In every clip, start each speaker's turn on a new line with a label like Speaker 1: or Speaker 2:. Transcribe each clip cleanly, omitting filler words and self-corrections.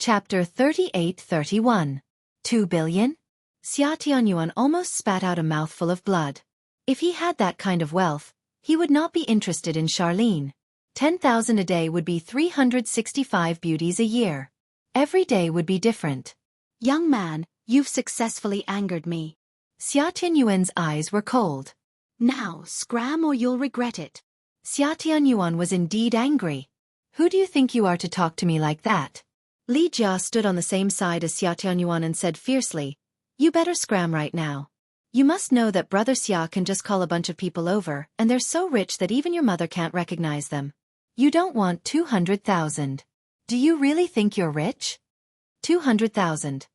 Speaker 1: Chapter 38-31. 2 billion? Xia Tianyuan almost spat out a mouthful of blood. If he had that kind of wealth, he would not be interested in Charlene. 10,000 a day would be 365 beauties a year. Every day would be different.
Speaker 2: Young man, you've successfully angered me.
Speaker 1: Xia Tianyuan's eyes were cold.
Speaker 2: Now, scram or you'll regret it.
Speaker 1: Xia Tianyuan was indeed angry. Who do you think you are to talk to me like that? Li Jia stood on the same side as Xia Tianyuan and said fiercely, "You better scram right now. You must know that Brother Xia can just call a bunch of people over, and they're so rich that even your mother can't recognize them. You don't want 200,000. Do you really think you're rich? 200,000.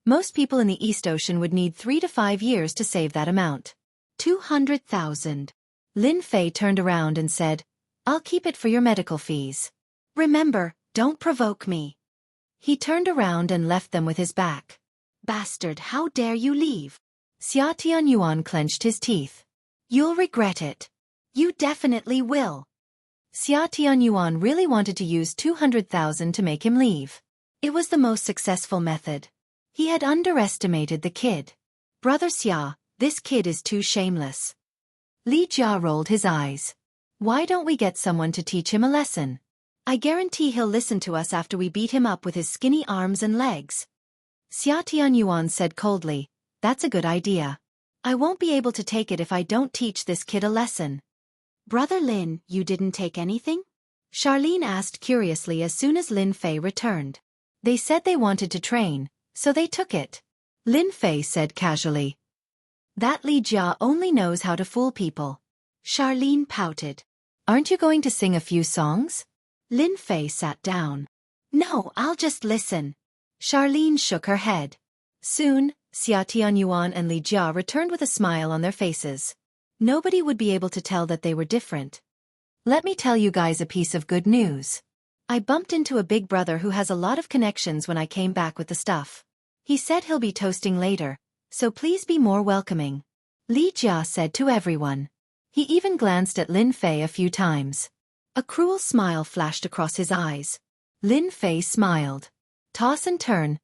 Speaker 1: Most people in the East Ocean would need 3 to 5 years to save that amount.
Speaker 2: 200,000.
Speaker 1: Lin Fei turned around and said, "I'll keep it for your medical fees.
Speaker 2: Remember, don't provoke me."
Speaker 1: He turned around and left them with his back.
Speaker 2: Bastard, how dare you leave?
Speaker 1: Xia Tianyuan clenched his teeth.
Speaker 2: You'll regret it. You definitely will.
Speaker 1: Xia Tianyuan really wanted to use 200,000 to make him leave. It was the most successful method. He had underestimated the kid. Brother Xia, this kid is too shameless. Li Jia rolled his eyes. Why don't we get someone to teach him a lesson? I guarantee he'll listen to us after we beat him up with his skinny arms and legs. Xia Tianyuan said coldly, "That's a good idea. I won't be able to take it if I don't teach this kid a lesson."
Speaker 2: Brother Lin, you didn't take anything?
Speaker 1: Charlene asked curiously as soon as Lin Fei returned. They said they wanted to train, so they took it. Lin Fei said casually. That Li Jia only knows how to fool people.
Speaker 2: Charlene pouted.
Speaker 1: Aren't you going to sing a few songs?
Speaker 2: Lin Fei sat down. No, I'll just listen.
Speaker 1: Charlene shook her head. Soon, Xia Tianyuan and Li Jia returned with a smile on their faces. Nobody would be able to tell that they were different. Let me tell you guys a piece of good news. I bumped into a big brother who has a lot of connections when I came back with the stuff. He said he'll be toasting later, so please be more welcoming. Li Jia said to everyone. He even glanced at Lin Fei a few times. A cruel smile flashed across his eyes. Lin Fei smiled. Toss and turn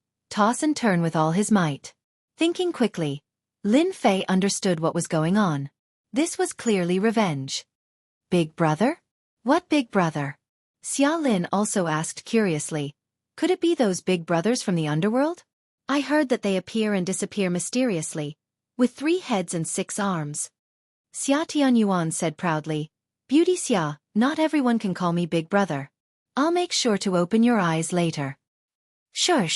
Speaker 1: with all his might. Thinking quickly, Lin Fei understood what was going on. This was clearly revenge. Big brother? What big brother? Xia Lin also asked curiously. Could it be those big brothers from the underworld? I heard that they appear and disappear mysteriously, with 3 heads and 6 arms. Xia Tianyuan said proudly, Beauty Xia, not everyone can call me big brother. I'll make sure to open your eyes later. Sure.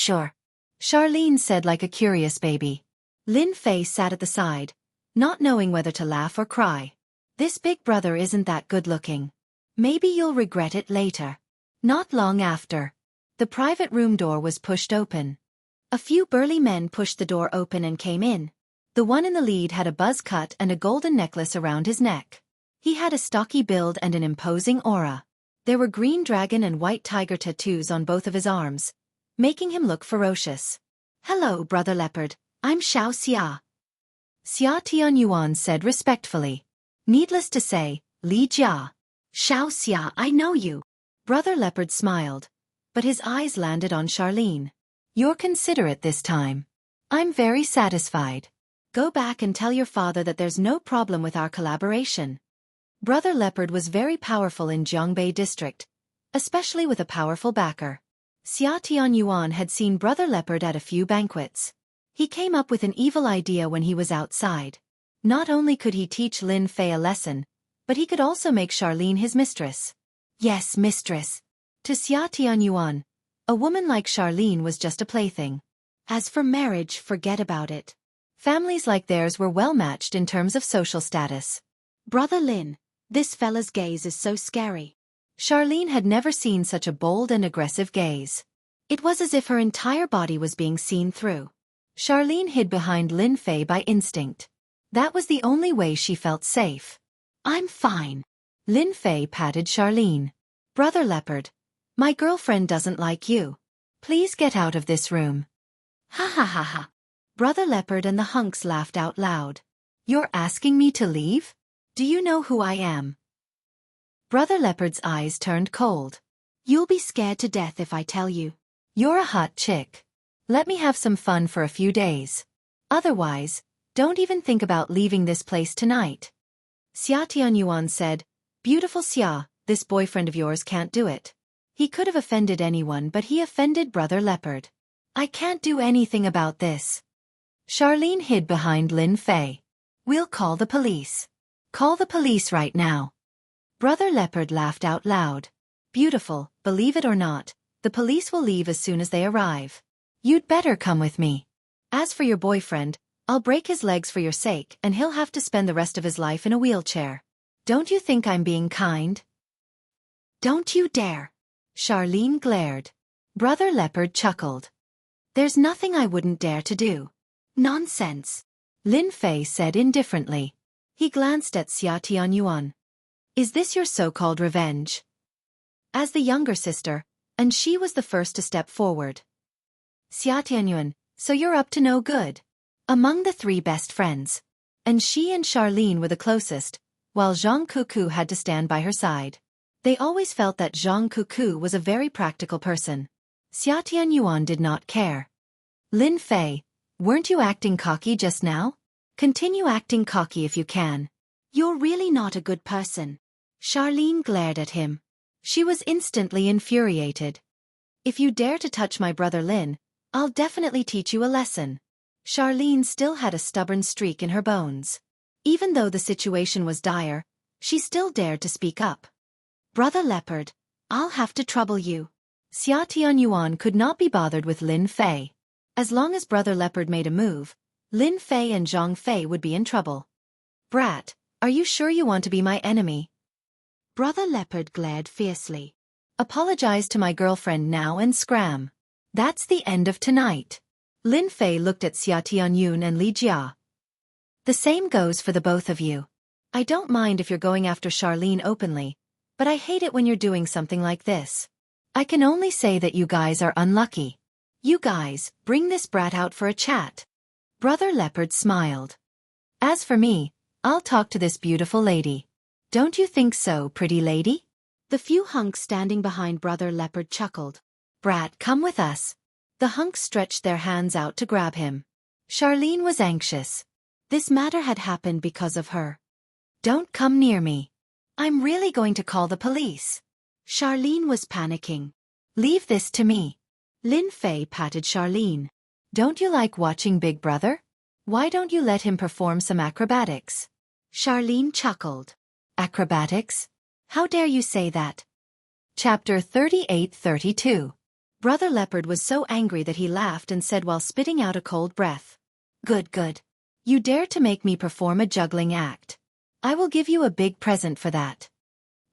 Speaker 1: Charlene said like a curious baby. Lin Fei sat at the side, not knowing whether to laugh or cry. This big brother isn't that good looking. Maybe you'll regret it later. Not long after, the private room door was pushed open. A few burly men pushed the door open and came in. The one in the lead had a buzz cut and a golden necklace around his neck. He had a stocky build and an imposing aura. There were green dragon and white tiger tattoos on both of his arms, making him look ferocious. Hello, Brother Leopard, I'm Xiao Xia. Xia Tianyuan said respectfully. Needless to say, Li Jia.
Speaker 2: Xiao Xia, I know you.
Speaker 1: Brother Leopard smiled, but his eyes landed on Charlene. You're considerate this time. I'm very satisfied. Go back and tell your father that there's no problem with our collaboration. Brother Leopard was very powerful in Jiangbei district, especially with a powerful backer. Xia Tianyuan had seen Brother Leopard at a few banquets. He came up with an evil idea when he was outside. Not only could he teach Lin Fei a lesson, but he could also make Charlene his mistress. Yes, mistress. To Xia Tianyuan, a woman like Charlene was just a plaything. As for marriage, forget about it. Families like theirs were well matched in terms of social status.
Speaker 2: Brother Lin, this fella's gaze is so scary.
Speaker 1: Charlene had never seen such a bold and aggressive gaze. It was as if her entire body was being seen through. Charlene hid behind Lin Fei by instinct. That was the only way she felt safe. I'm fine. Lin Fei patted Charlene. Brother Leopard, my girlfriend doesn't like you. Please get out of this room. Ha ha ha ha. Brother Leopard and the hunks laughed out loud. You're asking me to leave? Do you know who I am? Brother Leopard's eyes turned cold.
Speaker 2: You'll be scared to death if I tell you.
Speaker 1: You're a hot chick. Let me have some fun for a few days. Otherwise, don't even think about leaving this place tonight. Xia Tianyuan said, Beautiful Xia, this boyfriend of yours can't do it. He could have offended anyone, but he offended Brother Leopard. I can't do anything about this. Charlene hid behind Lin Fei. We'll call the police. Call the police right now. Brother Leopard laughed out loud. Beautiful, believe it or not, the police will leave as soon as they arrive. You'd better come with me. As for your boyfriend, I'll break his legs for your sake and he'll have to spend the rest of his life in a wheelchair. Don't you think I'm being kind? Don't you dare. Charlene glared. Brother Leopard chuckled. There's nothing I wouldn't dare to do. Nonsense. Lin Fei said indifferently. He glanced at Xia Tianyuan. Is this your so-called revenge? As the younger sister, and she was the first to step forward. Xia Tianyuan, so you're up to no good. Among the three best friends. And she and Charlene were the closest, while Zhang Cuckoo had to stand by her side. They always felt that Zhang Cuckoo was a very practical person. Xia Tianyuan did not care. Lin Fei, weren't you acting cocky just now? Continue acting cocky if you can. You're really not a good person. Charlene glared at him. She was instantly infuriated. If you dare to touch my brother Lin, I'll definitely teach you a lesson. Charlene still had a stubborn streak in her bones. Even though the situation was dire, she still dared to speak up. Brother Leopard, I'll have to trouble you. Xia Tianyuan could not be bothered with Lin Fei. As long as Brother Leopard made a move, Lin Fei and Zhang Fei would be in trouble. Brat, are you sure you want to be my enemy? Brother Leopard glared fiercely. Apologize to my girlfriend now and scram. That's the end of tonight. Lin Fei looked at Xia Tianyun and Li Jia. The same goes for the both of you. I don't mind if you're going after Charlene openly, but I hate it when you're doing something like this. I can only say that you guys are unlucky. You guys, bring this brat out for a chat. Brother Leopard smiled. As for me, I'll talk to this beautiful lady. Don't you think so, pretty lady? The few hunks standing behind Brother Leopard chuckled. Brat, come with us. The hunks stretched their hands out to grab him. Charlene was anxious. This matter had happened because of her. Don't come near me. I'm really going to call the police. Charlene was panicking. Leave this to me. Lin Fei patted Charlene. Don't you like watching Big Brother? Why don't you let him perform some acrobatics? Charlene chuckled. Acrobatics? How dare you say that? Chapter 38-32. Brother Leopard was so angry that he laughed and said while spitting out a cold breath. Good, good. You dare to make me perform a juggling act. I will give you a big present for that.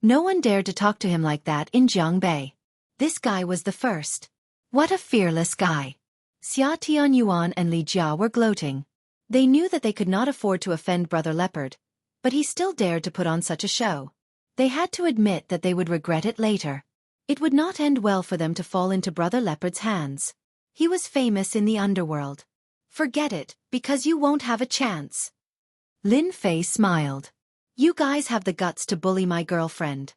Speaker 1: No one dared to talk to him like that in Jiangbei. This guy was the first. What a fearless guy. Xia Tianyuan and Li Jia were gloating. They knew that they could not afford to offend Brother Leopard, but he still dared to put on such a show. They had to admit that they would regret it later. It would not end well for them to fall into Brother Leopard's hands. He was famous in the underworld. Forget it, because you won't have a chance. Lin Fei smiled. You guys have the guts to bully my girlfriend.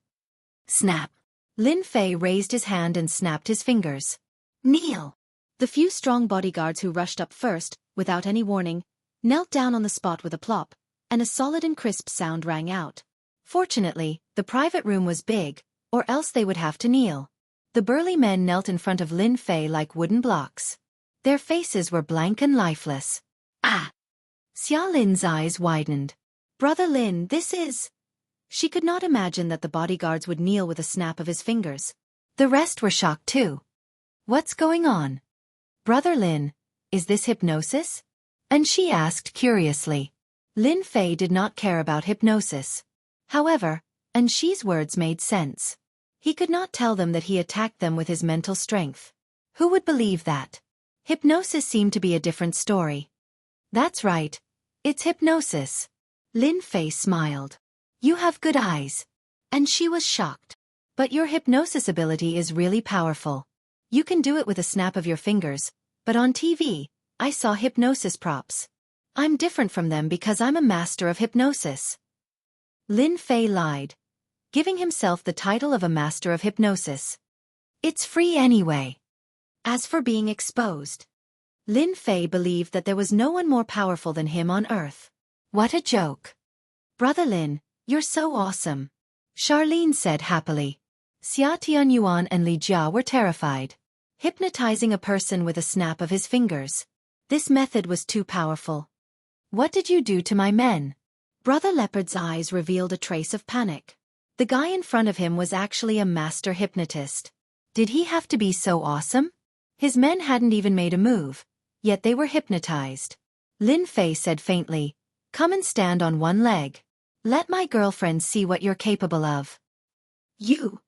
Speaker 1: Snap. Lin Fei raised his hand and snapped his fingers. Kneel. The few strong bodyguards who rushed up first, without any warning, knelt down on the spot with a plop, and a solid and crisp sound rang out. Fortunately, the private room was big, or else they would have to kneel. The burly men knelt in front of Lin Fei like wooden blocks. Their faces were blank and lifeless. Ah! Xia Lin's eyes widened. Brother Lin, this is... She could not imagine that the bodyguards would kneel with a snap of his fingers. The rest were shocked too. What's going on? Brother Lin, is this hypnosis? And she asked curiously. Lin Fei did not care about hypnosis. However, and Shi's words made sense. He could not tell them that he attacked them with his mental strength. Who would believe that? Hypnosis seemed to be a different story. That's right. It's hypnosis. Lin Fei smiled. You have good eyes. And she was shocked. But your hypnosis ability is really powerful. You can do it with a snap of your fingers, but on TV, I saw hypnosis props. I'm different from them because I'm a master of hypnosis. Lin Fei lied, giving himself the title of a master of hypnosis. It's free anyway. As for being exposed, Lin Fei believed that there was no one more powerful than him on Earth. What a joke. Brother Lin, you're so awesome, Charlene said happily. Xia Tianyuan and Li Jia were terrified. Hypnotizing a person with a snap of his fingers. This method was too powerful. What did you do to my men? Brother Leopard's eyes revealed a trace of panic. The guy in front of him was actually a master hypnotist. Did he have to be so awesome? His men hadn't even made a move, yet they were hypnotized. Lin Fei said faintly, "Come and stand on one leg. Let my girlfriend see what you're capable of." You.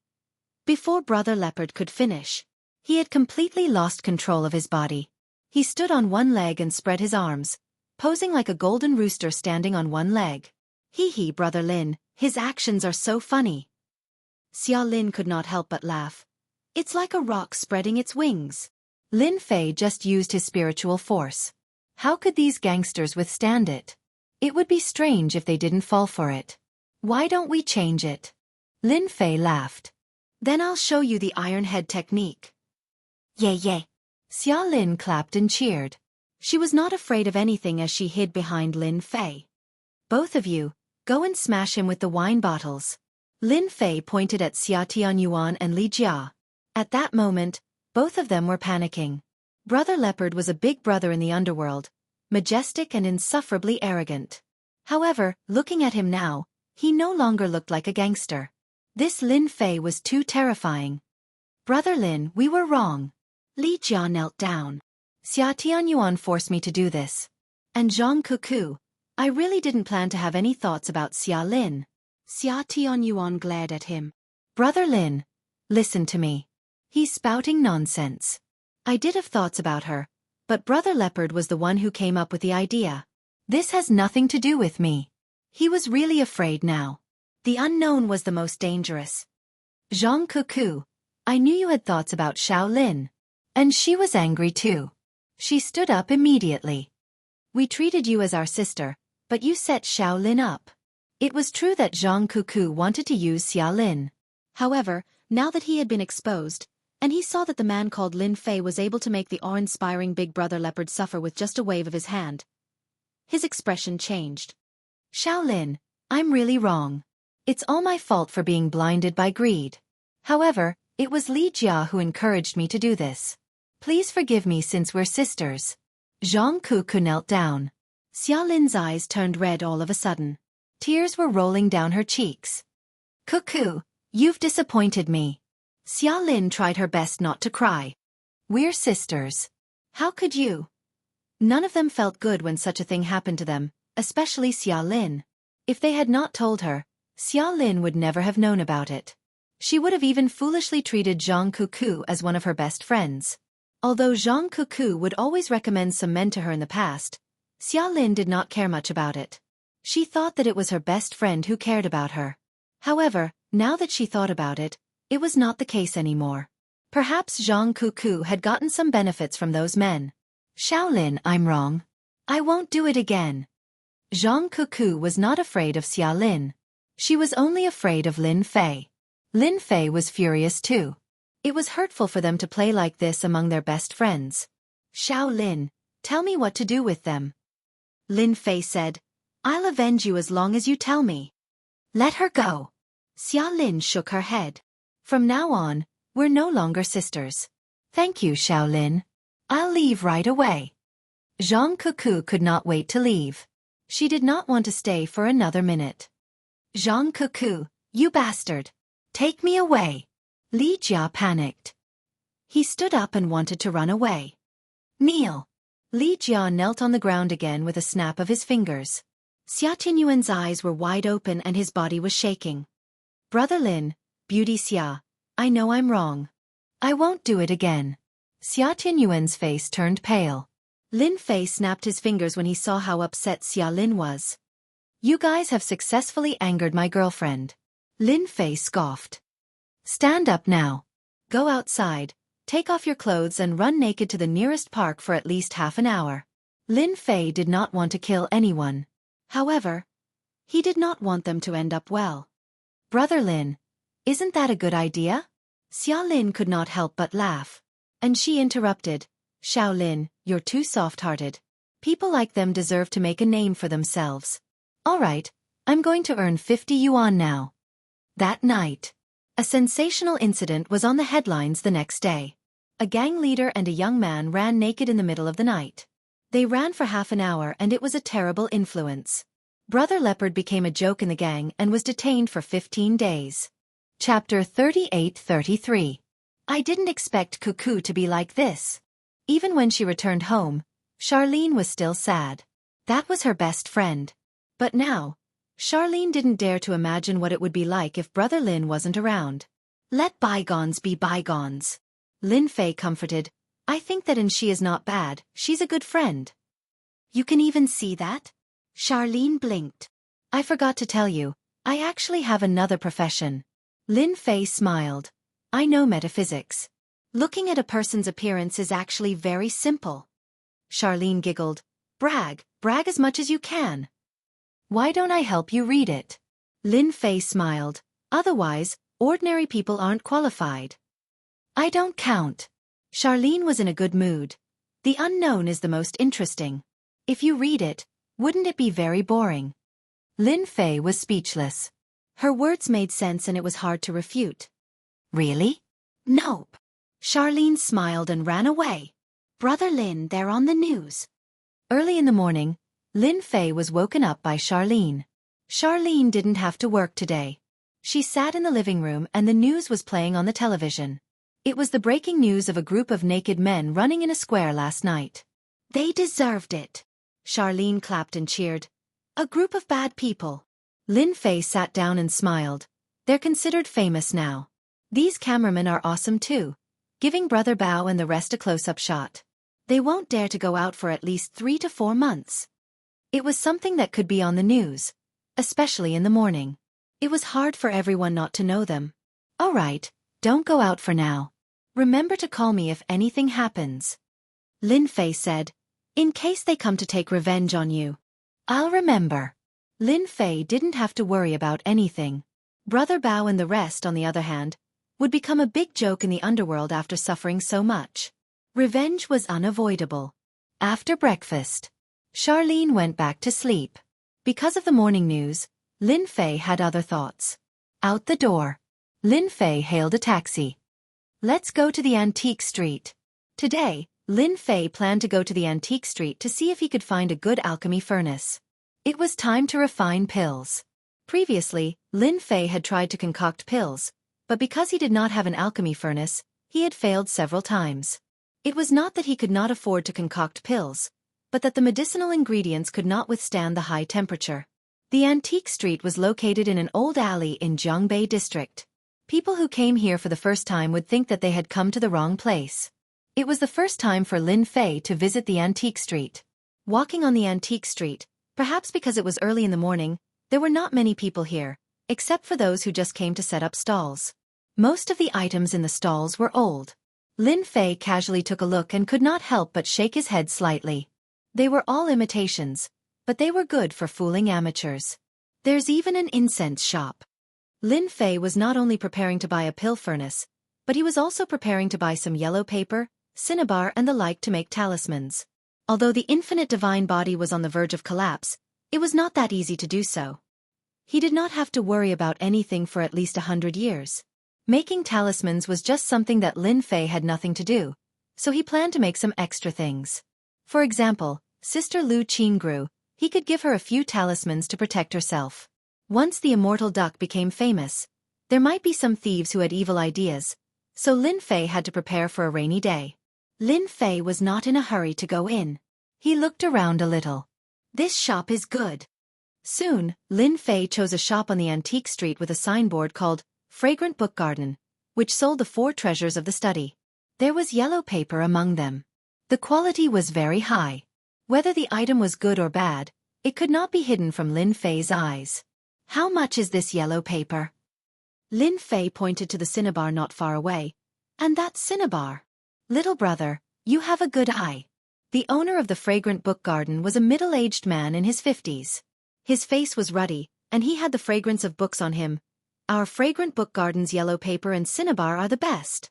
Speaker 1: Before Brother Leopard could finish, he had completely lost control of his body. He stood on one leg and spread his arms, posing like a golden rooster standing on one leg. Hee hee, Brother Lin, his actions are so funny. Xia Lin could not help but laugh. It's like a rock spreading its wings. Lin Fei just used his spiritual force. How could these gangsters withstand it? It would be strange if they didn't fall for it. Why don't we change it? Lin Fei laughed. Then I'll show you the Iron Head technique. Yay yay. Xia Lin clapped and cheered. She was not afraid of anything as she hid behind Lin Fei. Both of you, go and smash him with the wine bottles. Lin Fei pointed at Xia Tianyuan and Li Jia. At that moment, both of them were panicking. Brother Leopard was a big brother in the underworld, majestic and insufferably arrogant. However, looking at him now, he no longer looked like a gangster. This Lin Fei was too terrifying. Brother Lin, we were wrong. Li Jia knelt down. Xia Tianyuan forced me to do this. And Zhang Cuckoo, I really didn't plan to have any thoughts about Xia Lin. Xia Tianyuan glared at him. Brother Lin, listen to me. He's spouting nonsense. I did have thoughts about her, but Brother Leopard was the one who came up with the idea. This has nothing to do with me. He was really afraid now. The unknown was the most dangerous. Zhang Cuckoo, I knew you had thoughts about Xiao Lin. And she was angry too. She stood up immediately. We treated you as our sister, but you set Xiao Lin up. It was true that Zhang Cuckoo wanted to use Xia Lin. However, now that he had been exposed, and he saw that the man called Lin Fei was able to make the awe-inspiring Big Brother Leopard suffer with just a wave of his hand, his expression changed. Xiao Lin, I'm really wrong. It's all my fault for being blinded by greed. However, it was Li Jia who encouraged me to do this. Please forgive me since we're sisters. Zhang Cuckoo knelt down. Xia Lin's eyes turned red all of a sudden. Tears were rolling down her cheeks. Cuckoo, you've disappointed me. Xia Lin tried her best not to cry. We're sisters. How could you? None of them felt good when such a thing happened to them, especially Xia Lin. If they had not told her, Xia Lin would never have known about it. She would have even foolishly treated Zhang Cuckoo as one of her best friends. Although Zhang Cuckoo would always recommend some men to her in the past, Xia Lin did not care much about it. She thought that it was her best friend who cared about her. However, now that she thought about it, it was not the case anymore. Perhaps Zhang Cuckoo had gotten some benefits from those men. Xiao Lin, I'm wrong. I won't do it again. Zhang Cuckoo was not afraid of Xia Lin. She was only afraid of Lin Fei. Lin Fei was furious too. It was hurtful for them to play like this among their best friends. Xiao Lin, tell me what to do with them. Lin Fei said, I'll avenge you as long as you tell me. Let her go. Xia Lin shook her head. From now on, we're no longer sisters. Thank you, Xiao Lin. I'll leave right away. Zhang Cuckoo could not wait to leave. She did not want to stay for another minute. Zhang Cuckoo, you bastard. Take me away. Li Jia panicked. He stood up and wanted to run away. Kneel. Li Jia knelt on the ground again with a snap of his fingers. Xia Tianyuan's eyes were wide open and his body was shaking. Brother Lin, Beauty Xia, I know I'm wrong. I won't do it again. Xia Tianyuan's face turned pale. Lin Fei snapped his fingers when he saw how upset Xia Lin was. You guys have successfully angered my girlfriend. Lin Fei scoffed. Stand up now. Go outside, take off your clothes and run naked to the nearest park for at least half an hour. Lin Fei did not want to kill anyone. However, he did not want them to end up well. Brother Lin, isn't that a good idea? Xia Lin could not help but laugh. And she interrupted. Shaolin, you're too soft-hearted. People like them deserve to make a name for themselves. All right, I'm going to earn 50 yuan now. That night, a sensational incident was on the headlines the next day. A gang leader and a young man ran naked in the middle of the night. They ran for half an hour and it was a terrible influence. Brother Leopard became a joke in the gang and was detained for 15 days. Chapter 38-33. I didn't expect Cuckoo to be like this. Even when she returned home, Charlene was still sad. That was her best friend. But now, Charlene didn't dare to imagine what it would be like if Brother Lin wasn't around. Let bygones be bygones. Lin Fei comforted. I think that and she is not bad, she's a good friend. You can even see that? Charlene blinked. I forgot to tell you, I actually have another profession. Lin Fei smiled. I know metaphysics. Looking at a person's appearance is actually very simple. Charlene giggled. Brag as much as you can. Why don't I help you read it? Lin Fei smiled. Otherwise, ordinary people aren't qualified. I don't count. Charlene was in a good mood. The unknown is the most interesting. If you read it, wouldn't it be very boring? Lin Fei was speechless. Her words made sense and it was hard to refute. Really? Nope. Charlene smiled and ran away. Brother Lin, they're on the news. Early in the morning, Lin Fei was woken up by Charlene. Charlene didn't have to work today. She sat in the living room and the news was playing on the television. It was the breaking news of a group of naked men running in a square last night. They deserved it. Charlene clapped and cheered. A group of bad people. Lin Fei sat down and smiled. They're considered famous now. These cameramen are awesome too, giving Brother Bao and the rest a close-up shot. They won't dare to go out for at least 3 to 4 months. It was something that could be on the news, especially in the morning. It was hard for everyone not to know them. All right, don't go out for now. Remember to call me if anything happens. Lin Fei said, in case they come to take revenge on you. I'll remember. Lin Fei didn't have to worry about anything. Brother Bao and the rest, on the other hand, would become a big joke in the underworld after suffering so much. Revenge was unavoidable. After breakfast, Charlene went back to sleep. Because of the morning news, Lin Fei had other thoughts. Out the door, Lin Fei hailed a taxi. Let's go to the antique street. Today, Lin Fei planned to go to the antique street to see if he could find a good alchemy furnace. It was time to refine pills. Previously, Lin Fei had tried to concoct pills, but because he did not have an alchemy furnace, he had failed several times. It was not that he could not afford to concoct pills, but that the medicinal ingredients could not withstand the high temperature. The antique street was located in an old alley in Jiangbei district. People who came here for the first time would think that they had come to the wrong place. It was the first time for Lin Fei to visit the antique street. Walking on the antique street, perhaps because it was early in the morning, there were not many people here, except for those who just came to set up stalls. Most of the items in the stalls were old. Lin Fei casually took a look and could not help but shake his head slightly. They were all imitations, but they were good for fooling amateurs. There's even an incense shop. Lin Fei was not only preparing to buy a pill furnace, but he was also preparing to buy some yellow paper, cinnabar and the like to make talismans. Although the infinite divine body was on the verge of collapse, it was not that easy to do so. He did not have to worry about anything for at least 100 years. Making talismans was just something that Lin Fei had nothing to do, so he planned to make some extra things. For example, Sister Lu Qin grew, he could give her a few talismans to protect herself. Once the immortal duck became famous, there might be some thieves who had evil ideas, so Lin Fei had to prepare for a rainy day. Lin Fei was not in a hurry to go in. He looked around a little. This shop is good. Soon, Lin Fei chose a shop on the antique street with a signboard called Fragrant Book Garden, which sold the 4 treasures of the study. There was yellow paper among them. The quality was very high. Whether the item was good or bad, it could not be hidden from Lin Fei's eyes. How much is this yellow paper? Lin Fei pointed to the cinnabar not far away. And that cinnabar. Little brother, you have a good eye. The owner of the Fragrant Book Garden was a middle-aged man in his 50s. His face was ruddy, and he had the fragrance of books on him. Our Fragrant Book Garden's yellow paper and cinnabar are the best.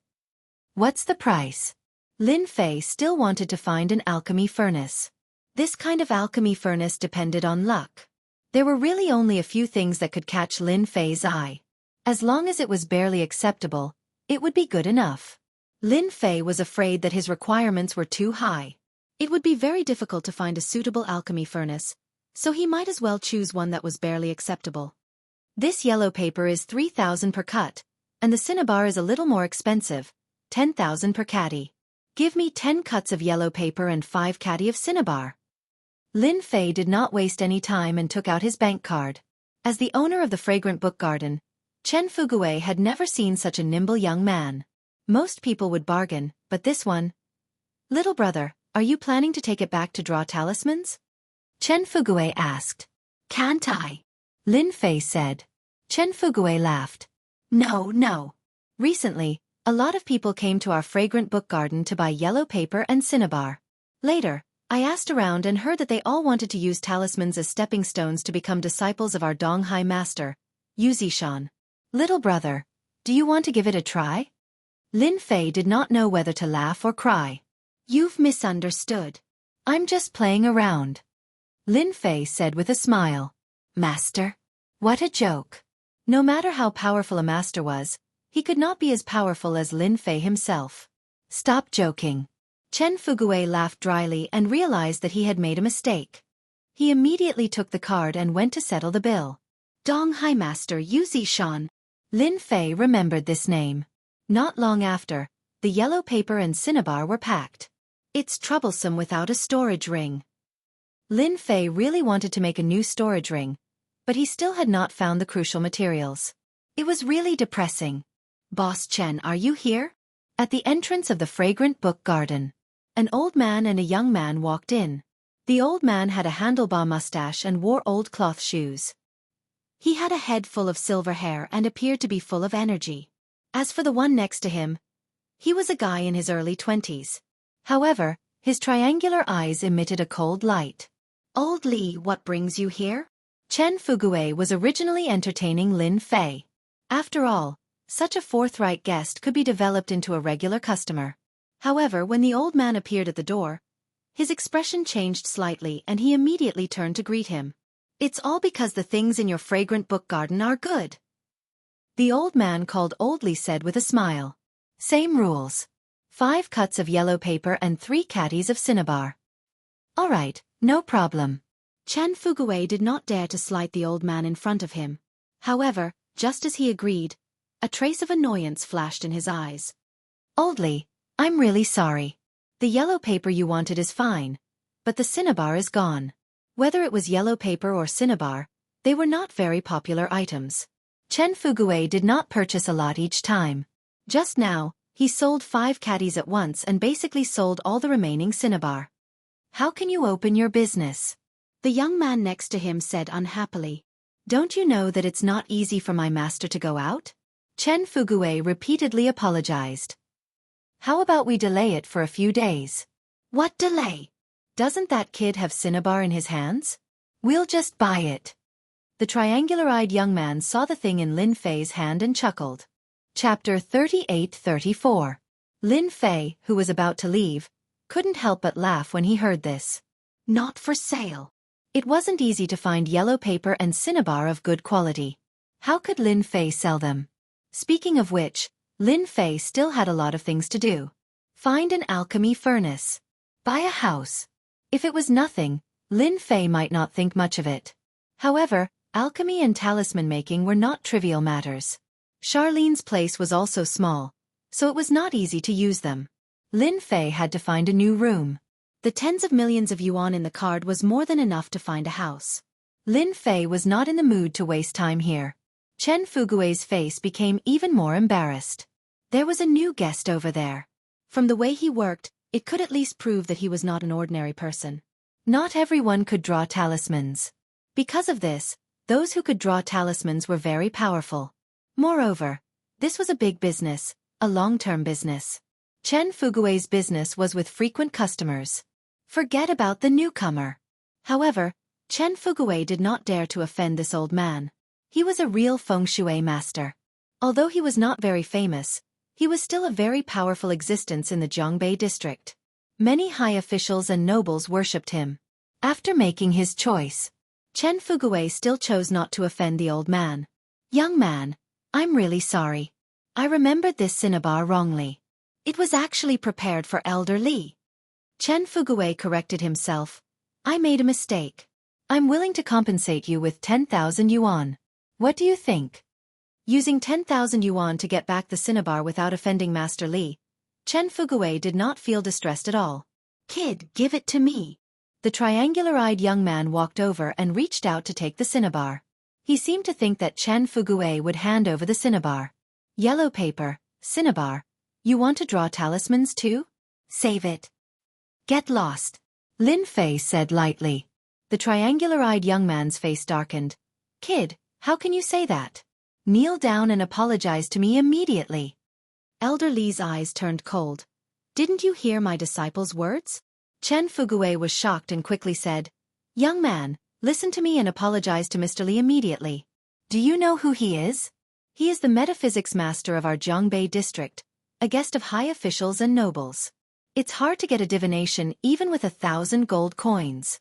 Speaker 1: What's the price? Lin Fei still wanted to find an alchemy furnace. This kind of alchemy furnace depended on luck. There were really only a few things that could catch Lin Fei's eye. As long as it was barely acceptable, it would be good enough. Lin Fei was afraid that his requirements were too high. It would be very difficult to find a suitable alchemy furnace, so he might as well choose one that was barely acceptable. This yellow paper is 3,000 per cut, and the cinnabar is a little more expensive, 10,000 per caddy. Give me 10 cuts of yellow paper and 5 caddy of cinnabar. Lin Fei did not waste any time and took out his bank card. As the owner of the fragrant book garden, Chen Fuguei had never seen such a nimble young man. Most people would bargain, but this one... Little brother, are you planning to take it back to draw talismans? Chen Fuguei asked.
Speaker 2: Can't I?
Speaker 1: Lin Fei said. Chen Fuguei laughed.
Speaker 2: No.
Speaker 1: Recently, a lot of people came to our fragrant book garden to buy yellow paper and cinnabar. Later, I asked around and heard that they all wanted to use talismans as stepping stones to become disciples of our Donghai master, Yu Zishan. Little brother, do you want to give it a try? Lin Fei did not know whether to laugh or cry.
Speaker 2: You've misunderstood.
Speaker 1: I'm just playing around. Lin Fei said with a smile.
Speaker 2: Master?
Speaker 1: What a joke. No matter how powerful a master was, he could not be as powerful as Lin Fei himself. Stop joking. Chen Fuguei laughed dryly and realized that he had made a mistake. He immediately took the card and went to settle the bill.
Speaker 2: Donghai Master Yu Zishan.
Speaker 1: Lin Fei remembered this name. Not long after, the yellow paper and cinnabar were packed. It's troublesome without a storage ring. Lin Fei really wanted to make a new storage ring, but he still had not found the crucial materials. It was really depressing.
Speaker 2: Boss Chen, are you here?
Speaker 1: At the entrance of the fragrant book garden, an old man and a young man walked in. The old man had a handlebar mustache and wore old cloth shoes. He had a head full of silver hair and appeared to be full of energy. As for the one next to him, he was a guy in his early 20s. However, his triangular eyes emitted a cold light.
Speaker 2: Old Li, what brings you here?
Speaker 1: Chen Fuguei was originally entertaining Lin Fei. After all, such a forthright guest could be developed into a regular customer. However, when the old man appeared at the door, his expression changed slightly and he immediately turned to greet him. It's all because the things in your fragrant book garden are good. The old man called Old Li said with a smile. Same rules. 5 cuts of yellow paper and 3 caddies of cinnabar. All right, no problem. Chen Fuguei did not dare to slight the old man in front of him. However, just as he agreed, a trace of annoyance flashed in his eyes. Old Li, I'm really sorry. The yellow paper you wanted is fine, but the cinnabar is gone. Whether it was yellow paper or cinnabar, they were not very popular items. Chen Fuguei did not purchase a lot each time. Just now, he sold 5 caddies at once and basically sold all the remaining cinnabar. How can you open your business? The young man next to him said unhappily. Don't you know that it's not easy for my master to go out? Chen Fuguei repeatedly apologized. How about we delay it for a few days?
Speaker 2: What delay?
Speaker 1: Doesn't that kid have cinnabar in his hands? We'll just buy it. The triangular-eyed young man saw the thing in Lin Fei's hand and chuckled. Chapter 38-34. Lin Fei, who was about to leave, couldn't help but laugh when he heard this.
Speaker 2: Not for sale.
Speaker 1: It wasn't easy to find yellow paper and cinnabar of good quality. How could Lin Fei sell them? Speaking of which, Lin Fei still had a lot of things to do. Find an alchemy furnace. Buy a house. If it was nothing, Lin Fei might not think much of it. However, alchemy and talisman making were not trivial matters. Charlene's place was also small, so it was not easy to use them. Lin Fei had to find a new room. The tens of millions of yuan in the card was more than enough to find a house. Lin Fei was not in the mood to waste time here. Chen Fuguei's face became even more embarrassed. There was a new guest over there. From the way he worked, it could at least prove that he was not an ordinary person. Not everyone could draw talismans. Because of this, those who could draw talismans were very powerful. Moreover, this was a big business, a long-term business. Chen Fuguei's business was with frequent customers. Forget about the newcomer. However, Chen Fuguei did not dare to offend this old man. He was a real feng shui master. Although he was not very famous, He was still a very powerful existence in the Zhongbei district. Many high officials and nobles worshipped him. After making his choice, Chen Fuguei still chose not to offend the old man. "Young man, I'm really sorry. I remembered this cinnabar wrongly. It was actually prepared for Elder Li." Chen Fuguei corrected himself. "I made a mistake. I'm willing to compensate you with 10,000 yuan. What do you think?" Using 10,000 yuan to get back the cinnabar without offending Master Li, Chen Fuguei did not feel distressed at all.
Speaker 2: "Kid, give it to me."
Speaker 1: The triangular-eyed young man walked over and reached out to take the cinnabar. He seemed to think that Chen Fuguei would hand over the cinnabar. "Yellow paper, cinnabar. You want to draw talismans too?
Speaker 2: Save it.
Speaker 1: Get lost," Lin Fei said lightly. The triangular-eyed young man's face darkened. "Kid, how can you say that? Kneel down and apologize to me immediately." Elder Li's eyes turned cold. "Didn't you hear my disciple's words?" Chen Fuguei was shocked and quickly said, "Young man, listen to me and apologize to Mr. Li immediately. Do you know who he is? He is the metaphysics master of our Zhongbei district, a guest of high officials and nobles. It's hard to get a divination even with 1,000 gold coins."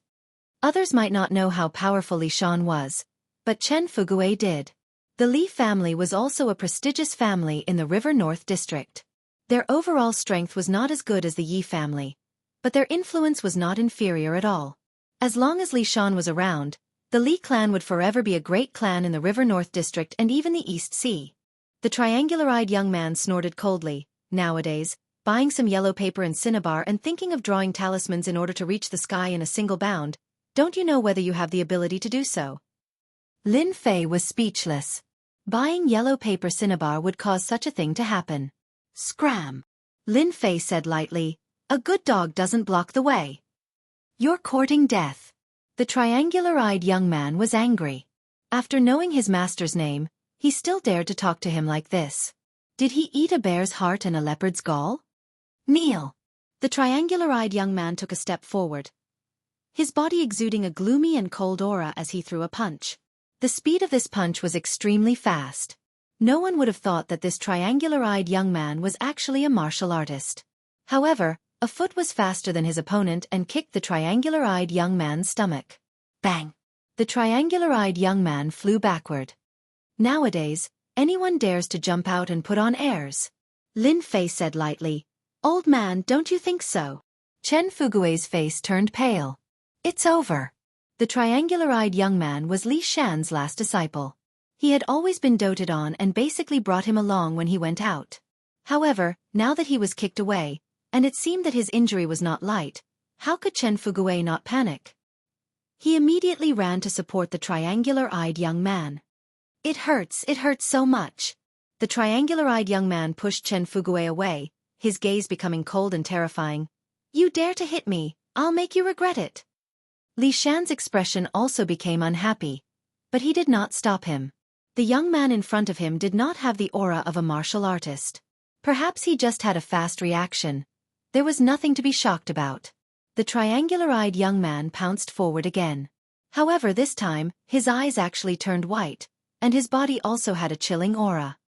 Speaker 1: Others might not know how powerful Li Shan was, but Chen Fuguei did. The Li family was also a prestigious family in the River North district. Their overall strength was not as good as the Yi family, but their influence was not inferior at all. As long as Li Shan was around, the Li clan would forever be a great clan in the River North district and even the East Sea. The triangular-eyed young man snorted coldly. "Nowadays, buying some yellow paper and cinnabar and thinking of drawing talismans in order to reach the sky in a single bound, don't you know whether you have the ability to do so?" Lin Fei was speechless. Buying yellow paper cinnabar would cause such a thing to happen.
Speaker 2: "Scram,"
Speaker 1: Lin Fei said lightly. "A good dog doesn't block the way. You're courting death." The triangular-eyed young man was angry. After knowing his master's name, he still dared to talk to him like this. Did he eat a bear's heart and a leopard's gall?
Speaker 2: "Kneel."
Speaker 1: The triangular-eyed young man took a step forward, his body exuding a gloomy and cold aura as he threw a punch. The speed of this punch was extremely fast. No one would have thought that this triangular-eyed young man was actually a martial artist. However, a foot was faster than his opponent and kicked the triangular-eyed young man's stomach.
Speaker 2: Bang!
Speaker 1: The triangular-eyed young man flew backward. "Nowadays, anyone dares to jump out and put on airs," Lin Fei said lightly. "Old man, don't you think so?" Chen Fuguei's face turned pale. "It's over." The triangular-eyed young man was Li Shan's last disciple. He had always been doted on and basically brought him along when he went out. However, now that he was kicked away, and it seemed that his injury was not light, how could Chen Fuguei not panic? He immediately ran to support the triangular-eyed young man. It hurts so much." The triangular-eyed young man pushed Chen Fuguei away, his gaze becoming cold and terrifying. "You dare to hit me, I'll make you regret it." Li Shan's expression also became unhappy, but he did not stop him. The young man in front of him did not have the aura of a martial artist. Perhaps he just had a fast reaction. There was nothing to be shocked about. The triangular-eyed young man pounced forward again. However, this time, his eyes actually turned white, and his body also had a chilling aura.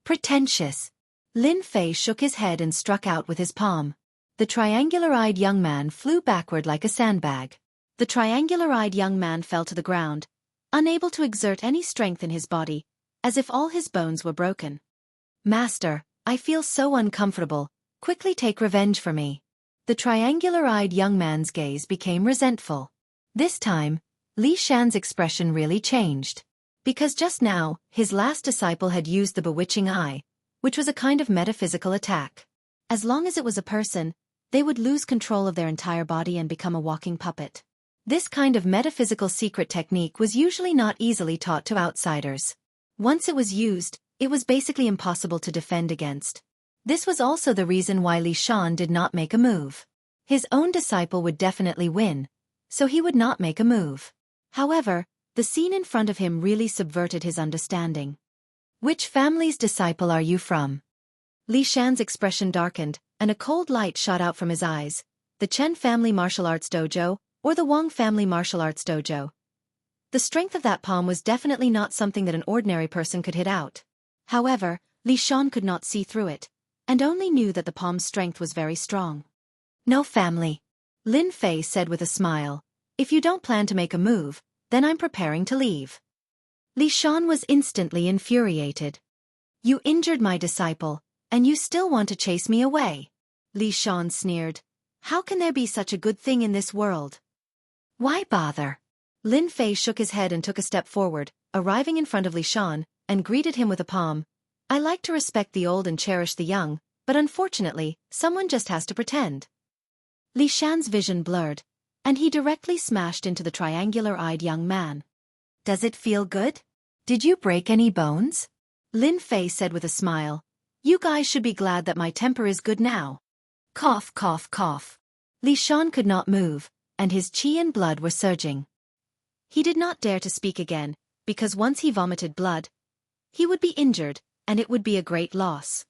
Speaker 1: "Pretentious." Lin Fei shook his head and struck out with his palm. The triangular-eyed young man flew backward like a sandbag. The triangular-eyed young man fell to the ground, unable to exert any strength in his body, as if all his bones were broken. "Master, I feel so uncomfortable, quickly take revenge for me." The triangular-eyed young man's gaze became resentful. This time, Li Shan's expression really changed. Because just now, his last disciple had used the bewitching eye, which was a kind of metaphysical attack. As long as it was a person, they would lose control of their entire body and become a walking puppet. This kind of metaphysical secret technique was usually not easily taught to outsiders. Once it was used, it was basically impossible to defend against. This was also the reason why Li Shan did not make a move. His own disciple would definitely win, so he would not make a move. However, the scene in front of him really subverted his understanding. "Which family's disciple are you from?" Li Shan's expression darkened, and a cold light shot out from his eyes. "The Chen family martial arts dojo, or the Wang family martial arts dojo?" The strength of that palm was definitely not something that an ordinary person could hit out. However, Li Shan could not see through it, and only knew that the palm's strength was very strong. "No family," Lin Fei said with a smile. "If you don't plan to make a move, then I'm preparing to leave." Li Shan was instantly infuriated. "You injured my disciple, and you still want to chase me away?" Li Shan sneered. "How can there be such a good thing in this world?" "Why bother?" Lin Fei shook his head and took a step forward, arriving in front of Li Shan, and greeted him with a palm. "I like to respect the old and cherish the young, but unfortunately, someone just has to pretend." Li Shan's vision blurred, and he directly smashed into the triangular-eyed young man. "Does it feel good? Did you break any bones?" Lin Fei said with a smile. "You guys should be glad that my temper is good now." Cough, cough, cough. Li Shan could not move, and his qi and blood were surging. He did not dare to speak again, because once he vomited blood, he would be injured, and it would be a great loss.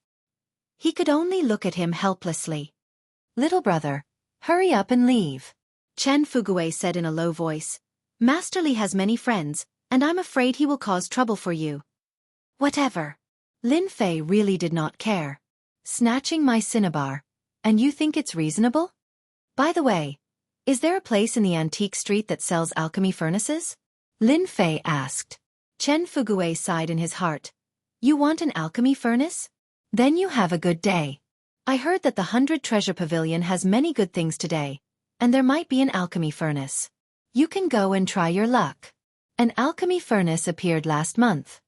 Speaker 1: He could only look at him helplessly. "Little brother, hurry up and leave," Chen Fugui said in a low voice. "Master Li has many friends, and I'm afraid he will cause trouble for you." "Whatever." Lin Fei really did not care. "Snatching my cinnabar, and you think it's reasonable? By the way, is there a place in the antique street that sells alchemy furnaces?" Lin Fei asked. Chen Fugui sighed in his heart. "You want an alchemy furnace? Then you have a good day. I heard that the 100 Treasure Pavilion has many good things today, and there might be an alchemy furnace. You can go and try your luck. An alchemy furnace appeared last month."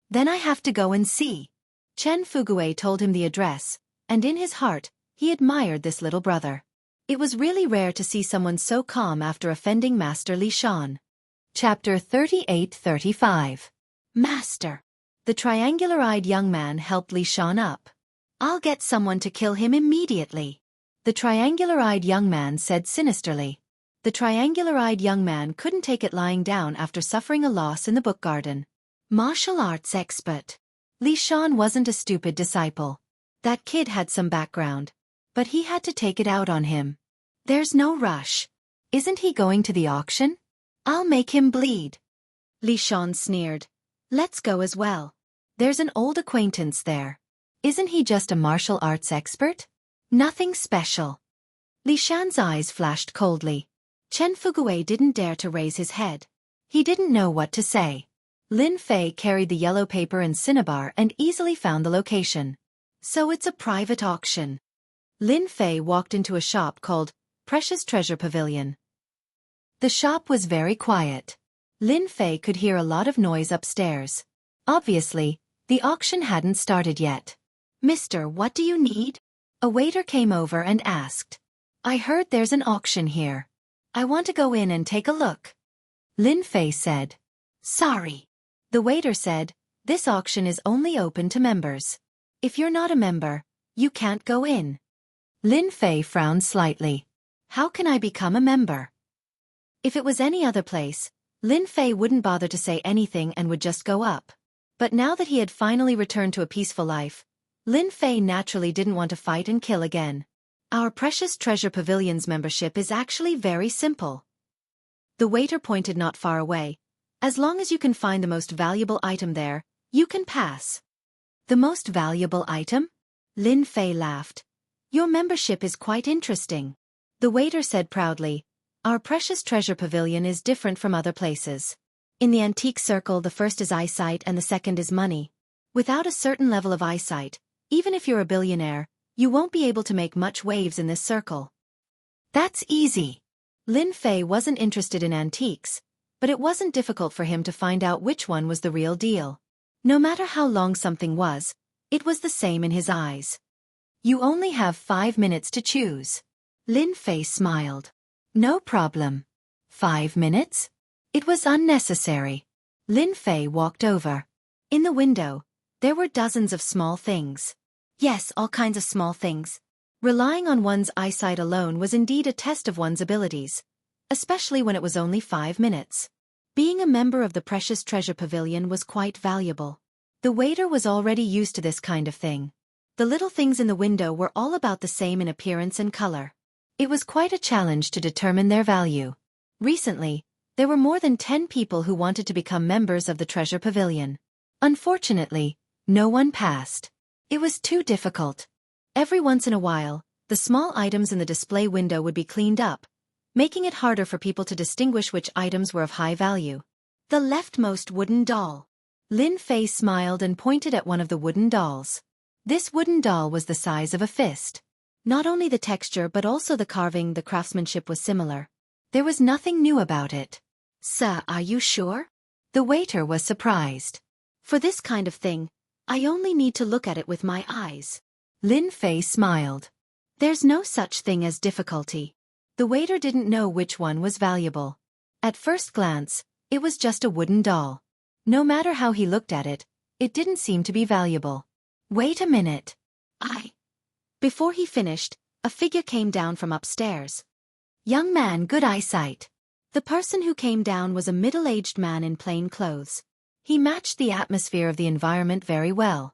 Speaker 1: "Then I have to go and see." Chen Fugui told him the address, and in his heart, he admired this little brother. It was really rare to see someone so calm after offending Master Li Shan. Chapter 38-35. "Master." The triangular-eyed young man helped Li Shan up. "I'll get someone to kill him immediately," the triangular-eyed young man said sinisterly. The triangular-eyed young man couldn't take it lying down after suffering a loss in the book garden. Martial arts expert. Li Shan wasn't a stupid disciple. That kid had some background, but he had to take it out on him. "There's no rush. Isn't he going to the auction? I'll make him bleed." Li Shan sneered. "Let's go as well. There's an old acquaintance there. Isn't he just a martial arts expert? Nothing special." Li Shan's eyes flashed coldly. Chen Fugui didn't dare to raise his head. He didn't know what to say. Lin Fei carried the yellow paper and cinnabar and easily found the location. "So it's a private auction." Lin Fei walked into a shop called Precious Treasure Pavilion. The shop was very quiet. Lin Fei could hear a lot of noise upstairs. Obviously, the auction hadn't started yet. "Mister, what do you need?" A waiter came over and asked. "I heard there's an auction here. I want to go in and take a look." Lin Fei said. "Sorry." The waiter said, "This auction is only open to members. If you're not a member, you can't go in." Lin Fei frowned slightly. "How can I become a member?" If it was any other place, Lin Fei wouldn't bother to say anything and would just go up. But now that he had finally returned to a peaceful life, Lin Fei naturally didn't want to fight and kill again. "Our Precious Treasure Pavilion's membership is actually very simple." The waiter pointed not far away. "As long as you can find the most valuable item there, you can pass." "The most valuable item?" Lin Fei laughed. "Your membership is quite interesting." The waiter said proudly, "Our Precious Treasure Pavilion is different from other places. In the antique circle, the first is eyesight and the second is money. Without a certain level of eyesight, even if you're a billionaire, you won't be able to make much waves in this circle." "That's easy." Lin Fei wasn't interested in antiques, but it wasn't difficult for him to find out which one was the real deal. No matter how long something was, it was the same in his eyes. "You only have 5 minutes to choose." Lin Fei smiled. "No problem. 5 minutes?" It was unnecessary. Lin Fei walked over. In the window, there were dozens of small things. Yes, all kinds of small things. Relying on one's eyesight alone was indeed a test of one's abilities, especially when it was only 5 minutes. Being a member of the Precious Treasure Pavilion was quite valuable. The waiter was already used to this kind of thing. The little things in the window were all about the same in appearance and color. It was quite a challenge to determine their value. Recently, there were more than 10 people who wanted to become members of the Treasure Pavilion. Unfortunately, no one passed. It was too difficult. Every once in a while, the small items in the display window would be cleaned up, making it harder for people to distinguish which items were of high value.
Speaker 2: The leftmost wooden doll.
Speaker 1: Lin Fei smiled and pointed at one of the wooden dolls. This wooden doll was the size of a fist. Not only the texture but also the carving, the craftsmanship was similar. There was nothing new about it.
Speaker 2: Sir, are you sure?
Speaker 1: The waiter was surprised.
Speaker 2: For this kind of thing, I only need to look at it with my eyes.
Speaker 1: Lin Fei smiled.
Speaker 2: There's no such thing as difficulty.
Speaker 1: The waiter didn't know which one was valuable. At first glance, it was just a wooden doll. No matter how he looked at it, it didn't seem to be valuable.
Speaker 2: Wait a minute. Before he finished, a figure came down from upstairs.
Speaker 1: Young man, good eyesight.
Speaker 2: The person who came down was a middle-aged man in plain clothes.
Speaker 1: He matched the atmosphere of the environment very well.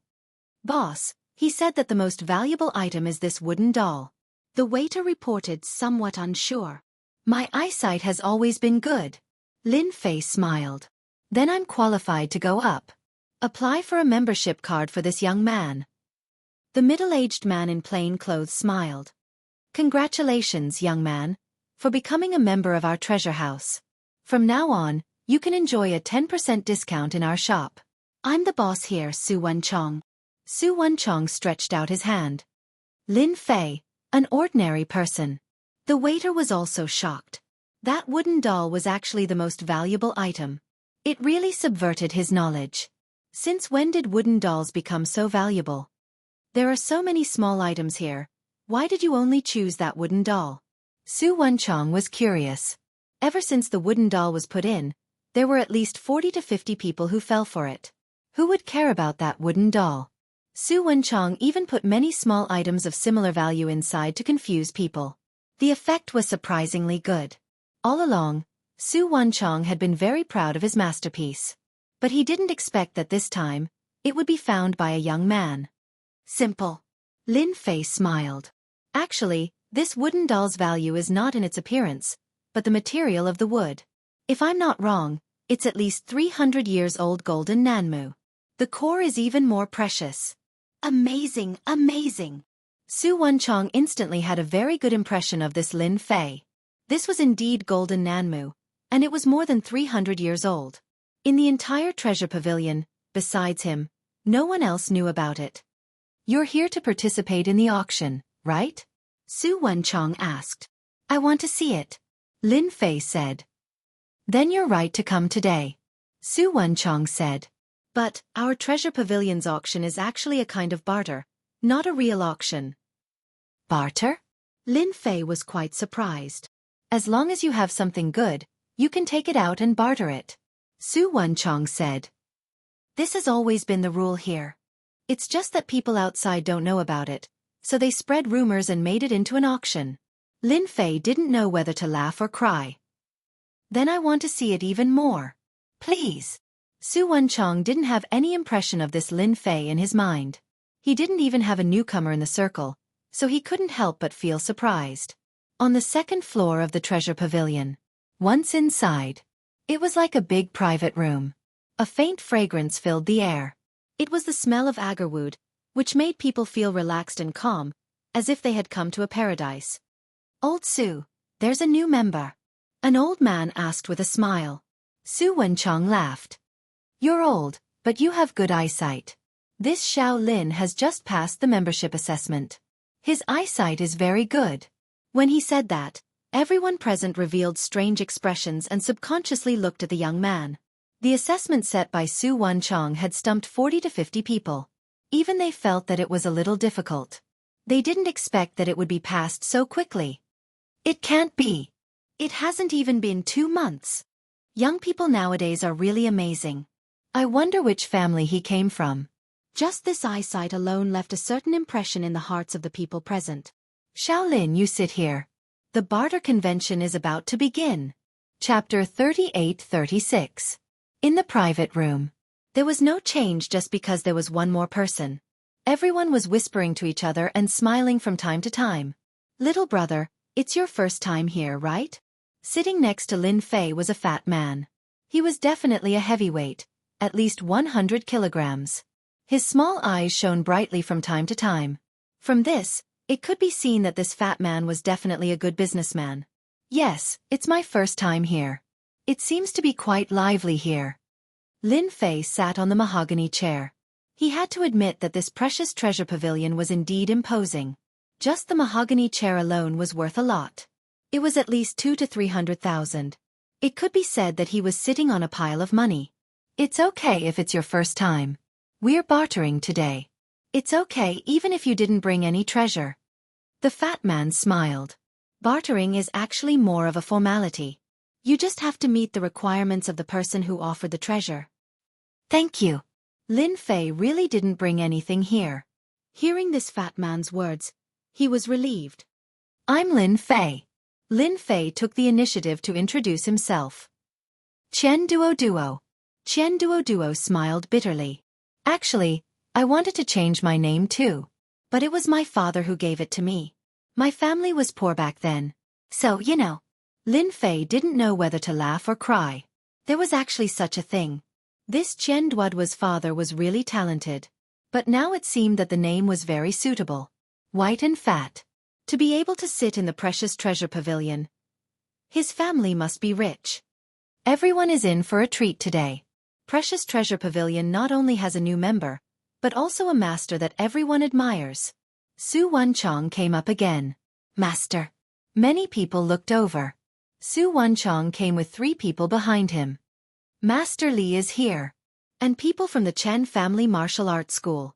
Speaker 1: Boss, he said that the most valuable item is this wooden doll.
Speaker 2: The waiter reported, somewhat unsure.
Speaker 1: My eyesight has always been good. Lin Fei smiled. Then I'm qualified to go up. Apply for a membership card for this young man. The middle-aged man in plain clothes smiled. Congratulations, young man, for becoming a member of our treasure house. From now on, you can enjoy a 10% discount in our shop.
Speaker 2: I'm the boss here, Su Wenchong.
Speaker 1: Su Wenchong stretched out his hand. Lin Fei, an ordinary person. The waiter was also shocked. That wooden doll was actually the most valuable item. It really subverted his knowledge. Since when did wooden dolls become so valuable? There are so many small items here. Why did you only choose that wooden doll? Su Wenchong was curious. Ever since the wooden doll was put in, there were at least 40 to 50 people who fell for it. Who would care about that wooden doll? Su Wenchong even put many small items of similar value inside to confuse people. The effect was surprisingly good. All along, Su Wenchong had been very proud of his masterpiece. But he didn't expect that this time, it would be found by a young man.
Speaker 2: Simple.
Speaker 1: Lin Fei smiled. Actually, this wooden doll's value is not in its appearance, but the material of the wood. If I'm not wrong, it's at least 300 years old golden nanmu. The core is even more precious.
Speaker 2: Amazing, amazing.
Speaker 1: Su Wenchong instantly had a very good impression of this Lin Fei. This was indeed golden nanmu, and it was more than 300 years old. In the entire treasure pavilion, besides him, no one else knew about it. You're here to participate in the auction, right? Su Wenchong asked. I want to see it. Lin Fei said. Then you're right to come today. Su Wenchong said. But, our treasure pavilion's auction is actually a kind of barter, not a real auction. Barter? Lin Fei was quite surprised. As long as you have something good, you can take it out and barter it. Su Wenchong said. This has always been the rule here. It's just that people outside don't know about it, so they spread rumors and made it into an auction. Lin Fei didn't know whether to laugh or cry. Then I want to see it even more. Please. Su Wenchong didn't have any impression of this Lin Fei in his mind. He didn't even have a newcomer in the circle, so he couldn't help but feel surprised. On the second floor of the treasure pavilion. Once inside. It was like a big private room. A faint fragrance filled the air. It was the smell of agarwood, which made people feel relaxed and calm, as if they had come to a paradise. Old Su, there's a new member. An old man asked with a smile. Su Wenchong laughed. You're old, but you have good eyesight. This Xiao Lin has just passed the membership assessment. His eyesight is very good. When he said that, everyone present revealed strange expressions and subconsciously looked at the young man. The assessment set by Su Wenchong had stumped 40 to 50 people. Even they felt that it was a little difficult. They didn't expect that it would be passed so quickly. It can't be. It hasn't even been 2 months. Young people nowadays are really amazing. I wonder which family he came from. Just this eyesight alone left a certain impression in the hearts of the people present. Shaolin, you sit here. The barter convention is about to begin. Chapter 38-36. In the private room. There was no change just because there was one more person. Everyone was whispering to each other and smiling from time to time. Little brother, it's your first time here, right? Sitting next to Lin Fei was a fat man. He was definitely a heavyweight, at least 100 kilograms. His small eyes shone brightly from time to time. From this, it could be seen that this fat man was definitely a good businessman. Yes, it's my first time here. It seems to be quite lively here. Lin Fei sat on the mahogany chair. He had to admit that this precious treasure pavilion was indeed imposing. Just the mahogany chair alone was worth a lot. It was at least 200 to 300,000. It could be said that he was sitting on a pile of money. It's okay if it's your first time. We're bartering today. It's okay even if you didn't bring any treasure. The fat man smiled. Bartering is actually more of a formality. You just have to meet the requirements of the person who offered the treasure. Thank you. Lin Fei really didn't bring anything here. Hearing this fat man's words, he was relieved. I'm Lin Fei. Lin Fei took the initiative to introduce himself. Chen Duo Duo. Chen Duo Duo smiled bitterly. Actually, I wanted to change my name too. But it was my father who gave it to me. My family was poor back then. So, you know. Lin Fei didn't know whether to laugh or cry. There was actually such a thing. This Chen Duoduo's father was really talented. But now it seemed that the name was very suitable. White and fat. To be able to sit in the precious treasure pavilion. His family must be rich. Everyone is in for a treat today. Precious Treasure Pavilion not only has a new member, but also a master that everyone admires. Su Wenchong came up again. Master. Many people looked over. Su Wenchong came with 3 people behind him. Master Li is here. And people from the Chen family martial arts school.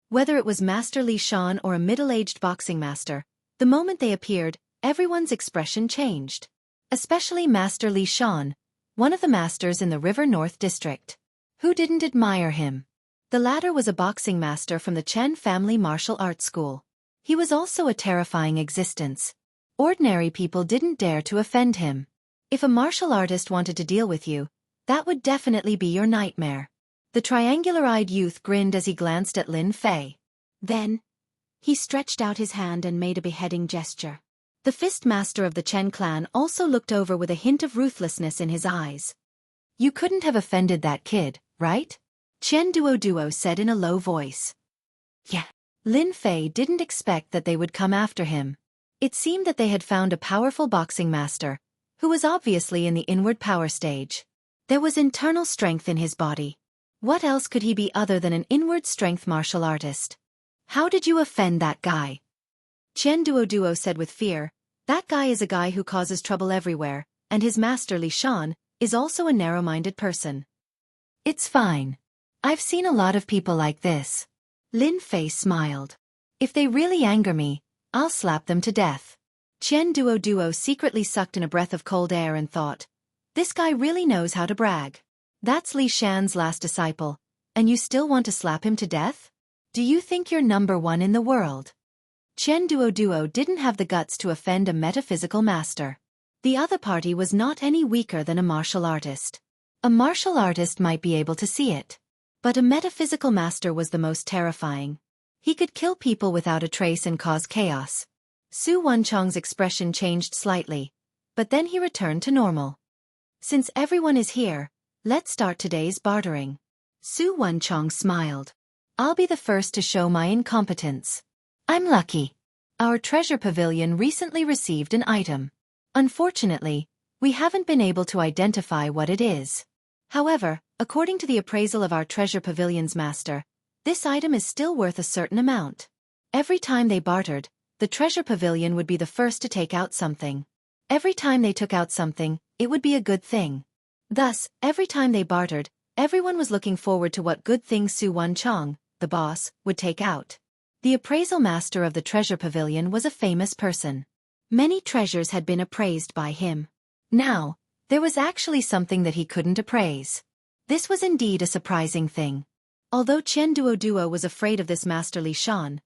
Speaker 1: Whether it was Master Li Shan or a middle-aged boxing master, the moment they appeared, everyone's expression changed. Especially Master Li Shan, one of the masters in the River North district. Who didn't admire him? The latter was a boxing master from the Chen family martial arts school. He was also a terrifying existence. Ordinary people didn't dare to offend him. If a martial artist wanted to deal with you, that would definitely be your nightmare. The triangular-eyed youth grinned as he glanced at Lin Fei. Then, he stretched out his hand and made a beheading gesture. The fist master of the Chen clan also looked over with a hint of ruthlessness in his eyes. You couldn't have offended that kid, right? Chen Duo Duo said in a low voice. Yeah. Lin Fei didn't expect that they would come after him. It seemed that they had found a powerful boxing master, who was obviously in the inward power stage. There was internal strength in his body. What else could he be other than an inward strength martial artist? How did you offend that guy? Chen Duo Duo said with fear, that guy is a guy who causes trouble everywhere, and his master Li Shan is also a narrow-minded person. It's fine. I've seen a lot of people like this. Lin Fei smiled. If they really anger me, I'll slap them to death. Chen Duo Duo secretly sucked in a breath of cold air and thought, this guy really knows how to brag. That's Li Shan's last disciple, and you still want to slap him to death? Do you think you're number 1 in the world? Chen Duo Duo didn't have the guts to offend a metaphysical master. The other party was not any weaker than a martial artist. A martial artist might be able to see it. But a metaphysical master was the most terrifying. He could kill people without a trace and cause chaos. Su Wenchong's expression changed slightly, but then he returned to normal. Since everyone is here, let's start today's bartering. Su Wenchong smiled. I'll be the first to show my incompetence. I'm lucky. Our treasure pavilion recently received an item. Unfortunately, we haven't been able to identify what it is. However, according to the appraisal of our treasure pavilion's master, this item is still worth a certain amount. Every time they bartered, the treasure pavilion would be the first to take out something. Every time they took out something, it would be a good thing. Thus, every time they bartered, everyone was looking forward to what good things Su Wenchong, the boss, would take out. The appraisal master of the treasure pavilion was a famous person. Many treasures had been appraised by him. Now, there was actually something that he couldn't appraise. This was indeed a surprising thing. Although Chen Duo Duo was afraid of this Master Li Shan,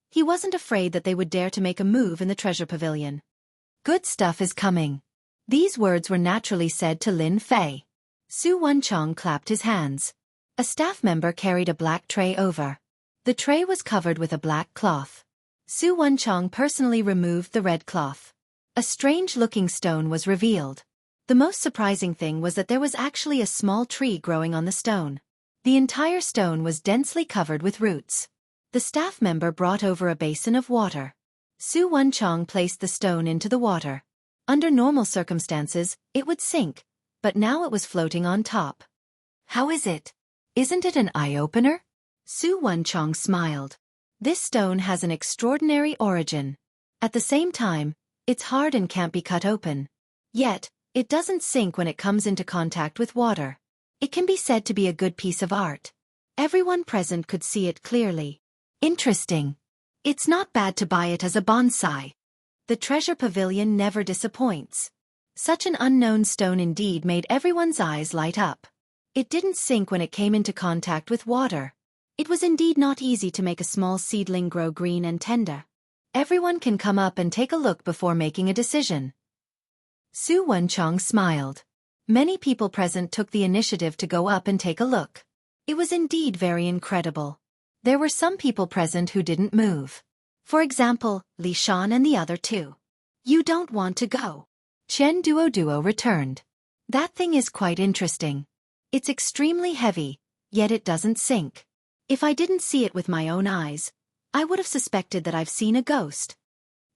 Speaker 1: he wasn't afraid that they would dare to make a move in the treasure pavilion. Good stuff is coming. These words were naturally said to Lin Fei. Su Wenchong clapped his hands. A staff member carried a black tray over. The tray was covered with a black cloth. Su Wenchong personally removed the red cloth. A strange-looking stone was revealed. The most surprising thing was that there was actually a small tree growing on the stone. The entire stone was densely covered with roots.
Speaker 2: The staff member brought over a basin of water. Su Wenchong placed the stone into the water. Under normal circumstances, it would sink, but now it was floating on top.
Speaker 1: How is it? Isn't it an eye-opener?
Speaker 2: Su Wenchong smiled. This stone has an extraordinary origin. At the same time, it's hard and can't be cut open. Yet, it doesn't sink when it comes into contact with water. It can be said to be a good piece of art. Everyone present could see it clearly.
Speaker 1: Interesting.
Speaker 2: It's not bad to buy it as a bonsai. The treasure pavilion never disappoints. Such an unknown stone indeed made everyone's eyes light up. It didn't sink when it came into contact with water. It was indeed not easy to make a small seedling grow green and tender. Everyone can come up and take a look before making a decision.
Speaker 1: Su Wenchong smiled.
Speaker 2: Many people present took the initiative to go up and take a look. It was indeed very incredible. There were some people present who didn't move. For example, Li Shan and the other two. You don't want to go.
Speaker 1: Chen Duo returned.
Speaker 2: That thing is quite interesting. It's extremely heavy, yet it doesn't sink. If I didn't see it with my own eyes, I would have suspected that I've seen a ghost.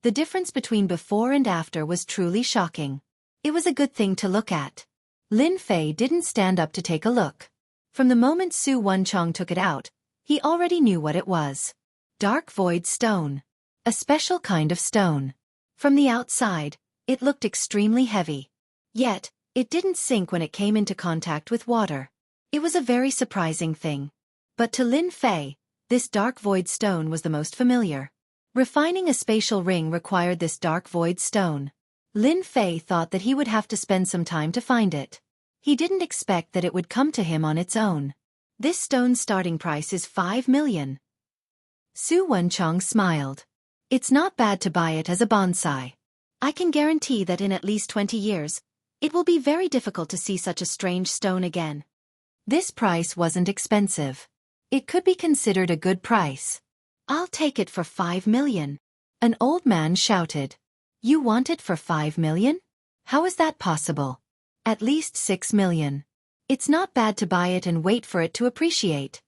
Speaker 2: The difference between before and after was truly shocking. It was a good thing to look at.
Speaker 1: Lin Fei didn't stand up to take a look.
Speaker 2: From the moment Su Wenchong took it out, he already knew what it was. Dark void stone. A special kind of stone. From the outside, it looked extremely heavy. Yet, it didn't sink when it came into contact with water. It was a very surprising thing. But to Lin Fei, this dark void stone was the most familiar. Refining a spatial ring required this dark void stone. Lin Fei thought that he would have to spend some time to find it. He didn't expect that it would come to him on its own. This stone's starting price is 5 million.
Speaker 1: Su Wenchong smiled.
Speaker 2: It's not bad to buy it as a bonsai. I can guarantee that in at least 20 years, it will be very difficult to see such a strange stone again.
Speaker 1: This price wasn't expensive. It could be considered a good price.
Speaker 2: I'll take it for 5 million.
Speaker 1: An old man shouted.
Speaker 2: You want it for 5 million?
Speaker 1: How is that possible?
Speaker 2: At least 6 million. It's not bad to buy it and wait for it to appreciate.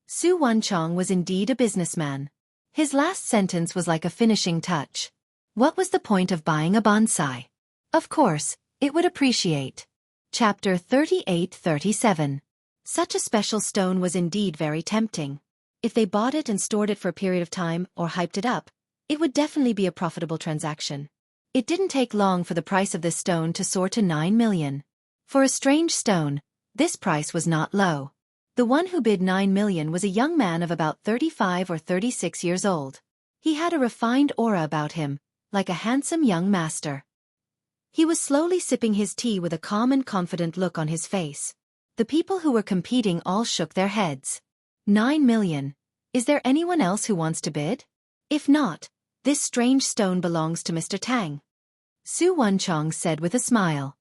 Speaker 2: Su Wenchong was indeed a businessman. His last sentence was like a finishing touch. What was the point of buying a bonsai? Of course, it would appreciate.
Speaker 1: Chapter 38-37.
Speaker 2: Such a special stone was indeed very tempting. If they bought it and stored it for a period of time or hyped it up, it would definitely be a profitable transaction. It didn't take long for the price of this stone to soar to 9 million. For a strange stone, this price was not low. The one who bid 9 million was a young man of about 35 or 36 years old. He had a refined aura about him, like a handsome young master. He was slowly sipping his tea with a calm and confident look on his face. The people who were competing all shook their heads. 9 million. Is there anyone else who wants to bid? If not, this strange stone belongs to Mr. Tang.
Speaker 1: Su Wenchong said with a smile.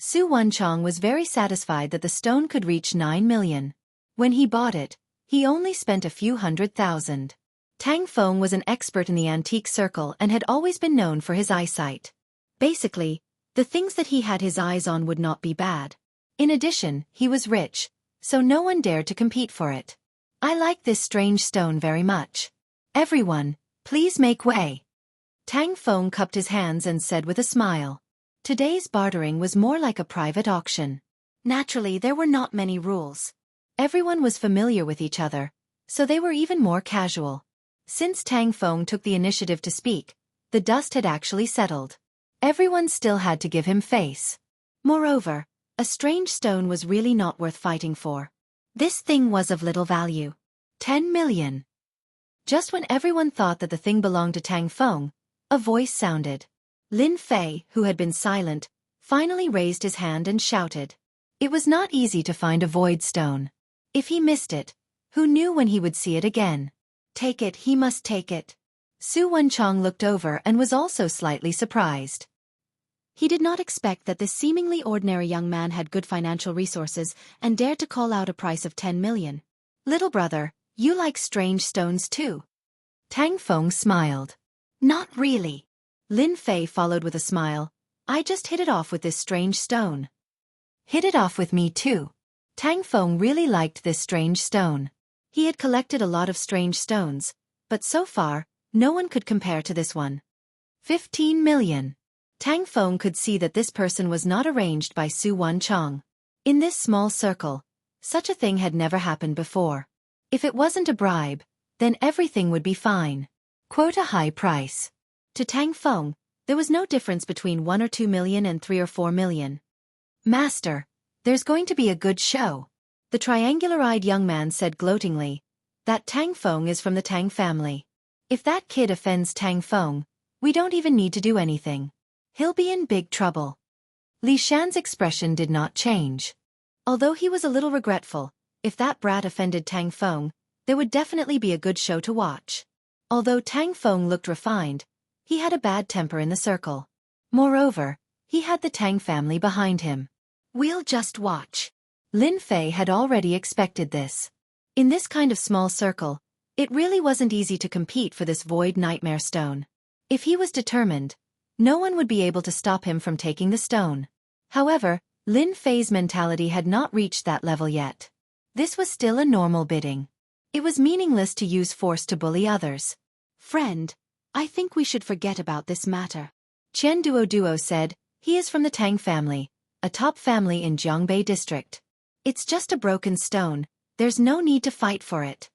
Speaker 2: Su Wenchong was very satisfied that the stone could reach 9 million. When he bought it, he only spent a few $100,000. Tang Feng was an expert in the antique circle and had always been known for his eyesight. Basically, the things that he had his eyes on would not be bad. In addition, he was rich, so no one dared to compete for it. I like this strange stone very much. Everyone, please make way. Tang Feng cupped his hands and said with a smile. Today's bartering was more like a private auction. Naturally, there were not many rules. Everyone was familiar with each other, so they were even more casual. Since Tang Feng took the initiative to speak, the dust had actually settled. Everyone still had to give him face. Moreover, a strange stone was really not worth fighting for. This thing was of little value. 10 million. Just when everyone thought that the thing belonged to Tang Feng, a voice sounded. Lin Fei, who had been silent, finally raised his hand and shouted. It was not easy to find a void stone. If he missed it, who knew when he would see it again? Take it, he must take it. Su Wenchong looked over and was also slightly surprised. He did not expect that this seemingly ordinary young man had good financial resources and dared to call out a price of 10 million. Little brother, you like strange stones too? Tang Feng smiled. Not really. Lin Fei followed with a smile. I just hit it off with this strange stone.
Speaker 1: Hit it off with me too.
Speaker 2: Tang Feng really liked this strange stone. He had collected a lot of strange stones,
Speaker 1: but so far, no one could compare to this one. 15 million. Tang Feng could see that this person was not arranged by Su Wan Chong. In this small circle, such a thing had never happened before. If it wasn't a bribe, then everything would be fine. Quote a high price. To Tang Feng, there was no difference between 1 or 2 million and 3 or 4 million. Master, there's going to be a good show. The triangular-eyed young man said gloatingly. That Tang Feng is from the Tang family. If that kid offends Tang Feng, we don't even need to do anything. He'll be in big trouble. Li Shan's expression did not change. Although he was a little regretful, if that brat offended Tang Feng, there would definitely be a good show to watch. Although Tang Feng looked refined, he had a bad temper in the circle. Moreover, he had the Tang family behind him. We'll just watch. Lin Fei had already expected this. In this kind of small circle, it really wasn't easy to compete for this void nightmare stone. If he was determined, no one would be able to stop him from taking the stone. However, Lin Fei's mentality had not reached that level yet. This was still a normal bidding. It was meaningless to use force to bully others. Friend, I think we should forget about this matter. Qian Duo said, he is from the Tang family, a top family in Jiangbei district. It's just a broken stone, there's no need to fight for it.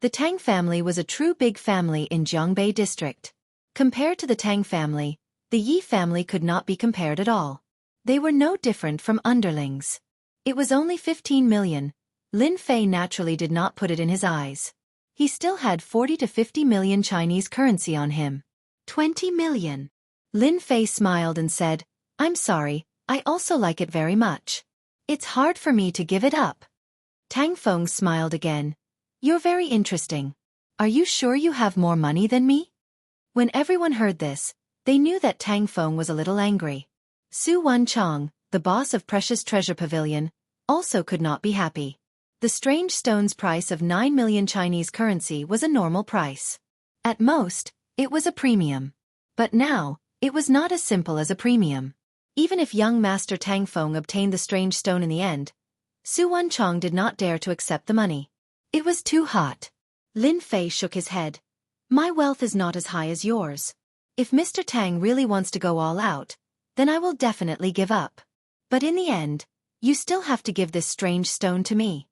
Speaker 1: The Tang family was a true big family in Jiangbei district. Compared to the Tang family, the Yi family could not be compared at all. They were no different from underlings. It was only 15 million. Lin Fei naturally did not put it in his eyes. He still had 40 to 50 million Chinese currency on him. 20 million. Lin Fei smiled and said, I'm sorry, I also like it very much. It's hard for me to give it up. Tang Feng smiled again. You're very interesting. Are you sure you have more money than me? When everyone heard this, they knew that Tang Feng was a little angry. Su Wan Chong, the boss of Precious Treasure Pavilion, also could not be happy. The strange stone's price of 9 million Chinese currency was a normal price. At most, it was a premium. But now, it was not as simple as a premium. Even if young Master Tang Feng obtained the strange stone in the end, Su Wan Chong did not dare to accept the money. It was too hot. Lin Fei shook his head. My wealth is not as high as yours. If Mr. Tang really wants to go all out, then I will definitely give up. But in the end, you still have to give this strange stone to me.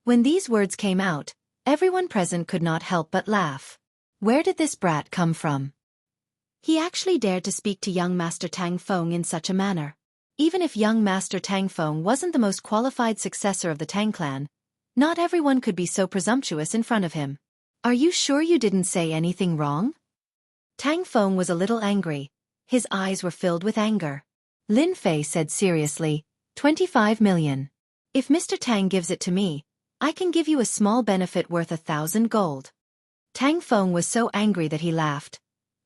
Speaker 1: When these words came out, everyone present could not help but laugh. Where did this brat come from? He actually dared to speak to young Master Tang Feng in such a manner. Even if young Master Tang Feng wasn't the most qualified successor of the Tang clan, not everyone could be so presumptuous in front of him. Are you sure you didn't say anything wrong? Tang Feng was a little angry. His eyes were filled with anger. Lin Fei said seriously, 25 million. If Mr. Tang gives it to me, I can give you a small benefit worth 1,000 gold. Tang Feng was so angry that he laughed.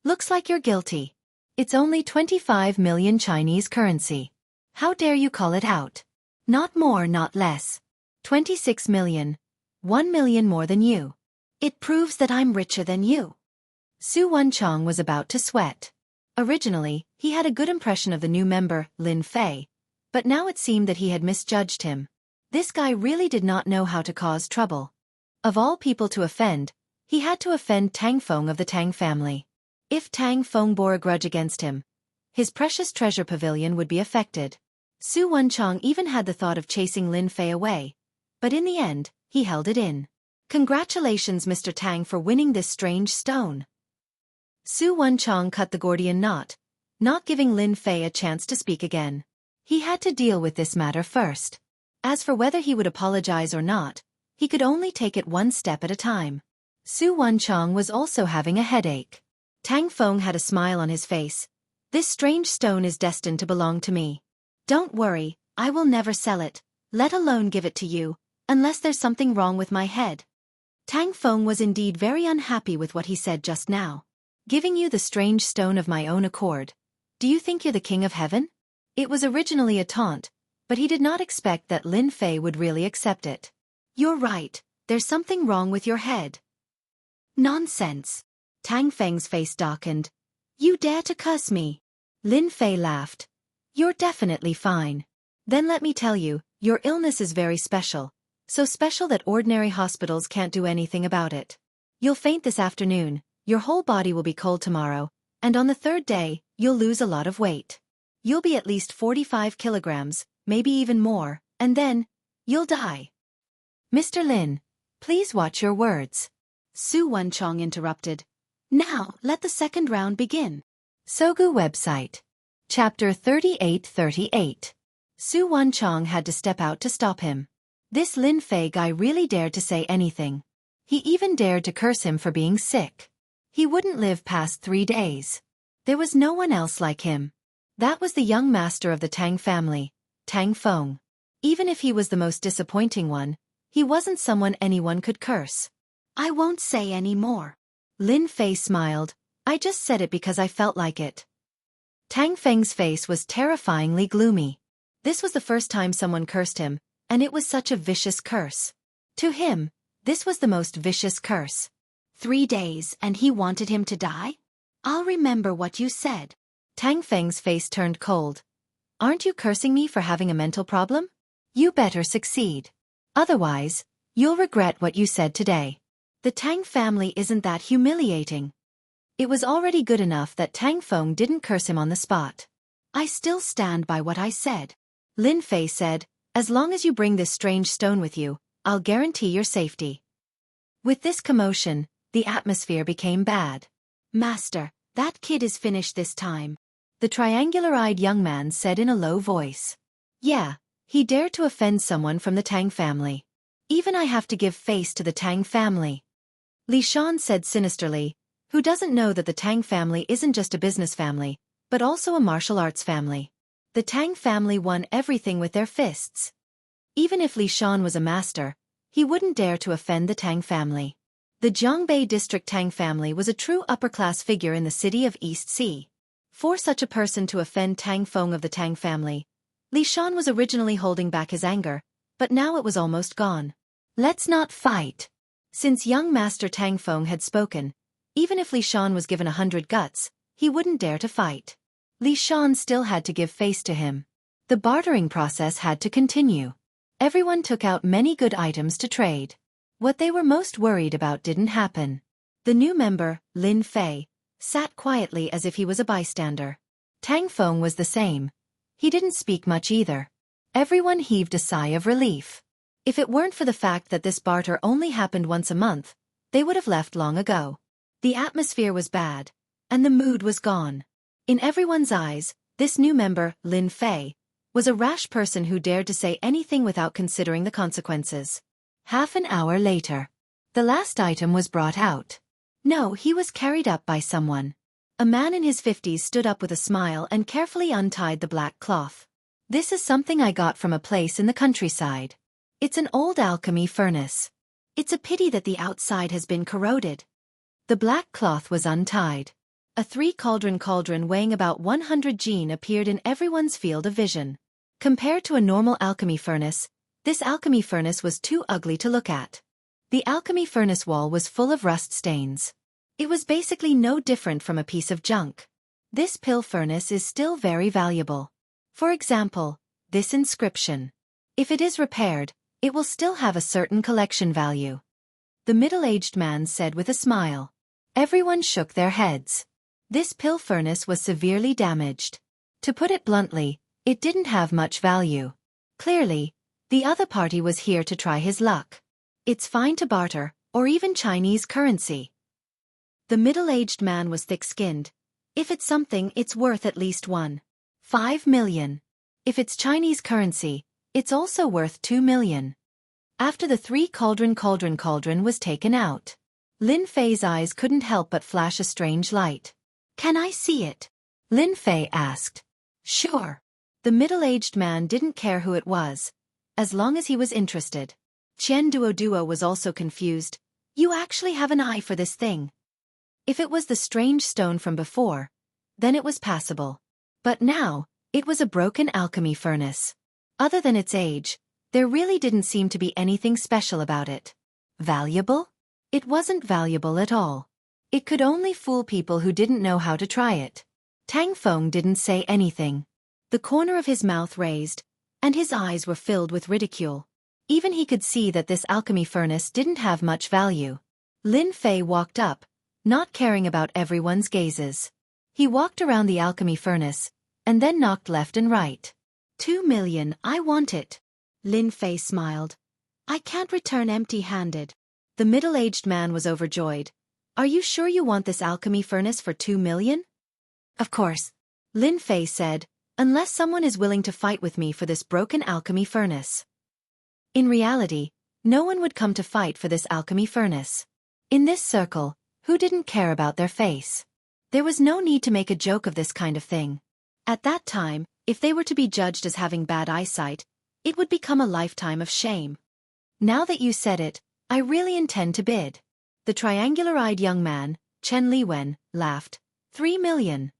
Speaker 1: Looks like you're guilty. It's only 25 million Chinese currency. How dare you call it out? Not more, not less. 26 million. 1 million more than you. It proves that I'm richer than you. Su Wan Chong was about to sweat. Originally, he had a good impression of the new member, Lin Fei, but now it seemed that he had misjudged him. This guy really did not know how to cause trouble. Of all people to offend, he had to offend Tang Feng of the Tang family. If Tang Feng bore a grudge against him, his precious treasure pavilion would be affected. Su Wan Chong even had the thought of chasing Lin Fei away, but in the end, he held it in. Congratulations, Mr. Tang, for winning this strange stone. Su Wan Chong cut the Gordian knot, not giving Lin Fei a chance to speak again. He had to deal with this matter first. As for whether he would apologize or not, he could only take it one step at a time. Su Wan Chong was also having a headache. Tang Feng had a smile on his face. This strange stone is destined to belong to me. Don't worry, I will never sell it, let alone give it to you, unless there's something wrong with my head. Tang Feng was indeed very unhappy with what he said just now. Giving you the strange stone of my own accord. Do you think you're the king of heaven? It was originally a taunt, but he did not expect that Lin Fei would really accept it. You're right, there's something wrong with your head. Nonsense. Tang Feng's face darkened. You dare to curse me? Lin Fei laughed. You're definitely fine. Then let me tell you, your illness is very special. So special that ordinary hospitals can't do anything about it. You'll faint this afternoon, your whole body will be cold tomorrow, and on the third day, you'll lose a lot of weight. You'll be at least 45 kilograms, maybe even more, and then, you'll die.
Speaker 2: Mr. Lin, please watch your words.
Speaker 1: Su Wenchong interrupted. Now, let the second round begin.
Speaker 2: Sogu website. Chapter 3838. Su Wenchong had to step out to stop him. This Lin Fei guy really dared to say anything. He even dared to curse him for being sick. He wouldn't live past 3 days. There was no one else like him. That was the young master of the Tang family, Tang Feng. Even if he was the most disappointing one, he wasn't someone anyone could curse.
Speaker 1: I won't say any more.
Speaker 2: Lin Fei smiled. I just said it because I felt like it. Tang Feng's face was terrifyingly gloomy. This was the first time someone cursed him, and it was such a vicious curse. To him, this was the most vicious curse.
Speaker 1: 3 days and he wanted him to die? I'll remember what you said.
Speaker 2: Tang Feng's face turned cold. Aren't you cursing me for having a mental problem? You better succeed. Otherwise, you'll regret what you said today. The Tang family isn't that humiliating. It was already good enough that Tang Feng didn't curse him on the spot.
Speaker 1: I still stand by what I said.
Speaker 2: Lin Fei said, as long as you bring this strange stone with you, I'll guarantee your safety. With this commotion, the atmosphere became bad.
Speaker 1: Master, that kid is finished this time.
Speaker 2: The triangular-eyed young man said in a low voice. Yeah, he dared to offend someone from the Tang family. Even I have to give face to the Tang family. Li Shan said sinisterly, who doesn't know that the Tang family isn't just a business family, but also a martial arts family. The Tang family won everything with their fists. Even if Li Shan was a master, he wouldn't dare to offend the Tang family. The Jiangbei district Tang family was a true upper-class figure in the city of East Sea. For such a person to offend Tang Feng of the Tang family, Li Shan was originally holding back his anger, but now it was almost gone. Let's not fight. Since young master Tang Feng had spoken, even if Li Shan was given 100 guts, he wouldn't dare to fight. Li Shan still had to give face to him. The bartering process had to continue. Everyone took out many good items to trade. What they were most worried about didn't happen. The new member, Lin Fei, sat quietly as if he was a bystander. Tang Feng was the same. He didn't speak much either. Everyone heaved a sigh of relief. If it weren't for the fact that this barter only happened once a month, they would have left long ago. The atmosphere was bad, and the mood was gone. In everyone's eyes, this new member, Lin Fei, was a rash person who dared to say anything without considering the consequences. Half an hour later, the last item was brought out. No, he was carried up by someone. A man in his 50s stood up with a smile and carefully untied the black cloth. This is something I got from a place in the countryside. It's an old alchemy furnace. It's a pity that the outside has been corroded. The black cloth was untied. A 3-cauldron weighing about 100 jin appeared in everyone's field of vision. Compared to a normal alchemy furnace, this alchemy furnace was too ugly to look at. The alchemy furnace wall was full of rust stains. It was basically no different from a piece of junk. This pill furnace is still very valuable. For example, this inscription. If it is repaired, it will still have a certain collection value. The middle-aged man said with a smile. Everyone shook their heads. This pill furnace was severely damaged. To put it bluntly, it didn't have much value. Clearly, the other party was here to try his luck. It's fine to barter, or even Chinese currency. The middle-aged man was thick-skinned. If it's something, it's worth at least 1.5 million. If it's Chinese currency, it's also worth 2 million. After the 3-cauldron was taken out, Lin Fei's eyes couldn't help but flash a strange light.
Speaker 1: Can I see it?
Speaker 2: Lin Fei asked. Sure. The middle-aged man didn't care who it was, as long as he was interested.
Speaker 1: Chen Duo was also confused. You actually have an eye for this thing.
Speaker 2: If it was the strange stone from before, then it was passable. But now, it was a broken alchemy furnace. Other than its age, there really didn't seem to be anything special about it. Valuable? It wasn't valuable at all. It could only fool people who didn't know how to try it. Tang Feng didn't say anything. The corner of his mouth raised, and his eyes were filled with ridicule. Even he could see that this alchemy furnace didn't have much value.
Speaker 1: Lin Fei walked up, not caring about everyone's gazes. He walked around the alchemy furnace, and then knocked left and right. 2 million, I want it. Lin Fei smiled. I can't return empty-handed. The middle-aged man was overjoyed. Are you sure you want this alchemy furnace for 2 million? Of course. Lin Fei said, unless someone is willing to fight with me for this broken alchemy furnace. In reality, no one would come to fight for this alchemy furnace. In this circle, who didn't care about their face? There was no need to make a joke of this kind of thing. At that time, if they were to be judged as having bad eyesight, it would become a lifetime of shame. Now that you said it, I really intend to bid. The triangular-eyed young man, Chen Liwen, laughed. 3 million.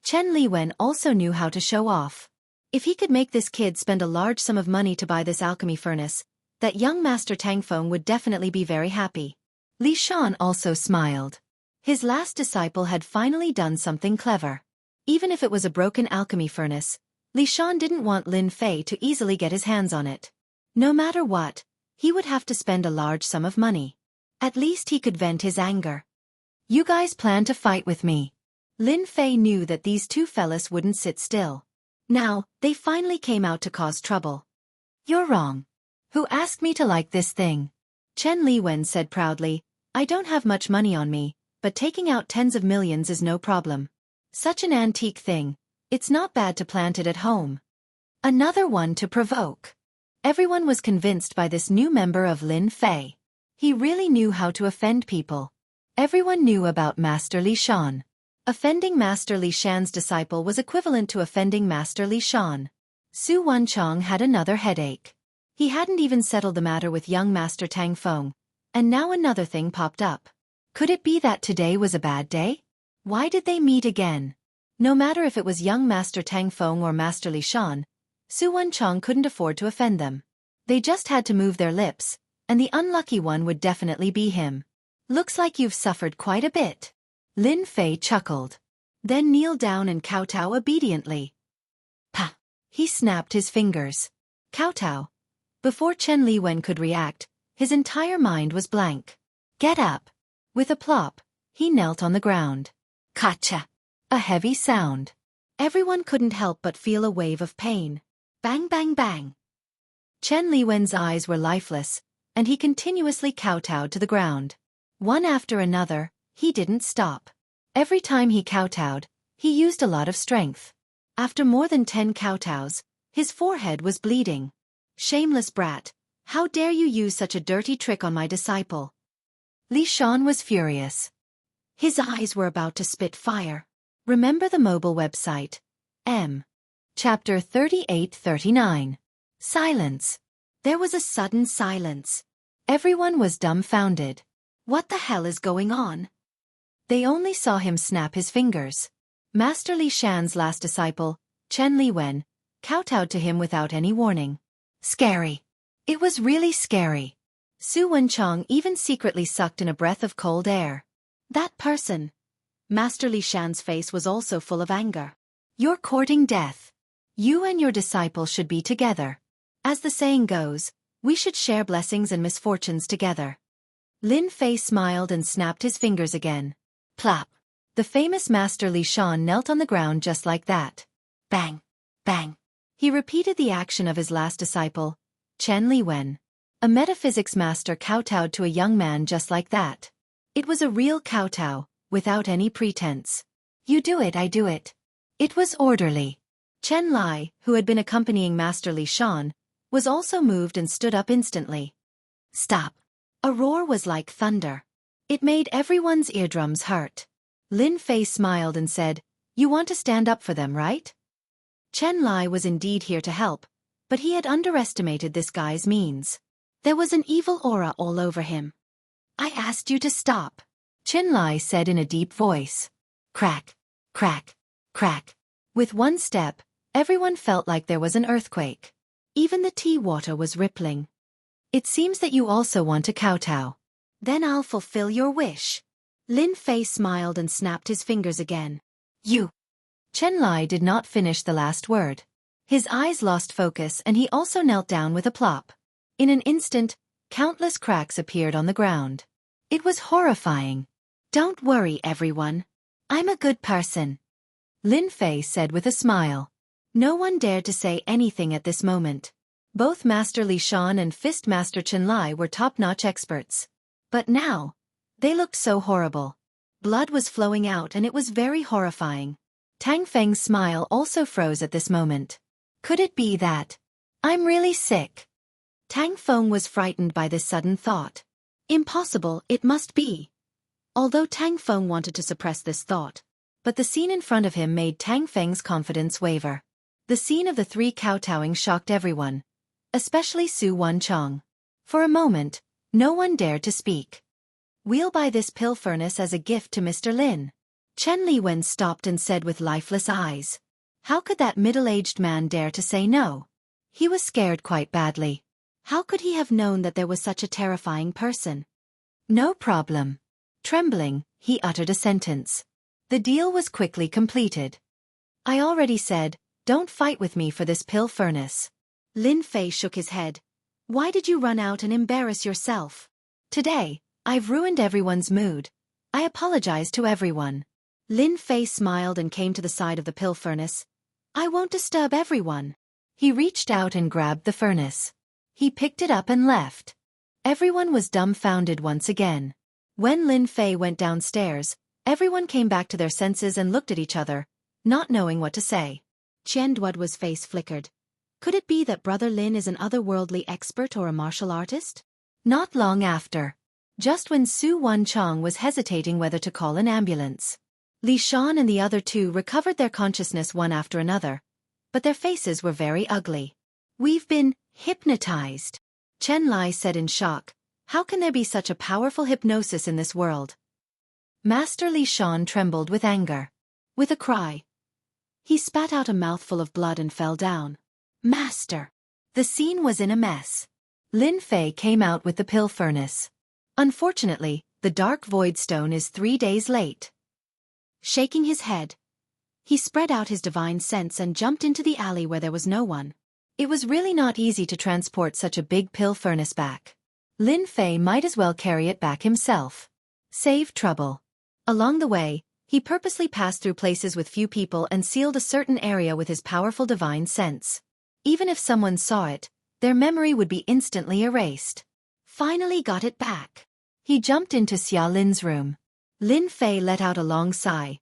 Speaker 1: Chen Liwen also knew how to show off. If he could make this kid spend a large sum of money to buy this alchemy furnace, that young Master Tang Feng would definitely be very happy. Li Shan also smiled. His last disciple had finally done something clever. Even if it was a broken alchemy furnace, Li Shan didn't want Lin Fei to easily get his hands on it. No matter what, he would have to spend a large sum of money. At least he could vent his anger. You guys plan to fight with me. Lin Fei knew that these two fellas wouldn't sit still. Now, they finally came out to cause trouble. You're wrong. Who asked me to like this thing? Chen Liwen said proudly, I don't have much money on me, but taking out tens of millions is no problem. Such an antique thing, it's not bad to plant it at home. Another one to provoke. Everyone was convinced by this new member of Lin Fei. He really knew how to offend people. Everyone knew about Master Li Shan. Offending Master Li Shan's disciple was equivalent to offending Master Li Shan. Su Wenchong had another headache. He hadn't even settled the matter with young Master Tang Feng, and now another thing popped up. Could it be that today was a bad day? Why did they meet again? No matter if it was young Master Tang Feng or Master Li Shan, Su Wenchong couldn't afford to offend them. They just had to move their lips, and the unlucky one would definitely be him. Looks like you've suffered quite a bit. Lin Fei chuckled. Then kneeled down and kowtow obediently. Pah! He snapped his fingers. Kowtow. Before Chen Liwen could react, his entire mind was blank. Get up. With a plop, he knelt on the ground. Kacha! A heavy sound. Everyone couldn't help but feel a wave of pain. Bang bang bang. Chen Liwen's eyes were lifeless, and he continuously kowtowed to the ground. One after another, he didn't stop. Every time he kowtowed, he used a lot of strength. After more than 10 kowtows, his forehead was bleeding. Shameless brat, how dare you use such a dirty trick on my disciple? Li Shan was furious. His eyes were about to spit fire. Remember the mobile website? Chapter 38-39. Silence. There was a sudden silence. Everyone was dumbfounded. What the hell is going on? They only saw him snap his fingers. Master Li Shan's last disciple, Chen Liwen, kowtowed to him without any warning. Scary. It was really scary. Su Wenchong even secretly sucked in a breath of cold air. That person. Master Li Shan's face was also full of anger. You're courting death. You and your disciple should be together. As the saying goes, we should share blessings and misfortunes together. Lin Fei smiled and snapped his fingers again. Plop. The famous Master Li Shan knelt on the ground just like that. Bang. Bang. He repeated the action of his last disciple, Chen Liwen. A metaphysics master kowtowed to a young man just like that. It was a real kowtow, without any pretense. You do it, I do it. It was orderly. Chen Lai, who had been accompanying Master Li Shan, was also moved and stood up instantly. Stop. A roar was like thunder. It made everyone's eardrums hurt. Lin Fei smiled and said, You want to stand up for them, right? Chen Lai was indeed here to help, but he had underestimated this guy's means. There was an evil aura all over him. I asked you to stop, Chen Lai said in a deep voice. Crack, crack, crack. With one step, everyone felt like there was an earthquake. Even the tea water was rippling. It seems that you also want to kowtow. Then I'll fulfill your wish. Lin Fei smiled and snapped his fingers again. You. Chen Lai did not finish the last word. His eyes lost focus and he also knelt down with a plop. In an instant, countless cracks appeared on the ground. It was horrifying. "Don't worry, everyone. I'm a good person," Lin Fei said with a smile. No one dared to say anything at this moment. Both Master Li Shan and Fist Master Chen Lai were top-notch experts. But now, they looked so horrible. Blood was flowing out and it was very horrifying. Tang Feng's smile also froze at this moment. Could it be that I'm really sick? Tang Feng was frightened by this sudden thought. Impossible, it must be. Although Tang Feng wanted to suppress this thought, but the scene in front of him made Tang Feng's confidence waver. The scene of the three kowtowing shocked everyone, especially Su Wanchong. For a moment, no one dared to speak. "We'll buy this pill furnace as a gift to Mr. Lin." Chen Liwen stopped and said with lifeless eyes. How could that middle-aged man dare to say no? He was scared quite badly. How could he have known that there was such a terrifying person? "No problem." Trembling, he uttered a sentence. The deal was quickly completed. "I already said, don't fight with me for this pill furnace." Lin Fei shook his head. "Why did you run out and embarrass yourself? Today, I've ruined everyone's mood. I apologize to everyone." Lin Fei smiled and came to the side of the pill furnace. "I won't disturb everyone." He reached out and grabbed the furnace. He picked it up and left. Everyone was dumbfounded once again. When Lin Fei went downstairs, everyone came back to their senses and looked at each other, not knowing what to say. Qian Duoduo's face flickered. Could it be that Brother Lin is an otherworldly expert or a martial artist? Not long after, just when Su Wanchong was hesitating whether to call an ambulance, Li Shan and the other two recovered their consciousness one after another, but their faces were very ugly. "We've been hypnotized," Chen Lai said in shock. "How can there be such a powerful hypnosis in this world?" Master Li Shan trembled with anger. With a cry, he spat out a mouthful of blood and fell down. "Master!" The scene was in a mess. Lin Fei came out with the pill furnace. Unfortunately, the dark void stone is 3 days late. Shaking his head, he spread out his divine sense and jumped into the alley where there was no one. It was really not easy to transport such a big pill furnace back. Lin Fei might as well carry it back himself. Save trouble. Along the way, he purposely passed through places with few people and sealed a certain area with his powerful divine sense. Even if someone saw it, their memory would be instantly erased. Finally got it back. He jumped into Xia Lin's room. Lin Fei let out a long sigh.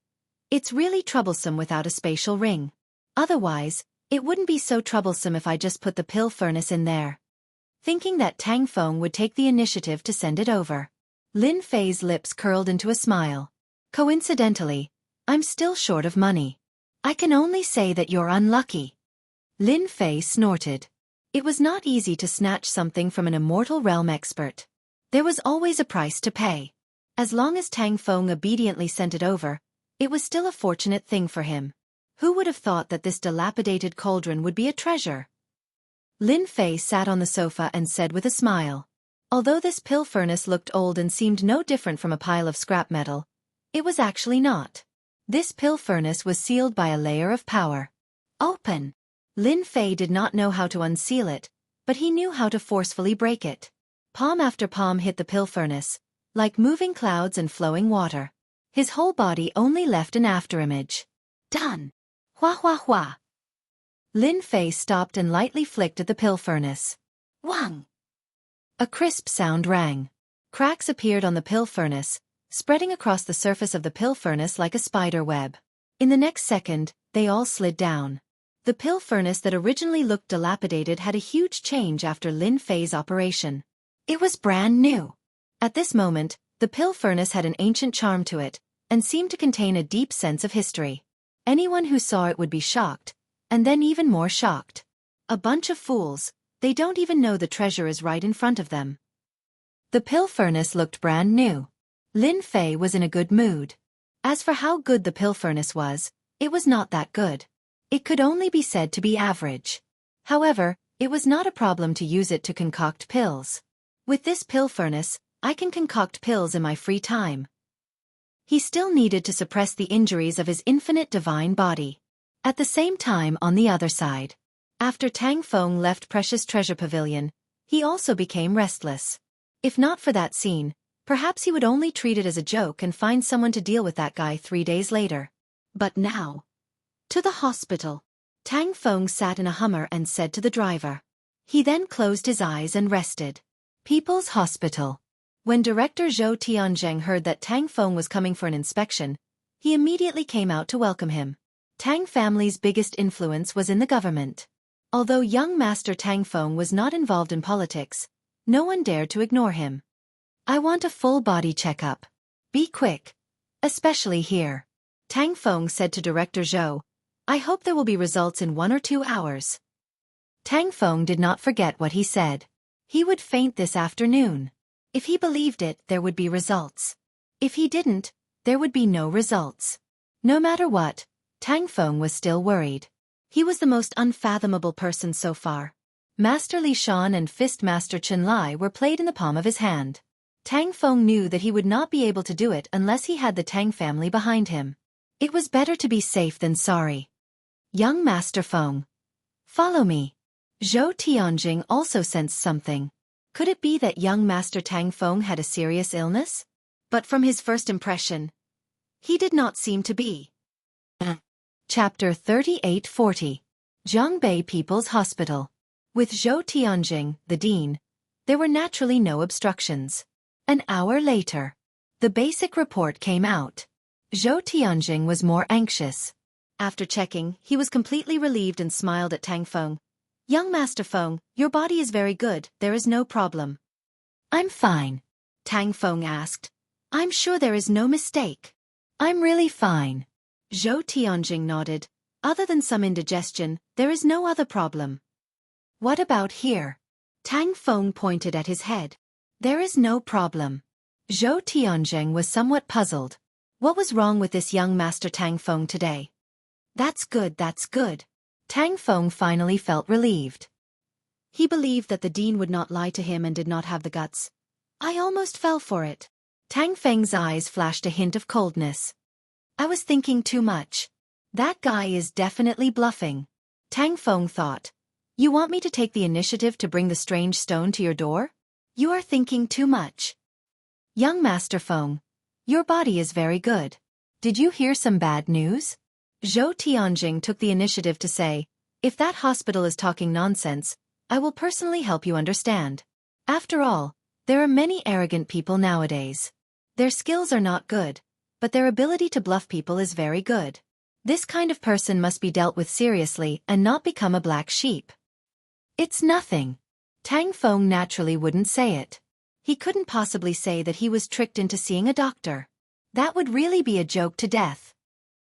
Speaker 1: It's really troublesome without a spatial ring. Otherwise, it wouldn't be so troublesome if I just put the pill furnace in there. Thinking that Tang Feng would take the initiative to send it over, Lin Fei's lips curled into a smile. Coincidentally, I'm still short of money. I can only say that you're unlucky. Lin Fei snorted. It was not easy to snatch something from an immortal realm expert. There was always a price to pay. As long as Tang Feng obediently sent it over, it was still a fortunate thing for him. Who would have thought that this dilapidated cauldron would be a treasure? Lin Fei sat on the sofa and said with a smile. Although this pill furnace looked old and seemed no different from a pile of scrap metal, it was actually not. This pill furnace was sealed by a layer of power. Open! Lin Fei did not know how to unseal it, but he knew how to forcefully break it. Palm after palm hit the pill furnace, like moving clouds and flowing water. His whole body only left an afterimage. Done! Hua hua hua! Lin Fei stopped and lightly flicked at the pill furnace. Wang! A crisp sound rang. Cracks appeared on the pill furnace, spreading across the surface of the pill furnace like a spider web. In the next second, they all slid down. The pill furnace that originally looked dilapidated had a huge change after Lin Fei's operation. It was brand new. At this moment, the pill furnace had an ancient charm to it, and seemed to contain a deep sense of history. Anyone who saw it would be shocked, and then even more shocked. A bunch of fools, they don't even know the treasure is right in front of them. The pill furnace looked brand new. Lin Fei was in a good mood. As for how good the pill furnace was, it was not that good. It could only be said to be average. However, it was not a problem to use it to concoct pills. With this pill furnace, I can concoct pills in my free time. He still needed to suppress the injuries of his infinite divine body. At the same time on the other side, after Tang Feng left Precious Treasure Pavilion, he also became restless. If not for that scene, Perhaps he would only treat it as a joke and find someone to deal with that guy 3 days later. But now, to the hospital. Tang Feng sat in a Hummer and said to the driver. He then closed his eyes and rested. People's Hospital. When Director Zhou Tianzheng heard that Tang Feng was coming for an inspection, he immediately came out to welcome him. Tang family's biggest influence was in the government. Although young Master Tang Feng was not involved in politics, no one dared to ignore him. I want a full body checkup. Be quick. Especially here. Tang Feng said to Director Zhou. I hope there will be results in 1 or 2 hours. Tang Feng did not forget what he said. He would faint this afternoon. If he believed it, there would be results. If he didn't, there would be no results. No matter what, Tang Feng was still worried. He was the most unfathomable person so far. Master Li Shan and Fist Master Chen Lai were played in the palm of his hand. Tang Feng knew that he would not be able to do it unless he had the Tang family behind him. It was better to be safe than sorry. Young Master Feng. Follow me. Zhou Tianjing also sensed something. Could it be that young Master Tang Feng had a serious illness? But from his first impression, he did not seem to be. Chapter 3840. Zhongbei People's Hospital. With Zhou Tianjing, the dean, there were naturally no obstructions. An hour later, the basic report came out. Zhou Tianjing was more anxious. After checking, he was completely relieved and smiled at Tang Feng. Young Master Feng, your body is very good, there is no problem. I'm fine. Tang Feng asked. I'm sure there is no mistake. I'm really fine. Zhou Tianjing nodded. Other than some indigestion, there is no other problem. What about here? Tang Feng pointed at his head. There is no problem. Zhou Tianjing was somewhat puzzled. What was wrong with this young Master Tang Feng today? That's good, that's good. Tang Feng finally felt relieved. He believed that the dean would not lie to him and did not have the guts. I almost fell for it. Tang Feng's eyes flashed a hint of coldness. I was thinking too much. That guy is definitely bluffing. Tang Feng thought. You want me to take the initiative to bring the strange stone to your door? You are thinking too much. Young Master Feng, your body is very good. Did you hear some bad news? Zhou Tianjing took the initiative to say, if that hospital is talking nonsense, I will personally help you understand. After all, there are many arrogant people nowadays. Their skills are not good, but their ability to bluff people is very good. This kind of person must be dealt with seriously and not become a black sheep. It's nothing. Tang Feng naturally wouldn't say it. He couldn't possibly say that he was tricked into seeing a doctor. That would really be a joke to death.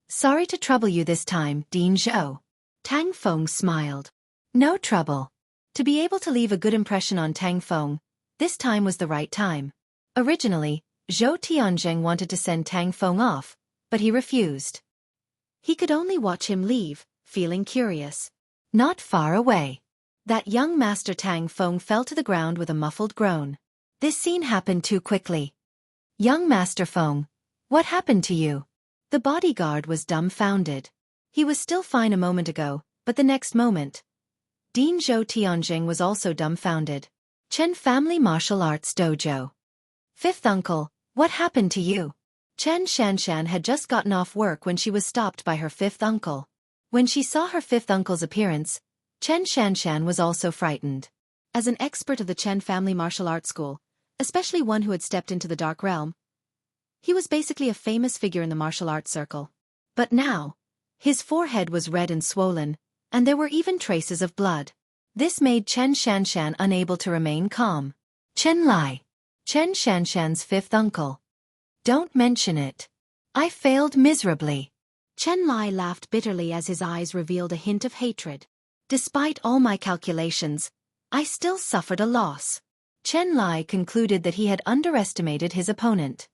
Speaker 1: Sorry to trouble you this time, Dean Zhou. Tang Feng smiled. No trouble. To be able to leave a good impression on Tang Feng, this time was the right time. Originally, Zhou Tianzheng wanted to send Tang Feng off, but he refused. He could only watch him leave, feeling curious. Not far away. That young Master Tang Feng fell to the ground with a muffled groan. This scene happened too quickly. Young Master Feng, what happened to you? The bodyguard was dumbfounded. He was still fine a moment ago, but the next moment, Dean Zhou Tianjing was also dumbfounded. Chen Family Martial Arts Dojo. Fifth uncle, what happened to you? Chen Shanshan had just gotten off work when she was stopped by her fifth uncle. When she saw her fifth uncle's appearance, Chen Shanshan was also frightened. As an expert of the Chen Family Martial Arts School, especially one who had stepped into the Dark Realm, he was basically a famous figure in the martial arts circle. But now, his forehead was red and swollen, and there were even traces of blood. This made Chen Shanshan unable to remain calm. Chen Lai. Chen Shanshan's fifth uncle. Don't mention it. I failed miserably. Chen Lai laughed bitterly as his eyes revealed a hint of hatred. Despite all my calculations, I still suffered a loss. Chen Lai concluded that he had underestimated his opponent.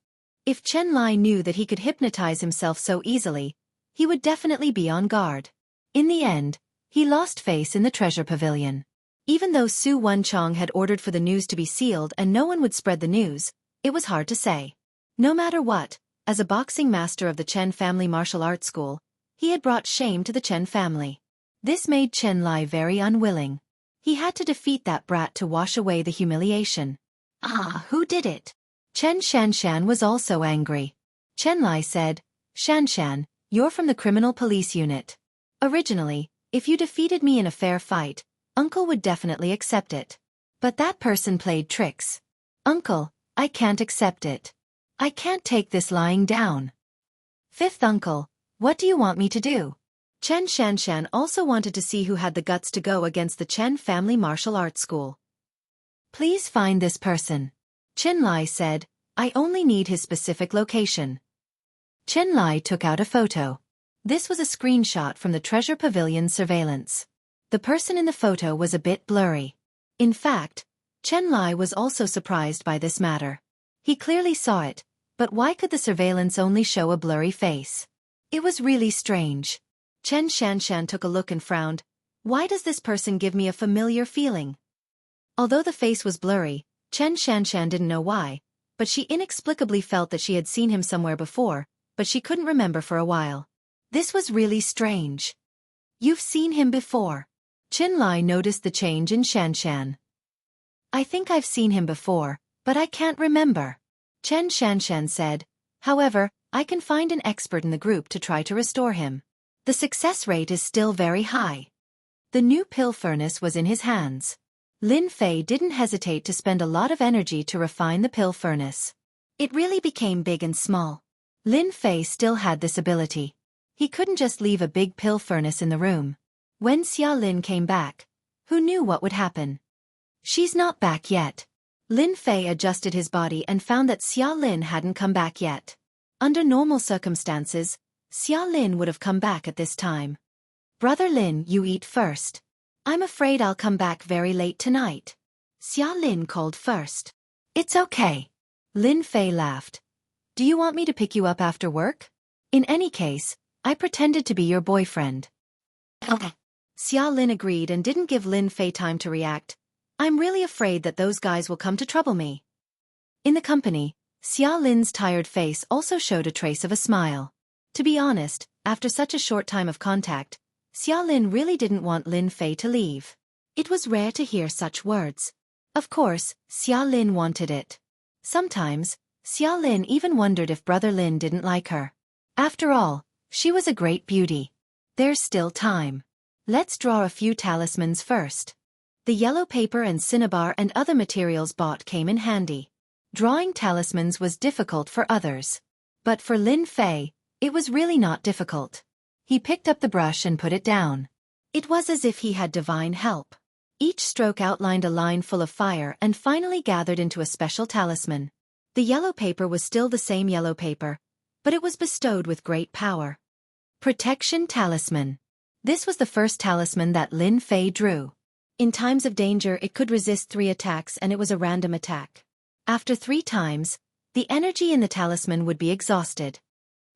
Speaker 1: If Chen Lai knew that he could hypnotize himself so easily, he would definitely be on guard. In the end, he lost face in the treasure pavilion. Even though Su Wenchong had ordered for the news to be sealed and no one would spread the news, it was hard to say. No matter what, as a boxing master of the Chen Family Martial Arts School, he had brought shame to the Chen family. This made Chen Lai very unwilling. He had to defeat that brat to wash away the humiliation. Ah, who did it? Chen Shanshan was also angry. Chen Lai said, Shanshan, you're from the criminal police unit. Originally, if you defeated me in a fair fight, Uncle would definitely accept it. But that person played tricks. Uncle, I can't accept it. I can't take this lying down. Fifth uncle, what do you want me to do? Chen Shanshan also wanted to see who had the guts to go against the Chen family martial arts school. Please find this person. Chen Lai said, I only need his specific location. Chen Lai took out a photo. This was a screenshot from the Treasure Pavilion surveillance. The person in the photo was a bit blurry. In fact, Chen Lai was also surprised by this matter. He clearly saw it, but why could the surveillance only show a blurry face? It was really strange. Chen Shanshan took a look and frowned. Why does this person give me a familiar feeling? Although the face was blurry, Chen Shanshan didn't know why, but she inexplicably felt that she had seen him somewhere before, but she couldn't remember for a while. This was really strange. You've seen him before. Chen Lai noticed the change in Shanshan. I think I've seen him before, but I can't remember. Chen Shanshan said, however, I can find an expert in the group to try to restore him. The success rate is still very high. The new pill furnace was in his hands. Lin Fei didn't hesitate to spend a lot of energy to refine the pill furnace. It really became big and small. Lin Fei still had this ability. He couldn't just leave a big pill furnace in the room. When Xia Lin came back, who knew what would happen? She's not back yet. Lin Fei adjusted his body and found that Xia Lin hadn't come back yet. Under normal circumstances, Xia Lin would have come back at this time. Brother Lin, you eat first. I'm afraid I'll come back very late tonight. Xia Lin called first. It's okay. Lin Fei laughed. Do you want me to pick you up after work? In any case, I pretended to be your boyfriend. Okay. Xia Lin agreed and didn't give Lin Fei time to react. I'm really afraid that those guys will come to trouble me. In the company, Xia Lin's tired face also showed a trace of a smile. To be honest, after such a short time of contact, Xia Lin really didn't want Lin Fei to leave. It was rare to hear such words. Of course, Xia Lin wanted it. Sometimes, Xia Lin even wondered if Brother Lin didn't like her. After all, she was a great beauty. There's still time. Let's draw a few talismans first. The yellow paper and cinnabar and other materials bought came in handy. Drawing talismans was difficult for others. But for Lin Fei, it was really not difficult. He picked up the brush and put it down. It was as if he had divine help. Each stroke outlined a line full of fire and finally gathered into a special talisman. The yellow paper was still the same yellow paper, but it was bestowed with great power. Protection Talisman. This was the first talisman that Lin Fei drew. In times of danger it could resist 3 attacks and it was a random attack. After 3 times, the energy in the talisman would be exhausted.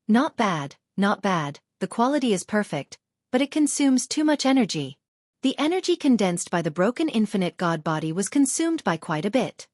Speaker 1: Not bad, not bad, the quality is perfect, but it consumes too much energy. The energy condensed by the broken infinite god body was consumed by quite a bit.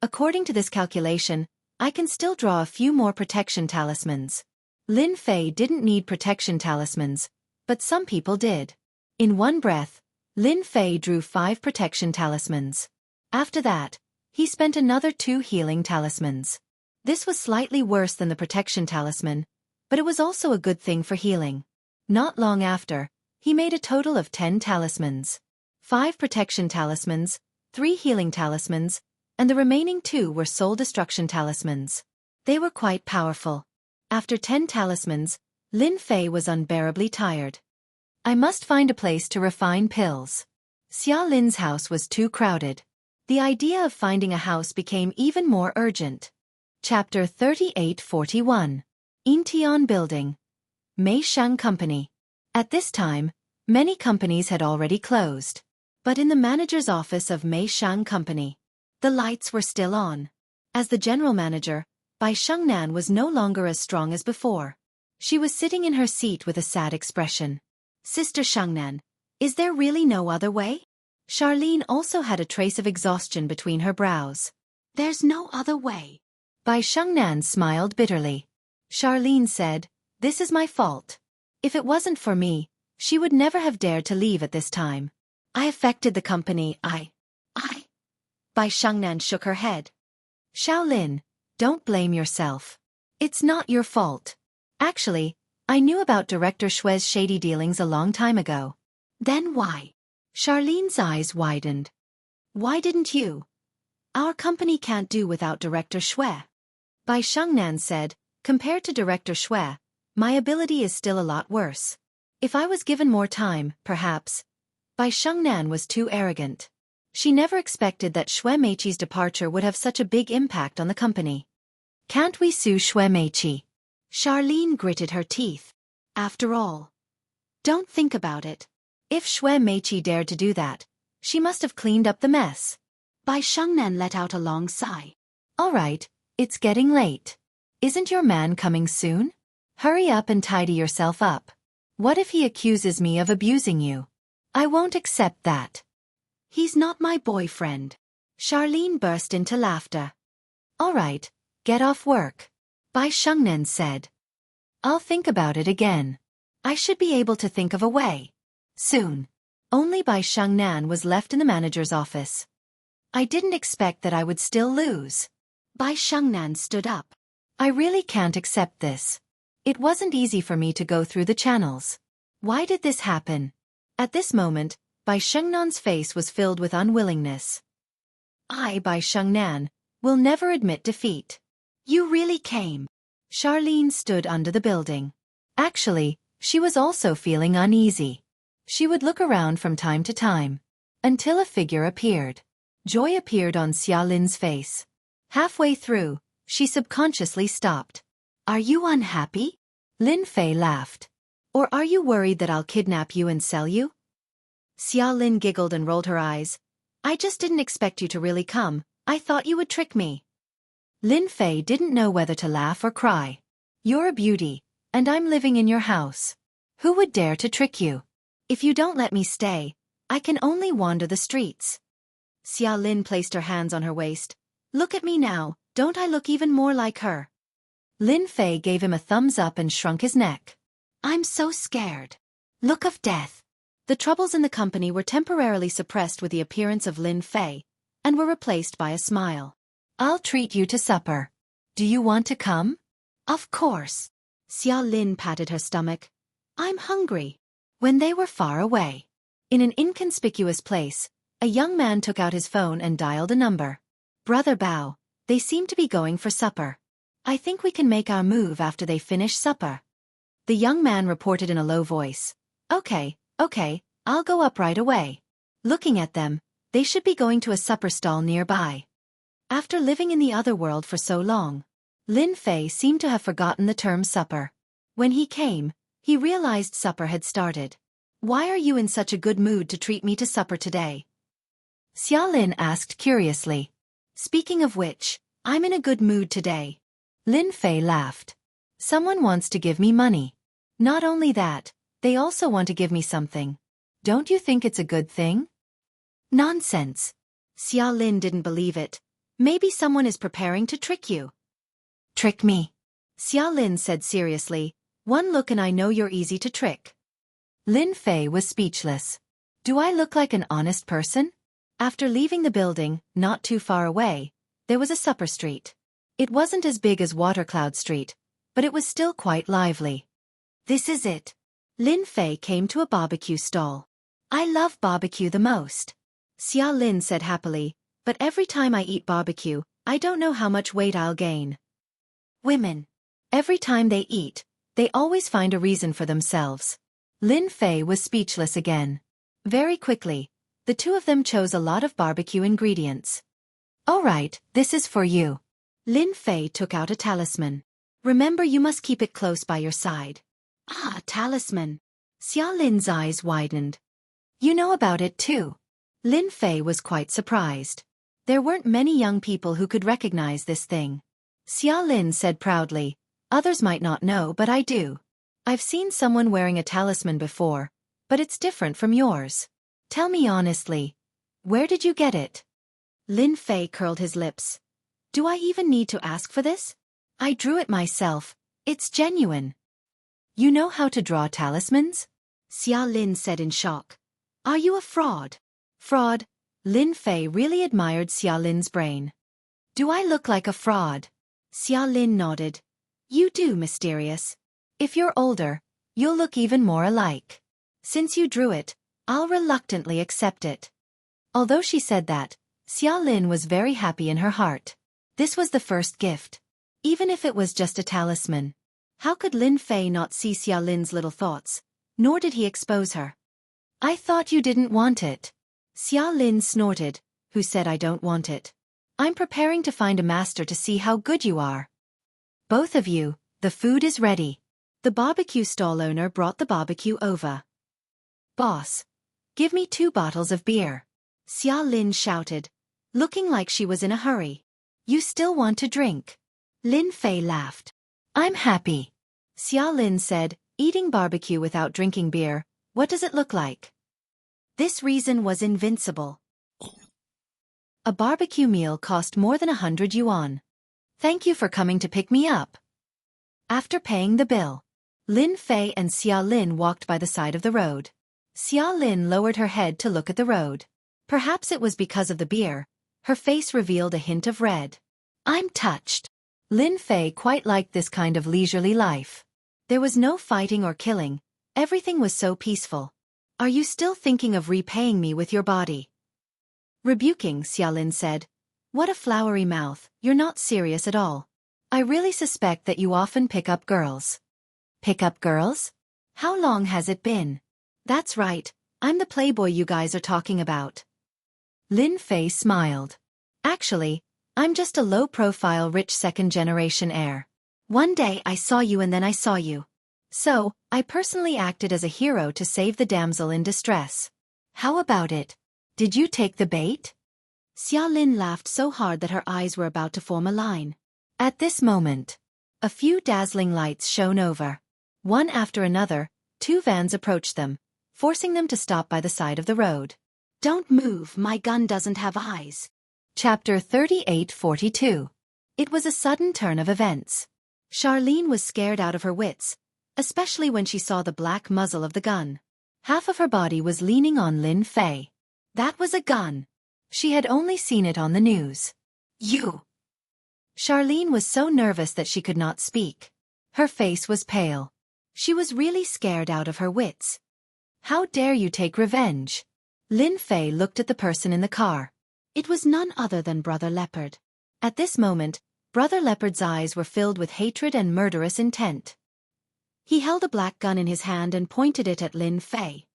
Speaker 1: According to this calculation, I can still draw a few more protection talismans. Lin Fei didn't need protection talismans, but some people did. In one breath, Lin Fei drew 5 protection talismans. After that, he spent another 2 healing talismans. This was slightly worse than the protection talisman, but it was also a good thing for healing. Not long after, he made a total of 10 talismans. 5 protection talismans, 3 healing talismans, and the remaining 2 were soul destruction talismans. They were quite powerful. After 10 talismans, Lin Fei was unbearably tired. I must find a place to refine pills. Xia Lin's house was too crowded. The idea of finding a house became even more urgent. Chapter 3841. Intian Building. Meishang Company. At this time, many companies had already closed. But in the manager's office of Meishang Company, the lights were still on. As the general manager, Bai Shengnan was no longer as strong as before. She was sitting in her seat with a sad expression. Sister Shengnan, is there really no other way? Charlene also had a trace of exhaustion between her brows. There's no other way. Bai Shengnan smiled bitterly. Charlene said, this is my fault. If it wasn't for me, she would never have dared to leave at this time. I affected the company, Bai Shengnan shook her head. Shaolin, Don't blame yourself. It's not your fault. Actually, I knew about Director Shue's shady dealings a long time ago. Then why? Charlene's eyes widened. Why didn't you? Our company can't do without Director Shue. Bai Shengnan said, compared to Director Shue, my ability is still a lot worse. If I was given more time, perhaps. Bai Shengnan was too arrogant. She never expected that Shui Meiqi's departure would have such a big impact on the company. Can't we sue Shui Meiqi? Charlene gritted her teeth. After all. Don't think about it. If Shui Meiqi dared to do that, she must have cleaned up the mess. Bai Shengnan let out a long sigh. All right, it's getting late. Isn't your man coming soon? Hurry up and tidy yourself up. What if he accuses me of abusing you? I won't accept that. He's not my boyfriend. Charlene burst into laughter. All right, get off work. Bai Shengnan said. I'll think about it again. I should be able to think of a way. Soon. Only Bai Shengnan was left in the manager's office. I didn't expect that I would still lose. Bai Shengnan stood up. I really can't accept this. It wasn't easy for me to go through the channels. Why did this happen? At this moment, Bai Shengnan's face was filled with unwillingness. I, Bai Shengnan, will never admit defeat. You really came. Charlene stood under the building. Actually, she was also feeling uneasy. She would look around from time to time, until a figure appeared. Joy appeared on Xia Lin's face. Halfway through, she subconsciously stopped. Are you unhappy? Lin Fei laughed. Or are you worried that I'll kidnap you and sell you? Xia Lin giggled and rolled her eyes. I just didn't expect you to really come. I thought you would trick me. Lin Fei didn't know whether to laugh or cry. You're a beauty, and I'm living in your house. Who would dare to trick you? If you don't let me stay, I can only wander the streets. Xia Lin placed her hands on her waist. Look at me now, don't I look even more like her? Lin Fei gave him a thumbs up and shrunk his neck. I'm so scared. Look of death. The troubles in the company were temporarily suppressed with the appearance of Lin Fei, and were replaced by a smile. I'll treat you to supper. Do you want to come? Of course. Xia Lin patted her stomach. I'm hungry. When they were far away, in an inconspicuous place, a young man took out his phone and dialed a number. Brother Bao, they seem to be going for supper. I think we can make our move after they finish supper. The young man reported in a low voice. Okay, I'll go up right away. Looking at them, they should be going to a supper stall nearby. After living in the other world for so long, Lin Fei seemed to have forgotten the term supper. When he came, he realized supper had started. Why are you in such a good mood to treat me to supper today? Xia Lin asked curiously. Speaking of which, I'm in a good mood today. Lin Fei laughed. Someone wants to give me money. Not only that, they also want to give me something. Don't you think it's a good thing? Nonsense. Xia Lin didn't believe it. Maybe someone is preparing to trick you. Trick me? Xia Lin said seriously. One look and I know you're easy to trick. Lin Fei was speechless. Do I look like an honest person? After leaving the building, not too far away, there was a supper street. It wasn't as big as Watercloud Street, but it was still quite lively. This is it. Lin Fei came to a barbecue stall. I love barbecue the most. Xia Lin said happily, but every time I eat barbecue, I don't know how much weight I'll gain. Women. Every time they eat, they always find a reason for themselves. Lin Fei was speechless again. Very quickly, the two of them chose a lot of barbecue ingredients. All right, this is for you. Lin Fei took out a talisman. Remember, you must keep it close by your side. Ah, talisman. Xia Lin's eyes widened. You know about it too. Lin Fei was quite surprised. There weren't many young people who could recognize this thing. Xia Lin said proudly, others might not know, but I do. I've seen someone wearing a talisman before, but it's different from yours. Tell me honestly, where did you get it? Lin Fei curled his lips. Do I even need to ask for this? I drew it myself. It's genuine. You know how to draw talismans? Xia Lin said in shock. Are you a fraud? Fraud? Lin Fei really admired Xia Lin's brain. Do I look like a fraud? Xia Lin nodded. You do, mysterious. If you're older, you'll look even more alike. Since you drew it, I'll reluctantly accept it. Although she said that, Xia Lin was very happy in her heart. This was the first gift. Even if it was just a talisman. How could Lin Fei not see Xia Lin's little thoughts? Nor did he expose her. I thought you didn't want it. Xia Lin snorted. Who said I don't want it? I'm preparing to find a master to see how good you are. Both of you, the food is ready. The barbecue stall owner brought the barbecue over. Boss, give me 2 bottles of beer. Xia Lin shouted, looking like she was in a hurry. You still want to drink? Lin Fei laughed. I'm happy. Xia Lin said, eating barbecue without drinking beer, what does it look like? This reason was invincible. A barbecue meal cost more than 100 yuan. Thank you for coming to pick me up. After paying the bill, Lin Fei and Xia Lin walked by the side of the road. Xia Lin lowered her head to look at the road. Perhaps it was because of the beer. Her face revealed a hint of red. I'm touched. Lin Fei quite liked this kind of leisurely life. There was no fighting or killing. Everything was so peaceful. Are you still thinking of repaying me with your body? Rebuking, Xia Lin said. What a flowery mouth, you're not serious at all. I really suspect that you often pick up girls. Pick up girls? How long has it been? That's right, I'm the playboy you guys are talking about. Lin Fei smiled. Actually, I'm just a low-profile rich second-generation heir. One day I saw you and then I saw you. So, I personally acted as a hero to save the damsel in distress. How about it? Did you take the bait? Xia Lin laughed so hard that her eyes were about to form a line. At this moment, a few dazzling lights shone over. One after another, 2 vans approached them, forcing them to stop by the side of the road. Don't move, my gun doesn't have eyes. Chapter 3842. It was a sudden turn of events. Charlene was scared out of her wits, especially when she saw the black muzzle of the gun. Half of her body was leaning on Lin Fei. That was a gun. She had only seen it on the news. You! Charlene was so nervous that she could not speak. Her face was pale. She was really scared out of her wits. How dare you take revenge? Lin Fei looked at the person in the car. It was none other than Brother Leopard. At this moment, Brother Leopard's eyes were filled with hatred and murderous intent. He held a black gun in his hand and pointed it at Lin Fei.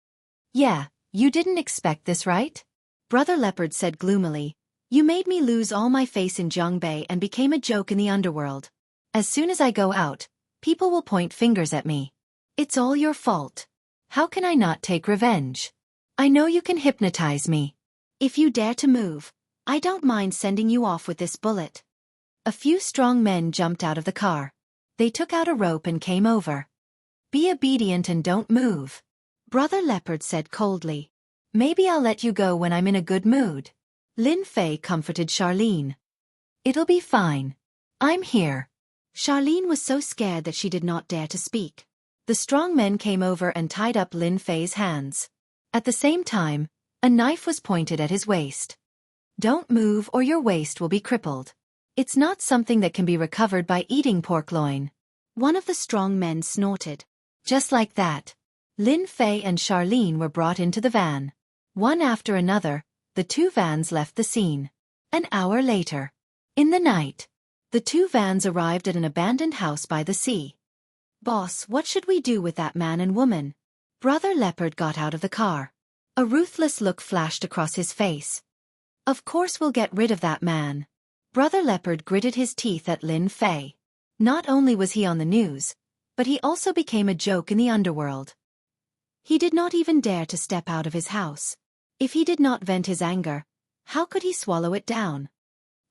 Speaker 1: Yeah, you didn't expect this, right? Brother Leopard said gloomily. You made me lose all my face in Zhongbei and became a joke in the underworld. As soon as I go out, people will point fingers at me. It's all your fault. How can I not take revenge? I know you can hypnotize me. If you dare to move, I don't mind sending you off with this bullet. A few strong men jumped out of the car. They took out a rope and came over. Be obedient and don't move. Brother Leopard said coldly. Maybe I'll let you go when I'm in a good mood. Lin Fei comforted Charlene. It'll be fine. I'm here. Charlene was so scared that she did not dare to speak. The strong men came over and tied up Lin Fei's hands. At the same time, a knife was pointed at his waist. Don't move or your waist will be crippled. It's not something that can be recovered by eating pork loin. One of the strong men snorted. Just like that, Lin Fei and Charlene were brought into the van. One after another, the 2 vans left the scene. An hour later, in the night, the 2 vans arrived at an abandoned house by the sea. Boss, what should we do with that man and woman? Brother Leopard got out of the car. A ruthless look flashed across his face. Of course we'll get rid of that man. Brother Leopard gritted his teeth at Lin Fei. Not only was he on the news, but he also became a joke in the underworld. He did not even dare to step out of his house. If he did not vent his anger, how could he swallow it down?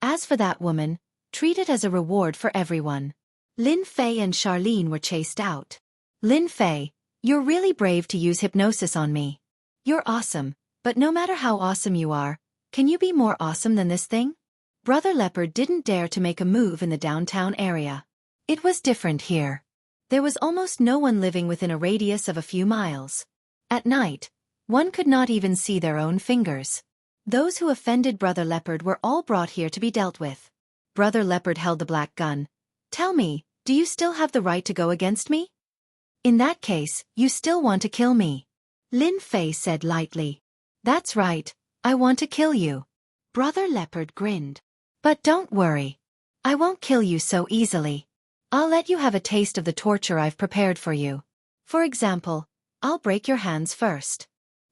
Speaker 1: As for that woman, treat it as a reward for everyone. Lin Fei and Charlene were chased out. Lin Fei, you're really brave to use hypnosis on me. You're awesome, but no matter how awesome you are, can you be more awesome than this thing? Brother Leopard didn't dare to make a move in the downtown area. It was different here. There was almost no one living within a radius of a few miles. At night, one could not even see their own fingers. Those who offended Brother Leopard were all brought here to be dealt with. Brother Leopard held the black gun, Tell me, do you still have the right to go against me? In that case, you still want to kill me. Lin Fei said lightly. That's right, I want to kill you. Brother Leopard grinned. But don't worry. I won't kill you so easily. I'll let you have a taste of the torture I've prepared for you. For example, I'll break your hands first.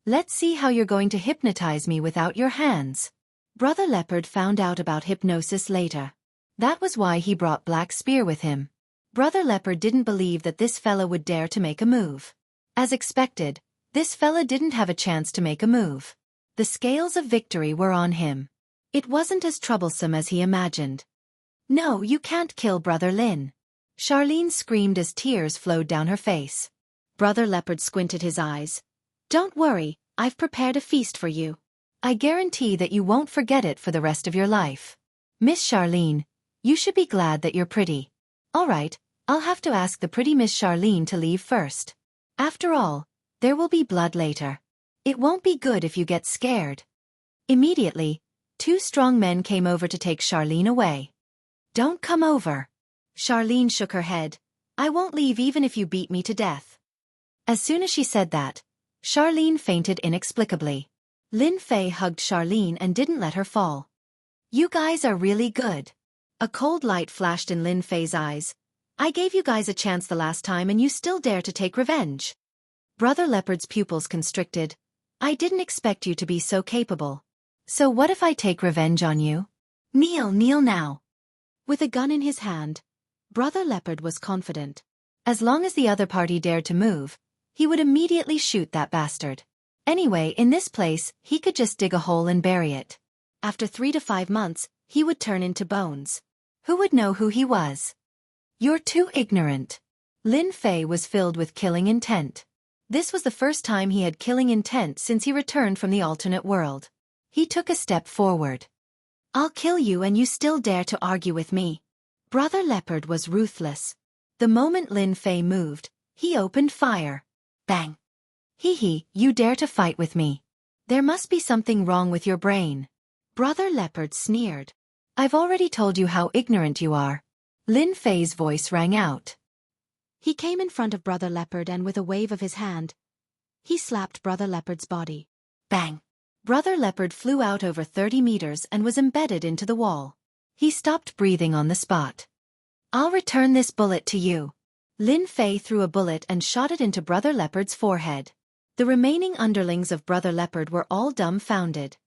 Speaker 1: Let's see how you're going to hypnotize me without your hands. Brother Leopard found out about hypnosis later. That was why he brought Black Spear with him. Brother Leopard didn't believe that this fella would dare to make a move. As expected, this fella didn't have a chance to make a move. The scales of victory were on him. It wasn't as troublesome as he imagined. No, you can't kill Brother Lin. Charlene screamed as tears flowed down her face. Brother Leopard squinted his eyes. Don't worry, I've prepared a feast for you. I guarantee that you won't forget it for the rest of your life. Miss Charlene, you should be glad that you're pretty. All right, I'll have to ask the pretty Miss Charlene to leave first. After all, there will be blood later. It won't be good if you get scared. Immediately, two strong men came over to take Charlene away. Don't come over. Charlene shook her head. I won't leave even if you beat me to death. As soon as she said that, Charlene fainted inexplicably. Lin Fei hugged Charlene and didn't let her fall. You guys are really good. A cold light flashed in Lin Fei's eyes. I gave you guys a chance the last time and you still dare to take revenge. Brother Leopard's pupils constricted. I didn't expect you to be so capable. So what if I take revenge on you? Kneel now. With a gun in his hand, Brother Leopard was confident. As long as the other party dared to move, he would immediately shoot that bastard. Anyway, in this place, he could just dig a hole and bury it. After 3 to 5 months, he would turn into bones. Who would know who he was? You're too ignorant. Lin Fei was filled with killing intent. This was the first time he had killing intent since he returned from the alternate world. He took a step forward. I'll kill you and you still dare to argue with me. Brother Leopard was ruthless. The moment Lin Fei moved, he opened fire. Bang. Hee, you dare to fight with me. There must be something wrong with your brain. Brother Leopard sneered. I've already told you how ignorant you are. Lin Fei's voice rang out. He came in front of Brother Leopard and with a wave of his hand, he slapped Brother Leopard's body. Bang! Brother Leopard flew out over 30 meters and was embedded into the wall. He stopped breathing on the spot. I'll return this bullet to you. Lin Fei threw a bullet and shot it into Brother Leopard's forehead. The remaining underlings of Brother Leopard were all dumbfounded.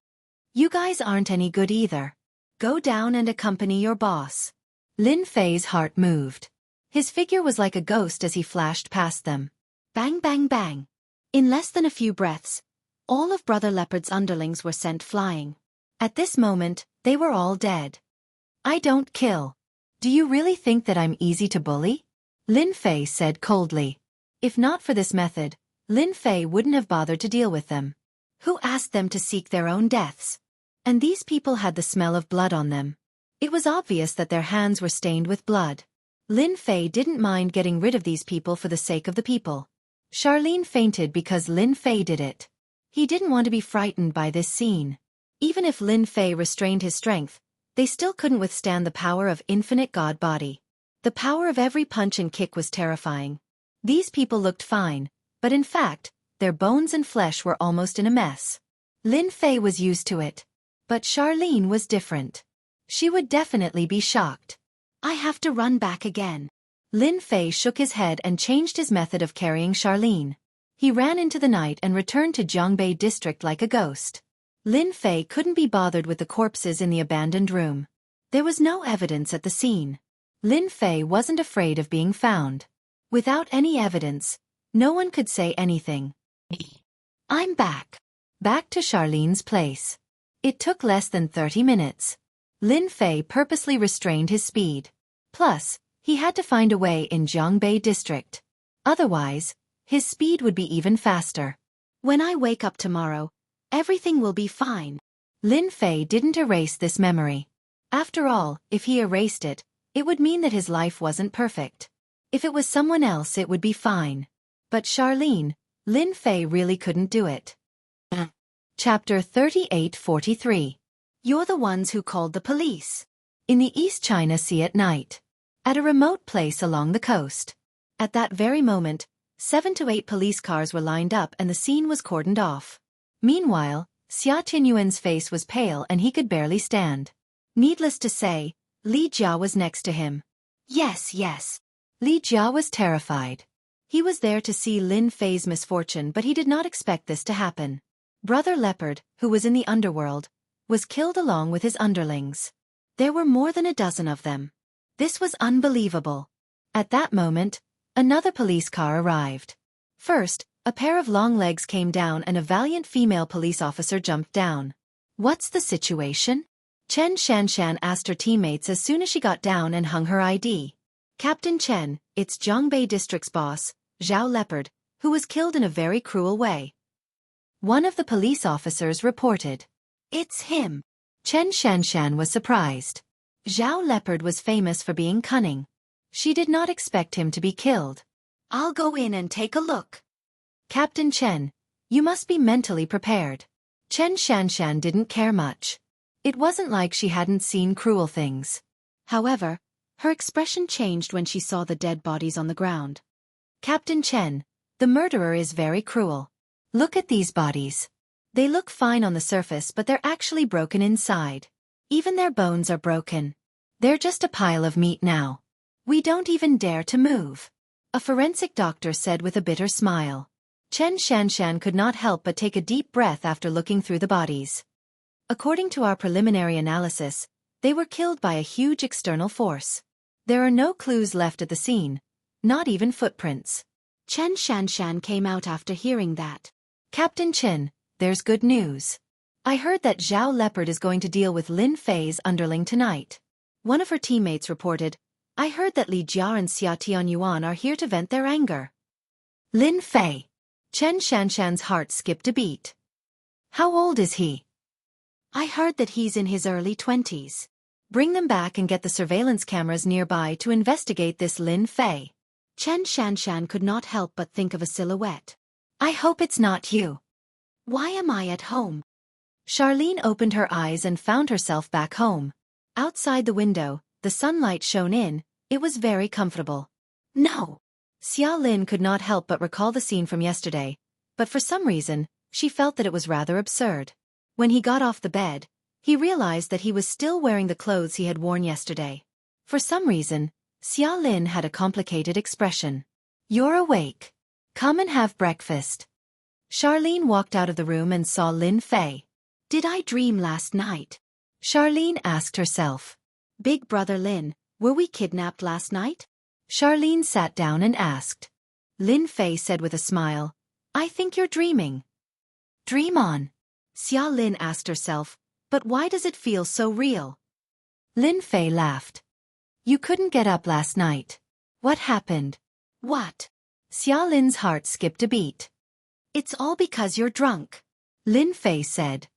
Speaker 1: You guys aren't any good either. Go down and accompany your boss. Lin Fei's heart moved. His figure was like a ghost as he flashed past them. Bang, bang, bang. In less than a few breaths, all of Brother Leopard's underlings were sent flying. At this moment, they were all dead. I don't kill. Do you really think that I'm easy to bully? Lin Fei said coldly. If not for this method, Lin Fei wouldn't have bothered to deal with them. Who asked them to seek their own deaths? And these people had the smell of blood on them. It was obvious that their hands were stained with blood. Lin Fei didn't mind getting rid of these people for the sake of the people. Charlene fainted because Lin Fei did it. He didn't want to be frightened by this scene. Even if Lin Fei restrained his strength, they still couldn't withstand the power of infinite God body. The power of every punch and kick was terrifying. These people looked fine, but in fact, their bones and flesh were almost in a mess. Lin Fei was used to it. But Charlene was different. She would definitely be shocked. I have to run back again. Lin Fei shook his head and changed his method of carrying Charlene. He ran into the night and returned to Jiangbei district like a ghost. Lin Fei couldn't be bothered with the corpses in the abandoned room. There was no evidence at the scene. Lin Fei wasn't afraid of being found. Without any evidence, no one could say anything. I'm back. Back to Charlene's place. It took less than 30 minutes. Lin Fei purposely restrained his speed. Plus, he had to find a way in Jiangbei district. Otherwise, his speed would be even faster. When I wake up tomorrow, everything will be fine. Lin Fei didn't erase this memory. After all, if he erased it, it would mean that his life wasn't perfect. If it was someone else it would be fine. But Charlene, Lin Fei really couldn't do it. Chapter 38-43. You're the ones who called the police. In the East China Sea at night. at a remote place along the coast. At that very moment, 7 to 8 police cars were lined up and the scene was cordoned off. Meanwhile, Xia Tianyuan's face was pale and he could barely stand. Needless to say, Li Jia was next to him. Yes. Li Jia was terrified. He was there to see Lin Fei's misfortune, but he did not expect this to happen. Brother Leopard, who was in the underworld, was killed along with his underlings. There were more than a dozen of them. This was unbelievable. At that moment, another police car arrived. First, a pair of long legs came down and a valiant female police officer jumped down. What's the situation? Chen Shanshan asked her teammates as soon as she got down and hung her ID. Captain Chen, it's Zhongbei District's boss, Zhao Leopard, who was killed in a very cruel way. One of the police officers reported. It's him. Chen Shanshan was surprised. Zhao Leopard was famous for being cunning. She did not expect him to be killed. I'll go in and take a look. Captain Chen, you must be mentally prepared. Chen Shanshan didn't care much. It wasn't like she hadn't seen cruel things. However, her expression changed when she saw the dead bodies on the ground. Captain Chen, the murderer is very cruel. Look at these bodies. They look fine on the surface, but they're actually broken inside. Even their bones are broken. They're just a pile of meat now. We don't even dare to move. A forensic doctor said with a bitter smile. Chen Shanshan could not help but take a deep breath after looking through the bodies. According to our preliminary analysis, they were killed by a huge external force. There are no clues left at the scene, not even footprints. Chen Shanshan came out after hearing that. Captain Chen, there's good news. I heard that Zhao Leopard is going to deal with Lin Fei's underling tonight. One of her teammates reported, I heard that Li Jia and Xia Tianyuan are here to vent their anger. Lin Fei. Chen Shanshan's heart skipped a beat. How old is he? I heard that he's in his early 20s. Bring them back and get the surveillance cameras nearby to investigate this Lin Fei. Chen Shanshan could not help but think of a silhouette. I hope it's not you. Why am I at home? Charlene opened her eyes and found herself back home. Outside the window, the sunlight shone in, it was very comfortable. No! Xia Lin could not help but recall the scene from yesterday, but for some reason, she felt that it was rather absurd. When he got off the bed, he realized that he was still wearing the clothes he had worn yesterday. For some reason, Xia Lin had a complicated expression. You're awake. Come and have breakfast. Charlene walked out of the room and saw Lin Fei. Did I dream last night? Charlene asked herself. Big brother Lin, were we kidnapped last night? Charlene sat down and asked. Lin Fei said with a smile, I think you're dreaming. Dream on. Xia Lin asked herself, but why does it feel so real? Lin Fei laughed. You couldn't get up last night. What happened? What? Xia Lin's heart skipped a beat. It's all because you're drunk. Lin Fei said.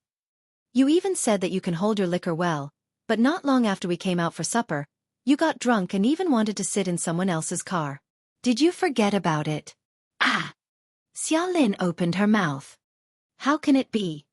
Speaker 1: You even said that you can hold your liquor well, but not long after we came out for supper, you got drunk and even wanted to sit in someone else's car. Did you forget about it? Ah! Xia Lin opened her mouth. How can it be?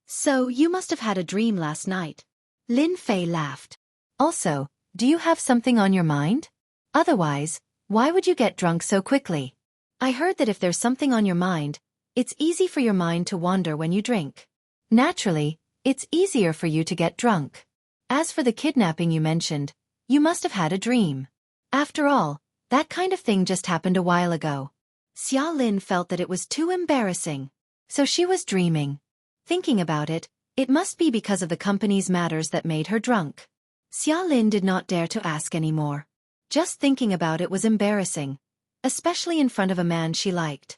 Speaker 1: So you must have had a dream last night. Lin Fei laughed. Also, do you have something on your mind? Otherwise, why would you get drunk so quickly? I heard that if there's something on your mind, it's easy for your mind to wander when you drink. Naturally, it's easier for you to get drunk. As for the kidnapping you mentioned, you must have had a dream. After all, that kind of thing just happened a while ago. Xia Lin felt that it was too embarrassing. So she was dreaming. Thinking about it, it must be because of the company's matters that made her drunk. Xia Lin did not dare to ask anymore. Just thinking about it was embarrassing, especially in front of a man she liked.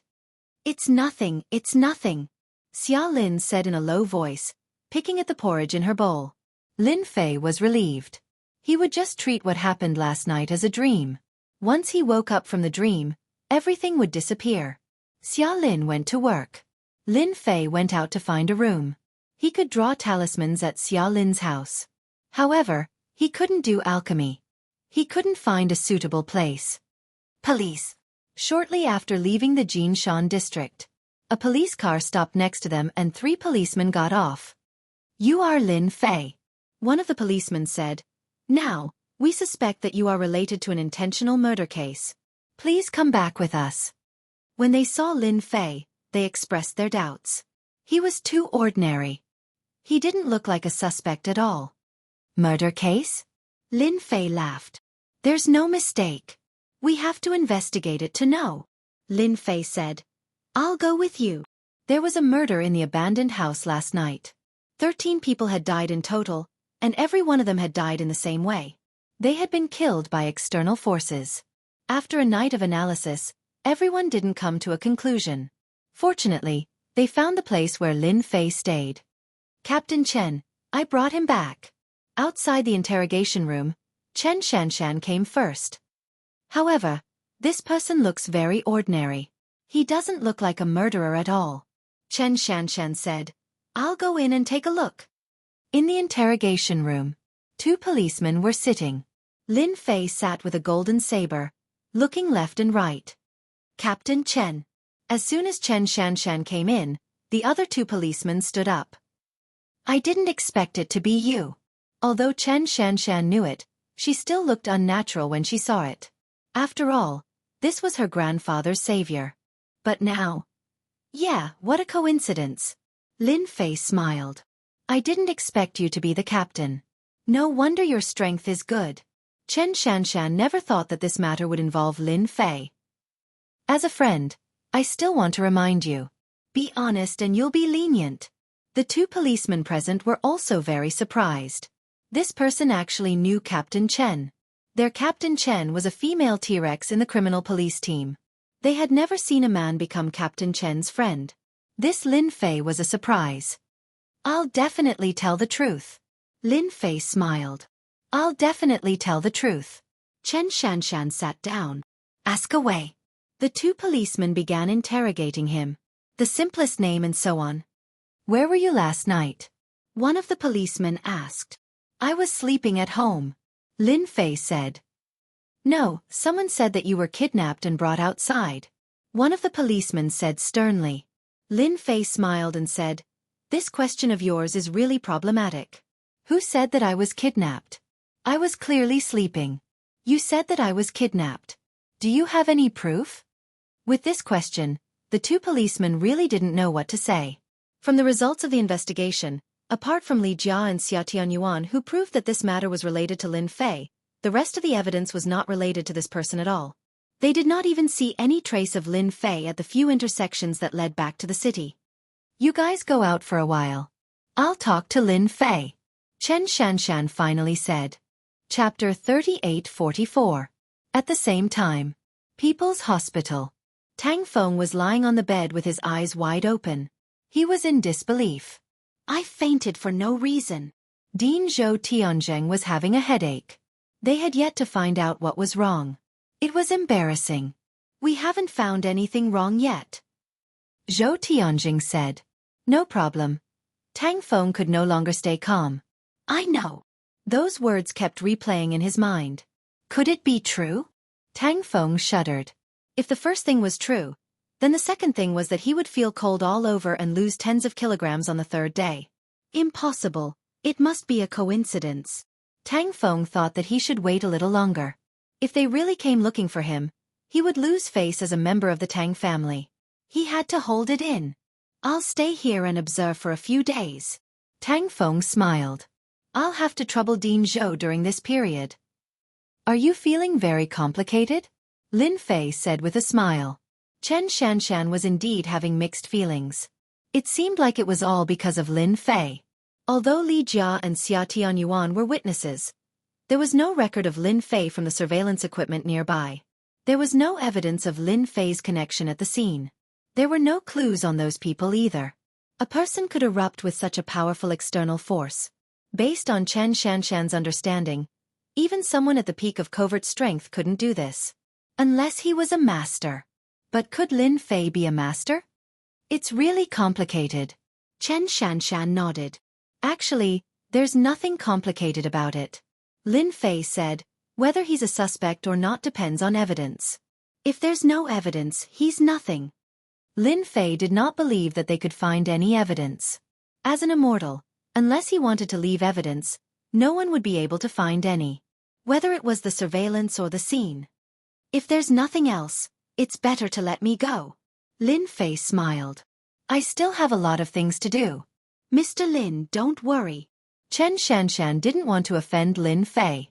Speaker 1: It's nothing, Xia Lin said in a low voice, picking at the porridge in her bowl. Lin Fei was relieved. He would just treat what happened last night as a dream. Once he woke up from the dream, everything would disappear. Xia Lin went to work. Lin Fei went out to find a room. He could draw talismans at Xia Lin's house. However, he couldn't do alchemy. He couldn't find a suitable place. Police. Shortly after leaving the Jinshan district, a police car stopped next to them and 3 policemen got off. You are Lin Fei. One of the policemen said. Now, We suspect that you are related to an intentional murder case. Please come back with us. When they saw Lin Fei, they expressed their doubts. He was too ordinary. He didn't look like a suspect at all. Murder case? Lin Fei laughed. There's no mistake. We have to investigate it to know. Lin Fei said. I'll go with you. There was a murder in the abandoned house last night. 13 people had died in total, and every one of them had died in the same way. They had been killed by external forces. After a night of analysis, everyone didn't come to a conclusion. Fortunately, they found the place where Lin Fei stayed. Captain Chen, I brought him back. Outside the interrogation room, Chen Shanshan came first. However, this person looks very ordinary. He doesn't look like a murderer at all. Chen Shanshan said, I'll go in and take a look. In the interrogation room, 2 policemen were sitting. Lin Fei sat with a golden saber, looking left and right. Captain Chen. As soon as Chen Shanshan came in, the other 2 policemen stood up. I didn't expect it to be you. Although Chen Shanshan knew it, she still looked unnatural when she saw it. After all, this was her grandfather's savior. But now... Yeah, what a coincidence. Lin Fei smiled. I didn't expect you to be the captain. No wonder your strength is good. Chen Shanshan never thought that this matter would involve Lin Fei. As a friend, I still want to remind you. Be honest and you'll be lenient. The 2 policemen present were also very surprised. This person actually knew Captain Chen. Their Captain Chen was a female T-Rex in the criminal police team. They had never seen a man become Captain Chen's friend. This Lin Fei was a surprise. I'll definitely tell the truth. Lin Fei smiled. I'll definitely tell the truth. Chen Shanshan sat down. Ask away. The 2 policemen began interrogating him. The simplest name and so on. Where were you last night? One of the policemen asked. I was sleeping at home. Lin Fei said. No, someone said that you were kidnapped and brought outside. One of the policemen said sternly. Lin Fei smiled and said, This question of yours is really problematic. Who said that I was kidnapped? I was clearly sleeping. You said that I was kidnapped. Do you have any proof? With this question, the 2 policemen really didn't know what to say. From the results of the investigation, apart from Li Jia and Xia Tianyuan who proved that this matter was related to Lin Fei, the rest of the evidence was not related to this person at all. They did not even see any trace of Lin Fei at the few intersections that led back to the city. You guys go out for a while. I'll talk to Lin Fei. Chen Shanshan finally said. Chapter 38-44. At the same time. People's Hospital. Tang Feng was lying on the bed with his eyes wide open. He was in disbelief. I fainted for no reason. Dean Zhou Tianzheng was having a headache. They had yet to find out what was wrong. It was embarrassing. We haven't found anything wrong yet. Zhou Tianzheng said. No problem. Tang Feng could no longer stay calm. I know. Those words kept replaying in his mind. Could it be true? Tang Feng shuddered. If the first thing was true, then the second thing was that he would feel cold all over and lose tens of kilograms on the 3rd day. Impossible. It must be a coincidence. Tang Feng thought that he should wait a little longer. If they really came looking for him, he would lose face as a member of the Tang family. He had to hold it in. I'll stay here and observe for a few days. Tang Feng smiled. I'll have to trouble Dean Zhou during this period. Are you feeling very complicated? Lin Fei said with a smile. Chen Shanshan was indeed having mixed feelings. It seemed like it was all because of Lin Fei. Although Li Jia and Xia Tianyuan were witnesses, there was no record of Lin Fei from the surveillance equipment nearby. There was no evidence of Lin Fei's connection at the scene. There were no clues on those people either. A person could erupt with such a powerful external force. Based on Chen Shanshan's understanding, even someone at the peak of covert strength couldn't do this. Unless he was a master. But could Lin Fei be a master? It's really complicated. Chen Shanshan nodded. Actually, there's nothing complicated about it. Lin Fei said, whether he's a suspect or not depends on evidence. If there's no evidence, he's nothing. Lin Fei did not believe that they could find any evidence. As an immortal, unless he wanted to leave evidence, no one would be able to find any. whether it was the surveillance or the scene. If there's nothing else, it's better to let me go. Lin Fei smiled. I still have a lot of things to do. Mr. Lin, don't worry. Chen Shanshan didn't want to offend Lin Fei.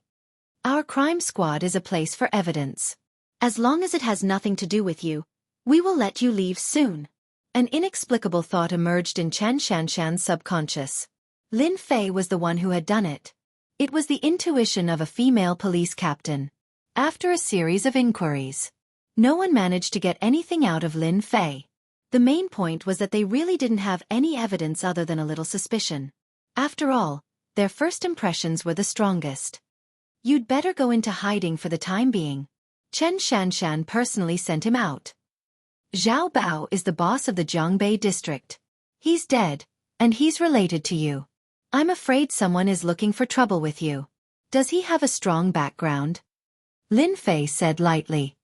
Speaker 1: Our crime squad is a place for evidence. As long as it has nothing to do with you, we will let you leave soon. An inexplicable thought emerged in Chen Shanshan's subconscious. Lin Fei was the one who had done it. It was the intuition of a female police captain. After a series of inquiries, no one managed to get anything out of Lin Fei. The main point was that they really didn't have any evidence other than a little suspicion. After all, their first impressions were the strongest. You'd better go into hiding for the time being. Chen Shanshan personally sent him out. Zhao Bao is the boss of the Jiangbei district. He's dead, and he's related to you. I'm afraid someone is looking for trouble with you. Does he have a strong background? Lin Fei said lightly.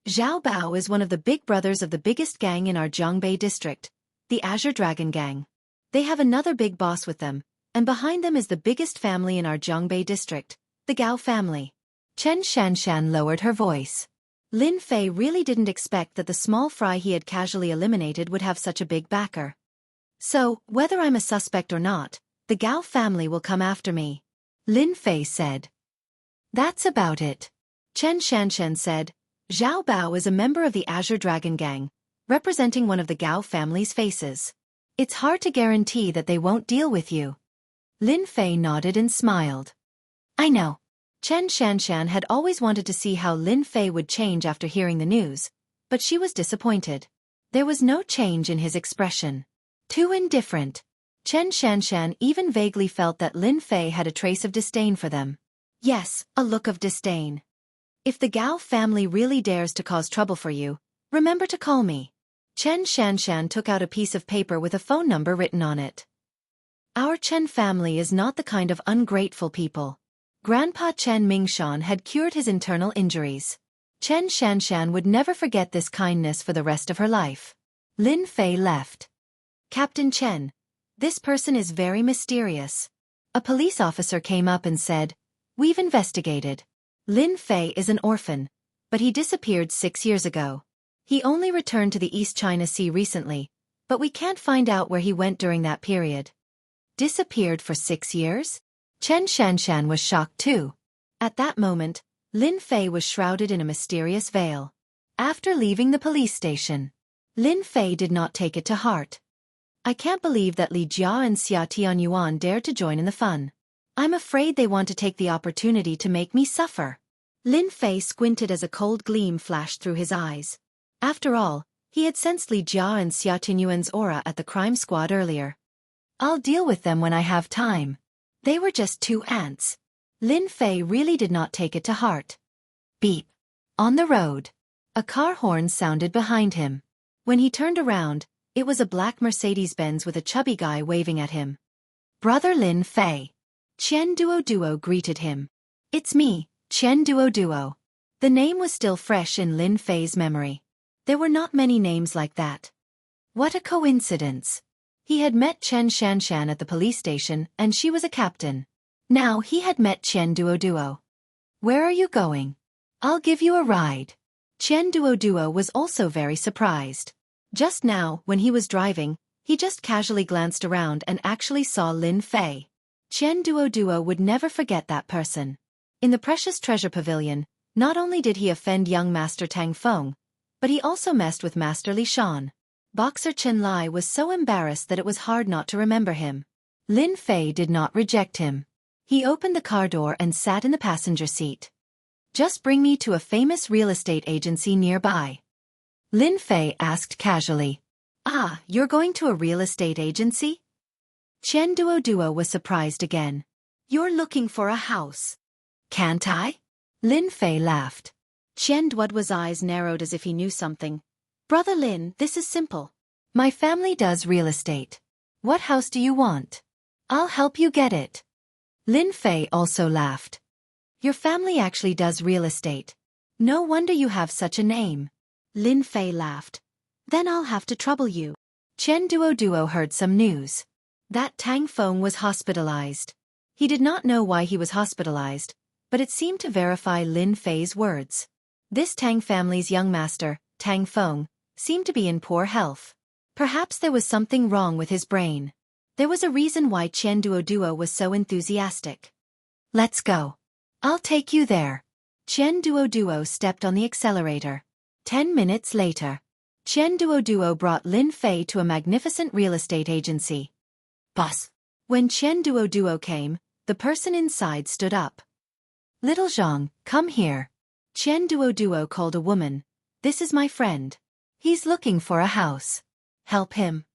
Speaker 1: Zhao Bao is one of the big brothers of the biggest gang in our Jiangbei district, the Azure Dragon Gang. They have another big boss with them, and behind them is the biggest family in our Jiangbei district, the Gao family. Chen Shanshan lowered her voice. Lin Fei really didn't expect that the small fry he had casually eliminated would have such a big backer. So, whether I'm a suspect or not, the Gao family will come after me. Lin Fei said. That's about it. Chen Shanshan said. Zhao Bao is a member of the Azure Dragon Gang, representing one of the Gao family's faces. It's hard to guarantee that they won't deal with you. Lin Fei nodded and smiled. I know. Chen Shanshan had always wanted to see how Lin Fei would change after hearing the news, but she was disappointed. There was no change in his expression. Too indifferent. Chen Shanshan even vaguely felt that Lin Fei had a trace of disdain for them. Yes, a look of disdain. If the Gao family really dares to cause trouble for you, remember to call me. Chen Shanshan took out a piece of paper with a phone number written on it. Our Chen family is not the kind of ungrateful people. Grandpa Chen Mingshan had cured his internal injuries. Chen Shanshan would never forget this kindness for the rest of her life. Lin Fei left. Captain Chen, this person is very mysterious. A police officer came up and said, We've investigated. Lin Fei is an orphan, but he disappeared 6 years ago. He only returned to the East China Sea recently, but we can't find out where he went during that period. Disappeared for 6 years? Chen Shanshan was shocked too. At that moment, Lin Fei was shrouded in a mysterious veil. After leaving the police station, Lin Fei did not take it to heart. I can't believe that Li Jia and Xia Tianyuan dared to join in the fun. I'm afraid they want to take the opportunity to make me suffer. Lin Fei squinted as a cold gleam flashed through his eyes. After all, he had sensed Li Jia and Xia Tianyuan's aura at the crime squad earlier. I'll deal with them when I have time. They were just 2 ants. Lin Fei really did not take it to heart. Beep. On the road. A car horn sounded behind him. When he turned around, it was a black Mercedes-Benz with a chubby guy waving at him. Brother Lin Fei. Qian Duo greeted him. It's me, Qian Duo. The name was still fresh in Lin Fei's memory. There were not many names like that. What a coincidence. He had met Chen Shanshan at the police station and she was a captain. Now he had met Qian Duo. Where are you going? I'll give you a ride. Qian Duo was also very surprised. Just now, when he was driving, he just casually glanced around and actually saw Lin Fei. Qian Duo would never forget that person. In the Precious Treasure Pavilion, not only did he offend young Master Tang Feng, but he also messed with Master Li Shan. Boxer Chen Lai was so embarrassed that it was hard not to remember him. Lin Fei did not reject him. He opened the car door and sat in the passenger seat. Just bring me to a famous real estate agency nearby. Lin Fei asked casually. Ah, you're going to a real estate agency? Qian Duo was surprised again. You're looking for a house. Can't I? Lin Fei laughed. Qian Duo's eyes narrowed as if he knew something. Brother Lin, this is simple. My family does real estate. What house do you want? I'll help you get it. Lin Fei also laughed. Your family actually does real estate. No wonder you have such a name. Lin Fei laughed. Then I'll have to trouble you. Qian Duo heard some news. That Tang Feng was hospitalized. He did not know why he was hospitalized, but it seemed to verify Lin Fei's words. This Tang family's young master, Tang Feng, seemed to be in poor health. Perhaps there was something wrong with his brain. There was a reason why Chen Duoduo was so enthusiastic. "Let's go. I'll take you there." Chen Duoduo stepped on the accelerator. 10 minutes later, Chen Duoduo brought Lin Fei to a magnificent real estate agency. "Boss." When Chen Duoduo came, the person inside stood up. "Little Zhang, come here." Chen Duoduo called a woman. "This is my friend. He's looking for a house. Help him."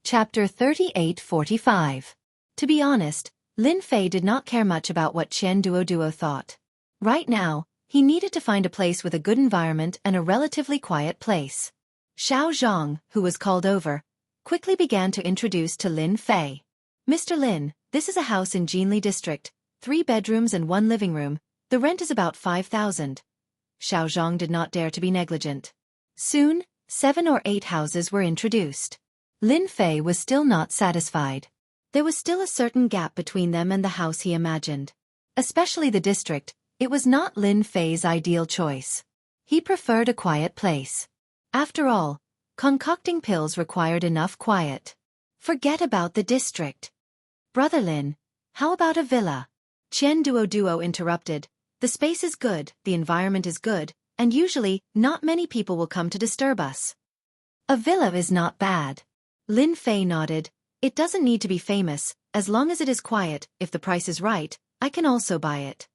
Speaker 1: Chapter 38:45. To be honest, Lin Fei did not care much about what Chen Duoduo thought. Right now, he needed to find a place with a good environment and a relatively quiet place. Xiao Zhang, who was called over, quickly began to introduce to Lin Fei. "Mr. Lin, this is a house in Jinli district, 3 bedrooms and 1 living room. The rent is about 5,000. Xiao Zhang did not dare to be negligent. Soon, 7 or 8 houses were introduced. Lin Fei was still not satisfied. There was still a certain gap between them and the house he imagined. Especially the district, it was not Lin Fei's ideal choice. He preferred a quiet place. After all, concocting pills required enough quiet. Forget about the district. "Brother Lin, how about a villa?" Chen Duoduo interrupted. "The space is good, the environment is good, and usually, not many people will come to disturb us." "A villa is not bad." Lin Fei nodded. "It doesn't need to be famous, as long as it is quiet. If the price is right, I can also buy it."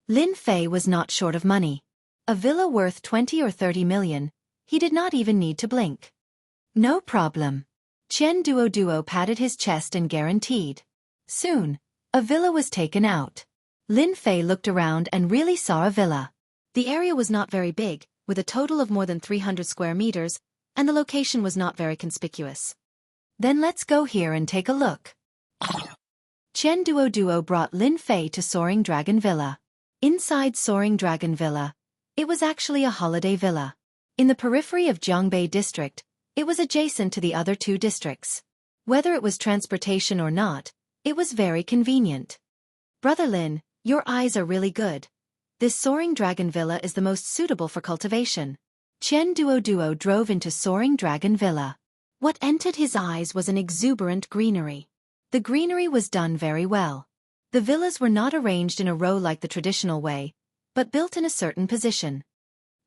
Speaker 1: Lin Fei was not short of money. A villa worth 20 or 30 million. He did not even need to blink. "No problem." Chen Duoduo patted his chest and guaranteed. Soon, a villa was taken out. Lin Fei looked around and really saw a villa. The area was not very big, with a total of more than 300 square meters, and the location was not very conspicuous. "Then let's go here and take a look." Chen Duoduo brought Lin Fei to Soaring Dragon Villa. Inside Soaring Dragon Villa, it was actually a holiday villa. In the periphery of Jiangbei district, it was adjacent to the other 2 districts. Whether it was transportation or not, it was very convenient. "Brother Lin, your eyes are really good. This Soaring Dragon Villa is the most suitable for cultivation." Chen Duoduo drove into Soaring Dragon Villa. What entered his eyes was an exuberant greenery. The greenery was done very well. The villas were not arranged in a row like the traditional way, but built in a certain position.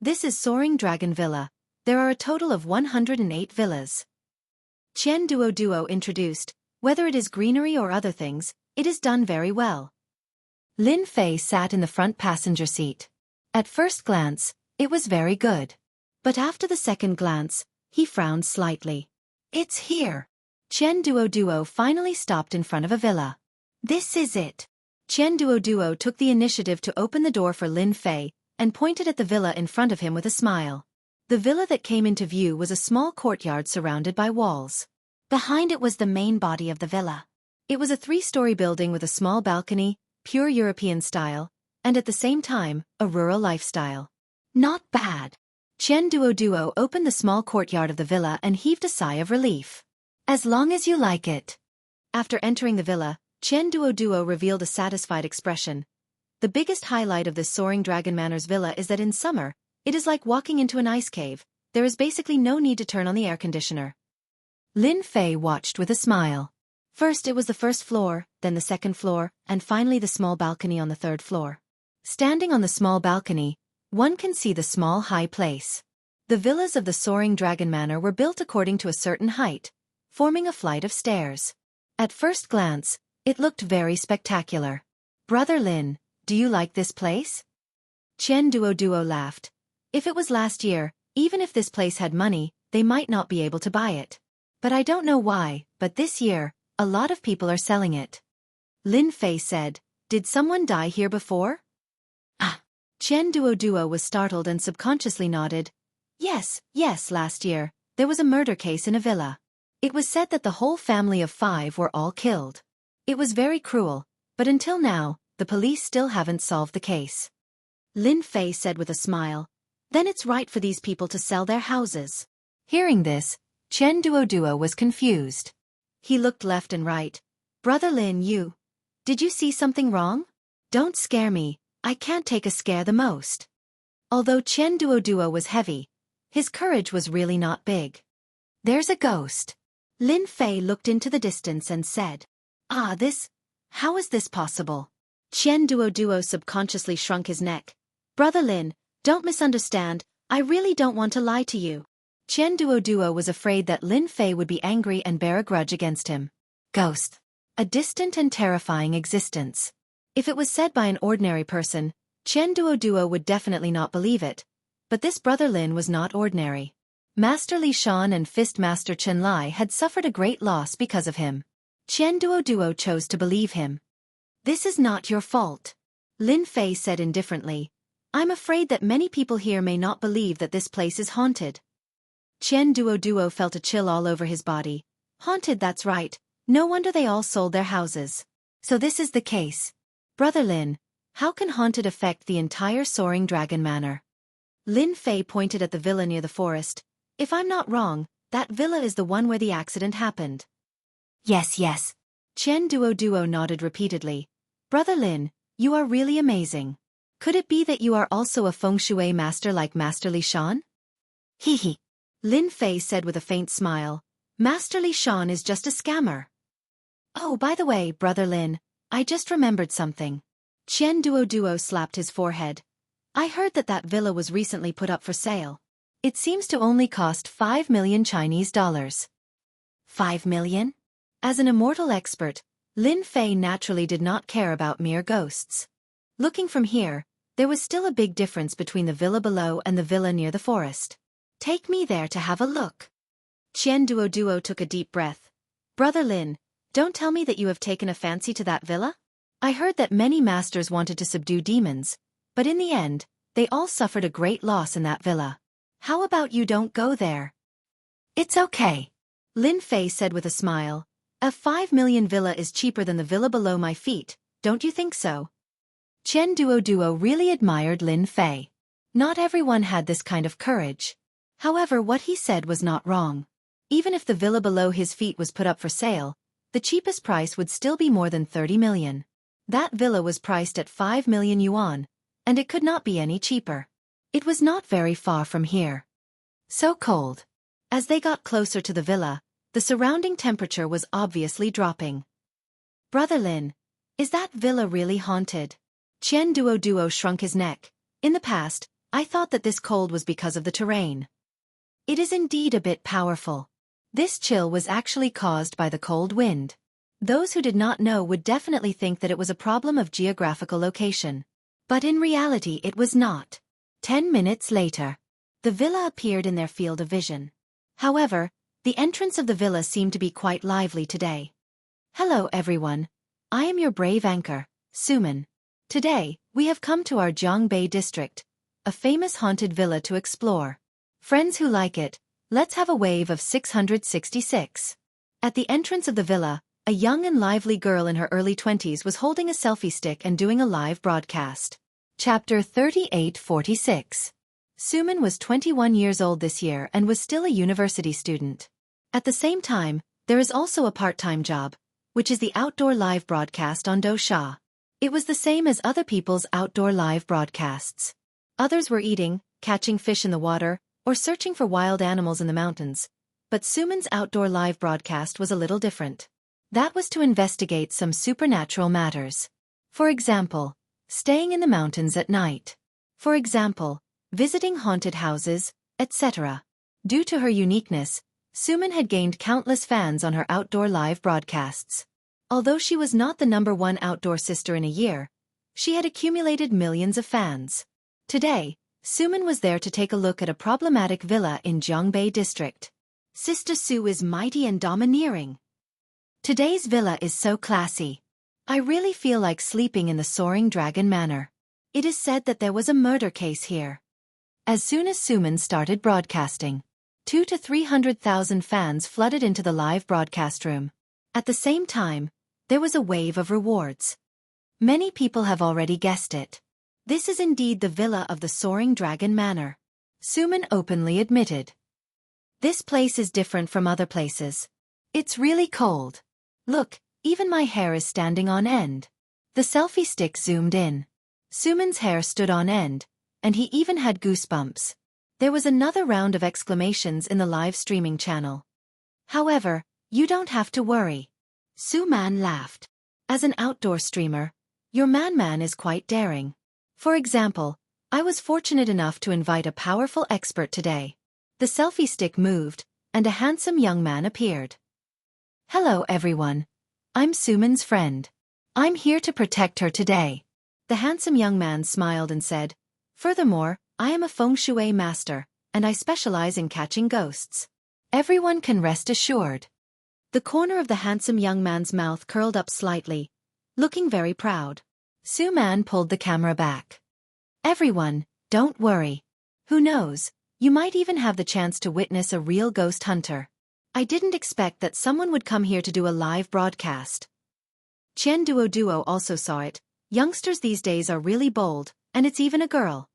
Speaker 1: "This is Soaring Dragon Villa. There are a total of 108 villas." Chen Duoduo introduced. "Whether it is greenery or other things, it is done very well." Lin Fei sat in the front passenger seat. At first glance, it was very good. But after the second glance, he frowned slightly. "It's here." Chen Duoduo finally stopped in front of a villa. "This is it." Chen Duoduo took the initiative to open the door for Lin Fei, and pointed at the villa in front of him with a smile. The villa that came into view was a small courtyard surrounded by walls. Behind it was the main body of the villa. It was a 3-story building with a small balcony, pure European style, and at the same time, a rural lifestyle. Not bad. Chen Duoduo opened the small courtyard of the villa and heaved a sigh of relief. "As long as you like it." After entering the villa, Chen Duoduo revealed a satisfied expression. The biggest highlight of this Soaring Dragon Manor's villa is that in summer, it is like walking into an ice cave. There is basically no need to turn on the air conditioner. Lin Fei watched with a smile. First it was the first floor, then the second floor, and finally the small balcony on the 3rd floor. Standing on the small balcony, one can see the small high place. The villas of the Soaring Dragon Manor were built according to a certain height, forming a flight of stairs. At first glance, it looked very spectacular. "Brother Lin, do you like this place?" Chen Duoduo laughed. "If it was last year, even if this place had money, they might not be able to buy it. But I don't know why, but this year, a lot of people are selling it." Lin Fei said, "Did someone die here before?" Chen Duoduo was startled and subconsciously nodded. Yes, last year, there was a murder case in a villa. It was said that the whole family of 5 were all killed. It was very cruel, but until now, the police still haven't solved the case." Lin Fei said with a smile. "Then it's right for these people to sell their houses." Hearing this, Chen Duoduo was confused. He looked left and right. "Brother Lin, did you see something wrong?" "Don't scare me, I can't take a scare the most. Although Chen Duo was heavy, his courage was really not big. There's a ghost. Lin Fei looked into the distance and said, how is this possible? Chen Duo subconsciously shrunk his neck. Brother Lin, don't misunderstand, I really don't want to lie to you. Chen Duo was afraid that Lin Fei would be angry and bear a grudge against him. Ghost. A distant and terrifying existence. If it was said by an ordinary person, Chen Duo would definitely not believe it. But this brother Lin was not ordinary. Master Li Shan and Fist Master Chen Lai had suffered a great loss because of him. Chen Duo chose to believe him. This is not your fault. Lin Fei said indifferently. I'm afraid that many people here may not believe that this place is haunted. Chen Duo felt a chill all over his body. Haunted, that's right. No wonder they all sold their houses. So this is the case. Brother Lin, how can haunted affect the entire Soaring Dragon Manor? Lin Fei pointed at the villa near the forest. If I'm not wrong, that villa is the one where the accident happened. Yes. Chen Duo nodded repeatedly. Brother Lin, you are really amazing. Could it be that you are also a feng shui master like Master Li Shan? Hee. Lin Fei said with a faint smile. Master Li Shan is just a scammer. Oh, by the way, Brother Lin, I just remembered something. Chen Duo slapped his forehead. I heard that villa was recently put up for sale. It seems to only cost 5 million Chinese dollars. 5 million? As an immortal expert, Lin Fei naturally did not care about mere ghosts. Looking from here, there was still a big difference between the villa below and the villa near the forest. Take me there to have a look. Chen Duo took a deep breath. Brother Lin, don't tell me that you have taken a fancy to that villa? I heard that many masters wanted to subdue demons, but in the end, they all suffered a great loss in that villa. How about you don't go there? It's okay. Lin Fei said with a smile. A 5 million villa is cheaper than the villa below my feet, don't you think so? Chen Duo really admired Lin Fei. Not everyone had this kind of courage. However, what he said was not wrong. Even if the villa below his feet was put up for sale, the cheapest price would still be more than 30 million. That villa was priced at 5 million yuan, and it could not be any cheaper. It was not very far from here. So cold. As they got closer to the villa, the surrounding temperature was obviously dropping. Brother Lin, is that villa really haunted? Chen Duo shrunk his neck. In the past, I thought that this cold was because of the terrain. It is indeed a bit powerful. This chill was actually caused by the cold wind. Those who did not know would definitely think that it was a problem of geographical location. But in reality it was not. 10 minutes later, the villa appeared in their field of vision. However, the entrance of the villa seemed to be quite lively today. Hello everyone. I am your brave anchor, Suman. Today, we have come to our Jiangbei district, a famous haunted villa to explore. Friends who like it, let's have a wave of 666. At the entrance of the villa, a young and lively girl in her early 20s was holding a selfie stick and doing a live broadcast. Chapter 3846. Suman was 21 years old this year and was still a university student. At the same time, there is also a part-time job, which is the outdoor live broadcast on Dousha. It was the same as other people's outdoor live broadcasts. Others were eating, catching fish in the water, or searching for wild animals in the mountains. But Suman's outdoor live broadcast was a little different. That was to investigate some supernatural matters. For example, staying in the mountains at night. For example, visiting haunted houses, etc. Due to her uniqueness, Suman had gained countless fans on her outdoor live broadcasts. Although she was not the #1 outdoor sister in a year, she had accumulated millions of fans. Today, Suman was there to take a look at a problematic villa in Jiangbei district. Sister Su is mighty and domineering. Today's villa is so classy. I really feel like sleeping in the Soaring Dragon Manor. It is said that there was a murder case here. As soon as Suman started broadcasting, 200,000 to 300,000 fans flooded into the live broadcast room. At the same time, there was a wave of rewards. Many people have already guessed it. This is indeed the villa of the Soaring Dragon Manor. Suman openly admitted. This place is different from other places. It's really cold. Look, even my hair is standing on end. The selfie stick zoomed in. Suman's hair stood on end, and he even had goosebumps. There was another round of exclamations in the live streaming channel. However, you don't have to worry. Suman laughed. As an outdoor streamer, your man is quite daring. For example, I was fortunate enough to invite a powerful expert today. The selfie stick moved, and a handsome young man appeared. Hello everyone. I'm Suman's friend. I'm here to protect her today. The handsome young man smiled and said, furthermore, I am a feng shui master, and I specialize in catching ghosts. Everyone can rest assured. The corner of the handsome young man's mouth curled up slightly, looking very proud. Suman pulled the camera back. Everyone, don't worry. Who knows, you might even have the chance to witness a real ghost hunter. I didn't expect that someone would come here to do a live broadcast. Chen Duo also saw it. Youngsters these days are really bold, and it's even a girl.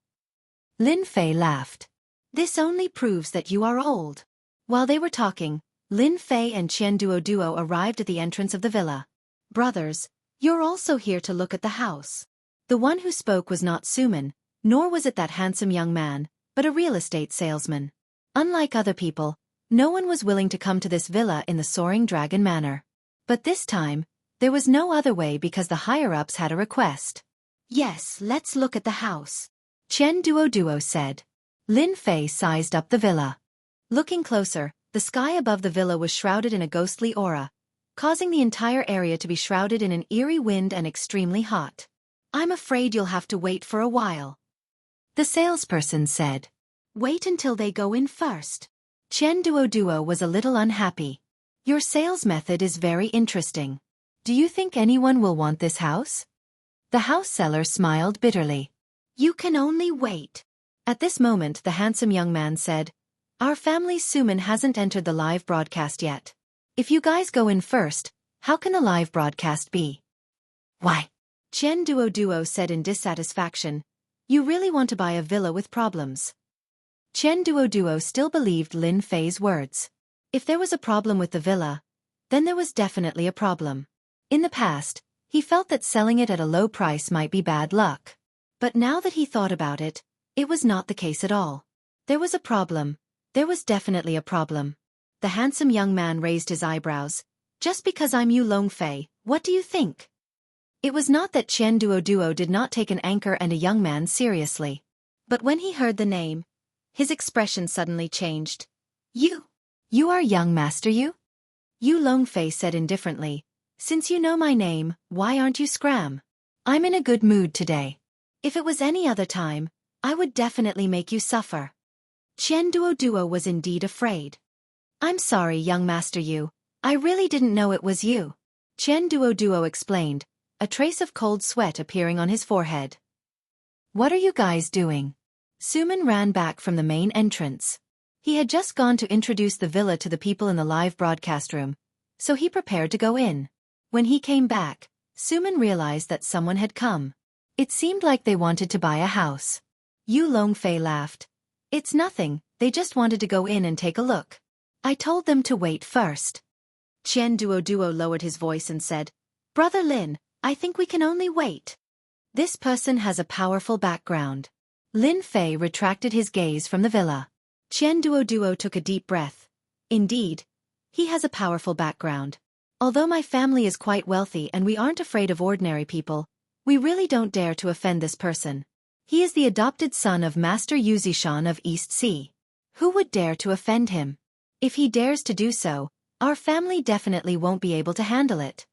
Speaker 1: Lin Fei laughed. This only proves that you are old. While they were talking, Lin Fei and Chen Duo arrived at the entrance of the villa. Brothers, you're also here to look at the house. The one who spoke was not Suman, nor was it that handsome young man, but a real estate salesman. Unlike other people, no one was willing to come to this villa in the Soaring Dragon manner. But this time, there was no other way because the higher-ups had a request. Yes, let's look at the house. Chen Duo said. Lin Fei sized up the villa. Looking closer, the sky above the villa was shrouded in a ghostly aura, causing the entire area to be shrouded in an eerie wind and extremely hot. I'm afraid you'll have to wait for a while. The salesperson said. Wait until they go in first. Chen Duo was a little unhappy. Your sales method is very interesting. Do you think anyone will want this house? The house seller smiled bitterly. You can only wait. At this moment the handsome young man said, Our family's Suman hasn't entered the live broadcast yet. If you guys go in first, how can the live broadcast be? Why? Chen Duo said in dissatisfaction. You really want to buy a villa with problems. Chen Duo still believed Lin Fei's words. If there was a problem with the villa, then there was definitely a problem. In the past, he felt that selling it at a low price might be bad luck. But now that he thought about it, it was not the case at all. There was a problem. There was definitely a problem. The handsome young man raised his eyebrows. Just because I'm Yu Longfei, what do you think? It was not that Chen Duo did not take an anchor and a young man seriously. But when he heard the name, his expression suddenly changed. You are young Master Yu? Yu Longfei said indifferently. Since you know my name, why aren't you scram? I'm in a good mood today. If it was any other time, I would definitely make you suffer. Chen Duo was indeed afraid. I'm sorry, young Master Yu. I really didn't know it was you. Chen Duo explained, a trace of cold sweat appearing on his forehead. What are you guys doing? Suman ran back from the main entrance. He had just gone to introduce the villa to the people in the live broadcast room, so he prepared to go in. When he came back, Suman realized that someone had come. It seemed like they wanted to buy a house. Yu Longfei laughed. It's nothing, they just wanted to go in and take a look. I told them to wait first. Chen Duo lowered his voice and said, Brother Lin, I think we can only wait. This person has a powerful background. Lin Fei retracted his gaze from the villa. Chen Duo took a deep breath. Indeed, he has a powerful background. Although my family is quite wealthy and we aren't afraid of ordinary people, we really don't dare to offend this person. He is the adopted son of Master Yu Zishan of East Sea. Who would dare to offend him? If he dares to do so, our family definitely won't be able to handle it.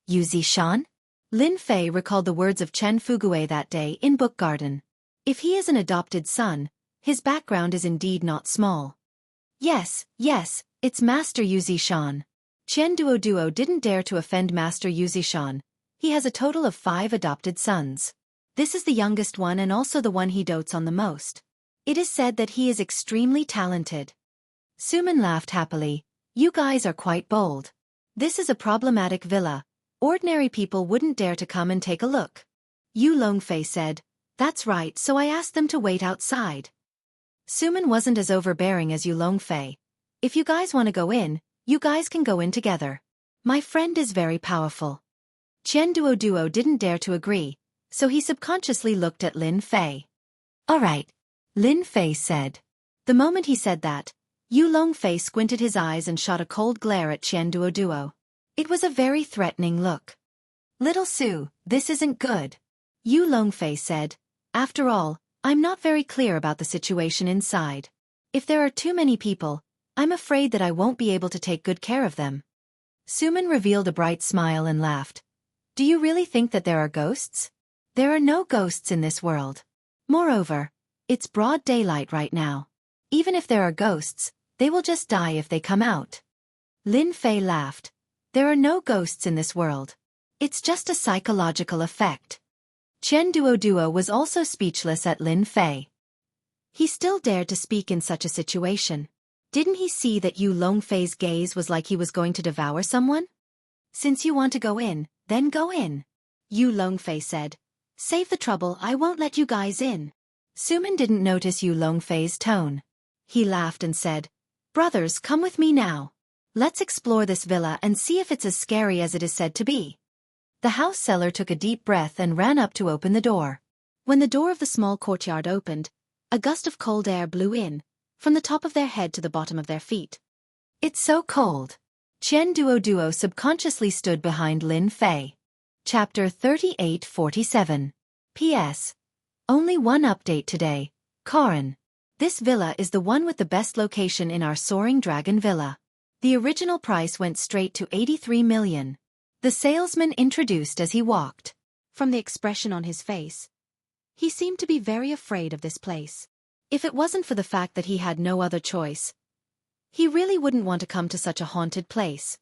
Speaker 1: Yu Zishan? Lin Fei recalled the words of Chen Fugue that day in Book Garden. If he is an adopted son, his background is indeed not small. Yes, it's Master Yu Zishan. Chen Duo didn't dare to offend Master Yu Zishan. He has a total of 5 adopted sons. This is the youngest one and also the one he dotes on the most. It is said that he is extremely talented. Suman laughed happily. You guys are quite bold. This is a problematic villa. Ordinary people wouldn't dare to come and take a look. Yu Longfei said, That's right, so I asked them to wait outside. Suman wasn't as overbearing as Yu Longfei. If you guys want to go in, you guys can go in together. My friend is very powerful. Chen Duo didn't dare to agree, so he subconsciously looked at Lin Fei. "Alright," Lin Fei said. The moment he said that, Yu Longfei squinted his eyes and shot a cold glare at Qian Duoduo. It was a very threatening look. "Little Su, this isn't good," Yu Longfei said. "After all, I'm not very clear about the situation inside. If there are too many people, I'm afraid that I won't be able to take good care of them." Suman revealed a bright smile and laughed. "Do you really think that there are ghosts? There are no ghosts in this world. Moreover, it's broad daylight right now. Even if there are ghosts, they will just die if they come out." Lin Fei laughed. "There are no ghosts in this world. It's just a psychological effect." Qian Duoduo was also speechless at Lin Fei. He still dared to speak in such a situation. Didn't he see that Yu Longfei's gaze was like he was going to devour someone? "Since you want to go in, then go in," Yu Longfei said. "Save the trouble, I won't let you guys in." Suman didn't notice Yu Longfei's tone. He laughed and said, "Brothers, come with me now. Let's explore this villa and see if it's as scary as it is said to be." The house seller took a deep breath and ran up to open the door. When the door of the small courtyard opened, a gust of cold air blew in, from the top of their head to the bottom of their feet. "It's so cold." Qian Duoduo subconsciously stood behind Lin Fei. Chapter 3847. P.S. Only one update today, Karin. This villa is the one with the best location in our Soaring Dragon Villa. The original price went straight to 83 million. The salesman introduced as he walked. From the expression on his face, he seemed to be very afraid of this place. If it wasn't for the fact that he had no other choice, he really wouldn't want to come to such a haunted place.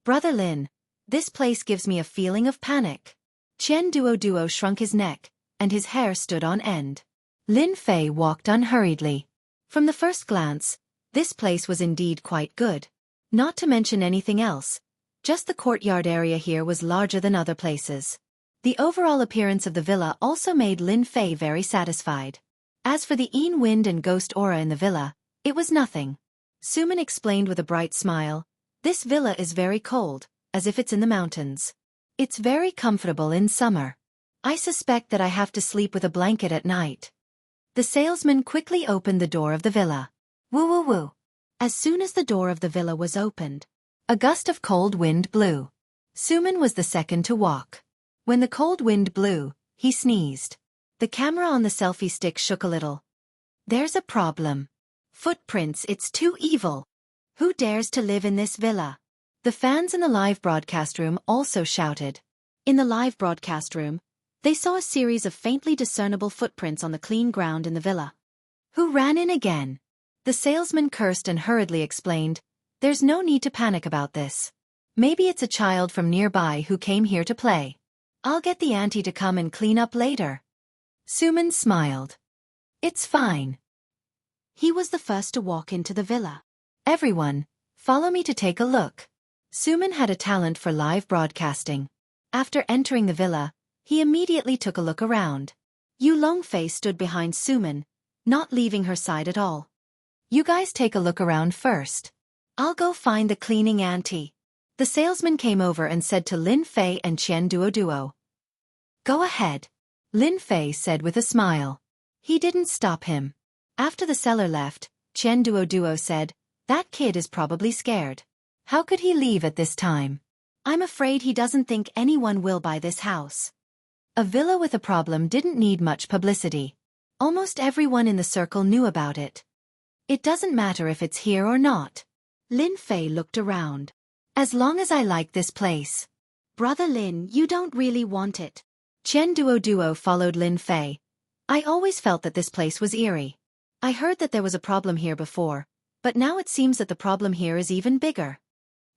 Speaker 1: "Brother Lin, this place gives me a feeling of panic." Qian Duoduo shrunk his neck, and his hair stood on end. Lin Fei walked unhurriedly. From the first glance, this place was indeed quite good. Not to mention anything else, just the courtyard area here was larger than other places. The overall appearance of the villa also made Lin Fei very satisfied. As for the Een wind and ghost aura in the villa, it was nothing. Suman explained with a bright smile, "This villa is very cold, as if it's in the mountains. It's very comfortable in summer. I suspect that I have to sleep with a blanket at night." The salesman quickly opened the door of the villa. Woo woo woo. As soon as the door of the villa was opened, a gust of cold wind blew. Suman was the second to walk. When the cold wind blew, he sneezed. The camera on the selfie stick shook a little. "There's a problem. Footprints, it's too evil. Who dares to live in this villa?" The fans in the live broadcast room also shouted. In the live broadcast room, they saw a series of faintly discernible footprints on the clean ground in the villa. "Who ran in again?" The salesman cursed and hurriedly explained, "There's no need to panic about this. Maybe it's a child from nearby who came here to play. I'll get the auntie to come and clean up later." Suman smiled. "It's fine." He was the first to walk into the villa. "Everyone, follow me to take a look." Suman had a talent for live broadcasting. After entering the villa, he immediately took a look around. Yu Longfei stood behind Suman, not leaving her side at all. "You guys take a look around first. I'll go find the cleaning auntie." The salesman came over and said to Lin Fei and Qian Duoduo. "Go ahead," Lin Fei said with a smile. He didn't stop him. After the seller left, Qian Duoduo said, "That kid is probably scared. How could he leave at this time? I'm afraid he doesn't think anyone will buy this house." A villa with a problem didn't need much publicity. Almost everyone in the circle knew about it. "It doesn't matter if it's here or not." Lin Fei looked around. "As long as I like this place." "Brother Lin, you don't really want it." Qian Duoduo followed Lin Fei. "I always felt that this place was eerie. I heard that there was a problem here before, but now it seems that the problem here is even bigger."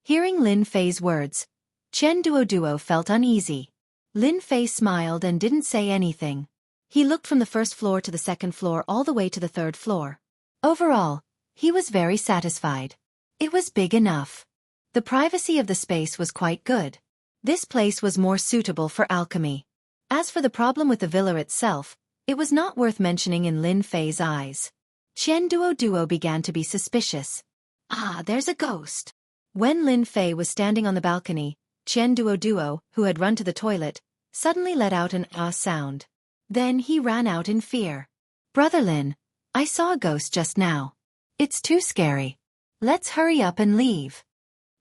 Speaker 1: Hearing Lin Fei's words, Qian Duoduo felt uneasy. Lin Fei smiled and didn't say anything. He looked from the first floor to the second floor all the way to the third floor. Overall, he was very satisfied. It was big enough. The privacy of the space was quite good. This place was more suitable for alchemy. As for the problem with the villa itself, it was not worth mentioning in Lin Fei's eyes. Qian Duoduo began to be suspicious. "Ah, there's a ghost." When Lin Fei was standing on the balcony, Qian Duoduo, who had run to the toilet, suddenly let out an ah sound. Then he ran out in fear. Brother Lin, I saw a ghost just now. It's too scary. Let's hurry up and leave.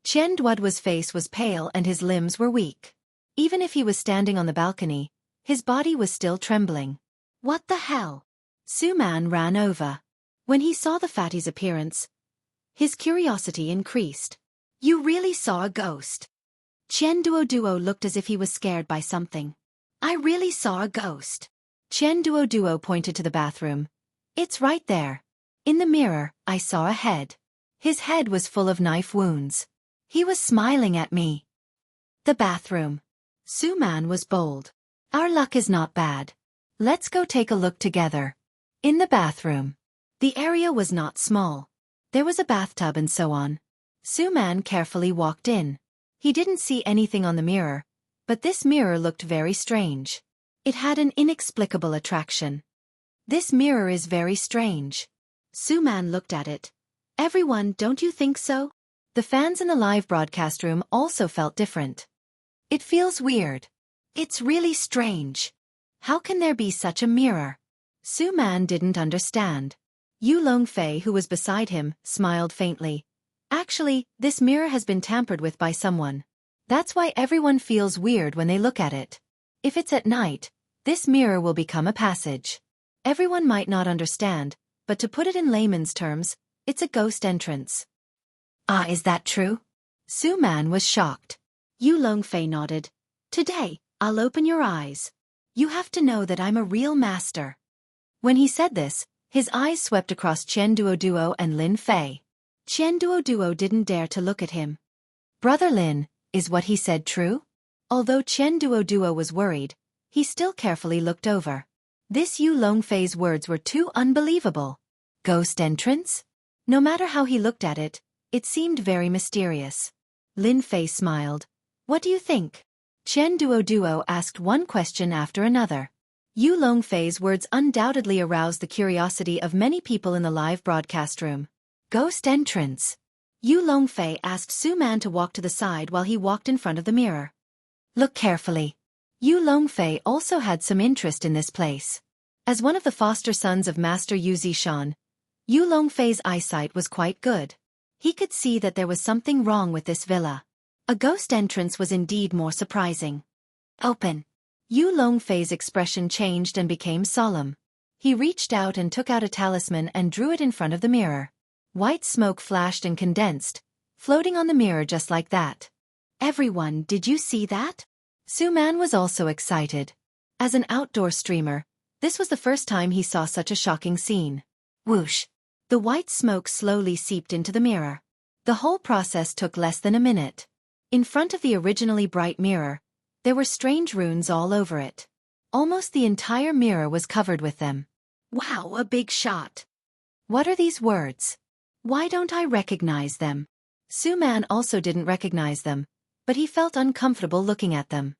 Speaker 1: Chen Duoduo's face was pale and his limbs were weak. Even if he was standing on the balcony, his body was still trembling. What the hell? Su Man ran over. When he saw the fatty's appearance, his curiosity increased. You really saw a ghost? Chen Duoduo looked as if he was scared by something. I really saw a ghost. Chen Duoduo pointed to the bathroom. It's right there. In the mirror, I saw a head. His head was full of knife wounds. He was smiling at me. The bathroom. Su Man was bold. Our luck is not bad. Let's go take a look together. In the bathroom. The area was not small. There was a bathtub and so on. Su Man carefully walked in. He didn't see anything on the mirror, but this mirror looked very strange. It had an inexplicable attraction. This mirror is very strange. Su Man looked at it. Everyone, don't you think so? The fans in the live broadcast room also felt different. It feels weird. It's really strange. How can there be such a mirror? Su Man didn't understand. Yu Longfei, who was beside him, smiled faintly. Actually, this mirror has been tampered with by someone. That's why everyone feels weird when they look at it. If it's at night, this mirror will become a passage. Everyone might not understand, but to put it in layman's terms, it's a ghost entrance. Ah, is that true? Su Man was shocked. Yu Longfei nodded. Today, I'll open your eyes. You have to know that I'm a real master. When he said this, his eyes swept across Chen Duoduo and Lin Fei. Chen Duoduo didn't dare to look at him. Brother Lin, is what he said true? Although Chen Duoduo was worried, he still carefully looked over. This Yu Longfei's words were too unbelievable. Ghost entrance? No matter how he looked at it, it seemed very mysterious. Lin Fei smiled. What do you think? Chen Duoduo asked one question after another. Yu Longfei's words undoubtedly aroused the curiosity of many people in the live broadcast room. Ghost entrance. Yu Longfei asked Su Man to walk to the side while he walked in front of the mirror. Look carefully. Yu Longfei also had some interest in this place. As one of the foster sons of Master Yu Zishan, Yu Longfei's eyesight was quite good. He could see that there was something wrong with this villa. A ghost entrance was indeed more surprising. Open. Yu Longfei's expression changed and became solemn. He reached out and took out a talisman and drew it in front of the mirror. White smoke flashed and condensed, floating on the mirror just like that. Everyone, did you see that? Su Man was also excited. As an outdoor streamer, this was the first time he saw such a shocking scene. Whoosh! The white smoke slowly seeped into the mirror. The whole process took less than a minute. In front of the originally bright mirror, there were strange runes all over it. Almost the entire mirror was covered with them. Wow, a big shot! What are these words? Why don't I recognize them? Su Man also didn't recognize them, but he felt uncomfortable looking at them.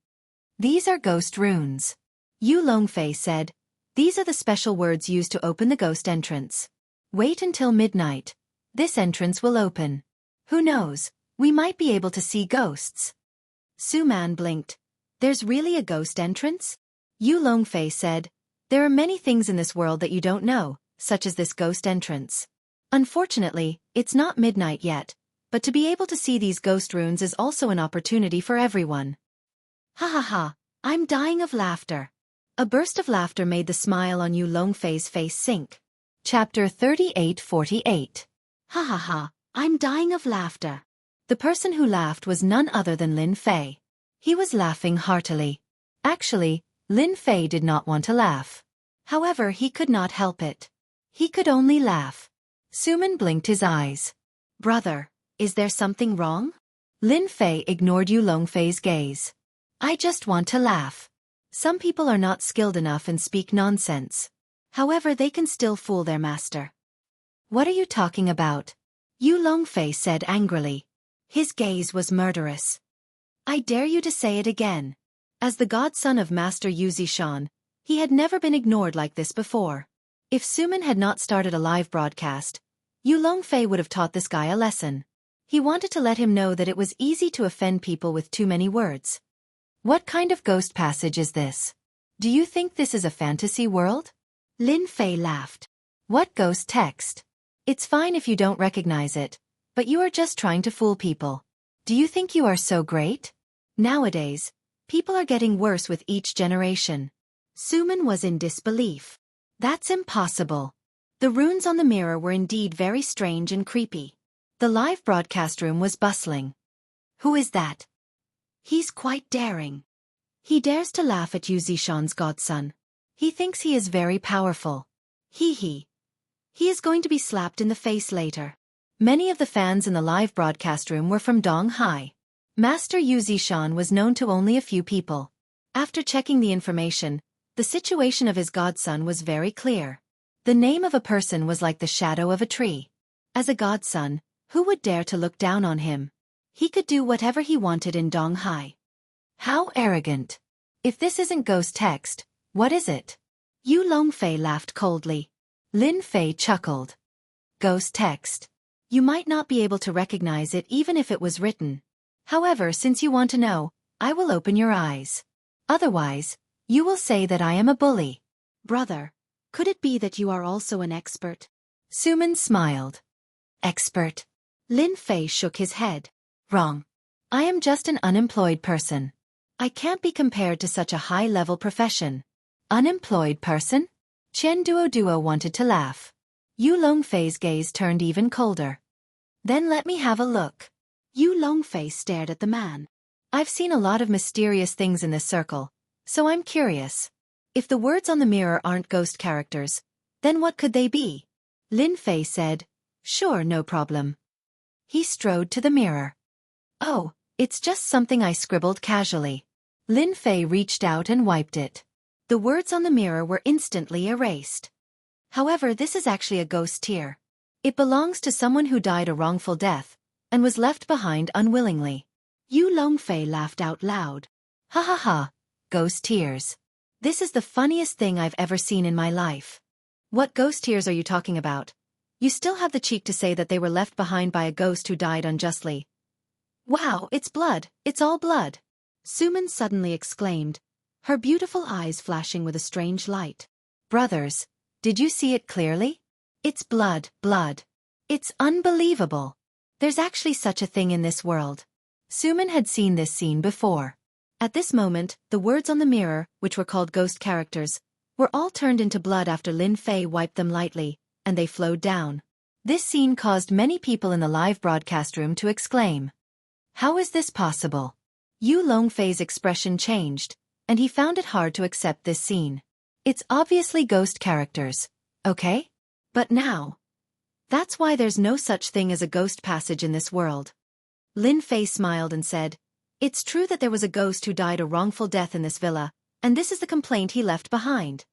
Speaker 1: These are ghost runes. Yu Longfei said, these are the special words used to open the ghost entrance. Wait until midnight. This entrance will open. Who knows, we might be able to see ghosts. Su Man blinked. There's really a ghost entrance? Yu Longfei said, there are many things in this world that you don't know, such as this ghost entrance. Unfortunately, it's not midnight yet, but to be able to see these ghost runes is also an opportunity for everyone. Ha ha ha, I'm dying of laughter. A burst of laughter made the smile on Yu Longfei's face sink. Chapter 38:48. Ha ha ha, I'm dying of laughter. The person who laughed was none other than Lin Fei. He was laughing heartily. Actually, Lin Fei did not want to laugh. However, he could not help it. He could only laugh. Su Man blinked his eyes. Brother, is there something wrong? Lin Fei ignored Yu Longfei's gaze. I just want to laugh. Some people are not skilled enough and speak nonsense. However, they can still fool their master. What are you talking about? Yu Longfei said angrily. His gaze was murderous. I dare you to say it again. As the godson of Master Yu Zishan, he had never been ignored like this before. If Su Man had not started a live broadcast, Yu Longfei would have taught this guy a lesson. He wanted to let him know that it was easy to offend people with too many words.
Speaker 2: What kind of ghost passage is this? Do you think this is a fantasy world?
Speaker 1: Lin Fei laughed.
Speaker 2: What ghost text? It's fine if you don't recognize it, but you are just trying to fool people. Do you think you are so great? Nowadays, people are getting worse with each generation.
Speaker 1: Suman was in disbelief.
Speaker 2: That's impossible. The runes on the mirror were indeed very strange and creepy. The live broadcast room was bustling. Who is that?
Speaker 1: He's quite daring.
Speaker 2: He dares to laugh at Yu Zishan's godson. He thinks he is very powerful. He is going to be slapped in the face later. Many of the fans in the live broadcast room were from Donghai. Master Yu Zishan was known to only a few people. After checking the information, the situation of his godson was very clear. The name of a person was like the shadow of a tree. As a godson, who would dare to look down on him? He could do whatever he wanted in Donghai. How arrogant. If this isn't ghost text, what is it?
Speaker 1: Yu Longfei laughed coldly.
Speaker 2: Lin Fei chuckled. Ghost text. You might not be able to recognize it even if it was written. However, since you want to know, I will open your eyes. Otherwise, you will say that I am a bully.
Speaker 1: Brother, could it be that you are also an expert?
Speaker 2: Suman smiled. Expert?
Speaker 1: Lin Fei shook his head.
Speaker 2: Wrong. I am just an unemployed person. I can't be compared to such a high-level profession. Unemployed person? Chen Duo wanted to laugh. Yu Longfei's gaze turned even colder. Then let me have a look.
Speaker 1: Yu Longfei stared at the man.
Speaker 2: I've seen a lot of mysterious things in this circle, so I'm curious. If the words on the mirror aren't ghost characters, then what could they be? Lin Fei said, sure, no problem. He strode to the mirror. Oh, it's just something I scribbled casually. Lin Fei reached out and wiped it. The words on the mirror were instantly erased. However, this is actually a ghost tear. It belongs to someone who died a wrongful death, and was left behind unwillingly.
Speaker 1: Yu Longfei laughed out loud.
Speaker 2: Ha ha ha, ghost tears. This is the funniest thing I've ever seen in my life. What ghost tears are you talking about? You still have the cheek to say that they were left behind by a ghost who died unjustly. Wow, it's blood, it's all blood.
Speaker 1: Suman suddenly exclaimed, her beautiful eyes flashing with a strange light.
Speaker 2: Brothers, did you see it clearly? It's blood, blood. It's unbelievable. There's actually such a thing in this world. Suman had seen this scene before. At this moment, the words on the mirror, which were called ghost characters, were all turned into blood after Lin Fei wiped them lightly, and they flowed down. This scene caused many people in the live broadcast room to exclaim. How is this possible? Yu Longfei's expression changed, and he found it hard to accept this scene. It's obviously ghost characters, okay? But now, that's why there's no such thing as a ghost passage in this world. Lin Fei smiled and said, it's true that there was a ghost who died a wrongful death in this villa, and this is the complaint he left behind.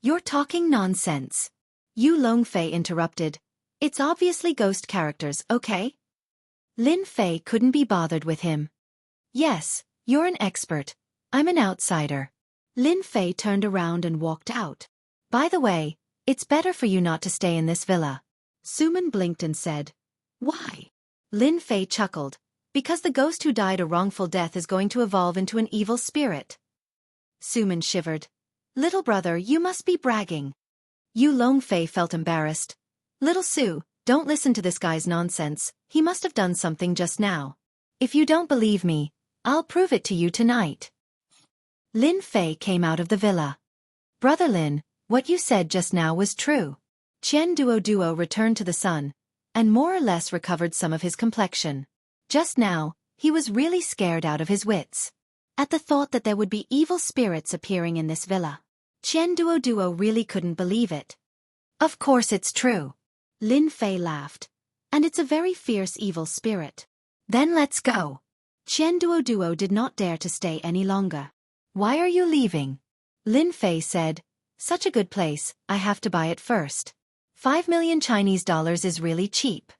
Speaker 2: You're talking nonsense. Yu Longfei interrupted. It's obviously ghost characters, okay? Lin Fei couldn't be bothered with him. Yes, you're an expert. I'm an outsider. Lin Fei turned around and walked out. By the way, it's better for you not to stay in this villa.
Speaker 1: Suman blinked and said, why?
Speaker 2: Lin Fei chuckled. Because the ghost who died a wrongful death is going to evolve into an evil spirit. Suman shivered. Little brother, you must be bragging. Yu Longfei felt embarrassed. Little Su, don't listen to this guy's nonsense, he must have done something just now. If you don't believe me, I'll prove it to you tonight. Lin Fei came out of the villa. Brother Lin, what you said just now was true. Chen Duo returned to the sun, and more or less recovered some of his complexion. Just now, he was really scared out of his wits. At the thought that there would be evil spirits appearing in this villa, Chen Duo really couldn't believe it. Of course it's true.
Speaker 1: Lin Fei laughed. And it's a very fierce evil spirit.
Speaker 2: Then let's go.
Speaker 1: Chen Duo did not dare to stay any longer.
Speaker 2: Why are you leaving? Lin Fei said, such a good place, I have to buy it first. 5 million Chinese dollars is really cheap.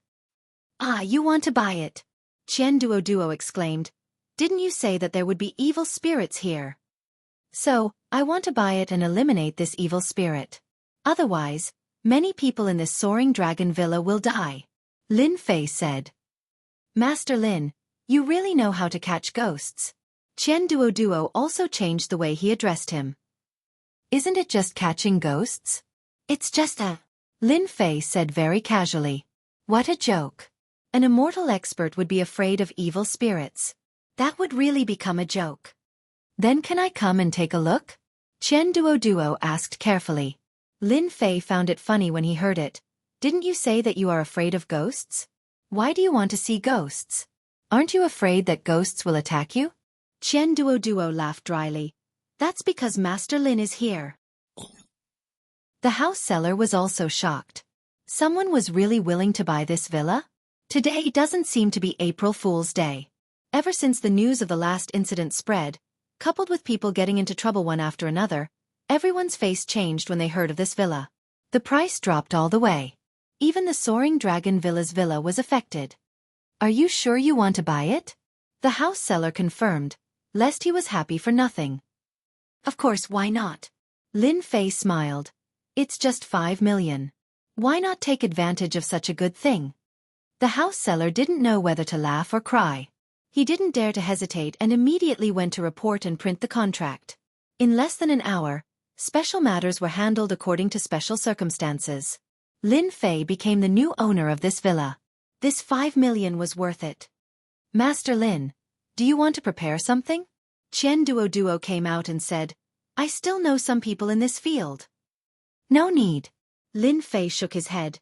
Speaker 2: Ah, you want to buy it? Chen Duo exclaimed. Didn't you say that there would be evil spirits here? So, I want to buy it and eliminate this evil spirit. Otherwise, many people in this soaring dragon villa will die. Lin Fei said. Master Lin, you really know how to catch ghosts.
Speaker 1: Chen Duo also changed the way he addressed him.
Speaker 2: Isn't it just catching ghosts?
Speaker 1: It's just a...
Speaker 2: Lin Fei said very casually.
Speaker 1: What a joke. An immortal expert would be afraid of evil spirits. That would really become a joke.
Speaker 2: Then can I come and take a look?
Speaker 1: Chen Duo asked carefully. Lin Fei found it funny when he heard it. Didn't you say that you are afraid of ghosts? Why do you want to see ghosts?
Speaker 2: Aren't you afraid that ghosts will attack you?
Speaker 1: Chen Duo laughed dryly. That's because Master Lin is here.
Speaker 2: The house seller was also shocked. Someone was really willing to buy this villa?
Speaker 1: Today doesn't seem to be April Fool's Day. Ever since the news of the last incident spread, coupled with people getting into trouble one after another, everyone's face changed when they heard of this villa.
Speaker 2: The price dropped all the way.
Speaker 1: Even the Soaring Dragon Villa's villa was affected.
Speaker 2: Are you sure you want to buy it?
Speaker 1: The house seller confirmed, lest he was happy for nothing. Of course, why not? Lin Fei smiled. It's just 5 million. Why not take advantage of such a good thing? The house seller didn't know whether to laugh or cry. He didn't dare to hesitate and immediately went to report and print the contract. In less than an hour, special matters were handled according to special circumstances. Lin Fei became the new owner of this villa. This 5 million was worth it.
Speaker 2: Master Lin, do you want to prepare something?
Speaker 1: Chen Duo came out and said, I still know some people in this field.
Speaker 2: No need.
Speaker 1: Lin Fei shook his head.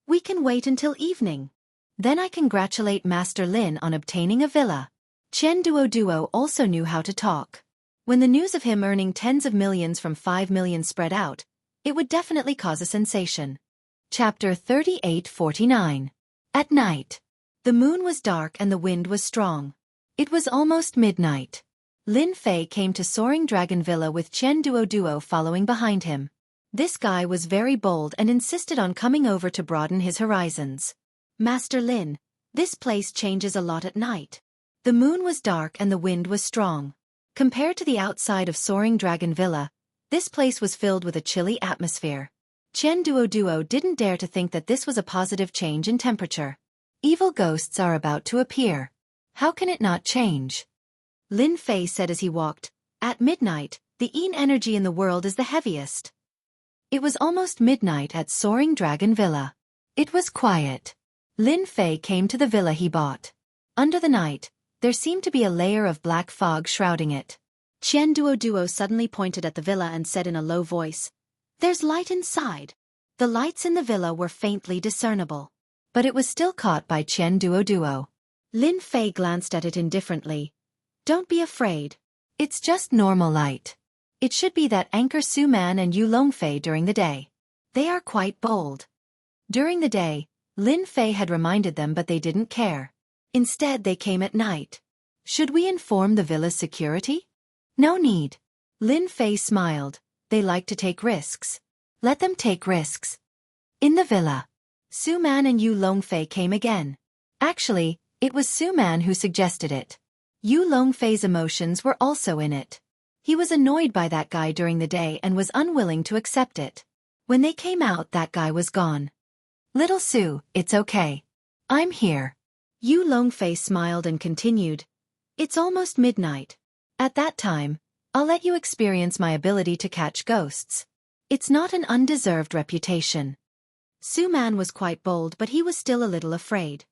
Speaker 1: We can wait until evening. Then I congratulate Master Lin on obtaining a villa. Chen Duo also knew how to talk. When the news of him earning tens of millions from 5 million spread out, it would definitely cause a sensation.
Speaker 2: Chapter 3849.
Speaker 1: At night. The moon was dark and the wind was strong. It was almost midnight. Lin Fei came to Soaring Dragon Villa with Chen Duo following behind him. This guy was very bold and insisted on coming over to broaden his horizons. Master Lin, this place changes a lot at night. The moon was dark and the wind was strong. Compared to the outside of Soaring Dragon Villa, this place was filled with a chilly atmosphere. Chen Duo didn't dare to think that this was a positive change in temperature.
Speaker 2: Evil ghosts are about to appear. How can it not change?
Speaker 1: Lin Fei said as he walked. At midnight, the Yin energy in the world is the heaviest. It was almost midnight at Soaring Dragon Villa. It was quiet. Lin Fei came to the villa he bought. Under the night, there seemed to be a layer of black fog shrouding it. Chen Duo suddenly pointed at the villa and said in a low voice, There's light inside. The lights in the villa were faintly discernible.
Speaker 2: But it was still caught by Chen Duo.
Speaker 1: Lin Fei glanced at it indifferently. Don't be afraid.
Speaker 2: It's just normal light.
Speaker 1: It should be that anchor Su Man and Yu Longfei during the day. They are quite bold. During the day, Lin Fei had reminded them but they didn't care. Instead they came at night. Should we inform the villa's security?
Speaker 2: No need.
Speaker 1: Lin Fei smiled. They like to take risks. Let them take risks.
Speaker 2: In the villa,
Speaker 1: Su Man and Yu Longfei came again. Actually, it was Su Man who suggested it. Yu Longfei's emotions were also in it. He was annoyed by that guy during the day and was unwilling to accept it. When they came out, that guy was gone.
Speaker 2: Little Su, it's okay. I'm here.
Speaker 1: Yu Longfei smiled and continued. It's almost midnight. At that time, I'll let you experience my ability to catch ghosts. It's not an undeserved reputation. Su Man was quite bold but he was still a little afraid.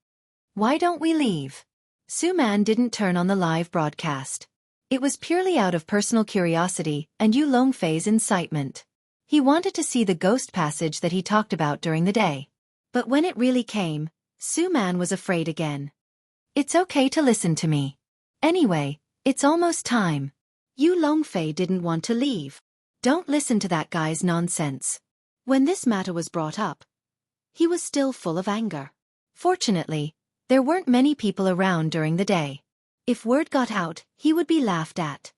Speaker 1: Why don't we leave? Su Man didn't turn on the live broadcast. It was purely out of personal curiosity and Yu Longfei's incitement. He wanted to see the ghost passage that he talked about during the day. But when it really came, Su Man was afraid again.
Speaker 2: It's okay to listen to me.
Speaker 1: Anyway, it's almost time. Yu Longfei didn't want to leave. Don't listen to that guy's nonsense. When this matter was brought up, he was still full of anger. Fortunately, there weren't many people around during the day. If word got out, he would be laughed at.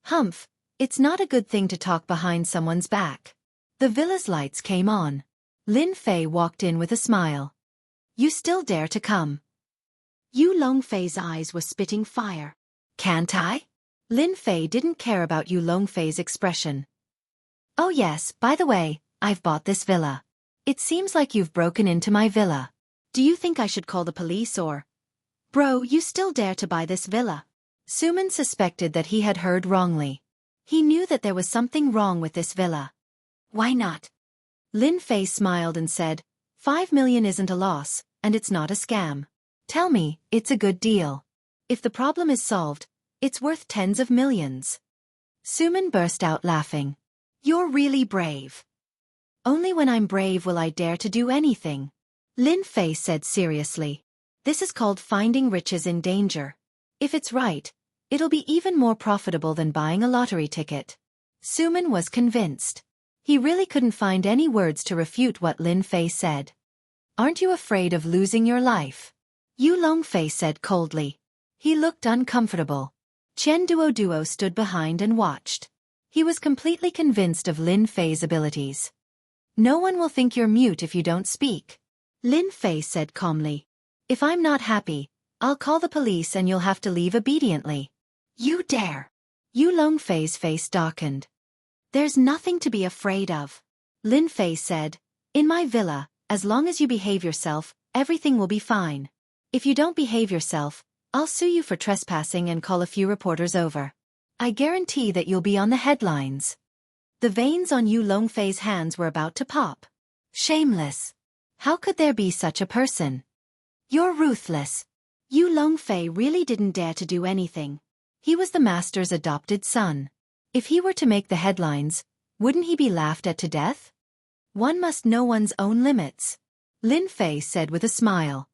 Speaker 1: Humph, it's not a good thing to talk behind someone's back. The villa's lights came on. Lin Fei walked in with a smile. You still dare to come? Yu Longfei's eyes were spitting fire.
Speaker 2: Can't I?
Speaker 1: Lin Fei didn't care about Yu Longfei's expression. Oh yes, by the way, I've bought this villa. It seems like you've broken into my villa. Do you think I should call the police or... Bro, you still dare to buy this villa? Suman suspected that he had heard wrongly. He knew that there was something wrong with this villa. Why not? Lin Fei smiled and said, 5 million isn't a loss, and it's not a scam. Tell me, it's a good deal. If the problem is solved, it's worth tens of millions. Suman burst out laughing. You're really brave. Only when I'm brave will I dare to do anything. Lin Fei said seriously. This is called finding riches in danger. If it's right, it'll be even more profitable than buying a lottery ticket. Suman was convinced. He really couldn't find any words to refute what Lin Fei said. Aren't you afraid of losing your life? Yu Longfei said coldly. He looked uncomfortable. Chen Duo stood behind and watched. He was completely convinced of Lin Fei's abilities. No one will think you're mute if you don't speak. Lin Fei said calmly. If I'm not happy, I'll call the police and you'll have to leave obediently. You dare. Yu Longfei's face darkened. There's nothing to be afraid of. Lin Fei said. In my villa, as long as you behave yourself, everything will be fine. If you don't behave yourself, I'll sue you for trespassing and call a few reporters over. I guarantee that you'll be on the headlines. The veins on Yu Longfei's hands were about to pop. Shameless. How could there be such a person? You're ruthless. Yu Longfei really didn't dare to do anything. He was the master's adopted son. If he were to make the headlines, wouldn't he be laughed at to death? One must know one's own limits. Lin Fei said with a smile.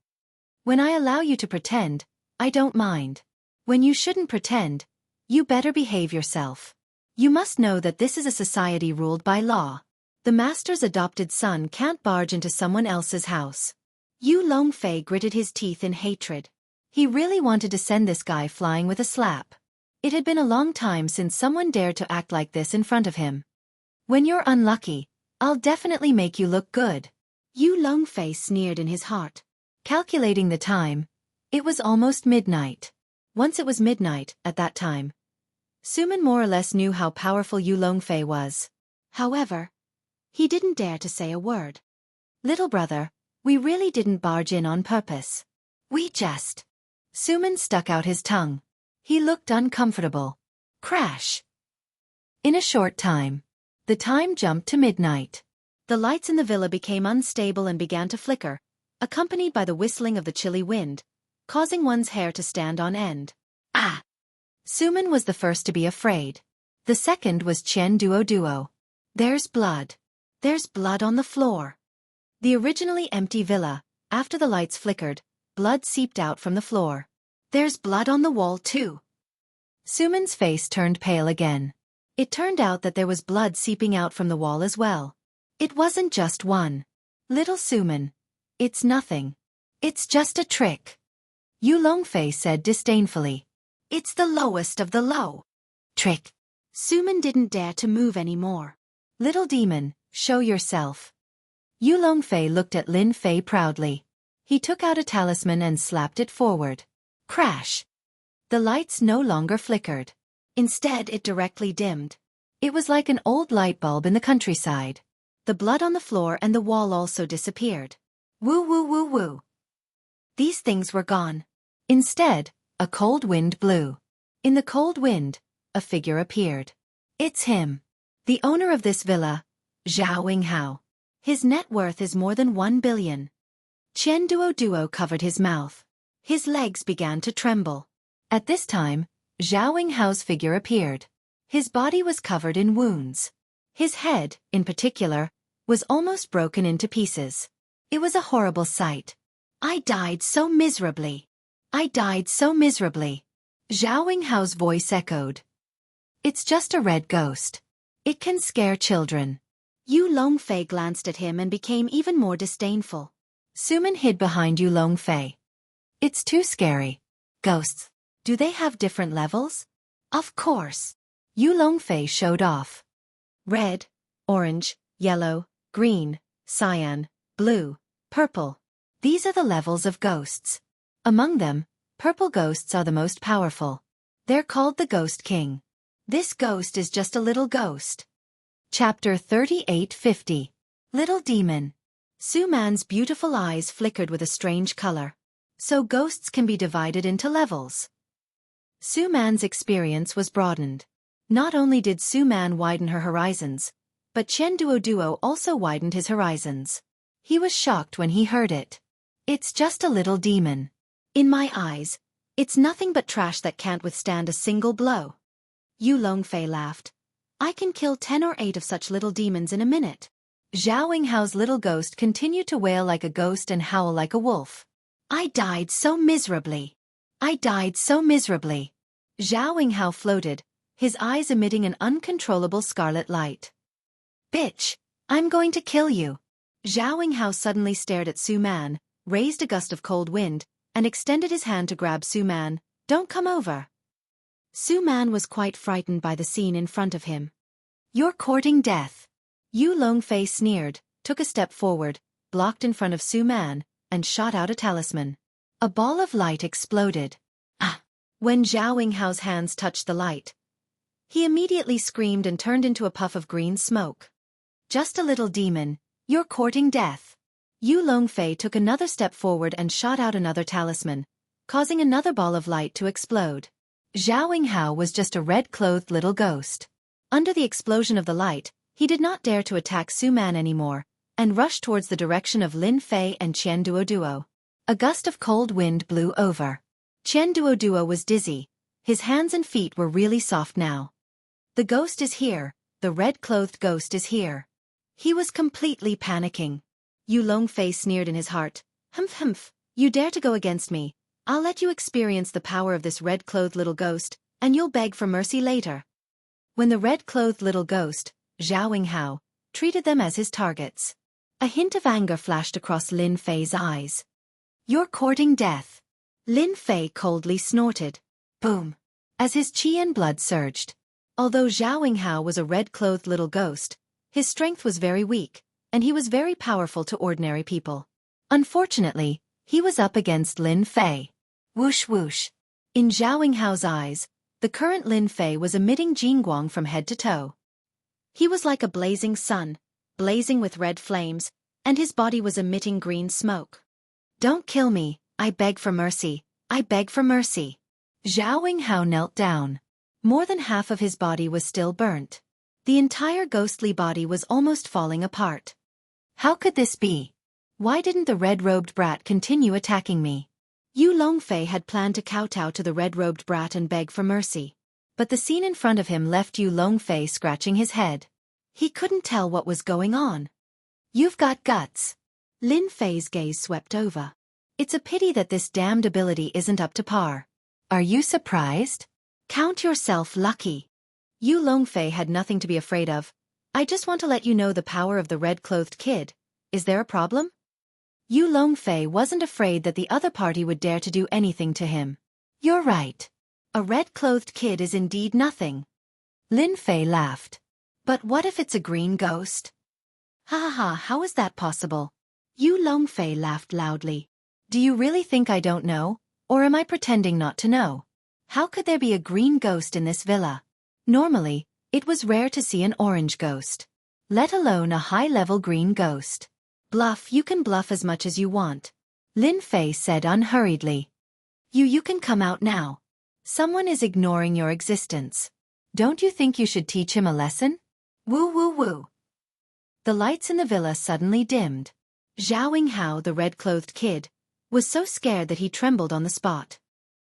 Speaker 1: When I allow you to pretend, I don't mind. When you shouldn't pretend, you better behave yourself. You must know that this is a society ruled by law. The master's adopted son can't barge into someone else's house. Yu Longfei gritted his teeth in hatred. He really wanted to send this guy flying with a slap. It had been a long time since someone dared to act like this in front of him. When you're unlucky, I'll definitely make you look good. Yu Longfei sneered in his heart. Calculating the time, it was almost midnight. Once it was midnight, at that time, Suman more or less knew how powerful Yu Longfei was. However, he didn't dare to say a word. Little brother, we really didn't barge in on purpose. We just... Suman stuck out his tongue. He looked uncomfortable. Crash. In a short time, the time jumped to midnight. The lights in the villa became unstable and began to flicker, accompanied by the whistling of the chilly wind, causing one's hair to stand on end. Ah! Suman was the first to be afraid. The second was Chen Duo. There's blood. There's blood on the floor. The originally empty villa, after the lights flickered, blood seeped out from the floor. There's blood on the wall too. Suman's face turned pale again. It turned out that there was blood seeping out from the wall as well. It wasn't just one. Little Suman. It's nothing. It's just a trick. Yu Longfei said disdainfully. It's the lowest of the low. Trick. Suman didn't dare to move anymore. Little demon, show yourself. Yu Longfei looked at Lin Fei proudly. He took out a talisman and slapped it forward. Crash. The lights no longer flickered. Instead, it directly dimmed. It was like an old light bulb in the countryside. The blood on the floor and the wall also disappeared. Woo woo woo woo. These things were gone. Instead, a cold wind blew. In the cold wind, a figure appeared. It's him. The owner of this villa, Zhao Winghao. His net worth is more than 1 billion. Chen Duo covered his mouth. His legs began to tremble. At this time, Zhao Winghao's figure appeared. His body was covered in wounds. His head, in particular, was almost broken into pieces. It was a horrible sight. I died so miserably. I died so miserably. Zhao Winghao's voice echoed. It's just a red ghost. It can scare children. Yu Longfei glanced at him and became even more disdainful. Suman hid behind Yu Longfei. It's too scary. Ghosts. Do they have different levels? Of course. Yu Longfei showed off. Red, orange, yellow, green, cyan, blue, purple. These are the levels of ghosts. Among them, purple ghosts are the most powerful. They're called the Ghost King. This ghost is just a little ghost. Chapter 3850. Little Demon. Suman's beautiful eyes flickered with a strange color. So ghosts can be divided into levels. Su Man's experience was broadened. Not only did Su Man widen her horizons, but Chen Duo also widened his horizons. He was shocked when he heard it. It's just a little demon. In my eyes, it's nothing but trash that can't withstand a single blow. Yu Longfei laughed. I can kill 10 or 8 of such little demons in a minute. Zhao Winghao's little ghost continued to wail like a ghost and howl like a wolf. I died so miserably. I died so miserably. Zhao Winghao floated, his eyes emitting an uncontrollable scarlet light. Bitch, I'm going to kill you. Zhao Winghao suddenly stared at Su Man, raised a gust of cold wind, and extended his hand to grab Su Man. Don't come over. Su Man was quite frightened by the scene in front of him. You're courting death. Yu Longfei sneered, took a step forward, blocked in front of Su Man, and shot out a talisman. A ball of light exploded. Ah! When Zhao Winghao's hands touched the light, he immediately screamed and turned into a puff of green smoke. Just a little demon, you're courting death. Yu Longfei took another step forward and shot out another talisman, causing another ball of light to explode. Zhao Winghao was just a red-clothed little ghost. Under the explosion of the light, he did not dare to attack Su Man anymore, and rushed towards the direction of Lin Fei and Qian Duo. A gust of cold wind blew over. Qian Duo was dizzy. His hands and feet were really soft now. The ghost is here, the red-clothed ghost is here. He was completely panicking. Yu Longfei sneered in his heart. Humph, you dare to go against me. I'll let you experience the power of this red-clothed little ghost, and you'll beg for mercy later. When the red-clothed little ghost, Zhao Winghao, treated them as his targets, a hint of anger flashed across Lin Fei's eyes. You're courting death. Lin Fei coldly snorted. Boom! As his qi and blood surged. Although Zhao Winghao was a red-clothed little ghost, his strength was very weak, and he was very powerful to ordinary people. Unfortunately, he was up against Lin Fei. Whoosh whoosh. In Zhao Winghao's eyes, the current Lin Fei was emitting jingguang from head to toe. He was like a blazing sun, blazing with red flames, and his body was emitting green smoke. Don't kill me, I beg for mercy, I beg for mercy. Zhao Winghao knelt down. More than half of his body was still burnt. The entire ghostly body was almost falling apart. How could this be? Why didn't the red-robed brat continue attacking me? Yu Longfei had planned to kowtow to the red-robed brat and beg for mercy. But the scene in front of him left Yu Longfei scratching his head. He couldn't tell what was going on. You've got guts. Lin Fei's gaze swept over. It's a pity that this damned ability isn't up to par. Are you surprised? Count yourself lucky. Yu Longfei had nothing to be afraid of. I just want to let you know the power of the red-clothed kid. Is there a problem? Yu Longfei wasn't afraid that the other party would dare to do anything to him. You're right. A red-clothed kid is indeed nothing. Lin Fei laughed. But what if it's a green ghost? Ha, how is that possible? Yu Longfei laughed loudly. Do you really think I don't know, or am I pretending not to know? How could there be a green ghost in this villa? Normally, it was rare to see an orange ghost, let alone a high-level green ghost. Bluff, you can bluff as much as you want, Lin Fei said unhurriedly. You can come out now. Someone is ignoring your existence. Don't you think you should teach him a lesson? Woo. The lights in the villa suddenly dimmed. Zhao Winghao, the red-clothed kid, was so scared that he trembled on the spot.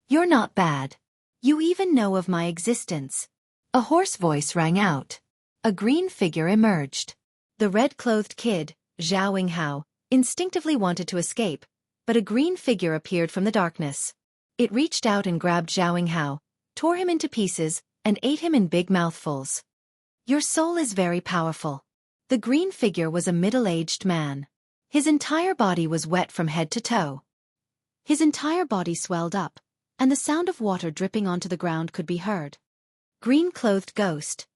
Speaker 1: You're not bad. You even know of my existence. A hoarse voice rang out. A green figure emerged. The red-clothed kid, Zhao Winghao, instinctively wanted to escape, but a green figure appeared from the darkness. It reached out and grabbed Zhao Winghao, tore him into pieces, and ate him in big mouthfuls. Your soul is very powerful. The green figure was a middle-aged man. His entire body was wet from head to toe. His entire body swelled up, and the sound of water dripping onto the ground could be heard. Green-clothed ghost.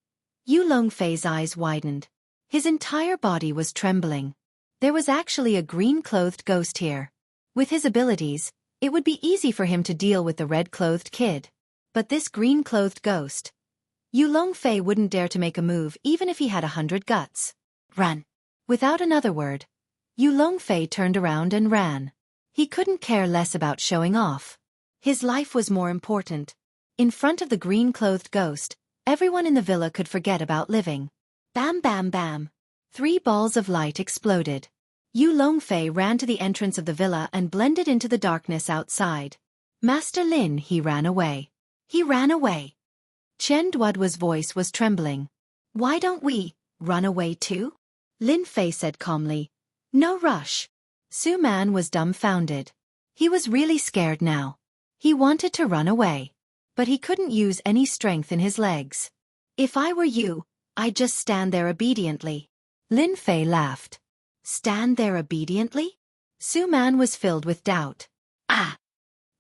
Speaker 1: Yu Longfei's eyes widened. His entire body was trembling. There was actually a green-clothed ghost here. With his abilities, it would be easy for him to deal with the red-clothed kid. But this green-clothed ghost, Yu Longfei wouldn't dare to make a move even if he had 100 guts. Run. Without another word, Yu Longfei turned around and ran. He couldn't care less about showing off. His life was more important. In front of the green-clothed ghost, everyone in the villa could forget about living. Bam bam bam. 3 balls of light exploded. Yu Longfei ran to the entrance of the villa and blended into the darkness outside. Master Lin, he ran away. He ran away. Chen Duoduo's voice was trembling. Why don't we run away too? Lin Fei said calmly. No rush. Su Man was dumbfounded. He was really scared now. He wanted to run away. But he couldn't use any strength in his legs. If I were you, I'd just stand there obediently. Lin Fei laughed. Stand there obediently? Su Man was filled with doubt. Ah!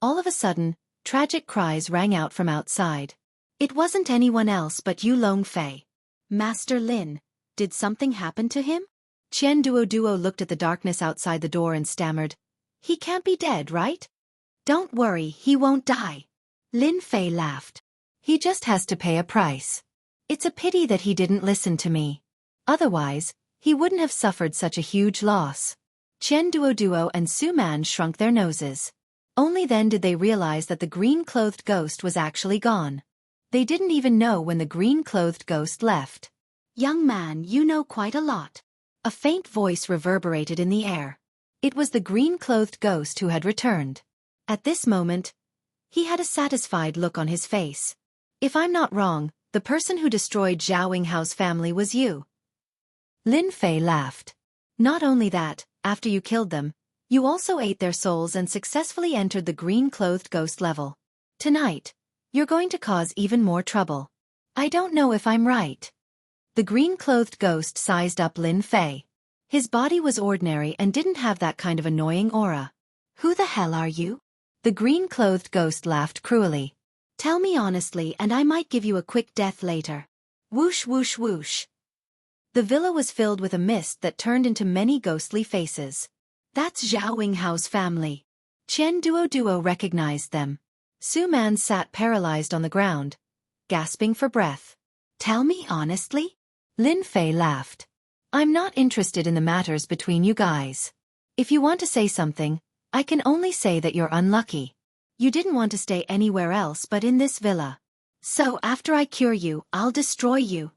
Speaker 1: All of a sudden, tragic cries rang out from outside. It wasn't anyone else but Yu Longfei. Master Lin, did something happen to him? Chen Duoduo looked at the darkness outside the door and stammered. He can't be dead, right? Don't worry, he won't die. Lin Fei laughed. He just has to pay a price. It's a pity that he didn't listen to me. Otherwise, he wouldn't have suffered such a huge loss. Chen Duoduo and Su Man shrunk their noses. Only then did they realize that the green-clothed ghost was actually gone. They didn't even know when the green-clothed ghost left. Young man, you know quite a lot. A faint voice reverberated in the air. It was the green-clothed ghost who had returned. At this moment, he had a satisfied look on his face. If I'm not wrong, the person who destroyed Zhao Yinghao's family was you. Lin Fei laughed. Not only that, after you killed them, you also ate their souls and successfully entered the green-clothed ghost level. Tonight, you're going to cause even more trouble. I don't know if I'm right. The green-clothed ghost sized up Lin Fei. His body was ordinary and didn't have that kind of annoying aura. Who the hell are you? The green-clothed ghost laughed cruelly. Tell me honestly and I might give you a quick death later. Whoosh whoosh whoosh. The villa was filled with a mist that turned into many ghostly faces. That's Zhao Yinghao's family. Chen Duoduo recognized them. Su Man sat paralyzed on the ground, gasping for breath. Tell me honestly? Lin Fei laughed. I'm not interested in the matters between you guys. If you want to say something, I can only say that you're unlucky. You didn't want to stay anywhere else but in this villa. So after I cure you, I'll destroy you.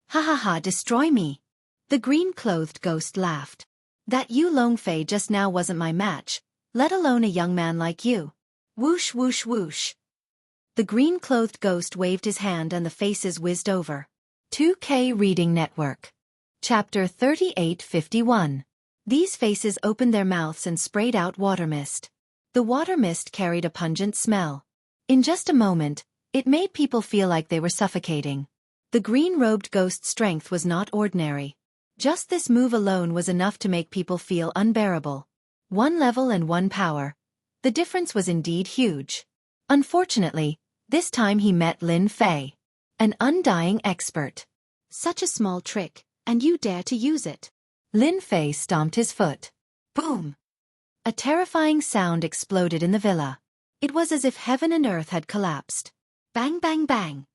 Speaker 1: Ha ha ha, destroy me. The green-clothed ghost laughed. That Yu Longfei just now wasn't my match, let alone a young man like you. Whoosh whoosh whoosh. The green-clothed ghost waved his hand and the faces whizzed over. 2K Reading Network. Chapter 3851. These faces opened their mouths and sprayed out water mist. The water mist carried a pungent smell. In just a moment, it made people feel like they were suffocating. The green-robed ghost's strength was not ordinary. Just this move alone was enough to make people feel unbearable. 1 level and 1 power. The difference was indeed huge. Unfortunately, this time he met Lin Fei, an undying expert. Such a small trick, and you dare to use it. Lin Fei stomped his foot. Boom! A terrifying sound exploded in the villa. It was as if heaven and earth had collapsed. Bang bang bang.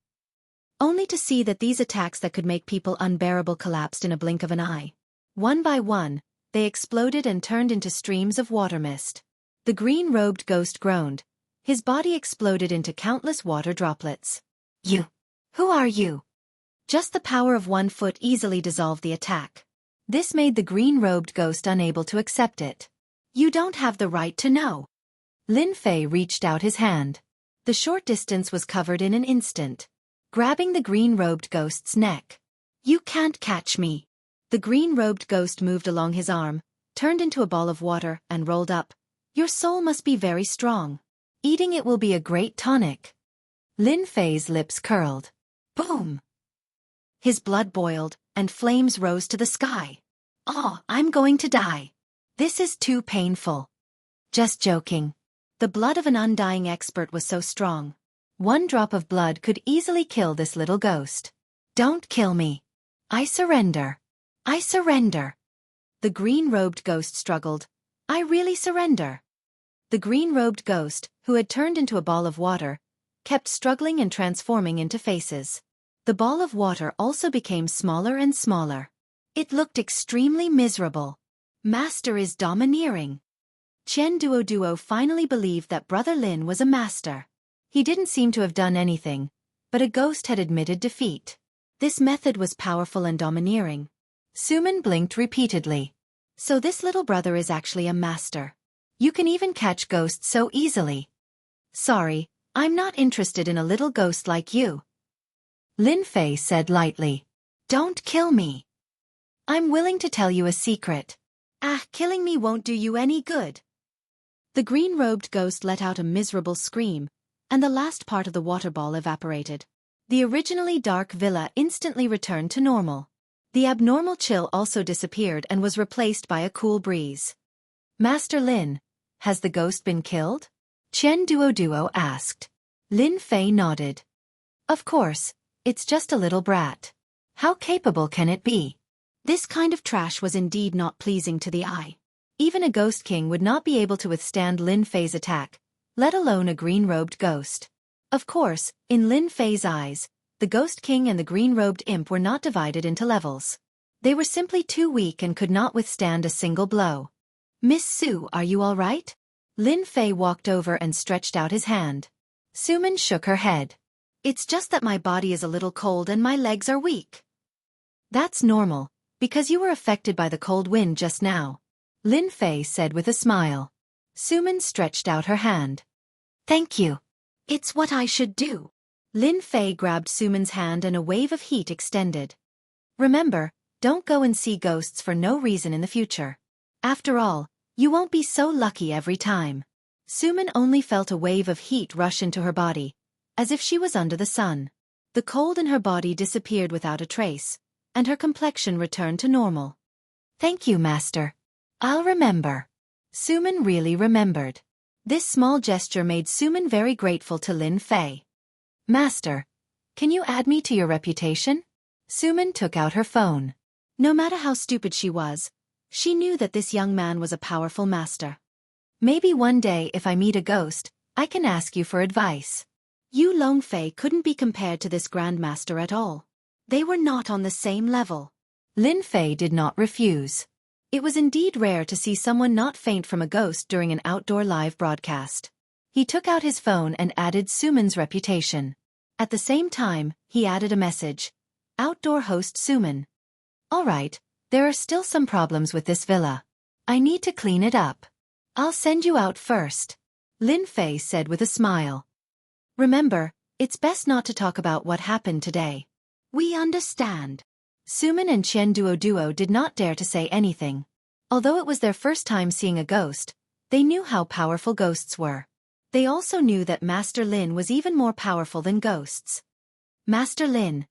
Speaker 1: Only to see that these attacks that could make people unbearable collapsed in a blink of an eye. One by one, they exploded and turned into streams of water mist. The green-robed ghost groaned. His body exploded into countless water droplets. You! Who are you? Just the power of 1 foot easily dissolved the attack. This made the green-robed ghost unable to accept it. You don't have the right to know. Lin Fei reached out his hand. The short distance was covered in an instant, grabbing the green-robed ghost's neck. You can't catch me. The green-robed ghost moved along his arm, turned into a ball of water, and rolled up. Your soul must be very strong. Eating it will be a great tonic. Lin Fei's lips curled. Boom! His blood boiled, and flames rose to the sky. Oh, I'm going to die. This is too painful. Just joking. The blood of an undying expert was so strong. 1 drop of blood could easily kill this little ghost. Don't kill me. I surrender. I surrender. The green-robed ghost struggled. I really surrender. The green-robed ghost, who had turned into a ball of water, kept struggling and transforming into faces. The ball of water also became smaller and smaller. It looked extremely miserable. Master is domineering. Chen Duoduo finally believed that Brother Lin was a master.
Speaker 2: He didn't seem to have done anything, but a ghost had admitted defeat. This method was powerful and domineering. Suman blinked repeatedly. So this little brother is actually a master. You can even catch ghosts so easily. Sorry, I'm not interested in a little ghost like you. Lin Fei said lightly. Don't kill me. I'm willing to tell you a secret. Killing me won't do you any good. The green-robed ghost let out a miserable scream, and the last part of the water ball evaporated. The originally dark villa instantly returned to normal. The abnormal chill also disappeared and was replaced by a cool breeze. Master Lin, has the ghost been killed? Chen Duo asked. Lin Fei nodded. Of course, it's just a little brat. How capable can it be? This kind of trash was indeed not pleasing to the eye. Even a ghost king would not be able to withstand Lin Fei's attack, let alone a green-robed ghost. Of course, in Lin Fei's eyes, the ghost king and the green-robed imp were not divided into levels. They were simply too weak and could not withstand a single blow. Miss Su, are you all right? Lin Fei walked over and stretched out his hand. Suman shook her head. It's just that my body is a little cold and my legs are weak. That's normal, because you were affected by the cold wind just now, Lin Fei said with a smile. Suman stretched out her hand. Thank you. It's what I should do. Lin Fei grabbed Suman's hand and a wave of heat extended. Remember, don't go and see ghosts for no reason in the future. After all, you won't be so lucky every time. Suman only felt a wave of heat rush into her body, as if she was under the sun. The cold in her body disappeared without a trace, and her complexion returned to normal. Thank you, Master. I'll remember. Suman really remembered. This small gesture made Suman very grateful to Lin Fei. Master, can you add me to your reputation? Suman took out her phone. No matter how stupid she was, she knew that this young man was a powerful master. Maybe one day if I meet a ghost, I can ask you for advice. Yu Longfei couldn't be compared to this grandmaster at all. They were not on the same level. Lin Fei did not refuse. It was indeed rare to see someone not faint from a ghost during an outdoor live broadcast. He took out his phone and added Suman's reputation. At the same time, he added a message. Outdoor host Suman. All right, there are still some problems with this villa. I need to clean it up. I'll send you out first, Lin Fei said with a smile. Remember, it's best not to talk about what happened today. We understand. Suman and Chen Duo did not dare to say anything. Although it was their first time seeing a ghost, they knew how powerful ghosts were. They also knew that Master Lin was even more powerful than ghosts. Master Lin,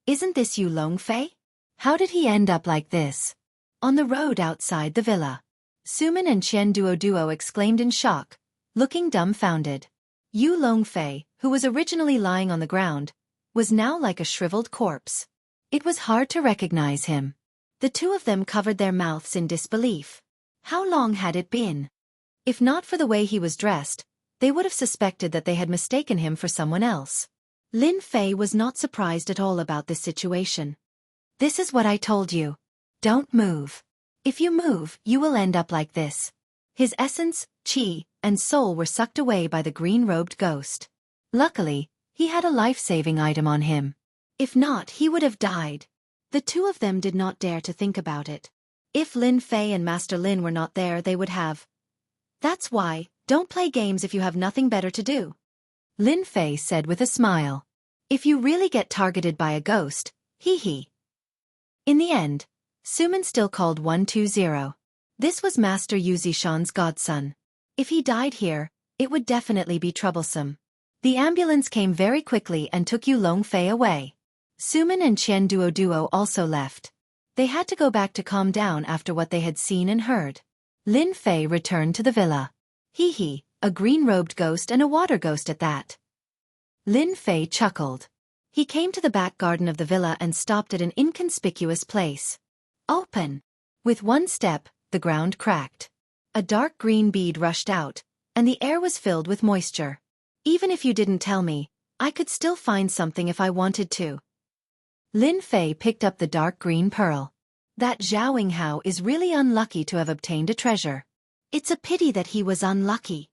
Speaker 2: isn't this Yu Longfei? How did he end up like this? On the road outside the villa. Suman and Chen Duo exclaimed in shock, looking dumbfounded. Yu Longfei, who was originally lying on the ground, was now like a shriveled corpse. It was hard to recognize him. The two of them covered their mouths in disbelief. How long had it been? If not for the way he was dressed, they would have suspected that they had mistaken him for someone else. Lin Fei was not surprised at all about this situation. This is what I told you. Don't move. If you move, you will end up like this. His essence, qi, and soul were sucked away by the green-robed ghost. Luckily, he had a life-saving item on him. If not, he would have died. The two of them did not dare to think about it. If Lin Fei and Master Lin were not there, they would have. That's why, don't play games if you have nothing better to do. Lin Fei said with a smile. If you really get targeted by a ghost, hee. In the end, Suman still called 120. This was Master Yu Zishan's godson. If he died here, it would definitely be troublesome. The ambulance came very quickly and took Yu Longfei away. Suman and Chen Duo also left. They had to go back to calm down after what they had seen and heard. Lin Fei returned to the villa. Hee, a green-robed ghost and a water ghost at that. Lin Fei chuckled. He came to the back garden of the villa and stopped at an inconspicuous place. Open! With one step, the ground cracked. A dark green bead rushed out, and the air was filled with moisture. Even if you didn't tell me, I could still find something if I wanted to. Lin Fei picked up the dark green pearl. That Zhao Yinghao is really unlucky to have obtained a treasure. It's a pity that he was unlucky.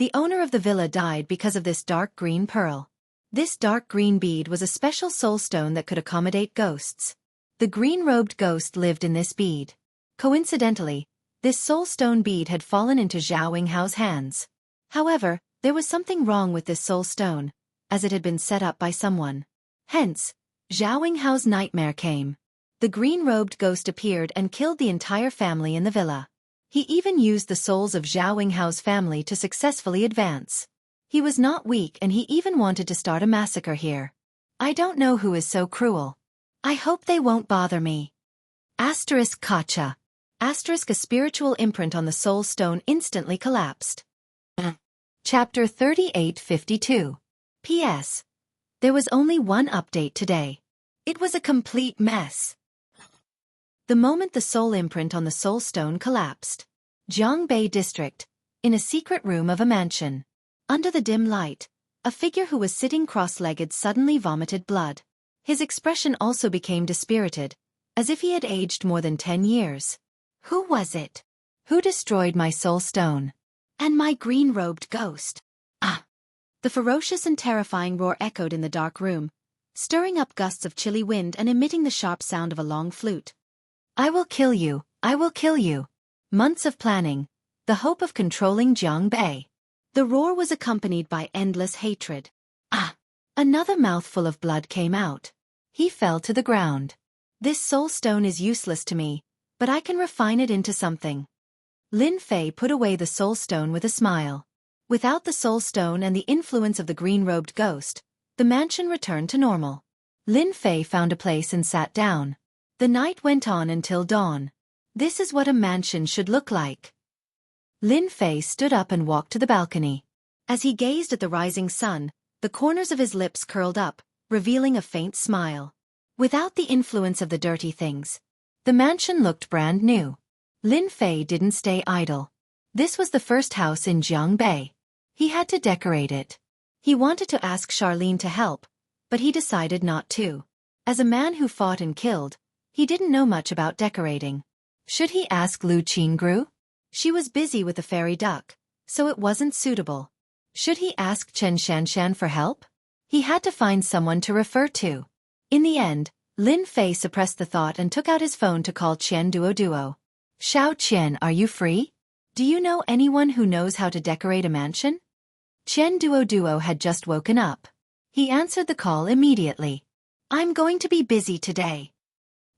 Speaker 1: The owner of the villa died because of this dark green pearl. This dark green bead was a special soul stone that could accommodate ghosts. The green-robed ghost lived in this bead. Coincidentally, this soul stone bead had fallen into Zhao Yinghao's hands. However, there was something wrong with this soul stone, as it had been set up by someone. Hence, Zhao Yinghao's nightmare came. The green-robed ghost appeared and killed the entire family in the villa. He even used the souls of Zhao Yinghao's family to successfully advance. He was not weak and he even wanted to start a massacre here. I don't know who is so cruel. I hope they won't bother me. Asterisk Kacha. Asterisk a spiritual imprint on the soul stone instantly collapsed. Chapter 3852. P.S. There was only one update today. It was a complete mess. The moment the soul imprint on the soul stone collapsed. Jiangbei District, in a secret room of a mansion. Under the dim light, a figure who was sitting cross-legged suddenly vomited blood. His expression also became dispirited, as if he had aged more than 10 years. Who was it? Who destroyed my soul stone? And my green-robed ghost? Ah! The ferocious and terrifying roar echoed in the dark room, stirring up gusts of chilly wind and emitting the sharp sound of a long flute. I will kill you, I will kill you. Months of planning, the hope of controlling Jiangbei. The roar was accompanied by endless hatred. Ah! Another mouthful of blood came out. He fell to the ground. This soul stone is useless to me, but I can refine it into something. Lin Fei put away the soul stone with a smile. Without the soul stone and the influence of the green-robed ghost, the mansion returned to normal. Lin Fei found a place and sat down. The night went on until dawn. This is what a mansion should look like. Lin Fei stood up and walked to the balcony. As he gazed at the rising sun, the corners of his lips curled up, revealing a faint smile. Without the influence of the dirty things, the mansion looked brand new. Lin Fei didn't stay idle. This was the first house in Jiangbei. He had to decorate it. He wanted to ask Charlene to help, but he decided not to. As a man who fought and killed, he didn't know much about decorating. Should he ask Lu Qingru? She was busy with the fairy duck, so it wasn't suitable. Should he ask Chen Shanshan for help? He had to find someone to refer to. In the end, Lin Fei suppressed the thought and took out his phone to call Qian Duo. Xiao Qian, are you free? Do you know anyone who knows how to decorate a mansion? Qian Duo had just woken up. He answered the call immediately. I'm going to be busy today.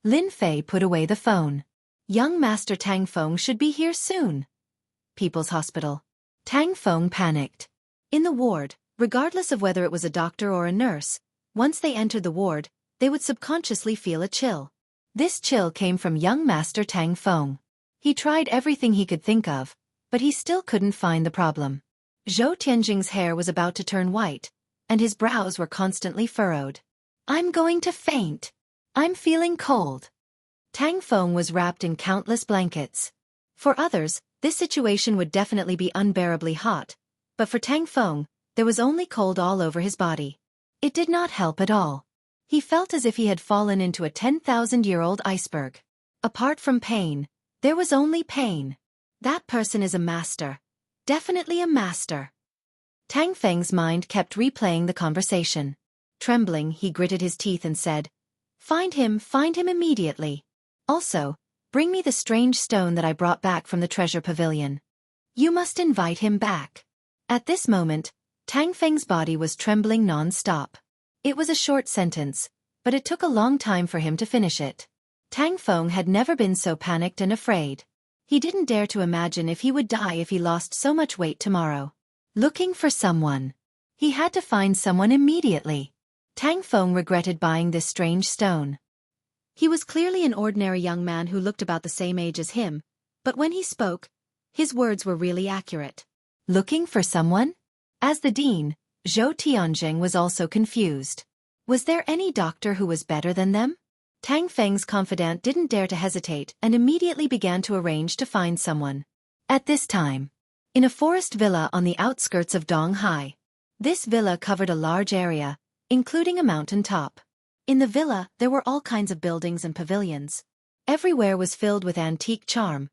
Speaker 1: Lin Fei put away the phone. Young Master Tang Feng should be here soon. People's Hospital. Tang Feng panicked. In the ward, regardless of whether it was a doctor or a nurse, once they entered the ward, they would subconsciously feel a chill. This chill came from young Master Tang Feng. He tried everything he could think of, but he still couldn't find the problem. Zhou Tianjing's hair was about to turn white, and his brows were constantly furrowed. I'm going to faint. I'm feeling cold. Tang Feng was wrapped in countless blankets. For others, this situation would definitely be unbearably hot, but for Tang Feng, there was only cold all over his body. It did not help at all. He felt as if he had fallen into a 10,000-year-old iceberg. Apart from pain, there was only pain. That person is a master. Definitely a master. Tang Feng's mind kept replaying the conversation. Trembling, he gritted his teeth and said, find him immediately. Also, bring me the strange stone that I brought back from the treasure pavilion. You must invite him back. At this moment, Tang Feng's body was trembling non-stop. It was a short sentence, but it took a long time for him to finish it. Tang Feng had never been so panicked and afraid. He didn't dare to imagine if he would die if he lost so much weight tomorrow. Looking for someone. He had to find someone immediately. Tang Feng regretted buying this strange stone. He was clearly an ordinary young man who looked about the same age as him, but when he spoke, his words were really accurate. Looking for someone? As the dean, Zhou Tianjing was also confused. Was there any doctor who was better than them? Tang Feng's confidant didn't dare to hesitate and immediately began to arrange to find someone. At this time, in a forest villa on the outskirts of Donghai. This villa covered a large area, including a mountain top. In the villa, there were all kinds of buildings and pavilions. Everywhere was filled with antique charm,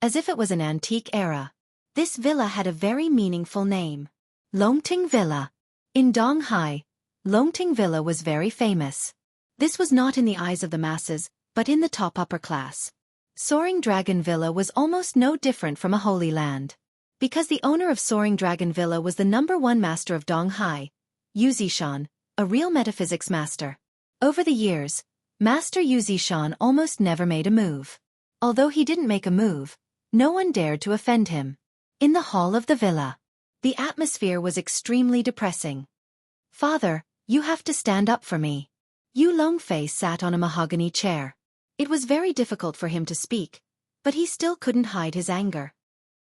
Speaker 1: as if it was an antique era.
Speaker 2: This villa had a very meaningful name. Longting Villa. In Donghai, Longting Villa was very famous. This was not in the eyes of the masses, but in the top upper class. Soaring Dragon Villa was almost no different from a holy land. Because the owner of Soaring Dragon Villa was the #1 master of Donghai, Yu Zishan, a real metaphysics master. Over the years, Master Yu Zishan almost never made a move. Although he didn't make a move, no one dared to offend him. In the hall of the villa, the atmosphere was extremely depressing. "Father, you have to stand up for me." Yu Longfei sat on a mahogany chair. It was very difficult for him to speak, but he still couldn't hide his anger.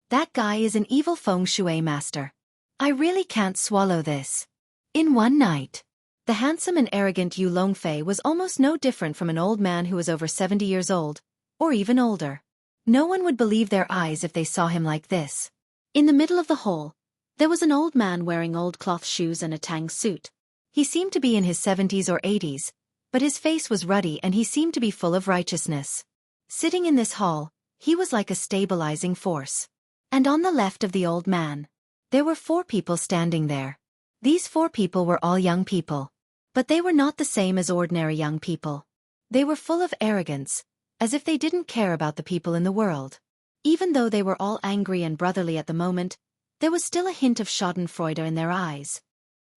Speaker 2: "That guy is an evil feng shui master. I really can't swallow this." In one night, the handsome and arrogant Yu Longfei was almost no different from an old man who was over 70 years old, or even older. No one would believe their eyes if they saw him like this. In the middle of the hall, there was an old man wearing old cloth shoes and a tang suit. He seemed to be in his 70s or 80s, but his face was ruddy and he seemed to be full of righteousness. Sitting in this hall, he was like a stabilizing force. And on the left of the old man, there were 4 people standing there. These 4 people were all young people. But they were not the same as ordinary young people. They were full of arrogance, as if they didn't care about the people in the world. Even though they were all angry and brotherly at the moment, there was still a hint of schadenfreude in their eyes.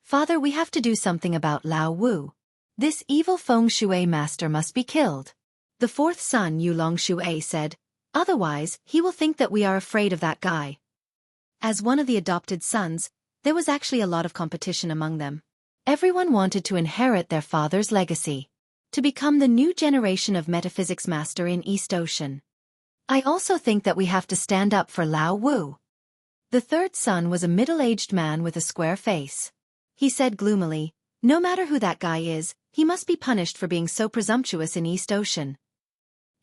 Speaker 2: "Father, we have to do something about Lao Wu. This evil feng shui master must be killed." The 4th son, Yu Longshui, said, "Otherwise, he will think that we are afraid of that guy." As one of the adopted sons, there was actually a lot of competition among them. Everyone wanted to inherit their father's legacy, to become the new generation of metaphysics master in East Ocean. "I also think that we have to stand up for Lao Wu." The 3rd son was a middle-aged man with a square face. He said gloomily, "No matter who that guy is, he must be punished for being so presumptuous in East Ocean."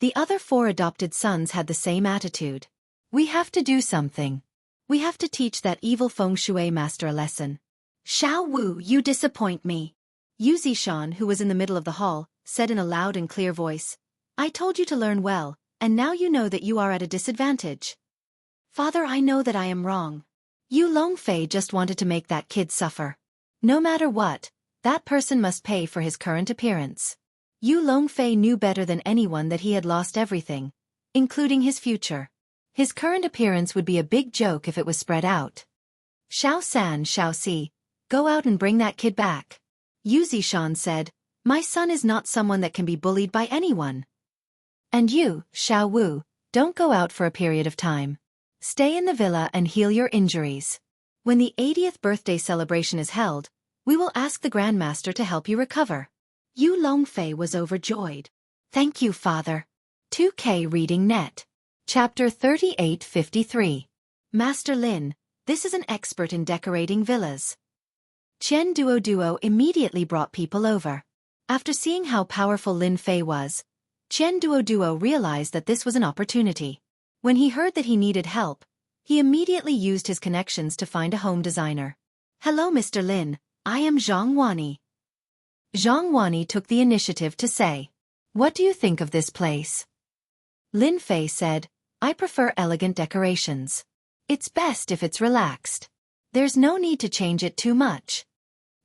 Speaker 2: The other 4 adopted sons had the same attitude. "We have to do something. We have to teach that evil feng shui master a lesson." "Xiao Wu, you disappoint me." Yu Zishan, who was in the middle of the hall, said in a loud and clear voice, "I told you to learn well, and now you know that you are at a disadvantage." "Father, I know that I am wrong. Yu Longfei just wanted to make that kid suffer. No matter what, that person must pay for his current appearance." Yu Longfei knew better than anyone that he had lost everything, including his future. His current appearance would be a big joke if it was spread out. "Xiao San, Xiao Si, go out and bring that kid back." Yu Zishan said, "My son is not someone that can be bullied by anyone." "And you, Xiao Wu, don't go out for a period of time. Stay in the villa and heal your injuries. When the 80th birthday celebration is held, we will ask the Grandmaster to help you recover." Yu Longfei was overjoyed. "Thank you, Father." 2K Reading Net. Chapter 3853. Master Lin, this is an expert in decorating villas. Qian Duo immediately brought people over. After seeing how powerful Lin Fei was, Qian Duo realized that this was an opportunity. When he heard that he needed help, he immediately used his connections to find a home designer. "Hello, Mr. Lin, I am Zhang Wani." Zhang Wani took the initiative to say, "What do you think of this place?" Lin Fei said, "I prefer elegant decorations. It's best if it's relaxed. There's no need to change it too much."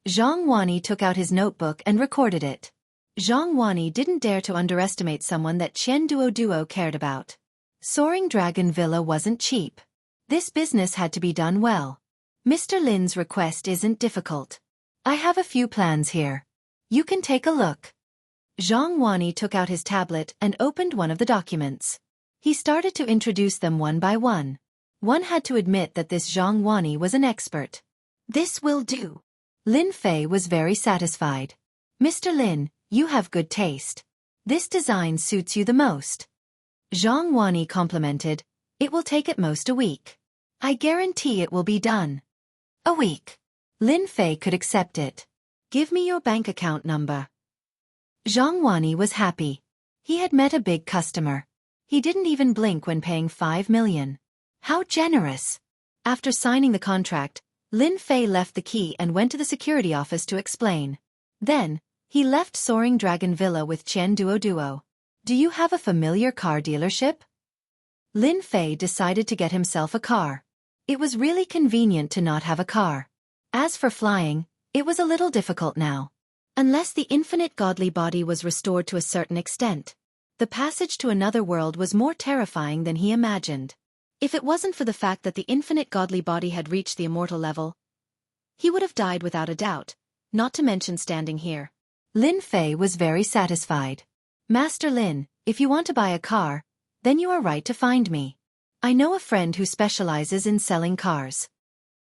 Speaker 2: Zhang Wani took out his notebook and recorded it. Zhang Wani didn't dare to underestimate someone that Qian Duo cared about. Soaring Dragon Villa wasn't cheap. This business had to be done well. Mr. Lin's request isn't difficult. I have a few plans here. You can take a look. Zhang Wani took out his tablet and opened one of the documents. He started to introduce them one by one. One had to admit that this Zhang Wani was an expert. "This will do." Lin Fei was very satisfied. "Mr. Lin, you have good taste. This design suits you the most." Zhang Wani complimented, "It will take at most a week. I guarantee it will be done." "A week." Lin Fei could accept it. "Give me your bank account number." Zhang Wani was happy. He had met a big customer. He didn't even blink when paying 5 million. How generous! After signing the contract, Lin Fei left the key and went to the security office to explain. Then, he left Soaring Dragon Villa with Qian Duo. "Do you have a familiar car dealership?" Lin Fei decided to get himself a car. It was really convenient to not have a car. As for flying, it was a little difficult now. Unless the infinite godly body was restored to a certain extent, the passage to another world was more terrifying than he imagined. If it wasn't for the fact that the infinite godly body had reached the immortal level, he would have died without a doubt, not to mention standing here. Lin Fei was very satisfied. Master Lin, if you want to buy a car, then you are right to find me. I know a friend who specializes in selling cars.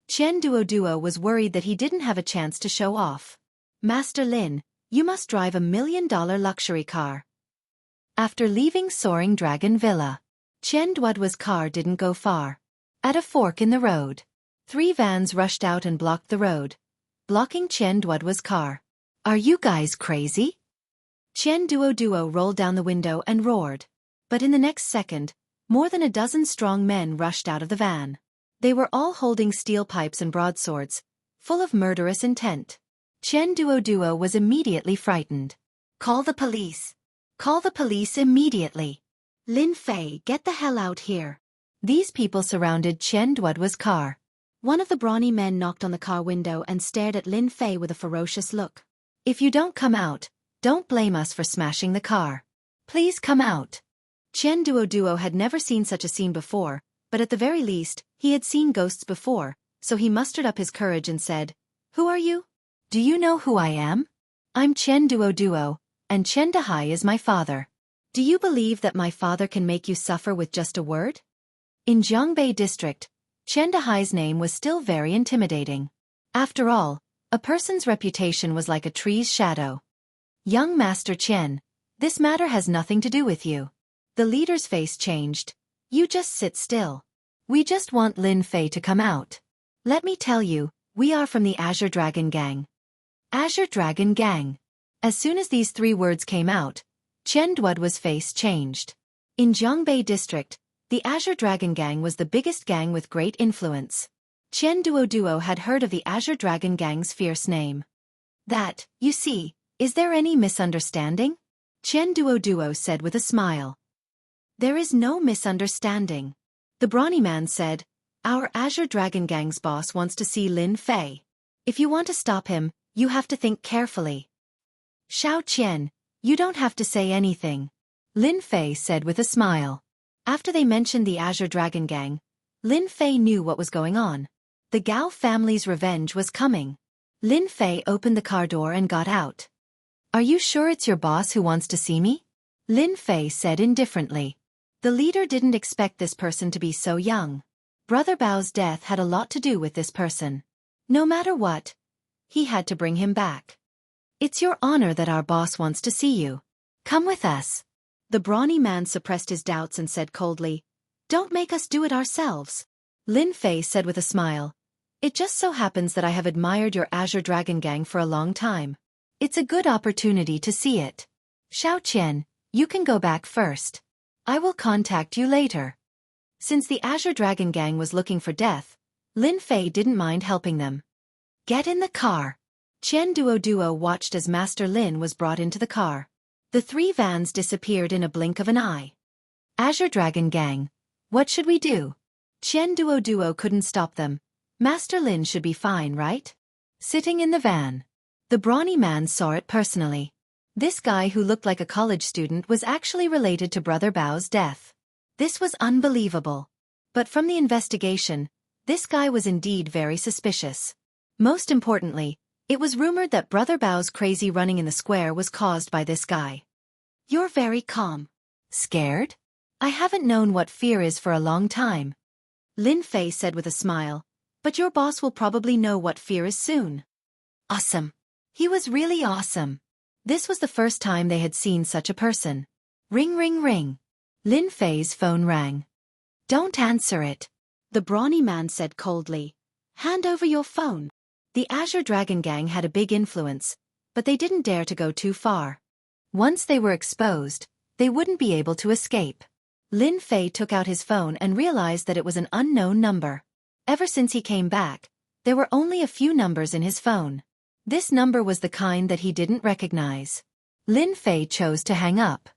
Speaker 2: Chen Duo was worried that he didn't have a chance to show off. Master Lin, you must drive $1 million luxury car. After leaving Soaring Dragon Villa, Chen Duo's car didn't go far. At a fork in the road, 3 vans rushed out and blocked the road, blocking Chen Duo's car. Are you guys crazy? Chen Duo rolled down the window and roared. But in the next second, more than a dozen strong men rushed out of the van. They were all holding steel pipes and broadswords, full of murderous intent. Chen Duo was immediately frightened. Call the police. Call the police immediately. Lin Fei, get the hell out here. These people surrounded Chen Duo's car. One of the brawny men knocked on the car window and stared at Lin Fei with a ferocious look. If you don't come out, don't blame us for smashing the car. Please come out. Chen Duo had never seen such a scene before, but at the very least, he had seen ghosts before, so he mustered up his courage and said, Who are you? Do you know who I am? I'm Chen Duo, and Chen Dahai is my father. Do you believe that my father can make you suffer with just a word? In Jiangbei district, Chen Dahai's name was still very intimidating. After all, a person's reputation was like a tree's shadow. Young Master Chen, this matter has nothing to do with you. The leader's face changed. You just sit still. We just want Lin Fei to come out. Let me tell you, we are from the Azure Dragon Gang. Azure Dragon Gang. As soon as these 3 words came out, Chen Duo's face changed. In Jiangbei district, the Azure Dragon Gang was the biggest gang with great influence. Chen Duo had heard of the Azure Dragon Gang's fierce name. That, you see, is there any misunderstanding? Chen Duo said with a smile. There is no misunderstanding. The brawny man said, Our Azure Dragon Gang's boss wants to see Lin Fei. If you want to stop him, you have to think carefully. Xiao Qian, you don't have to say anything. Lin Fei said with a smile. After they mentioned the Azure Dragon Gang, Lin Fei knew what was going on. The Gao family's revenge was coming. Lin Fei opened the car door and got out. Are you sure it's your boss who wants to see me? Lin Fei said indifferently. The leader didn't expect this person to be so young. Brother Bao's death had a lot to do with this person. No matter what, he had to bring him back. It's your honor that our boss wants to see you. Come with us. The brawny man suppressed his doubts and said coldly, Don't make us do it ourselves. Lin Fei said with a smile, It just so happens that I have admired your Azure Dragon Gang for a long time. It's a good opportunity to see it. Xiao Qian, you can go back first. I will contact you later. Since the Azure Dragon Gang was looking for death, Lin Fei didn't mind helping them. Get in the car. Chen Duo watched as Master Lin was brought into the car. The 3 vans disappeared in a blink of an eye. Azure Dragon Gang, what should we do? Chen Duo couldn't stop them. Master Lin should be fine, right? Sitting in the van. The brawny man saw it personally. This guy who looked like a college student was actually related to Brother Bao's death. This was unbelievable. But from the investigation, this guy was indeed very suspicious. Most importantly, it was rumored that Brother Bao's crazy running in the square was caused by this guy. You're very calm. Scared? I haven't known what fear is for a long time. Lin Fei said with a smile, but your boss will probably know what fear is soon. Awesome. He was really awesome. This was the first time they had seen such a person. Ring ring ring. Lin Fei's phone rang. Don't answer it. The brawny man said coldly. Hand over your phone. The Azure Dragon Gang had a big influence, but they didn't dare to go too far. Once they were exposed, they wouldn't be able to escape. Lin Fei took out his phone and realized that it was an unknown number. Ever since he came back, there were only a few numbers in his phone. This number was the kind that he didn't recognize. Lin Fei chose to hang up.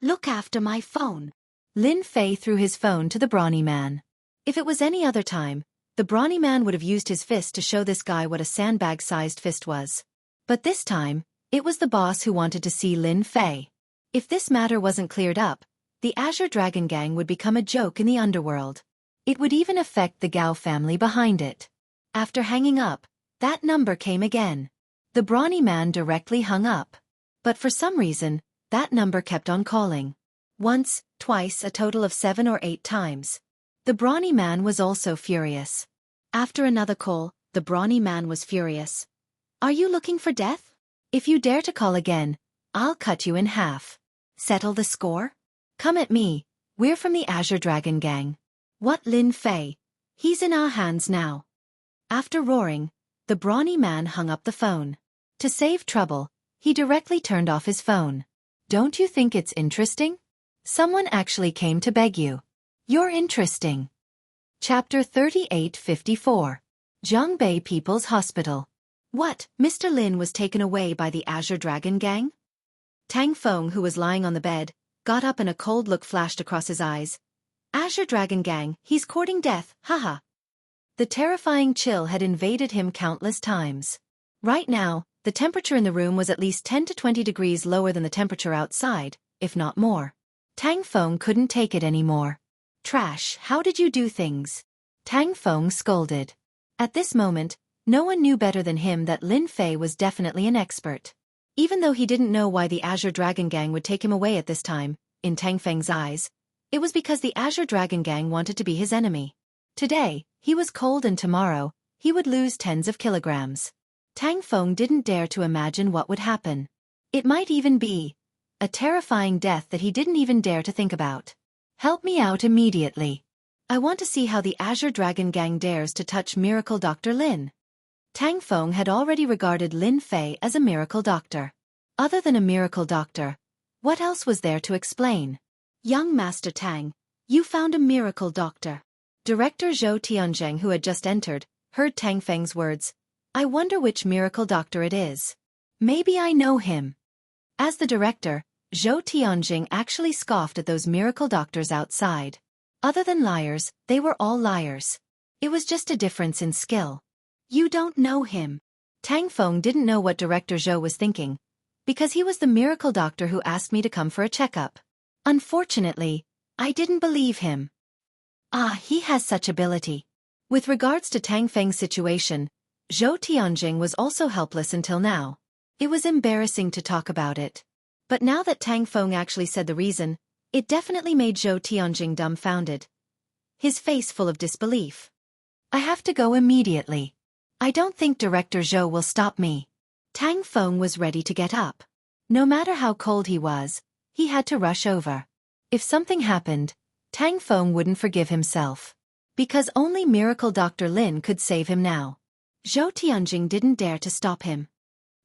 Speaker 2: Look after my phone. Lin Fei threw his phone to the brawny man. If it was any other time, the the brawny man would have used his fist to show this guy what a sandbag-sized fist was. But this time, it was the boss who wanted to see Lin Fei. If this matter wasn't cleared up, the Azure Dragon Gang would become a joke in the underworld. It would even affect the Gao family behind it. After hanging up, that number came again. The brawny man directly hung up. But for some reason, that number kept on calling. Once, twice, a total of 7 or 8 times. The brawny man was also furious. After another call, the brawny man was furious. "Are you looking for death? If you dare to call again, I'll cut you in half. Settle the score? Come at me, we're from the Azure Dragon Gang." "What, Lin Fei? He's in our hands now." After roaring, the brawny man hung up the phone. To save trouble, he directly turned off his phone. "Don't you think it's interesting? Someone actually came to beg you. You're interesting." Chapter 3854. Zhongbei People's Hospital. What, Mr. Lin was taken away by the Azure Dragon Gang? Tang Feng, who was lying on the bed, got up and a cold look flashed across his eyes. "Azure Dragon Gang, he's courting death, haha." The terrifying chill had invaded him countless times. Right now, the temperature in the room was at least 10 to 20 degrees lower than the temperature outside, if not more. Tang Feng couldn't take it anymore. "Trash, how did you do things?" Tang Feng scolded. At this moment, no one knew better than him that Lin Fei was definitely an expert. Even though he didn't know why the Azure Dragon Gang would take him away at this time, in Tang Feng's eyes, it was because the Azure Dragon Gang wanted to be his enemy. Today, he was cold and tomorrow, he would lose tens of kilograms. Tang Feng didn't dare to imagine what would happen. It might even be a terrifying death that he didn't even dare to think about. "Help me out immediately. I want to see how the Azure Dragon Gang dares to touch Miracle Dr. Lin." Tang Feng had already regarded Lin Fei as a miracle doctor. Other than a miracle doctor, what else was there to explain? "Young Master Tang, you found a miracle doctor." Director Zhou Tianzheng, who had just entered, heard Tang Feng's words. "I wonder which miracle doctor it is. Maybe I know him." As the director, Zhou Tianzheng actually scoffed at those miracle doctors outside. Other than liars, they were all liars. It was just a difference in skill. "You don't know him." Tang Feng didn't know what Director Zhou was thinking, because he was the miracle doctor who asked me to come for a checkup. Unfortunately, I didn't believe him. He has such ability. With regards to Tang Feng's situation, Zhou Tianjing was also helpless until now. It was embarrassing to talk about it. But now that Tang Feng actually said the reason, it definitely made Zhou Tianjing dumbfounded. His face full of disbelief. "I have to go immediately. I don't think Director Zhou will stop me." Tang Feng was ready to get up. No matter how cold he was, he had to rush over. If something happened, Tang Feng wouldn't forgive himself. Because only Miracle Dr. Lin could save him now. Zhou Tianjing didn't dare to stop him.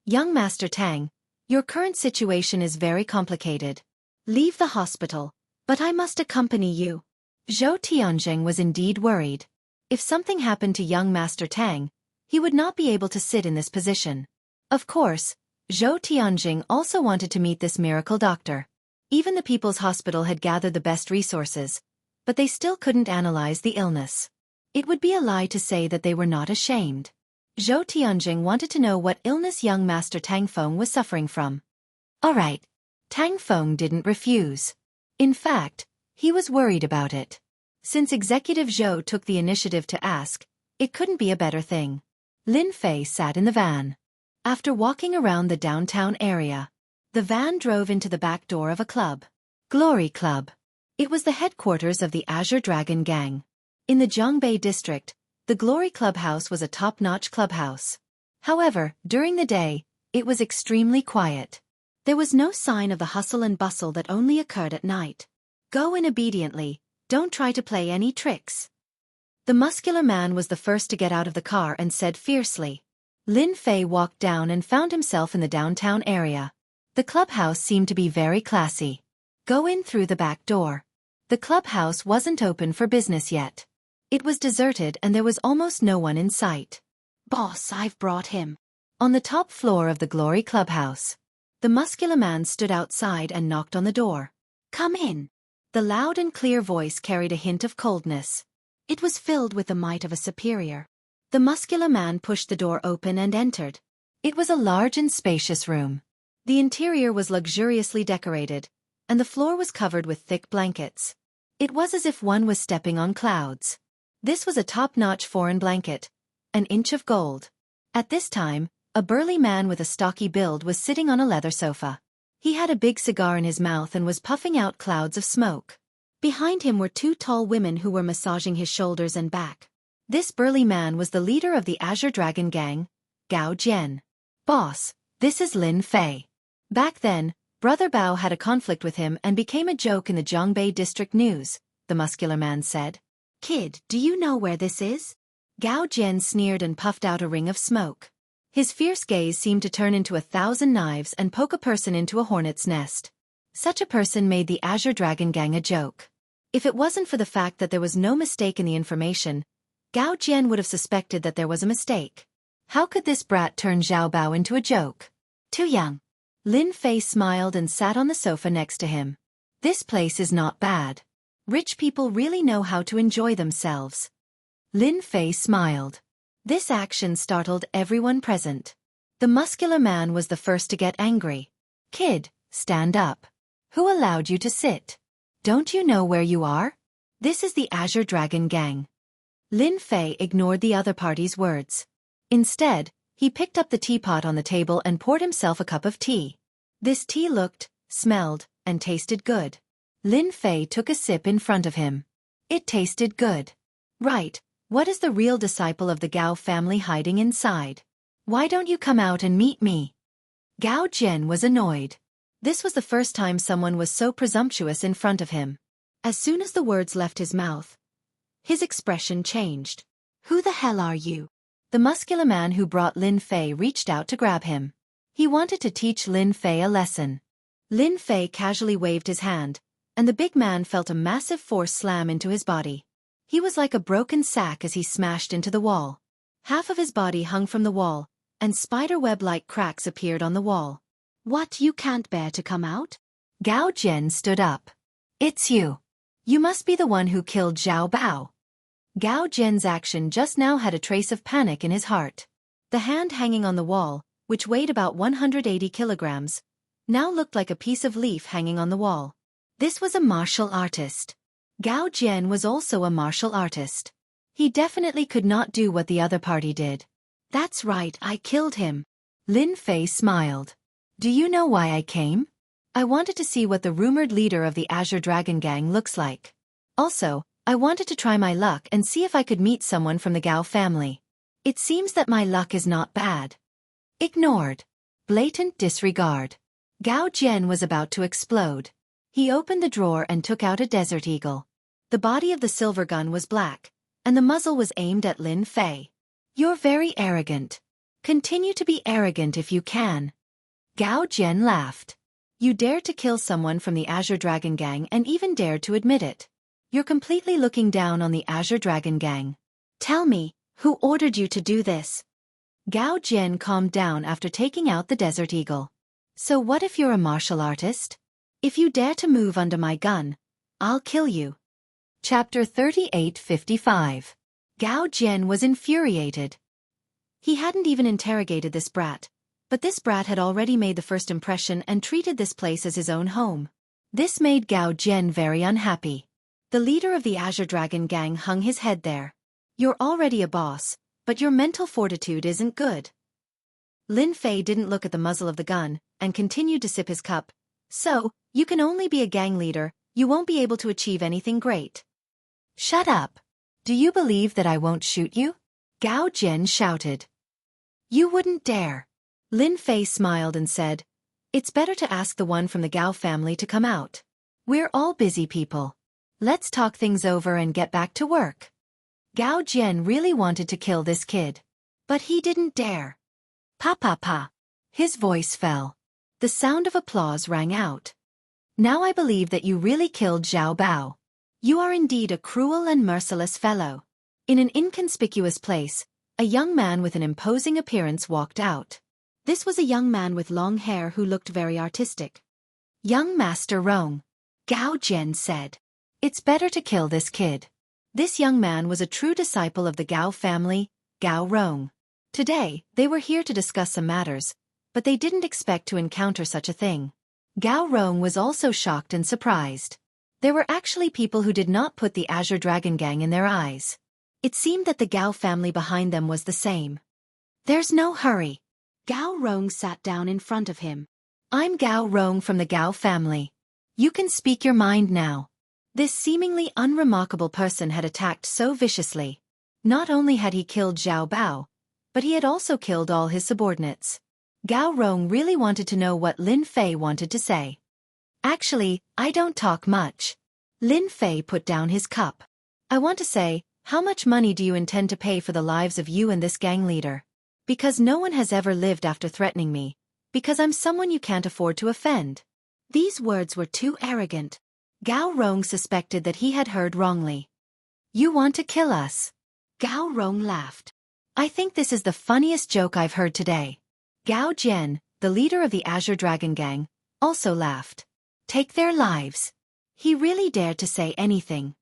Speaker 2: "Young Master Tang, your current situation is very complicated. Leave the hospital, but I must accompany you." Zhou Tianjing was indeed worried. If something happened to young Master Tang, he would not be able to sit in this position. Of course, Zhou Tianjing also wanted to meet this miracle doctor. Even the People's Hospital had gathered the best resources, but they still couldn't analyze the illness. It would be a lie to say that they were not ashamed. Zhou Tianjing wanted to know what illness young Master Tang Feng was suffering from. All right. Tang Feng didn't refuse. In fact, he was worried about it. Since Executive Zhou took the initiative to ask, it couldn't be a better thing. Lin Fei sat in the van. After walking around the downtown area, the van drove into the back door of a club. Glory Club. It was the headquarters of the Azure Dragon Gang. In the Zhongbei district, the Glory Clubhouse was a top-notch clubhouse. However, during the day, it was extremely quiet. There was no sign of the hustle and bustle that only occurred at night. "Go in obediently, don't try to play any tricks." The muscular man was the first to get out of the car and said fiercely. Lin Fei walked down and found himself in the downtown area. The clubhouse seemed to be very classy. "Go in through the back door." The clubhouse wasn't open for business yet. It was deserted and there was almost no one in sight. "Boss, I've brought him." On the top floor of the Glory Clubhouse, the muscular man stood outside and knocked on the door. "Come in." The loud and clear voice carried a hint of coldness. It was filled with the might of a superior. The muscular man pushed the door open and entered.
Speaker 1: It was a large and spacious room.
Speaker 2: The interior was luxuriously decorated, and the floor was covered with thick blankets.
Speaker 1: It was as if one was stepping on clouds.
Speaker 2: This was a top-notch foreign blanket, an inch of gold. At this time, a burly man with a stocky build was sitting on a leather sofa. He had a big cigar in his mouth and was puffing out clouds of smoke. Behind him were two tall women who were massaging his shoulders and back. This burly man was the leader of the Azure Dragon Gang, Gao Jian.
Speaker 1: Boss, this is Lin Fei.
Speaker 2: Back then, Brother Bao had a conflict with him and became a joke in the Zhongbei district news, the muscular man said.
Speaker 1: Kid, do you know where this is?
Speaker 2: Gao Jian sneered and puffed out a ring of smoke. His fierce gaze seemed to turn into 1,000 knives and poke a person into a hornet's nest. Such a person made the Azure Dragon Gang a joke. If it wasn't for the fact that there was no mistake in the information, Gao Jian would have suspected that there was a mistake.
Speaker 1: How could this brat turn Zhao Bao into a joke?
Speaker 2: Too young.
Speaker 1: Lin Fei smiled and sat on the sofa next to him. This place is not bad.
Speaker 2: Rich people really know how to enjoy themselves.
Speaker 1: Lin Fei smiled.
Speaker 2: This action startled everyone present. The muscular man was the first to get angry.
Speaker 1: Kid, stand up. Who allowed you to sit? Don't you know where you are?
Speaker 2: This is the Azure Dragon Gang. Lin Fei ignored the other party's words. Instead, he picked up the teapot on the table and poured himself a cup of tea. This tea looked, smelled, and tasted good.
Speaker 1: Lin Fei took a sip in front of him.
Speaker 2: It tasted good. Right. What is the real disciple of the Gao family hiding inside? Why don't you come out and meet me?
Speaker 1: Gao Jian was annoyed.
Speaker 2: This was the first time someone was so presumptuous in front of him. As soon as the words left his mouth, his expression changed.
Speaker 1: Who the hell are you?
Speaker 2: The muscular man who brought Lin Fei reached out to grab him. He wanted to teach Lin Fei a lesson. Lin Fei casually waved his hand, and the big man felt a massive force slam into his body. He was like a broken sack as he smashed into the wall. Half of his body hung from the wall, and spiderweb-like cracks appeared on the wall.
Speaker 1: What, you can't bear to come out?
Speaker 2: Gao Jian stood up.
Speaker 1: It's you.
Speaker 2: You must be the one who killed Zhao Bao. Gao Jian's action just now had a trace of panic in his heart. The hand hanging on the wall, which weighed about 180 kilograms, now looked like a piece of leaf hanging on the wall. This was a martial artist. Gao Jian was also a martial artist. He definitely could not do what the other party did.
Speaker 1: That's right, I killed him.
Speaker 2: Lin Fei smiled.
Speaker 1: Do you know why I came?
Speaker 2: I wanted to see what the rumored leader of the Azure Dragon Gang looks like. Also, I wanted to try my luck and see if I could meet someone from the Gao family. It seems that my luck is not bad.
Speaker 1: Ignored.
Speaker 2: Blatant disregard. Gao Jian was about to explode. He opened the drawer and took out a Desert Eagle. The body of the silver gun was black, and the muzzle was aimed at Lin Fei.
Speaker 1: You're very arrogant.
Speaker 2: Continue to be arrogant if you can.
Speaker 1: Gao Jian laughed.
Speaker 2: You dared to kill someone from the Azure Dragon Gang and even dared to admit it. You're completely looking down on the Azure Dragon Gang.
Speaker 1: Tell me, who ordered you to do this?
Speaker 2: Gao Jian calmed down after taking out the Desert Eagle. So what if you're a martial artist? If you dare to move under my gun, I'll kill you.
Speaker 1: Chapter 3855.
Speaker 2: Gao Jian was infuriated. He hadn't even interrogated this brat, but this brat had already made the first impression and treated this place as his own home. This made Gao Jian very unhappy. The leader of the Azure Dragon Gang hung his head there. You're already a boss, but your mental fortitude isn't good. Lin Fei didn't look at the muzzle of the gun and continued to sip his cup. So, you can only be a gang leader, you won't be able to achieve anything great.
Speaker 1: Shut up. Do you believe that I won't shoot you?
Speaker 2: Gao Jian shouted.
Speaker 1: You wouldn't dare.
Speaker 2: Lin Fei smiled and said, It's better to ask the one from the Gao family to come out. We're all busy people. Let's talk things over and get back to work. Gao Jian really wanted to kill this kid. But he didn't dare.
Speaker 1: Pa pa pa.
Speaker 2: His voice fell. The sound of applause rang out. Now I believe that you really killed Zhao Bao. You are indeed a cruel and merciless fellow. In an inconspicuous place, a young man with an imposing appearance walked out. This was a young man with long hair who looked very artistic.
Speaker 1: Young Master Rong, Gao Jian said.
Speaker 2: It's better to kill this kid. This young man was a true disciple of the Gao family, Gao Rong. Today, they were here to discuss some matters, but they didn't expect to encounter such a thing. Gao Rong was also shocked and surprised. There were actually people who did not put the Azure Dragon Gang in their eyes. It seemed that the Gao family behind them was the same. There's no hurry. Gao Rong sat down in front of him. I'm Gao Rong from the Gao family. You can speak your mind now. This seemingly unremarkable person had attacked so viciously. Not only had he killed Zhao Bao, but he had also killed all his subordinates. Gao Rong really wanted to know what Lin Fei wanted to say. Actually, I don't talk much. Lin Fei put down his cup. I want to say, how much money do you intend to pay for the lives of you and this gang leader? Because no one has ever lived after threatening me. Because I'm someone you can't afford to offend. These words were too arrogant. Gao Rong suspected that he had heard wrongly. You want to kill us? Gao Rong laughed. I think this is the funniest joke I've heard today. Gao Jian, the leader of the Azure Dragon Gang, also laughed. Take their lives. He really dared to say anything.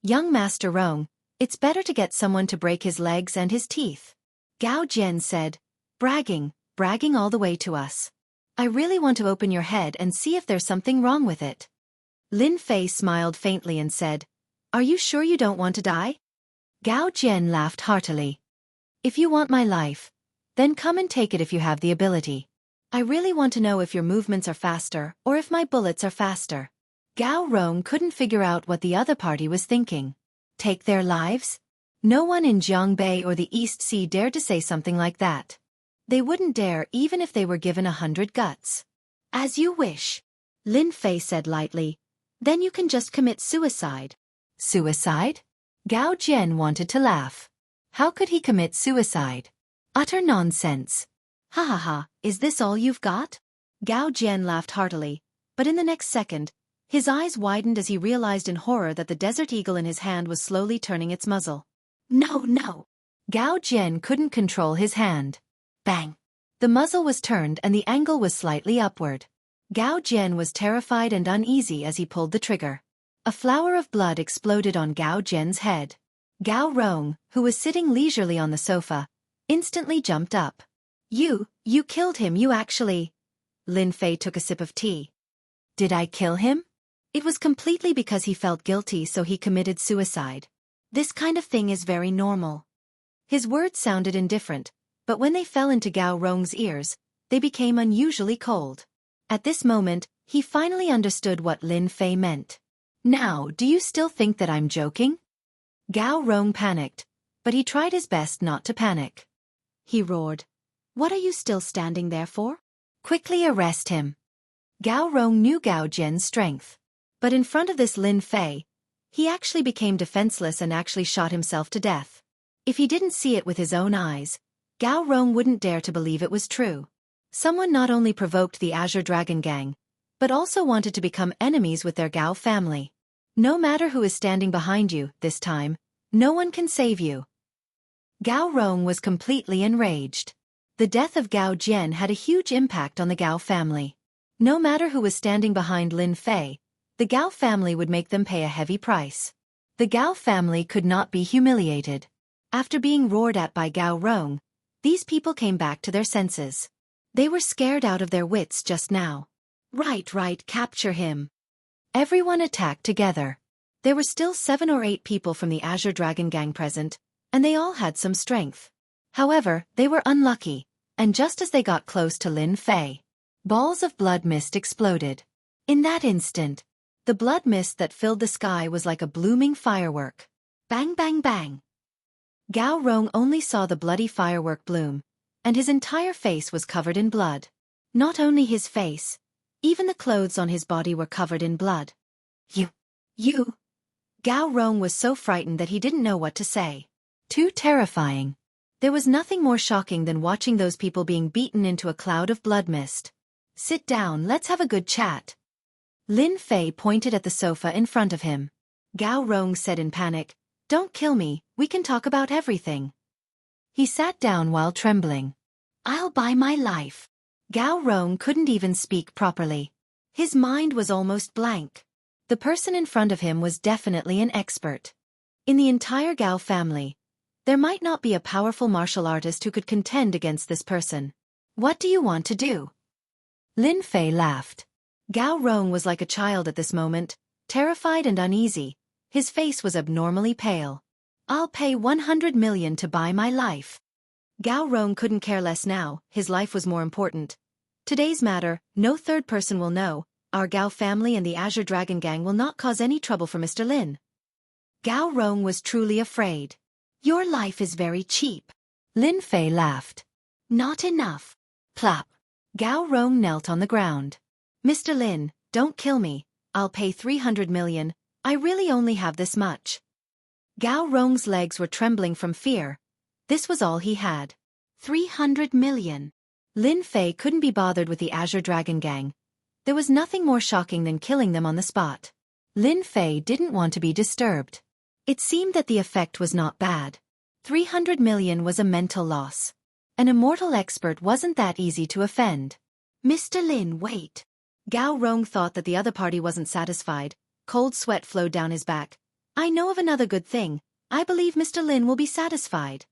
Speaker 2: Young Master Rong, it's better to get someone to break his legs and his teeth. Gao Jian said, bragging all the way to us. I really want to open your head and see if there's something wrong with it. Lin Fei smiled faintly and said, Are you sure you don't want to die? Gao Jian laughed heartily. If you want my life, then come and take it if you have the ability. I really want to know if your movements are faster or if my bullets are faster. Gao Rong couldn't figure out what the other party was thinking. Take their lives? No one in Jiangbei or the East Sea dared to say something like that. They wouldn't dare even if they were given 100 guts. As you wish. Lin Fei said lightly. Then you can just commit suicide. Suicide? Gao Jian wanted to laugh. How could he commit suicide? Utter nonsense. Ha ha ha, is this all you've got? Gao Jian laughed heartily, but in the next second, his eyes widened as he realized in horror that the desert eagle in his hand was slowly turning its muzzle. No. Gao Jian couldn't control his hand. Bang. The muzzle was turned and the angle was slightly upward. Gao Jian was terrified and uneasy as he pulled the trigger. A flower of blood exploded on Gao Jian's head. Gao Rong, who was sitting leisurely on the sofa, instantly jumped up. You killed him, you actually. Lin Fei took a sip of tea. Did I kill him? It was completely because he felt guilty, so he committed suicide. This kind of thing is very normal. His words sounded indifferent, but when they fell into Gao Rong's ears, they became unusually cold. At this moment, he finally understood what Lin Fei meant. Now, do you still think that I'm joking? Gao Rong panicked, but he tried his best not to panic. He roared. What are you still standing there for? Quickly arrest him. Gao Rong knew Gao Jian's strength. But in front of this Lin Fei, he actually became defenseless and actually shot himself to death. If he didn't see it with his own eyes, Gao Rong wouldn't dare to believe it was true. Someone not only provoked the Azure Dragon Gang, but also wanted to become enemies with their Gao family. No matter who is standing behind you, this time, no one can save you. Gao Rong was completely enraged. The death of Gao Jian had a huge impact on the Gao family. No matter who was standing behind Lin Fei, the Gao family would make them pay a heavy price. The Gao family could not be humiliated. After being roared at by Gao Rong, these people came back to their senses. They were scared out of their wits just now. Right, capture him. Everyone attacked together. There were still 7 or 8 people from the Azure Dragon Gang present, and they all had some strength. However, they were unlucky, and just as they got close to Lin Fei, balls of blood mist exploded. In that instant, the blood mist that filled the sky was like a blooming firework. Bang bang bang. Gao Rong only saw the bloody firework bloom, and his entire face was covered in blood. Not only his face, even the clothes on his body were covered in blood. You. Gao Rong was so frightened that he didn't know what to say. Too terrifying. There was nothing more shocking than watching those people being beaten into a cloud of blood mist. Sit down, let's have a good chat. Lin Fei pointed at the sofa in front of him. Gao Rong said in panic, Don't kill me, we can talk about everything. He sat down while trembling. I'll buy my life. Gao Rong couldn't even speak properly. His mind was almost blank. The person in front of him was definitely an expert. In the entire Gao family, there might not be a powerful martial artist who could contend against this person. What do you want to do? Lin Fei laughed. Gao Rong was like a child at this moment, terrified and uneasy. His face was abnormally pale. I'll pay 100 million to buy my life. Gao Rong couldn't care less now, his life was more important. Today's matter, no third person will know. Our Gao family and the Azure Dragon Gang will not cause any trouble for Mr. Lin. Gao Rong was truly afraid. Your life is very cheap. Lin Fei laughed. Not enough. Plop. Gao Rong knelt on the ground. Mr. Lin, don't kill me. I'll pay 300 million. I really only have this much. Gao Rong's legs were trembling from fear. This was all he had. 300 million. Lin Fei couldn't be bothered with the Azure Dragon Gang. There was nothing more shocking than killing them on the spot. Lin Fei didn't want to be disturbed. It seemed that the effect was not bad. 300 million was a mental loss. An immortal expert wasn't that easy to offend. Mr. Lin, wait. Gao Rong thought that the other party wasn't satisfied. Cold sweat flowed down his back. I know of another good thing. I believe Mr. Lin will be satisfied.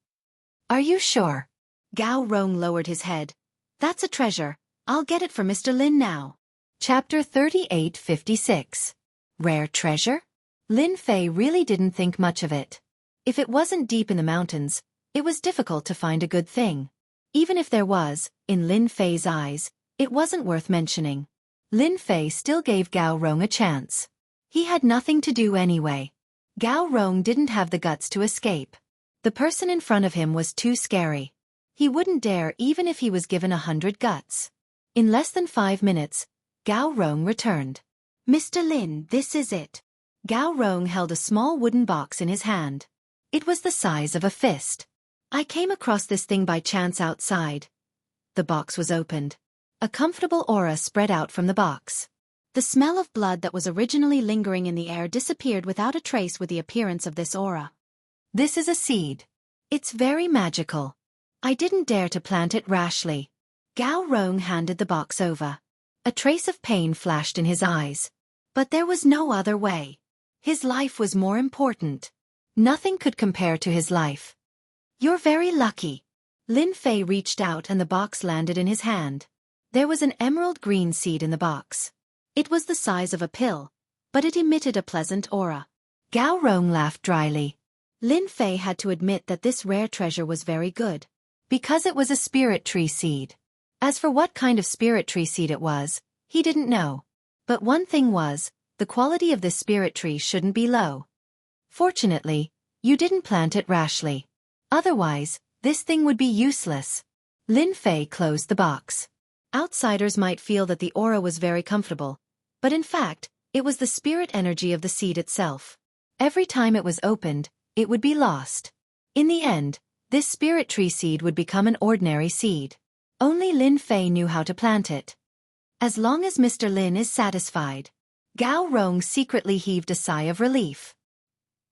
Speaker 2: Are you sure? Gao Rong lowered his head. That's a treasure. I'll get it for Mr. Lin now. Chapter 3856. Rare treasure? Lin Fei really didn't think much of it. If it wasn't deep in the mountains, it was difficult to find a good thing. Even if there was, in Lin Fei's eyes, it wasn't worth mentioning. Lin Fei still gave Gao Rong a chance. He had nothing to do anyway. Gao Rong didn't have the guts to escape. The person in front of him was too scary. He wouldn't dare even if he was given 100 guts. In less than 5 minutes, Gao Rong returned. Mr. Lin, this is it. Gao Rong held a small wooden box in his hand. It was the size of a fist. I came across this thing by chance outside. The box was opened. A comfortable aura spread out from the box. The smell of blood that was originally lingering in the air disappeared without a trace with the appearance of this aura. This is a seed. It's very magical. I didn't dare to plant it rashly. Gao Rong handed the box over. A trace of pain flashed in his eyes. But there was no other way. His life was more important. Nothing could compare to his life. You're very lucky. Lin Fei reached out and the box landed in his hand. There was an emerald green seed in the box. It was the size of a pill, but it emitted a pleasant aura. Gao Rong laughed dryly. Lin Fei had to admit that this rare treasure was very good, because it was a spirit tree seed. As for what kind of spirit tree seed it was, he didn't know. But one thing was, the quality of this spirit tree shouldn't be low. Fortunately, you didn't plant it rashly. Otherwise, this thing would be useless. Lin Fei closed the box. Outsiders might feel that the aura was very comfortable, but in fact, it was the spirit energy of the seed itself. Every time it was opened, it would be lost. In the end, this spirit tree seed would become an ordinary seed. Only Lin Fei knew how to plant it. As long as Mr. Lin is satisfied. Gao Rong secretly heaved a sigh of relief.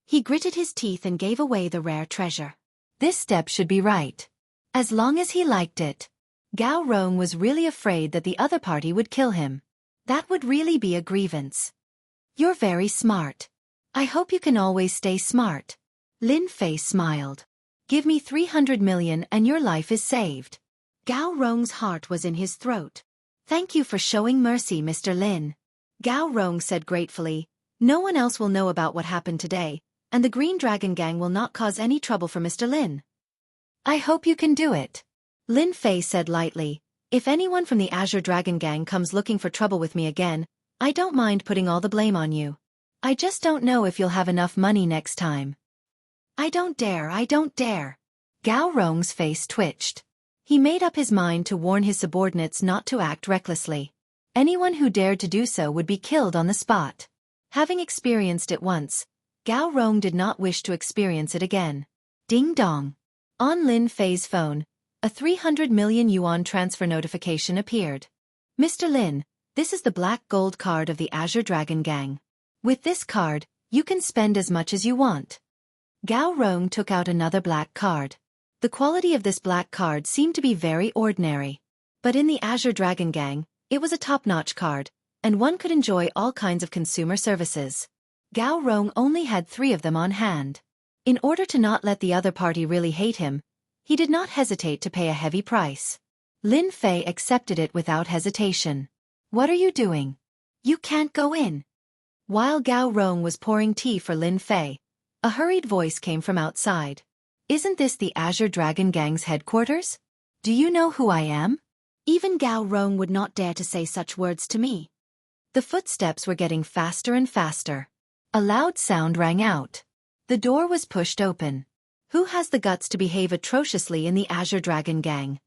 Speaker 2: He gritted his teeth and gave away the rare treasure. This step should be right. As long as he liked it. Gao Rong was really afraid that the other party would kill him. That would really be a grievance. You're very smart. I hope you can always stay smart. Lin Fei smiled. Give me 300 million and your life is saved. Gao Rong's heart was in his throat. Thank you for showing mercy, Mr. Lin. Gao Rong said gratefully. No one else will know about what happened today, and the Green Dragon Gang will not cause any trouble for Mr. Lin. I hope you can do it. Lin Fei said lightly. If anyone from the Azure Dragon Gang comes looking for trouble with me again, I don't mind putting all the blame on you. I just don't know if you'll have enough money next time. I don't dare. Gao Rong's face twitched. He made up his mind to warn his subordinates not to act recklessly. Anyone who dared to do so would be killed on the spot. Having experienced it once, Gao Rong did not wish to experience it again. Ding dong. On Lin Fei's phone, a 300 million yuan transfer notification appeared. Mr. Lin, this is the black gold card of the Azure Dragon Gang. With this card, you can spend as much as you want. Gao Rong took out another black card. The quality of this black card seemed to be very ordinary. But in the Azure Dragon Gang, it was a top-notch card, and one could enjoy all kinds of consumer services. Gao Rong only had 3 of them on hand. In order to not let the other party really hate him, he did not hesitate to pay a heavy price. Lin Fei accepted it without hesitation. What are you doing? You can't go in. While Gao Rong was pouring tea for Lin Fei, a hurried voice came from outside. Isn't this the Azure Dragon Gang's headquarters? Do you know who I am? Even Gao Rong would not dare to say such words to me. The footsteps were getting faster and faster. A loud sound rang out. The door was pushed open. Who has the guts to behave atrociously in the Azure Dragon Gang?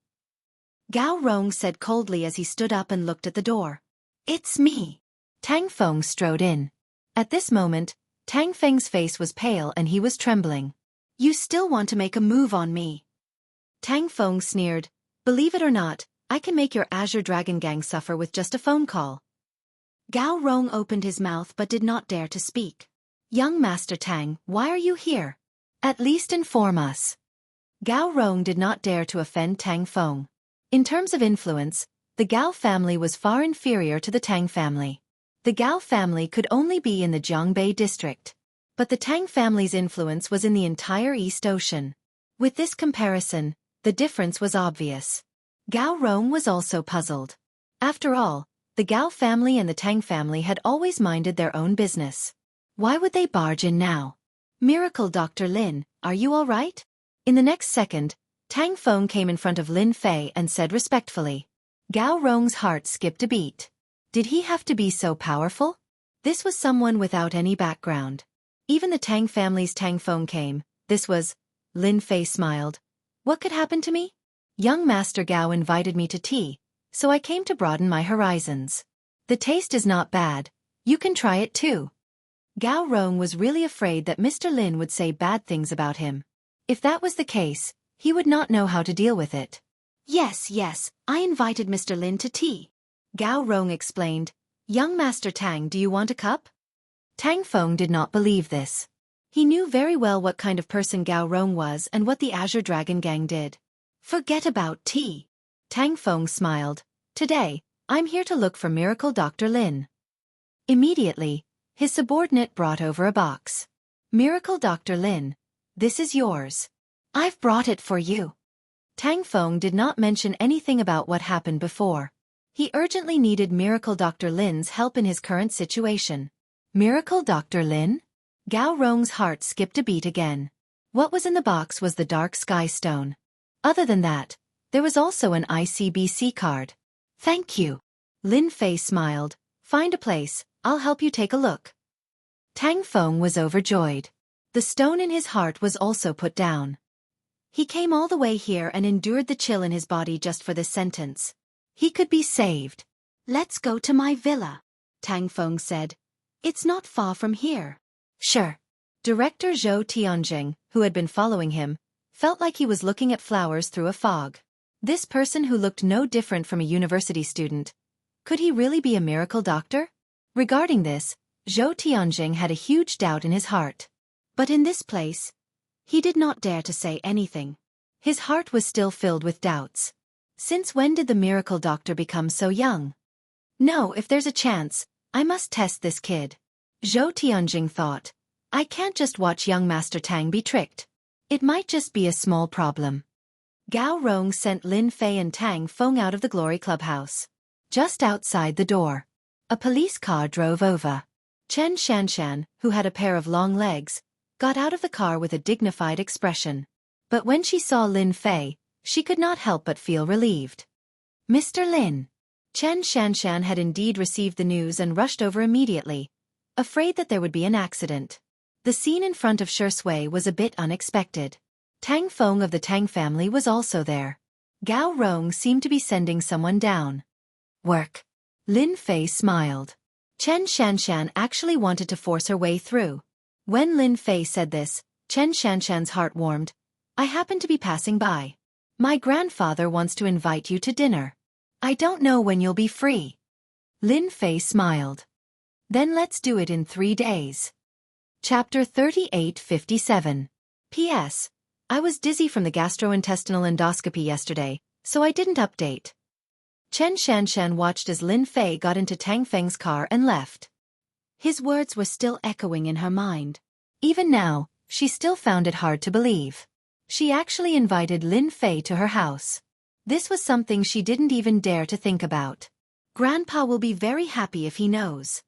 Speaker 2: Gao Rong said coldly as he stood up and looked at the door. It's me. Tang Feng strode in. At this moment, Tang Feng's face was pale and he was trembling. You still want to make a move on me? Tang Feng sneered. Believe it or not, I can make your Azure Dragon Gang suffer with just a phone call. Gao Rong opened his mouth but did not dare to speak. Young Master Tang, why are you here? At least inform us. Gao Rong did not dare to offend Tang Feng. In terms of influence, the Gao family was far inferior to the Tang family. The Gao family could only be in the Jiangbei district. But the Tang family's influence was in the entire East Ocean. With this comparison, the difference was obvious. Gao Rong was also puzzled. After all, the Gao family and the Tang family had always minded their own business. Why would they barge in now? Miracle Dr. Lin, are you all right? In the next second, Tang Feng came in front of Lin Fei and said respectfully. Gao Rong's heart skipped a beat. Did he have to be so powerful? This was someone without any background. Even the Tang family's Tang Feng came. This was... Lin Fei smiled. What could happen to me? Young Master Gao invited me to tea, so I came to broaden my horizons. The taste is not bad. You can try it too. Gao Rong was really afraid that Mr. Lin would say bad things about him. If that was the case, he would not know how to deal with it. Yes, I invited Mr. Lin to tea. Gao Rong explained. Young Master Tang, do you want a cup? Tang Feng did not believe this. He knew very well what kind of person Gao Rong was and what the Azure Dragon Gang did. Forget about tea. Tang Feng smiled. Today, I'm here to look for Miracle Dr. Lin. Immediately, his subordinate brought over a box. Miracle Dr. Lin, this is yours. I've brought it for you. Tang Feng did not mention anything about what happened before. He urgently needed Miracle Dr. Lin's help in his current situation. Miracle Dr. Lin? Gao Rong's heart skipped a beat again. What was in the box was the Dark Sky Stone. Other than that, there was also an ICBC card. Thank you. Lin Fei smiled. Find a place, I'll help you take a look. Tang Feng was overjoyed. The stone in his heart was also put down. He came all the way here and endured the chill in his body just for this sentence. He could be saved. Let's go to my villa, Tang Feng said. It's not far from here. Sure. Director Zhou Tianjing, who had been following him, felt like he was looking at flowers through a fog. This person who looked no different from a university student. Could he really be a miracle doctor? Regarding this, Zhou Tianjing had a huge doubt in his heart. But in this place, he did not dare to say anything. His heart was still filled with doubts. Since when did the miracle doctor become so young? No, if there's a chance, I must test this kid. Zhou Tianjing thought. I can't just watch young Master Tang be tricked. It might just be a small problem. Gao Rong sent Lin Fei and Tang Feng out of the Glory Clubhouse. Just outside the door, a police car drove over. Chen Shanshan, who had a pair of long legs, got out of the car with a dignified expression. But when she saw Lin Fei, she could not help but feel relieved. Mr. Lin. Chen Shanshan had indeed received the news and rushed over immediately, afraid that there would be an accident. The scene in front of Shui was a bit unexpected. Tang Feng of the Tang family was also there. Gao Rong seemed to be sending someone down. Work. Lin Fei smiled. Chen Shanshan actually wanted to force her way through. When Lin Fei said this, Chen Shanshan's heart warmed. I happen to be passing by. My grandfather wants to invite you to dinner. I don't know when you'll be free. Lin Fei smiled. Then let's do it in 3 days. Chapter 3857. P.S. I was dizzy from the gastrointestinal endoscopy yesterday, so I didn't update. Chen Shanshan watched as Lin Fei got into Tang Feng's car and left. His words were still echoing in her mind. Even now, she still found it hard to believe. She actually invited Lin Fei to her house. This was something she didn't even dare to think about. Grandpa will be very happy if he knows.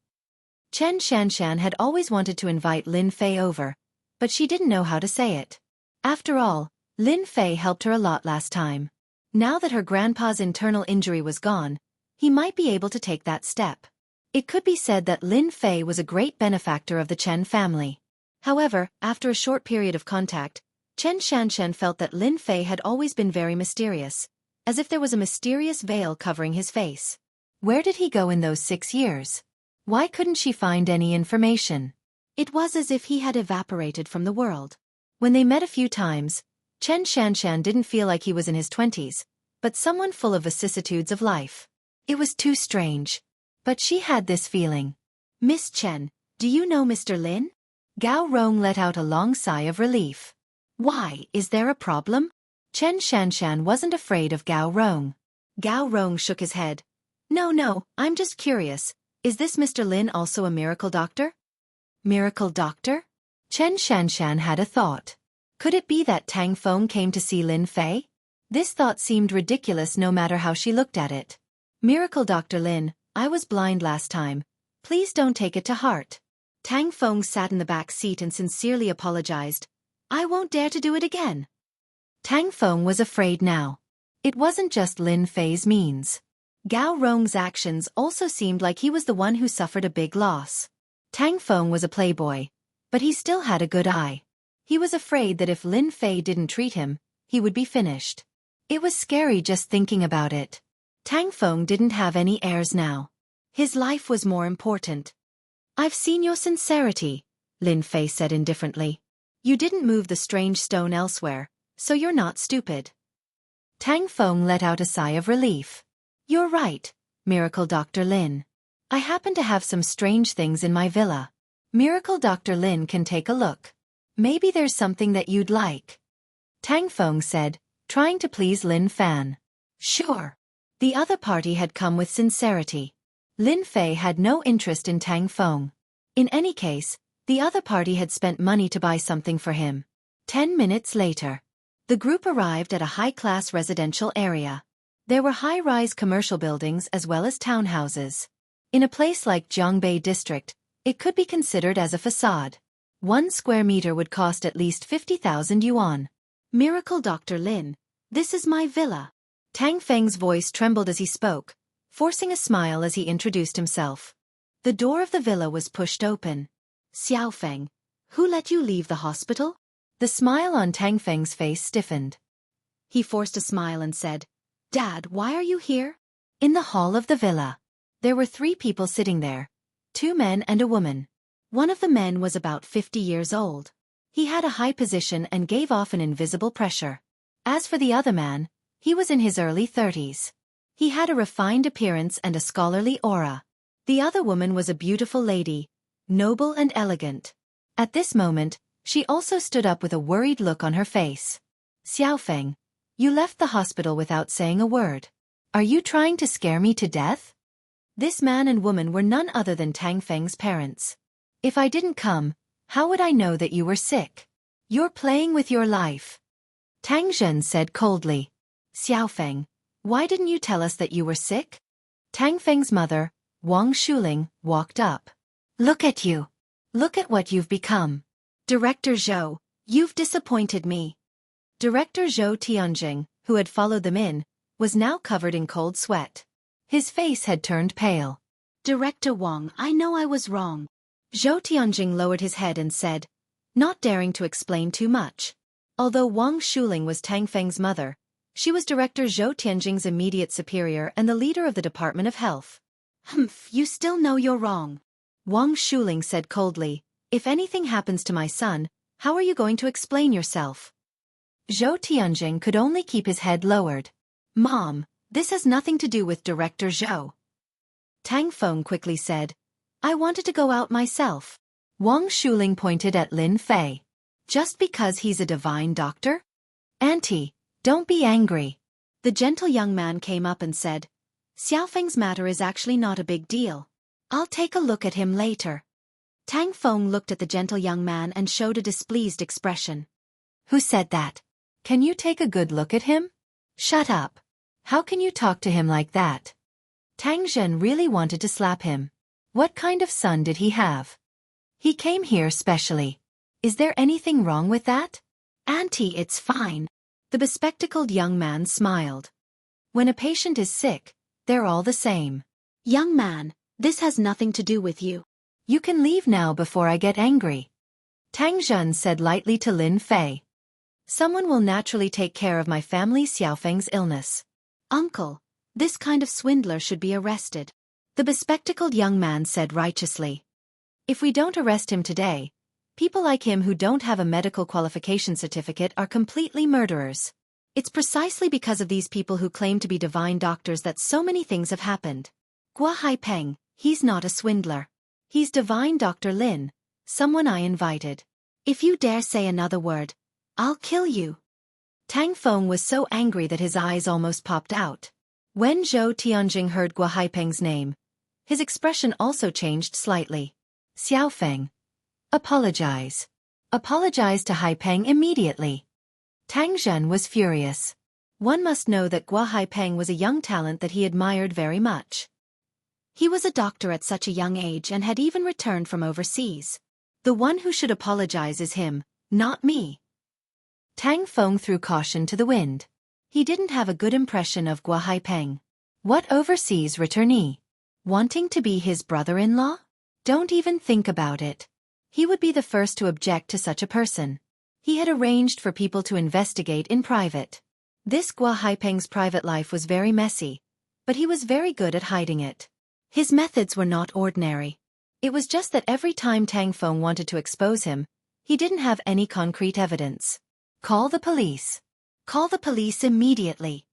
Speaker 2: Chen Shanshan had always wanted to invite Lin Fei over, but she didn't know how to say it. After all, Lin Fei helped her a lot last time. Now that her grandpa's internal injury was gone, he might be able to take that step. It could be said that Lin Fei was a great benefactor of the Chen family. However, after a short period of contact, Chen Shanshan felt that Lin Fei had always been very mysterious, as if there was a mysterious veil covering his face. Where did he go in those 6 years? Why couldn't she find any information? It was as if he had evaporated from the world. When they met a few times, Chen Shanshan didn't feel like he was in his 20s, but someone full of vicissitudes of life. It was too strange. But she had this feeling. Miss Chen, do you know Mr. Lin? Gao Rong let out a long sigh of relief. Why, is there a problem? Chen Shanshan wasn't afraid of Gao Rong. Gao Rong shook his head. No, I'm just curious. Is this Mr. Lin also a miracle doctor? Miracle doctor? Chen Shanshan had a thought. Could it be that Tang Feng came to see Lin Fei? This thought seemed ridiculous no matter how she looked at it. Miracle Dr. Lin, I was blind last time. Please don't take it to heart. Tang Feng sat in the back seat and sincerely apologized. I won't dare to do it again. Tang Feng was afraid now. It wasn't just Lin Fei's means. Gao Rong's actions also seemed like he was the one who suffered a big loss. Tang Feng was a playboy, but he still had a good eye. He was afraid that if Lin Fei didn't treat him, he would be finished. It was scary just thinking about it. Tang Feng didn't have any heirs now. His life was more important. I've seen your sincerity, Lin Fei said indifferently. You didn't move the strange stone elsewhere, so you're not stupid. Tang Feng let out a sigh of relief. You're right, Miracle Dr. Lin. I happen to have some strange things in my villa. Miracle Dr. Lin can take a look. Maybe there's something that you'd like. Tang Feng said, trying to please Lin Fan. Sure. The other party had come with sincerity. Lin Fei had no interest in Tang Feng. In any case, the other party had spent money to buy something for him. 10 minutes later, the group arrived at a high-class residential area. There were high-rise commercial buildings as well as townhouses. In a place like Jiangbei District, it could be considered as a facade. 1 square meter would cost at least 50,000 yuan. Miracle Dr. Lin, this is my villa. Tang Feng's voice trembled as he spoke, forcing a smile as he introduced himself. The door of the villa was pushed open. Xiao Feng, who let you leave the hospital? The smile on Tang Feng's face stiffened. He forced a smile and said, Dad, why are you here? In the hall of the villa. There were 3 people sitting there, 2 men and a woman. One of the men was about 50 years old. He had a high position and gave off an invisible pressure. As for the other man, he was in his early 30s. He had a refined appearance and a scholarly aura. The other woman was a beautiful lady, noble and elegant. At this moment, she also stood up with a worried look on her face. Xiao Feng, you left the hospital without saying a word. Are you trying to scare me to death? This man and woman were none other than Tang Feng's parents. If I didn't come, how would I know that you were sick? You're playing with your life. Tang Zhen said coldly. Xiao Feng, why didn't you tell us that you were sick? Tang Feng's mother, Wang Shuling, walked up. Look at you. Look at what you've become. Director Zhou, you've disappointed me. Director Zhou Tianjing, who had followed them in, was now covered in cold sweat. His face had turned pale. Director Wang, I know I was wrong. Zhou Tianjing lowered his head and said, not daring to explain too much. Although Wang Shuling was Tang Feng's mother, she was Director Zhou Tianjing's immediate superior and the leader of the Department of Health. Humph, you still know you're wrong. Wang Shuling said coldly, if anything happens to my son, how are you going to explain yourself? Zhou Tianjing could only keep his head lowered. Mom, this has nothing to do with Director Zhou. Tang Feng quickly said, I wanted to go out myself. Wang Shuling pointed at Lin Fei. Just because he's a divine doctor? Auntie, don't be angry. The gentle young man came up and said, Xiao Feng's matter is actually not a big deal. I'll take a look at him later. Tang Feng looked at the gentle young man and showed a displeased expression.
Speaker 1: Who said that? Can you take a good look at him? Shut up. How can you talk to him like that? Tang Zhen really wanted to slap him. What kind of son did he have? He came here specially. Is there anything wrong with that?
Speaker 2: Auntie, it's fine. The bespectacled young man smiled.
Speaker 1: When a patient is sick, they're all the same.
Speaker 2: Young man, this has nothing to do with you.
Speaker 1: You can leave now before I get angry. Tang Zhen said lightly to Lin Fei. Someone will naturally take care of my family Xiaofeng's illness.
Speaker 2: Uncle, this kind of swindler should be arrested. The bespectacled young man said righteously.
Speaker 1: If we don't arrest him today, people like him who don't have a medical qualification certificate are completely murderers. It's precisely because of these people who claim to be divine doctors that so many things have happened.
Speaker 2: Gua Haipeng, he's not a swindler.
Speaker 1: He's divine Dr. Lin, someone I invited.
Speaker 2: If you dare say another word, I'll kill you.
Speaker 1: Tang Feng was so angry that his eyes almost popped out. When Zhou Tianjing heard Gua Haipeng's name, his expression also changed slightly. Xiaofeng. Apologize. Apologize to Haipeng immediately. Tang Zhen was furious. One must know that Gua Haipeng was a young talent that he admired very much.
Speaker 2: He was a doctor at such a young age and had even returned from overseas.
Speaker 1: The one who should apologize is him, not me. Tang Feng threw caution to the wind. He didn't have a good impression of Gua Haipeng. What overseas returnee? Wanting to be his brother-in-law? Don't even think about it. He would be the first to object to such a person. He had arranged for people to investigate in private. This Gua Haipeng's private life was very messy, but he was very good at hiding it. His methods were not ordinary. It was just that every time Tang Feng wanted to expose him, he didn't have any concrete evidence. Call the police. Call the police immediately.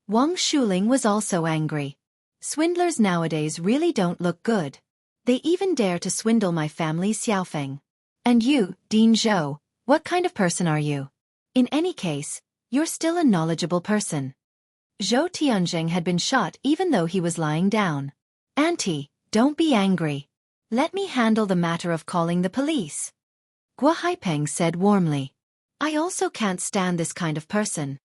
Speaker 1: Wang Shuling was also angry. Swindlers nowadays really don't look good. They even dare to swindle my family Xiaofeng. And you, Dean Zhou, what kind of person are you? In any case, you're still a knowledgeable person. Zhou Tianjing had been shot even though he was lying down. Auntie, don't be angry. Let me handle the matter of calling the police. Gua Haipeng said warmly. I also can't stand this kind of person.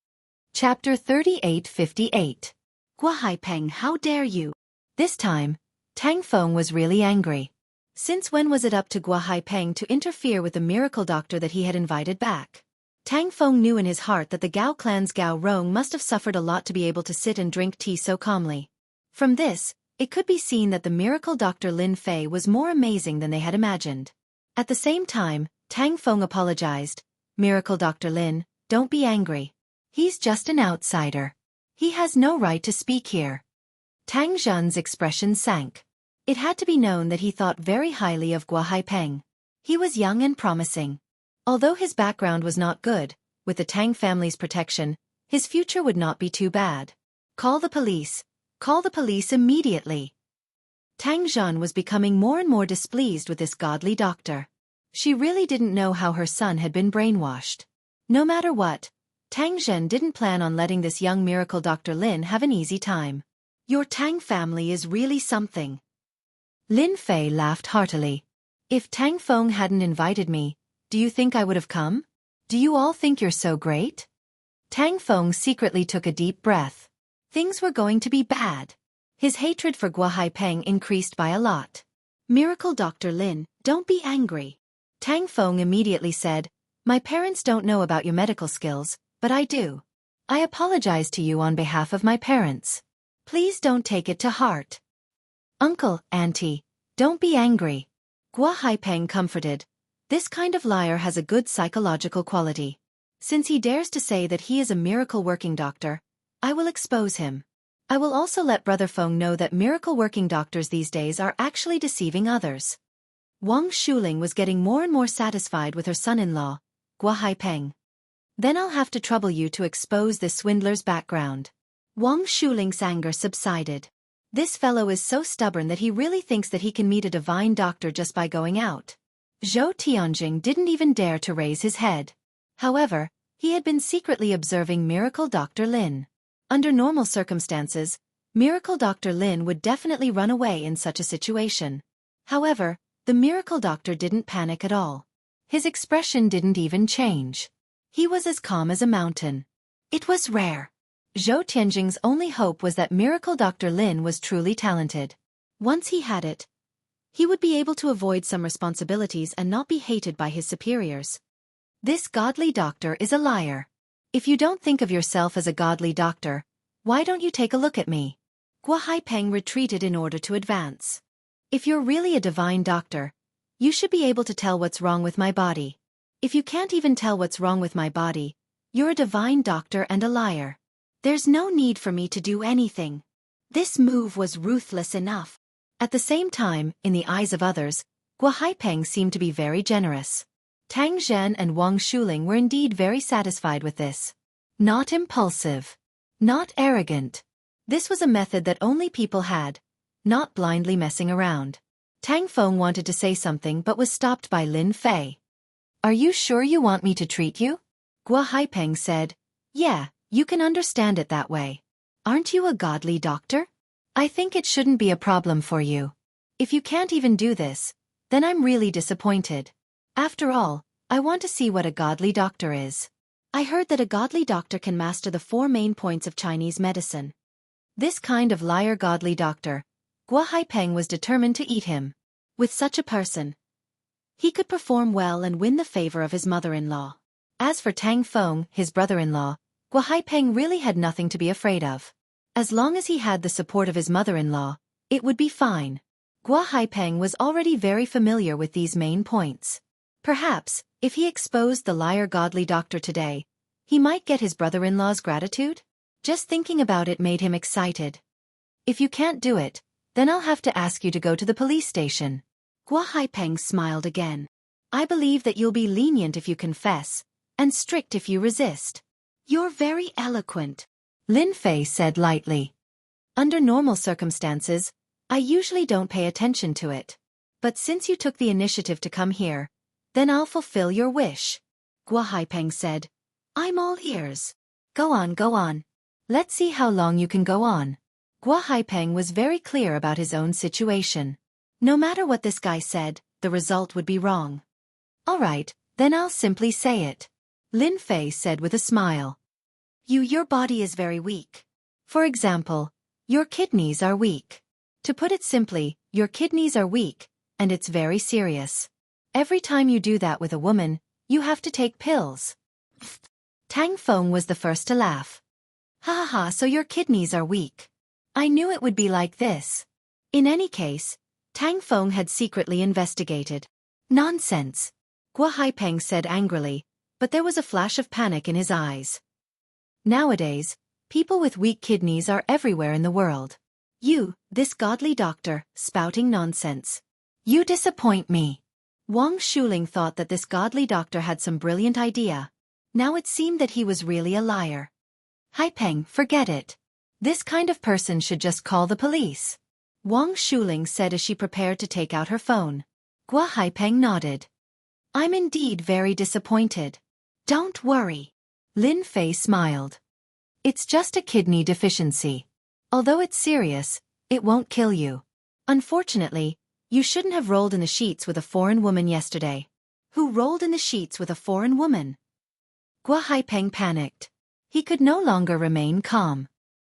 Speaker 1: Chapter 3858.
Speaker 2: Gua Haipeng, how dare you?
Speaker 1: This time, Tang Feng was really angry. Since when was it up to Gua Haipeng to interfere with the miracle doctor that he had invited back? Tang Feng knew in his heart that the Gao clan's Gao Rong must have suffered a lot to be able to sit and drink tea so calmly. From this, it could be seen that the miracle Dr. Lin Fei was more amazing than they had imagined. At the same time, Tang Feng apologized. Miracle Dr. Lin, don't be angry. He's just an outsider. He has no right to speak here. Tang Zhen's expression sank. It had to be known that he thought very highly of Gua Haipeng. He was young and promising. Although his background was not good, with the Tang family's protection, his future would not be too bad. Call the police. Call the police immediately. Tang Zhen was becoming more and more displeased with this godly doctor. She really didn't know how her son had been brainwashed. No matter what, Tang Zhen didn't plan on letting this young miracle Dr. Lin have an easy time. Your Tang family is really something. Lin Fei laughed heartily. If Tang Feng hadn't invited me, do you think I would have come? Do you all think you're so great? Tang Feng secretly took a deep breath. Things were going to be bad. His hatred for Gua Haipeng increased by a lot. Miracle Dr. Lin, don't be angry. Tang Feng immediately said, my parents don't know about your medical skills, but I do. I apologize to you on behalf of my parents. Please don't take it to heart. Uncle, Auntie, don't be angry. Gua Haipeng comforted. This kind of liar has a good psychological quality. Since he dares to say that he is a miracle-working doctor, I will expose him. I will also let Brother Feng know that miracle-working doctors these days are actually deceiving others. Wang Shuling was getting more and more satisfied with her son-in-law, Gua Haipeng. Then I'll have to trouble you to expose this swindler's background. Wang Shuling's anger subsided. This fellow is so stubborn that he really thinks that he can meet a divine doctor just by going out. Zhou Tianjing didn't even dare to raise his head. However, he had been secretly observing Miracle Dr. Lin. Under normal circumstances, Miracle Dr. Lin would definitely run away in such a situation. However,
Speaker 2: The miracle doctor didn't panic at all. His expression didn't even change. He was as calm as a mountain. It was rare. Zhou Tianjing's only hope was that miracle Dr. Lin was truly talented. Once he had it, he would be able to avoid some responsibilities and not be hated by his superiors. This godly doctor is a liar. If you don't think of yourself as a godly doctor, why don't you take a look at me? Guo Haipeng retreated in order to advance. If you're really a divine doctor, you should be able to tell what's wrong with my body. If you can't even tell what's wrong with my body, you're a divine doctor and a liar. There's no need for me to do anything. This move was ruthless enough. At the same time, in the eyes of others, Guo Haipeng seemed to be very generous. Tang Zhen and Wang Shuling were indeed very satisfied with this. Not impulsive. Not arrogant. This was a method that only people had, not blindly messing around. Tang Feng wanted to say something but was stopped by Lin Fei. Are you sure you want me to treat you? Guo Haipeng said, yeah, you can understand it that way. Aren't you a godly doctor? I think it shouldn't be a problem for you. If you can't even do this, then I'm really disappointed. After all, I want to see what a godly doctor is. I heard that a godly doctor can master the 4 main points of Chinese medicine. This kind of liar godly doctor, Guo Haipeng was determined to eat him. With such a person, he could perform well and win the favor of his mother-in-law. As for Tang Feng, his brother-in-law, Guo Haipeng really had nothing to be afraid of. As long as he had the support of his mother-in-law, it would be fine. Guo Haipeng was already very familiar with these main points. Perhaps, if he exposed the liar godly doctor today, he might get his brother-in-law's gratitude? Just thinking about it made him excited. If you can't do it, then I'll have to ask you to go to the police station. Guo Haipeng smiled again. I believe that you'll be lenient if you confess, and strict if you resist. You're very eloquent, Lin Fei said lightly. Under normal circumstances, I usually don't pay attention to it. But since you took the initiative to come here, then I'll fulfill your wish. Guo Haipeng said, I'm all ears. Go on, go on. Let's see how long you can go on. Guo Haipeng was very clear about his own situation. No matter what this guy said, the result would be wrong. All right, then I'll simply say it. Lin Fei said with a smile. Your body is very weak. For example, your kidneys are weak. To put it simply, your kidneys are weak, and it's very serious. Every time you do that with a woman, you have to take pills. Tang Feng was the first to laugh. Ha ha ha, so your kidneys are weak. I knew it would be like this. In any case, Tang Feng had secretly investigated. Nonsense, Guo Haipeng said angrily, but there was a flash of panic in his eyes. Nowadays, people with weak kidneys are everywhere in the world. You, this godly doctor, spouting nonsense. You disappoint me. Wang Shuling thought that this godly doctor had some brilliant idea. Now it seemed that he was really a liar. Haipeng, forget it. This kind of person should just call the police. Wang Shuling said as she prepared to take out her phone. Guo Haipeng nodded. I'm indeed very disappointed. Don't worry. Lin Fei smiled. It's just a kidney deficiency. Although it's serious, it won't kill you. Unfortunately, you shouldn't have rolled in the sheets with a foreign woman yesterday. Who rolled in the sheets with a foreign woman? Guo Haipeng panicked. He could no longer remain calm.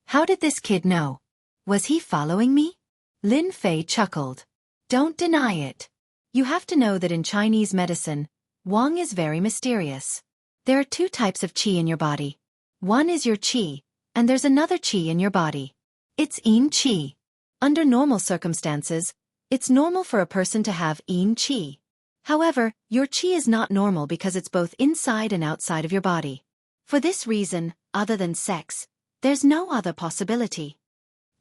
Speaker 2: How did this kid know? Was he following me? Lin Fei chuckled. Don't deny it. You have to know that in Chinese medicine, Wang is very mysterious. There are 2 types of qi in your body. One is your qi, and there's another qi in your body. It's yin qi. Under normal circumstances, it's normal for a person to have yin qi. However, your qi is not normal because it's both inside and outside of your body. For this reason, other than sex, there's no other possibility.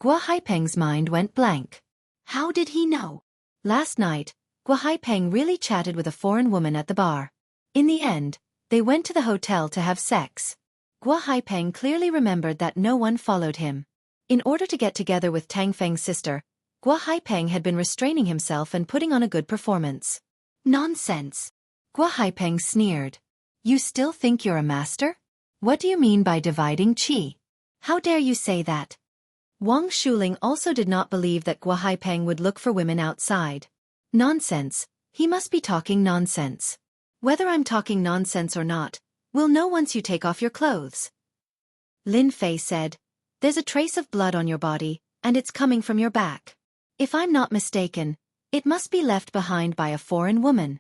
Speaker 2: Guo Haipeng's mind went blank. How did he know? Last night, Guo Haipeng really chatted with a foreign woman at the bar. In the end, they went to the hotel to have sex. Guo Haipeng clearly remembered that no one followed him. In order to get together with Tang Feng's sister, Guo Haipeng had been restraining himself and putting on a good performance. Nonsense. Guo Haipeng sneered. You still think you're a master? What do you mean by dividing qi? How dare you say that? Wang Shuling also did not believe that Guo Haipeng would look for women outside.
Speaker 1: Nonsense, he must be talking nonsense. Whether I'm talking nonsense or not, we'll know once you take off your clothes. Lin Fei said, there's a trace of blood on your body, and it's coming from your back. If I'm not mistaken, it must be left behind by a foreign woman.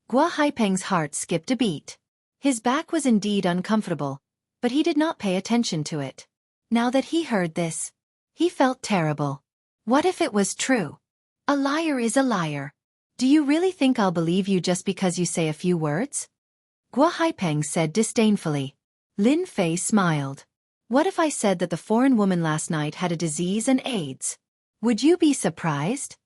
Speaker 1: Gua Haipeng's heart skipped a beat. His back was indeed uncomfortable, but he did not pay attention to it. Now that he heard this, he felt terrible. What if it was true? A liar is a liar. Do you really think I'll believe you just because you say a few words? Gua Haipeng said disdainfully. Lin Fei smiled. What if I said that the foreign woman last night had a disease and AIDS? Would you be surprised?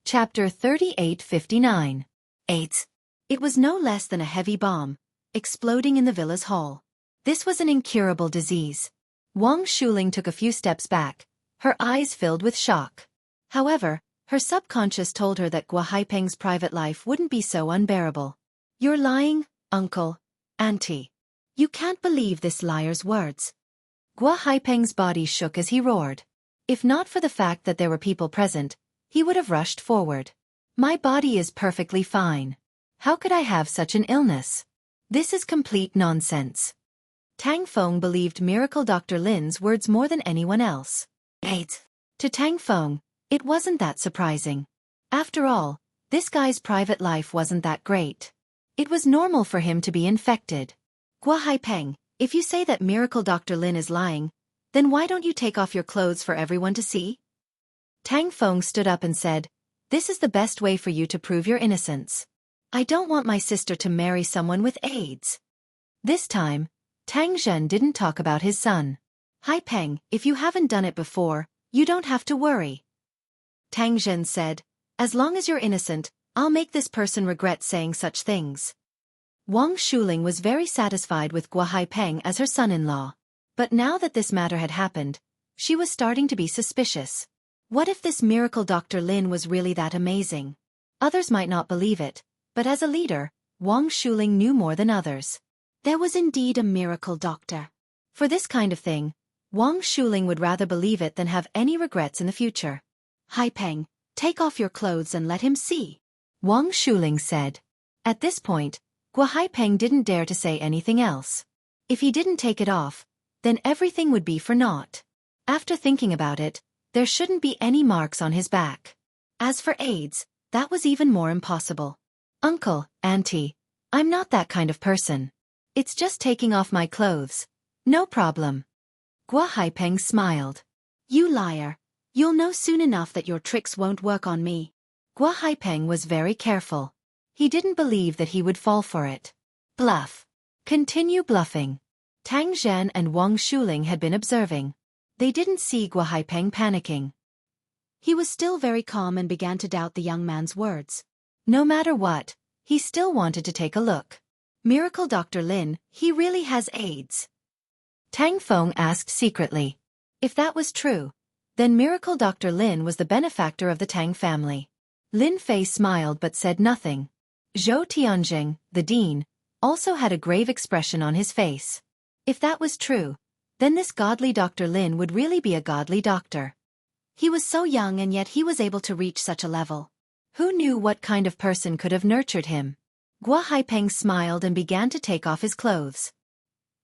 Speaker 1: Chapter 3859. AIDS. It was no less than a heavy bomb, exploding in the villa's hall. This was an incurable disease. Wang Shuling took a few steps back, her eyes filled with shock. However, her subconscious told her that Gua Haipeng's private life wouldn't be so unbearable. You're lying, uncle, auntie. You can't believe this liar's words. Gua Haipeng's body shook as he roared. If not for the fact that there were people present, he would have rushed forward. My body is perfectly fine. How could I have such an illness? This is complete nonsense. Tang Feng believed Miracle Dr. Lin's words more than anyone else. AIDS. To Tang Feng, it wasn't that surprising. After all, this guy's private life wasn't that great. It was normal for him to be infected. Gua Haipeng, if you say that Miracle Dr. Lin is lying, then why don't you take off your clothes for everyone to see? Tang Feng stood up and said, this is the best way for you to prove your innocence. I don't want my sister to marry someone with AIDS. This time, Tang Zhen didn't talk about his son. Haipeng, if you haven't done it before, you don't have to worry. Tang Zhen said, as long as you're innocent, I'll make this person regret saying such things. Wang Shuling was very satisfied with Gua Haipeng as her son-in-law. But now that this matter had happened, she was starting to be suspicious. What if this Miracle Dr. Lin was really that amazing? Others might not believe it, but as a leader, Wang Shuling knew more than others. There was indeed a miracle doctor. For this kind of thing, Wang Shuling would rather believe it than have any regrets in the future. Haipeng, take off your clothes and let him see, Wang Shuling said. At this point, Gua Haipeng didn't dare to say anything else. If he didn't take it off, then everything would be for naught. After thinking about it, there shouldn't be any marks on his back. As for AIDS, that was even more impossible. Uncle, auntie, I'm not that kind of person. It's just taking off my clothes. No problem. Gua Haipeng smiled. You liar. You'll know soon enough that your tricks won't work on me. Gua Haipeng was very careful. He didn't believe that he would fall for it. Bluff. Continue bluffing. Tang Zhen and Wang Shuling had been observing. They didn't see Gua Haipeng panicking. He was still very calm and began to doubt the young man's words. No matter what, he still wanted to take a look. Miracle Dr. Lin, he really has AIDS. Tang Feng asked secretly. If that was true, then Miracle Dr. Lin was the benefactor of the Tang family. Lin Fei smiled but said nothing. Zhou Tianjing, the dean, also had a grave expression on his face. If that was true, then this godly Dr. Lin would really be a godly doctor. He was so young and yet he was able to reach such a level. Who knew what kind of person could have nurtured him? Gua Haipeng smiled and began to take off his clothes.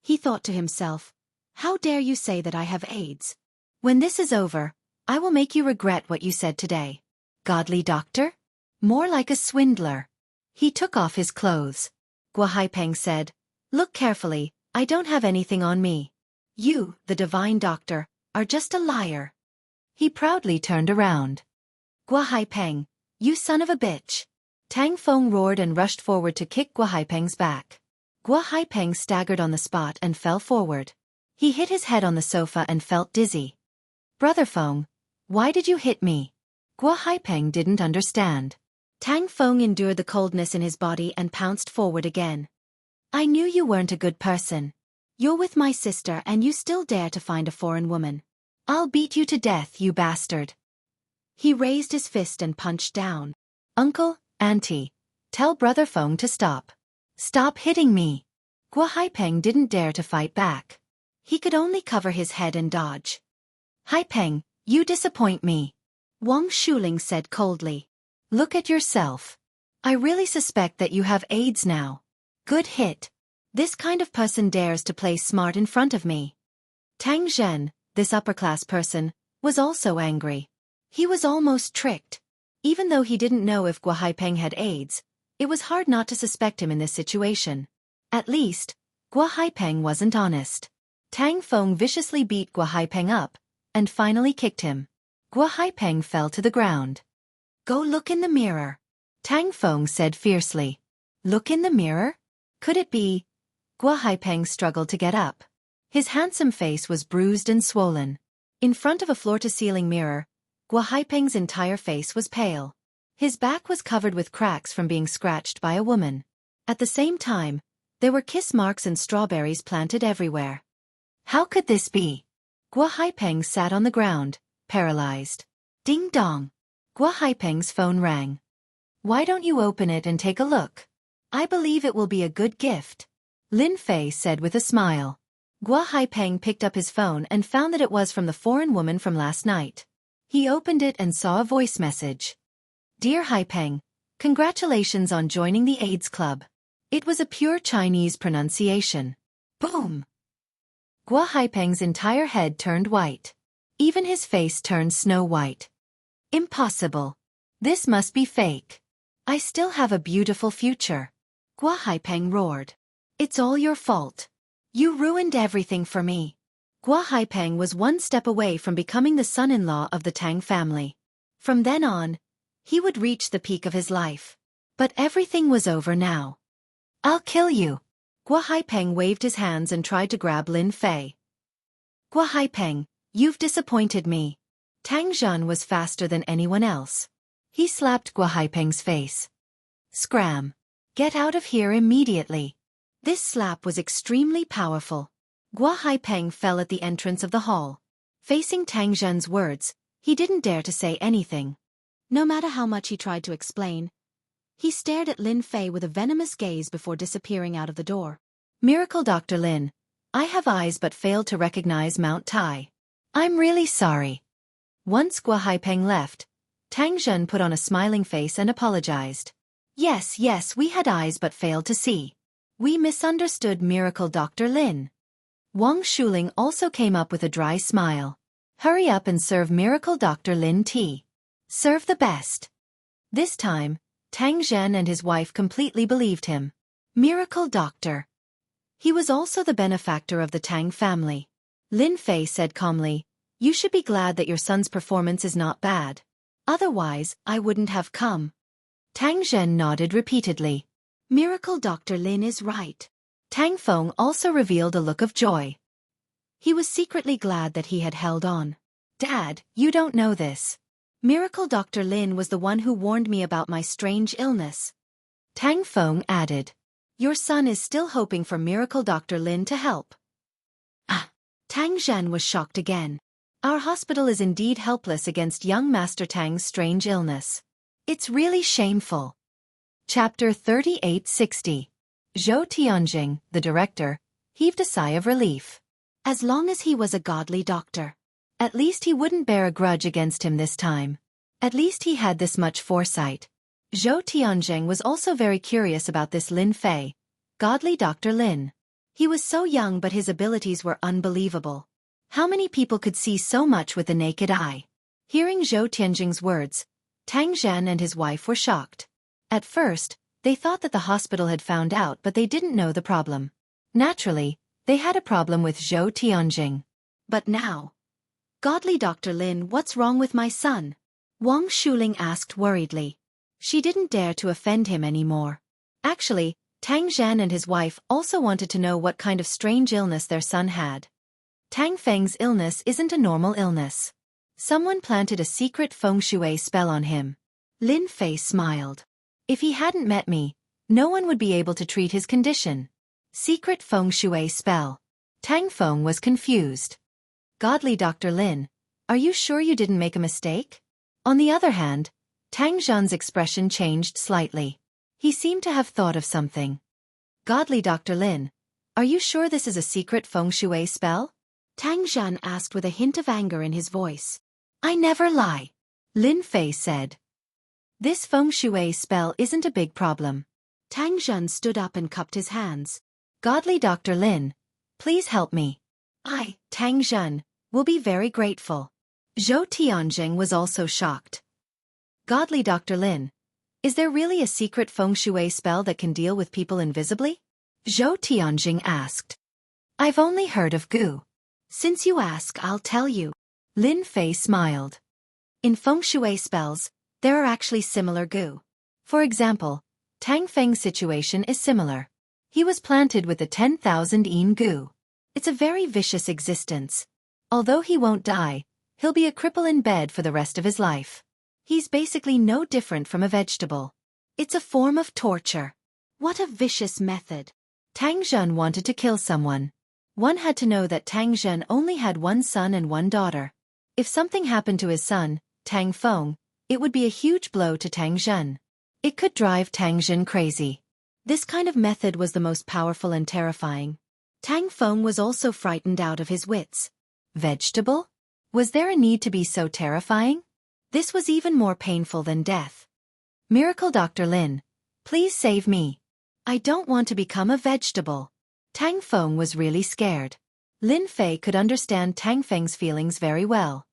Speaker 1: He thought to himself, how dare you say that I have AIDS? When this is over, I will make you regret what you said today. Godly doctor? More like a swindler. He took off his clothes. Gua Haipeng said, look carefully, I don't have anything on me. You, the divine doctor, are just a liar. He proudly turned around. Gua Haipeng, you son of a bitch. Tang Feng roared and rushed forward to kick Gua Haipeng's back. Gua Haipeng staggered on the spot and fell forward. He hit his head on the sofa and felt dizzy. Brother Feng, why did you hit me? Gua Haipeng didn't understand. Tang Feng endured the coldness in his body and pounced forward again. I knew you weren't a good person. You're with my sister and you still dare to find a foreign woman. I'll beat you to death, you bastard. He raised his fist and punched down. Uncle, auntie, tell Brother Feng to stop. Stop hitting me. Gua Haipeng didn't dare to fight back. He could only cover his head and dodge. Haipeng, you disappoint me. Wang Shuling said coldly. Look at yourself. I really suspect that you have AIDS now. Good hit. This kind of person dares to play smart in front of me. Tang Zhen, this upper-class person, was also angry. He was almost tricked. Even though he didn't know if Guo Haipeng had AIDS, it was hard not to suspect him in this situation. At least, Guo Haipeng wasn't honest. Tang Feng viciously beat Guo Haipeng up, and finally kicked him. Guo Haipeng fell to the ground. Go look in the mirror, Tang Feng said fiercely. Look in the mirror? Could it be? Guo Haipeng struggled to get up. His handsome face was bruised and swollen. In front of a floor-to-ceiling mirror, Guo Haipeng's entire face was pale. His back was covered with cracks from being scratched by a woman. At the same time, there were kiss marks and strawberries planted everywhere. How could this be? Guo Haipeng sat on the ground, paralyzed. Ding dong. Guo Haipeng's phone rang. Why don't you open it and take a look? I believe it will be a good gift, Lin Fei said with a smile. Guo Haipeng picked up his phone and found that it was from the foreign woman from last night. He opened it and saw a voice message. Dear Haipeng, congratulations on joining the AIDS Club. It was a pure Chinese pronunciation. Boom! Guo Haipeng's entire head turned white. Even his face turned snow white. Impossible. This must be fake. I still have a beautiful future. Guo Haipeng roared. It's all your fault. You ruined everything for me. Guo Haipeng was one step away from becoming the son-in-law of the Tang family. From then on, he would reach the peak of his life. But everything was over now. I'll kill you. Guo Haipeng waved his hands and tried to grab Lin Fei. Guo Haipeng, you've disappointed me. Tang Zhen was faster than anyone else. He slapped Guo Haipeng's face. Scram. Get out of here immediately. This slap was extremely powerful. Guo Haipeng fell at the entrance of the hall. Facing Tang Zhen's words, he didn't dare to say anything. No matter how much he tried to explain, he stared at Lin Fei with a venomous gaze before disappearing out of the door. Miracle Dr. Lin, I have eyes but failed to recognize Mount Tai. I'm really sorry. Once Guo Haipeng left, Tang Zhen put on a smiling face and apologized. Yes, we had eyes but failed to see. We misunderstood Miracle Dr. Lin. Wang Shuling also came up with a dry smile. Hurry up and serve Miracle Dr. Lin tea. Serve the best. This time, Tang Zhen and his wife completely believed him. Miracle Doctor. He was also the benefactor of the Tang family. Lin Fei said calmly, You should be glad that your son's performance is not bad. Otherwise, I wouldn't have come. Tang Zhen nodded repeatedly. Miracle Dr. Lin is right. Tang Feng also revealed a look of joy. He was secretly glad that he had held on. Dad, you don't know this. Miracle Dr. Lin was the one who warned me about my strange illness. Tang Feng added. Your son is still hoping for Miracle Dr. Lin to help. Tang Zhen was shocked again. Our hospital is indeed helpless against young Master Tang's strange illness. It's really shameful. Chapter 3860. Zhou Tianjing, the director, heaved a sigh of relief. As long as he was a godly doctor. At least he wouldn't bear a grudge against him this time. At least he had this much foresight. Zhou Tianjing was also very curious about this Lin Fei, godly Dr. Lin. He was so young but his abilities were unbelievable. How many people could see so much with the naked eye? Hearing Zhou Tianjing's words, Tang Zhen and his wife were shocked. At first, they thought that the hospital had found out but they didn't know the problem. Naturally, they had a problem with Zhou Tianjing. But now... Godly Dr. Lin, what's wrong with my son? Wang Shuling asked worriedly. She didn't dare to offend him anymore. Actually, Tang Zhen and his wife also wanted to know what kind of strange illness their son had. Tang Feng's illness isn't a normal illness. Someone planted a secret feng shui spell on him. Lin Fei smiled. If he hadn't met me, no one would be able to treat his condition. Secret feng shui spell. Tang Feng was confused. Godly Dr. Lin, are you sure you didn't make a mistake? On the other hand, Tang Zhen's expression changed slightly. He seemed to have thought of something. Godly Dr. Lin, are you sure this is a secret feng shui spell? Tang Zhen asked with a hint of anger in his voice. I never lie. Lin Fei said. This feng shui spell isn't a big problem. Tang Zhen stood up and cupped his hands. Godly Dr. Lin, please help me. I, Tang Zhen, will be very grateful. Zhou Tianjing was also shocked. Godly Dr. Lin, is there really a secret feng shui spell that can deal with people invisibly? Zhou Tianjing asked. I've only heard of goo. Since you ask, I'll tell you. Lin Fei smiled. In feng shui spells, there are actually similar goo. For example, Tang Feng's situation is similar. He was planted with the 10,000 yin goo. It's a very vicious existence. Although he won't die, he'll be a cripple in bed for the rest of his life. He's basically no different from a vegetable. It's a form of torture. What a vicious method. Tang Zhen wanted to kill someone. One had to know that Tang Zhen only had one son and one daughter. If something happened to his son, Tang Feng, it would be a huge blow to Tang Zhen. It could drive Tang Zhen crazy. This kind of method was the most powerful and terrifying. Tang Feng was also frightened out of his wits. Vegetable? Was there a need to be so terrifying? This was even more painful than death. Miracle Dr. Lin, please save me. I don't want to become a vegetable. Tang Feng was really scared. Lin Fei could understand Tang Feng's feelings very well.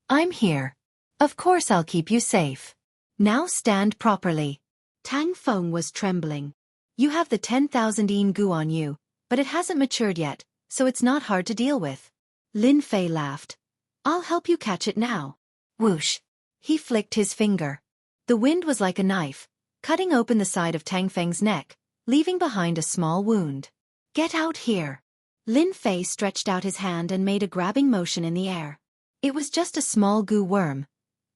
Speaker 1: I'm here. Of course I'll keep you safe. Now stand properly. Tang Feng was trembling. You have the 10,000 yin goo on you, but it hasn't matured yet, so it's not hard to deal with. Lin Fei laughed. I'll help you catch it now. Whoosh. He flicked his finger. The wind was like a knife, cutting open the side of Tang Feng's neck, leaving behind a small wound. Get out here. Lin Fei stretched out his hand and made a grabbing motion in the air. It was just a small goo worm.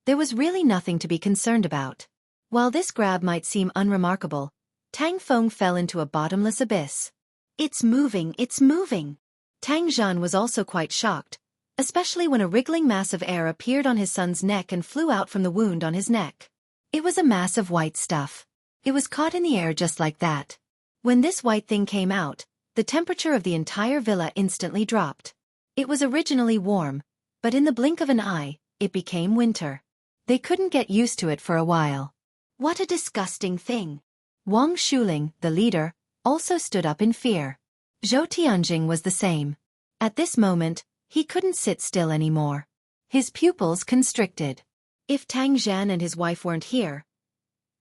Speaker 1: There was really nothing to be concerned about. While this grab might seem unremarkable, Tang Feng fell into a bottomless abyss. It's moving, it's moving. Tang Zhen was also quite shocked, especially when a wriggling mass of air appeared on his son's neck and flew out from the wound on his neck. It was a mass of white stuff. It was caught in the air just like that. When this white thing came out, the temperature of the entire villa instantly dropped. It was originally warm, but in the blink of an eye, it became winter. They couldn't get used to it for a while. What a disgusting thing. Wang Shuling, the leader, also stood up in fear. Zhou Tianjing was the same. At this moment, he couldn't sit still anymore. His pupils constricted. If Tang Zhen and his wife weren't here,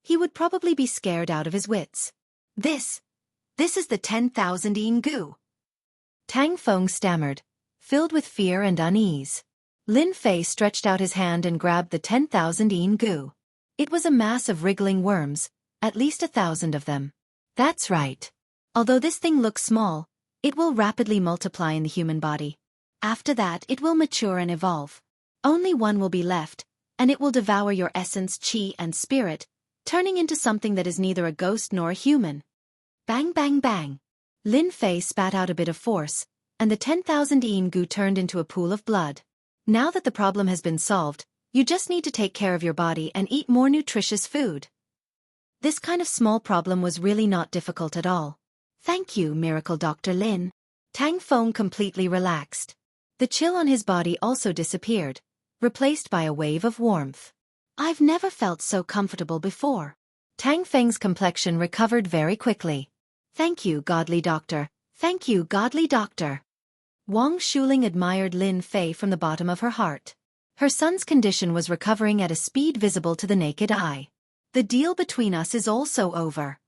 Speaker 1: he would probably be scared out of his wits. This is the 10,000 yin goo. Tang Feng stammered, filled with fear and unease. Lin Fei stretched out his hand and grabbed the 10,000 yin goo. It was a mass of wriggling worms, at least 1,000 of them. That's right. Although this thing looks small, it will rapidly multiply in the human body. After that, it will mature and evolve. Only one will be left, and it will devour your essence, chi, and spirit, turning into something that is neither a ghost nor a human. Bang, bang, bang. Lin Fei spat out a bit of force, and the 10,000 yin goo turned into a pool of blood. Now that the problem has been solved, you just need to take care of your body and eat more nutritious food. This kind of small problem was really not difficult at all. Thank you, Miracle Dr. Lin. Tang Feng completely relaxed. The chill on his body also disappeared, replaced by a wave of warmth. I've never felt so comfortable before. Tang Feng's complexion recovered very quickly. Thank you, godly doctor. Thank you, godly doctor. Wang Shuling admired Lin Fei from the bottom of her heart. Her son's condition was recovering at a speed visible to the naked eye. The deal between us is also over.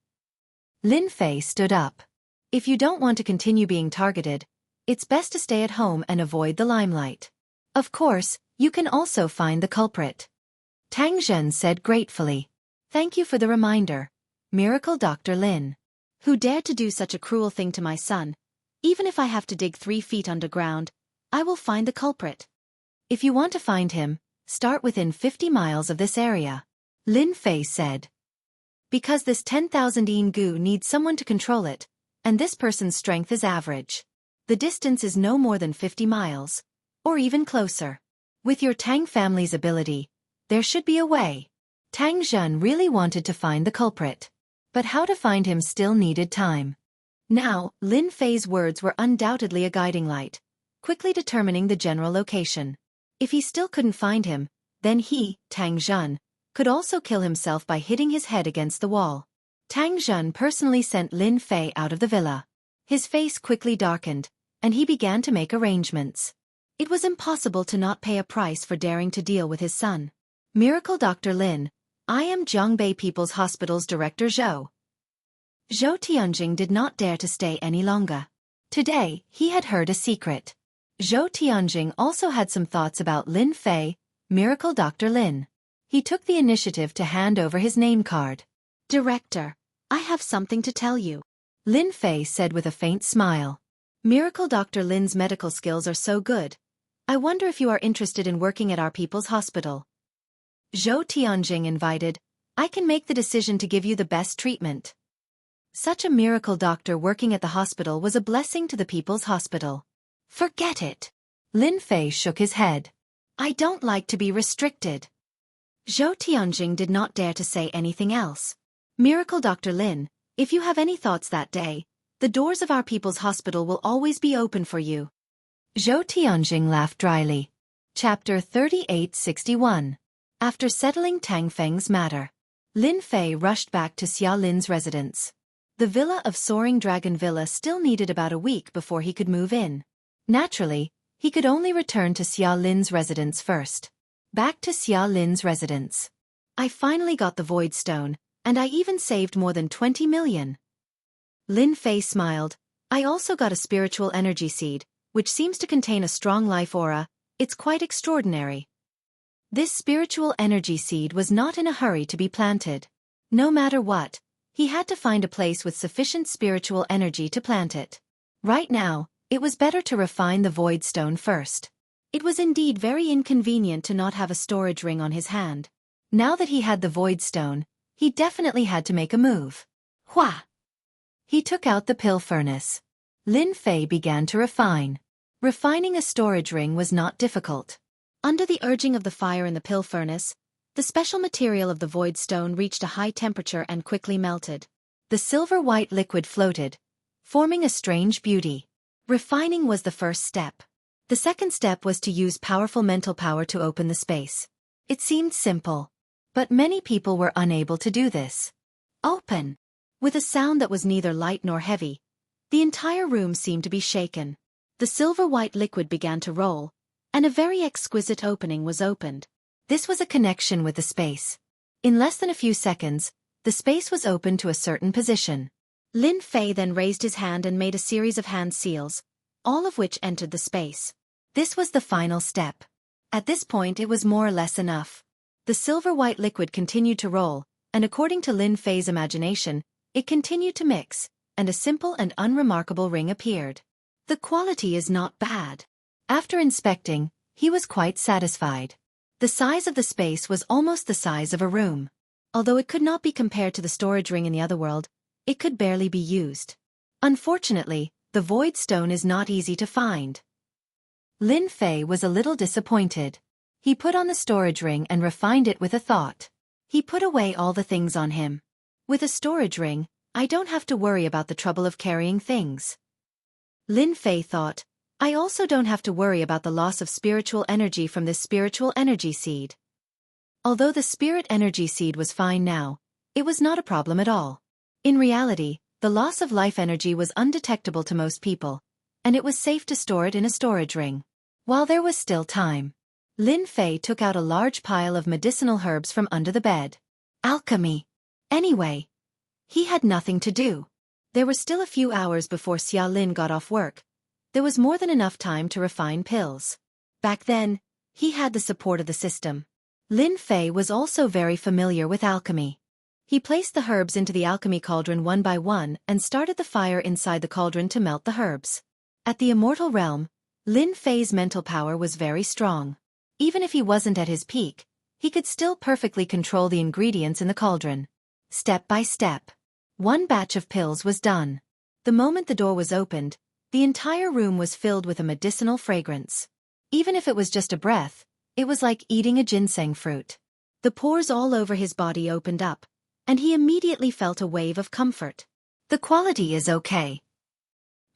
Speaker 1: Lin Fei stood up. If you don't want to continue being targeted, it's best to stay at home and avoid the limelight. Of course, you can also find the culprit. Tang Zhen said gratefully. Thank you for the reminder, Miracle Dr. Lin. Who dared to do such a cruel thing to my son? Even if I have to dig 3 feet underground, I will find the culprit. If you want to find him, start within 50 miles of this area. Lin Fei said. Because this 10,000 yin goo needs someone to control it, and this person's strength is average. The distance is no more than 50 miles, or even closer. With your Tang family's ability, there should be a way. Tang Zhen really wanted to find the culprit. But how to find him still needed time. Now, Lin Fei's words were undoubtedly a guiding light, quickly determining the general location. If he still couldn't find him, then he, Tang Zhen,
Speaker 2: could also kill himself by hitting his head against the wall. Tang Zhen personally sent Lin Fei out of the villa. His face quickly darkened, and he began to make arrangements. It was impossible to not pay a price for daring to deal with his son. Miracle Dr. Lin, I am Zhongbei People's Hospital's Director Zhou. Zhou Tianjing did not dare to stay any longer. Today, he had heard a secret. Zhou Tianjing also had some thoughts about Lin Fei, Miracle Dr. Lin. He took the initiative to hand over his name card. Director, I have something to tell you. Lin Fei said with a faint smile. Miracle Dr. Lin's medical skills are so good. I wonder if you are interested in working at our people's hospital. Zhou Tianjing invited, I can make the decision to give you the best treatment. Such a miracle doctor working at the hospital was a blessing to the people's hospital. Forget it. Lin Fei shook his head. I don't like to be restricted. Zhou Tianjing did not dare to say anything else. Miracle Dr. Lin, if you have any thoughts that day, the doors of our people's hospital will always be open for you. Zhou Tianjing laughed dryly. Chapter 3861. After settling Tang Feng's matter, Lin Fei rushed back to Xia Lin's residence. The villa of Soaring Dragon Villa still needed about a week before he could move in. Naturally, he could only return to Xia Lin's residence first. Back to Xia Lin's residence. I finally got the Void Stone, and I even saved more than 20 million. Lin Fei smiled. I also got a spiritual energy seed, which seems to contain a strong life aura. It's quite extraordinary. This spiritual energy seed was not in a hurry to be planted. No matter what, he had to find a place with sufficient spiritual energy to plant it. Right now, it was better to refine the Void Stone first. It was indeed very inconvenient to not have a storage ring on his hand. Now that he had the Void Stone, he definitely had to make a move. Hua! He took out the pill furnace. Lin Fei began to refine. Refining a storage ring was not difficult. Under the urging of the fire in the pill furnace, the special material of the Void Stone reached a high temperature and quickly melted. The silver-white liquid floated, forming a strange beauty. Refining was the first step. The second step was to use powerful mental power to open the space. It seemed simple, but many people were unable to do this. Open! With a sound that was neither light nor heavy, the entire room seemed to be shaken. The silver-white liquid began to roll, and a very exquisite opening was opened. This was a connection with the space. In less than a few seconds, the space was opened to a certain position. Lin Fei then raised his hand and made a series of hand seals, all of which entered the space. This was the final step. At this point it was more or less enough. The silver-white liquid continued to roll, and according to Lin Fei's imagination, it continued to mix, and a simple and unremarkable ring appeared. The quality is not bad. After inspecting, he was quite satisfied. The size of the space was almost the size of a room. Although it could not be compared to the storage ring in the other world, it could barely be used. Unfortunately, the Void Stone is not easy to find. Lin Fei was a little disappointed. He put on the storage ring and refined it with a thought. He put away all the things on him. With a storage ring, I don't have to worry about the trouble of carrying things. Lin Fei thought, I also don't have to worry about the loss of spiritual energy from this spiritual energy seed. Although the spirit energy seed was fine now, it was not a problem at all. In reality, the loss of life energy was undetectable to most people, and it was safe to store it in a storage ring. While there was still time, Lin Fei took out a large pile of medicinal herbs from under the bed. Alchemy. Anyway, he had nothing to do. There were still a few hours before Xia Lin got off work. There was more than enough time to refine pills. Back then, he had the support of the system. Lin Fei was also very familiar with alchemy. He placed the herbs into the alchemy cauldron one by one and started the fire inside the cauldron to melt the herbs. At the immortal realm, Lin Fei's mental power was very strong. Even if he wasn't at his peak, he could still perfectly control the ingredients in the cauldron. Step by step, one batch of pills was done. The moment the door was opened, the entire room was filled with a medicinal fragrance. Even if it was just a breath, it was like eating a ginseng fruit. The pores all over his body opened up, and he immediately felt a wave of comfort. The quality is okay.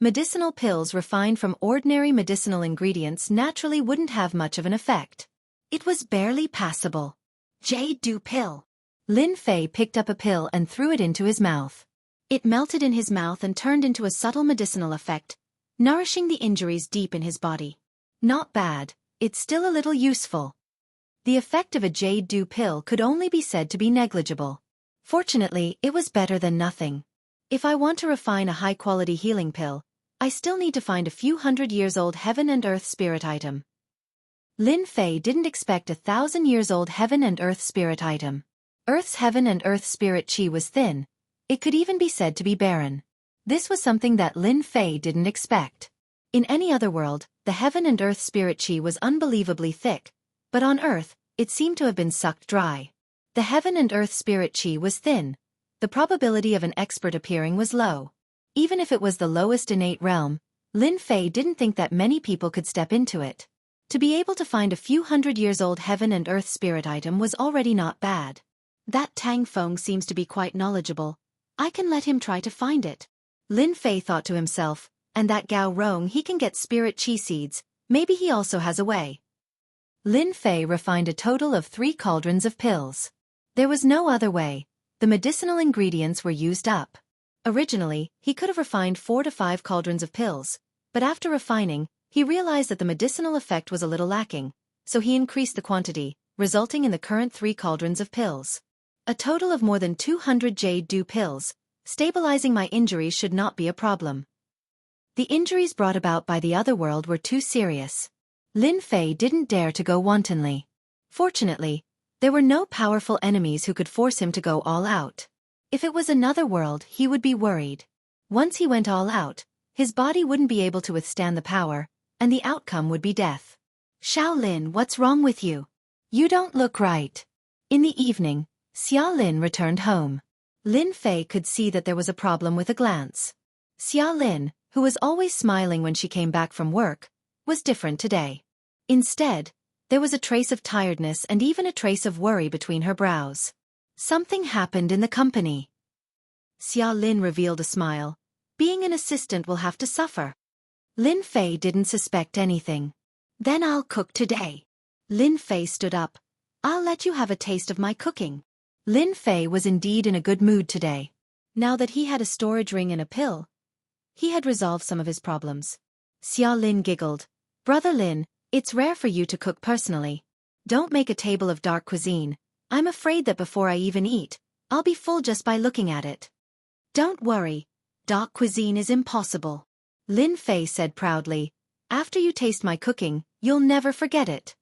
Speaker 2: Medicinal pills refined from ordinary medicinal ingredients naturally wouldn't have much of an effect. It was barely passable.
Speaker 1: Jade Dew pill. Lin Fei picked up a pill and threw it into his mouth. It melted in his mouth and turned into a subtle medicinal effect, nourishing the injuries deep in his body. Not bad, it's still a little useful. The effect of a Jade Dew pill could only be said to be negligible. Fortunately, it was better than nothing. If I want to refine a high-quality healing pill, I still need to find a few hundred-years-old heaven and earth spirit item. Lin Fei didn't expect 1,000-years-old heaven and earth spirit item. Earth's heaven and earth spirit chi was thin. It could even be said to be barren. This was something that Lin Fei didn't expect. In any other world, the heaven and earth spirit chi was unbelievably thick, but on Earth, it seemed to have been sucked dry. The heaven and earth spirit chi was thin. The probability of an expert appearing was low. Even if it was the lowest innate realm, Lin Fei didn't think that many people could step into it. To be able to find a few hundred-years-old heaven and earth spirit item was already not bad. That Tang Feng seems to be quite knowledgeable. I can let him try to find it. Lin Fei thought to himself, and that Gao Rong, he can get spirit chi seeds, maybe he also has a way. Lin Fei refined a total of 3 cauldrons of pills. There was no other way. The medicinal ingredients were used up. Originally, he could have refined 4 to 5 cauldrons of pills, but after refining, he realized that the medicinal effect was a little lacking, so he increased the quantity, resulting in the current 3 cauldrons of pills. A total of more than 200 Jade Dew pills. Stabilizing my injuries should not be a problem. The injuries brought about by the other world were too serious. Lin Fei didn't dare to go wantonly. Fortunately, there were no powerful enemies who could force him to go all out. If it was another world, he would be worried. Once he went all out, his body wouldn't be able to withstand the power, and the outcome would be death. Shaolin, what's wrong with you? You don't look right. In the evening, Xia Lin returned home. Lin Fei could see that there was a problem with a glance. Xia Lin, who was always smiling when she came back from work, was different today. Instead, there was a trace of tiredness and even a trace of worry between her brows. Something happened in the company. Xia Lin revealed a smile. Being an assistant will have to suffer. Lin Fei didn't suspect anything. Then I'll cook today. Lin Fei stood up. I'll let you have a taste of my cooking. Lin Fei was indeed in a good mood today. Now that he had a storage ring and a pill, he had resolved some of his problems. Xia Lin giggled. Brother Lin, it's rare for you to cook personally. Don't make a table of dark cuisine. I'm afraid that before I even eat, I'll be full just by looking at it. Don't worry. Dark cuisine is impossible. Lin Fei said proudly. After you taste my cooking, you'll never forget it.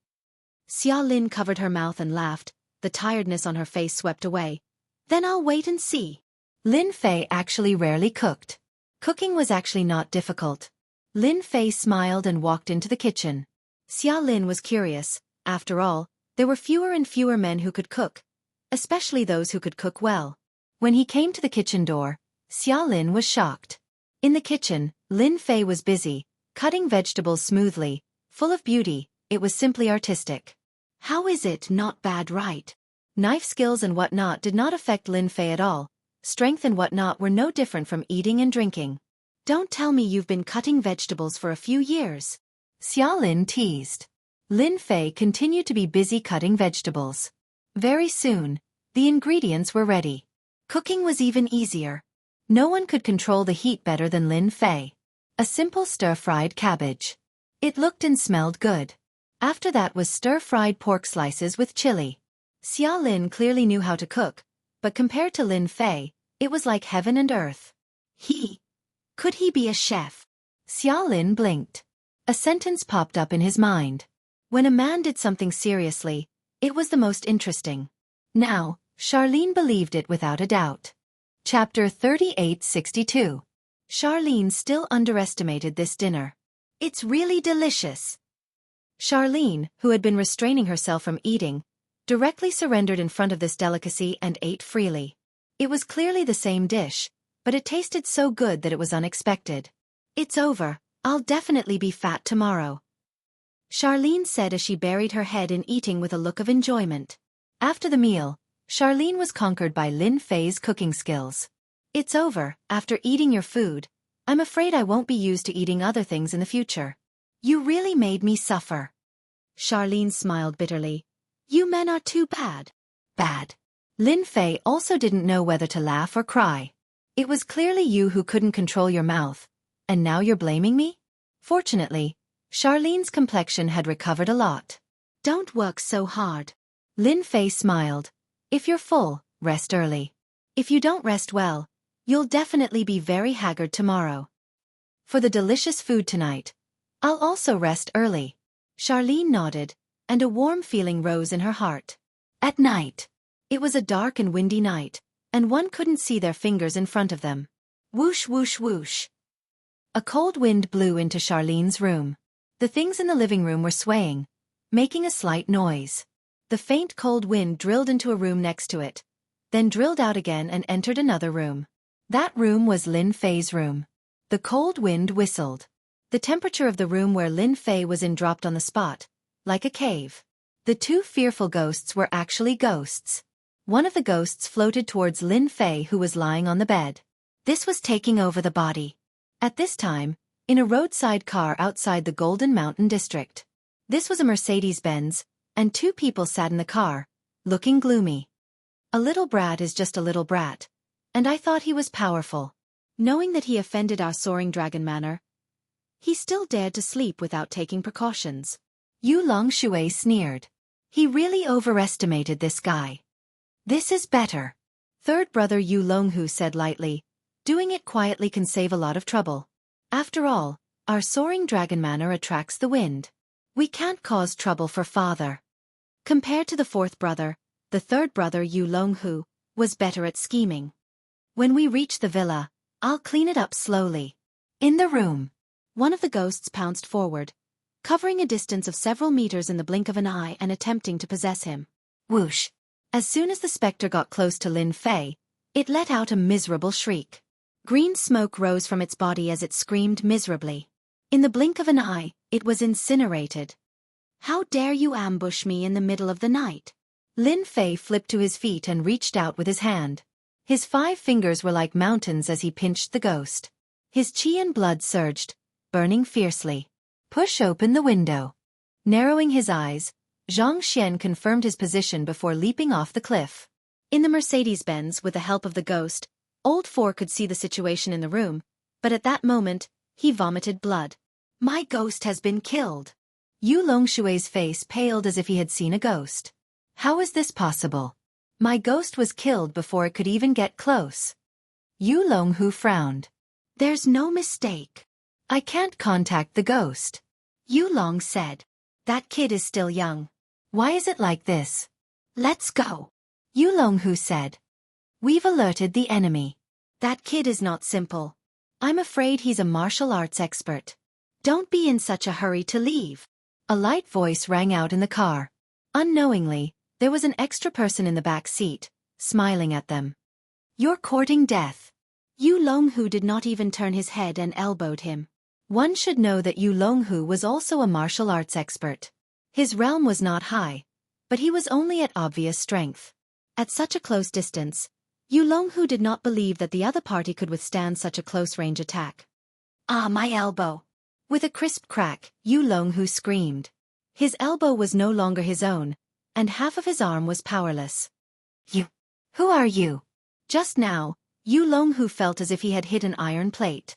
Speaker 1: Xia Lin covered her mouth and laughed. The tiredness on her face swept away. Then I'll wait and see. Lin Fei actually rarely cooked. Cooking was actually not difficult. Lin Fei smiled and walked into the kitchen. Xia Lin was curious. After all, there were fewer and fewer men who could cook, especially those who could cook well. When he came to the kitchen door, Xia Lin was shocked. In the kitchen, Lin Fei was busy, cutting vegetables smoothly, full of beauty. It was simply artistic. How is it not bad, right? Knife skills and whatnot did not affect Lin Fei at all. Strength and whatnot were no different from eating and drinking. Don't tell me you've been cutting vegetables for a few years. Xia Lin teased. Lin Fei continued to be busy cutting vegetables. Very soon, the ingredients were ready. Cooking was even easier. No one could control the heat better than Lin Fei. A simple stir-fried cabbage. It looked and smelled good. After that was stir-fried pork slices with chili. Xia Lin clearly knew how to cook, but compared to Lin Fei, it was like heaven and earth. Could he be a chef? Xia Lin blinked. A sentence popped up in his mind. When a man did something seriously, it was the most interesting. Now, Charlene believed it without a doubt. Chapter 3862. Charlene still underestimated this dinner. It's really delicious. Charlene, who had been restraining herself from eating, directly surrendered in front of this delicacy and ate freely. It was clearly the same dish, but it tasted so good that it was unexpected. It's over, I'll definitely be fat tomorrow. Charlene said as she buried her head in eating with a look of enjoyment. After the meal, Charlene was conquered by Lin Fei's cooking skills. It's over, after eating your food, I'm afraid I won't be used to eating other things in the future. You really made me suffer. Charlene smiled bitterly. You men are too bad. Bad. Lin Fei also didn't know whether to laugh or cry. It was clearly you who couldn't control your mouth, and now you're blaming me? Fortunately, Charlene's complexion had recovered a lot. Don't work so hard. Lin Fei smiled. If you're full, rest early. If you don't rest well, you'll definitely be very haggard tomorrow. For the delicious food tonight, I'll also rest early. Charlene nodded, and a warm feeling rose in her heart. At night. It was a dark and windy night, and one couldn't see their fingers in front of them. Whoosh whoosh whoosh. A cold wind blew into Charlene's room. The things in the living room were swaying, making a slight noise. The faint cold wind drilled into a room next to it, then drilled out again and entered another room. That room was Lin Fei's room. The cold wind whistled. The temperature of the room where Lin Fei was in dropped on the spot, like a cave. The two fearful ghosts were actually ghosts. One of the ghosts floated towards Lin Fei, who was lying on the bed. This was taking over the body. At this time, in a roadside car outside the Golden Mountain district. This was a Mercedes-Benz, and two people sat in the car, looking gloomy. A little brat is just a little brat, and I thought he was powerful. Knowing that he offended our soaring dragon manor, he still dared to sleep without taking precautions. Yu Longshui sneered. He really overestimated this guy. This is better. Third brother Yu Longhu said lightly. Doing it quietly can save a lot of trouble. After all, our soaring dragon manor attracts the wind. We can't cause trouble for father. Compared to the fourth brother, the third brother Yu Longhu was better at scheming. When we reach the villa, I'll clean it up slowly. In the room, one of the ghosts pounced forward, covering a distance of several meters in the blink of an eye and attempting to possess him. Whoosh! As soon as the specter got close to Lin Fei, it let out a miserable shriek. Green smoke rose from its body as it screamed miserably. In the blink of an eye, it was incinerated. How dare you ambush me in the middle of the night? Lin Fei flipped to his feet and reached out with his hand. His 5 fingers were like mountains as he pinched the ghost. His chi and blood surged, burning fiercely. Push open the window. Narrowing his eyes, Zhang Xian confirmed his position before leaping off the cliff. In the Mercedes-Benz, with the help of the ghost, Old Four could see the situation in the room, but at that moment, he vomited blood. My ghost has been killed. Yu Longshui's face paled as if he had seen a ghost. How is this possible? My ghost was killed before it could even get close. Yu Longhu frowned. There's no mistake. I can't contact the ghost. Yu Long said. That kid is still young. Why is it like this? Let's go. Yu Longhu said. We've alerted the enemy. That kid is not simple. I'm afraid he's a martial arts expert. Don't be in such a hurry to leave. A light voice rang out in the car. Unknowingly, there was an extra person in the back seat, smiling at them. You're courting death. Yu Longhu did not even turn his head and elbowed him. One should know that Yu Longhu was also a martial arts expert. His realm was not high, but he was only at obvious strength. At such a close distance, Yu Longhu did not believe that the other party could withstand such a close-range attack. Ah, my elbow! With a crisp crack, Yu Longhu screamed. His elbow was no longer his own, and half of his arm was powerless. Who are you? Just now, Yu Longhu felt as if he had hit an iron plate.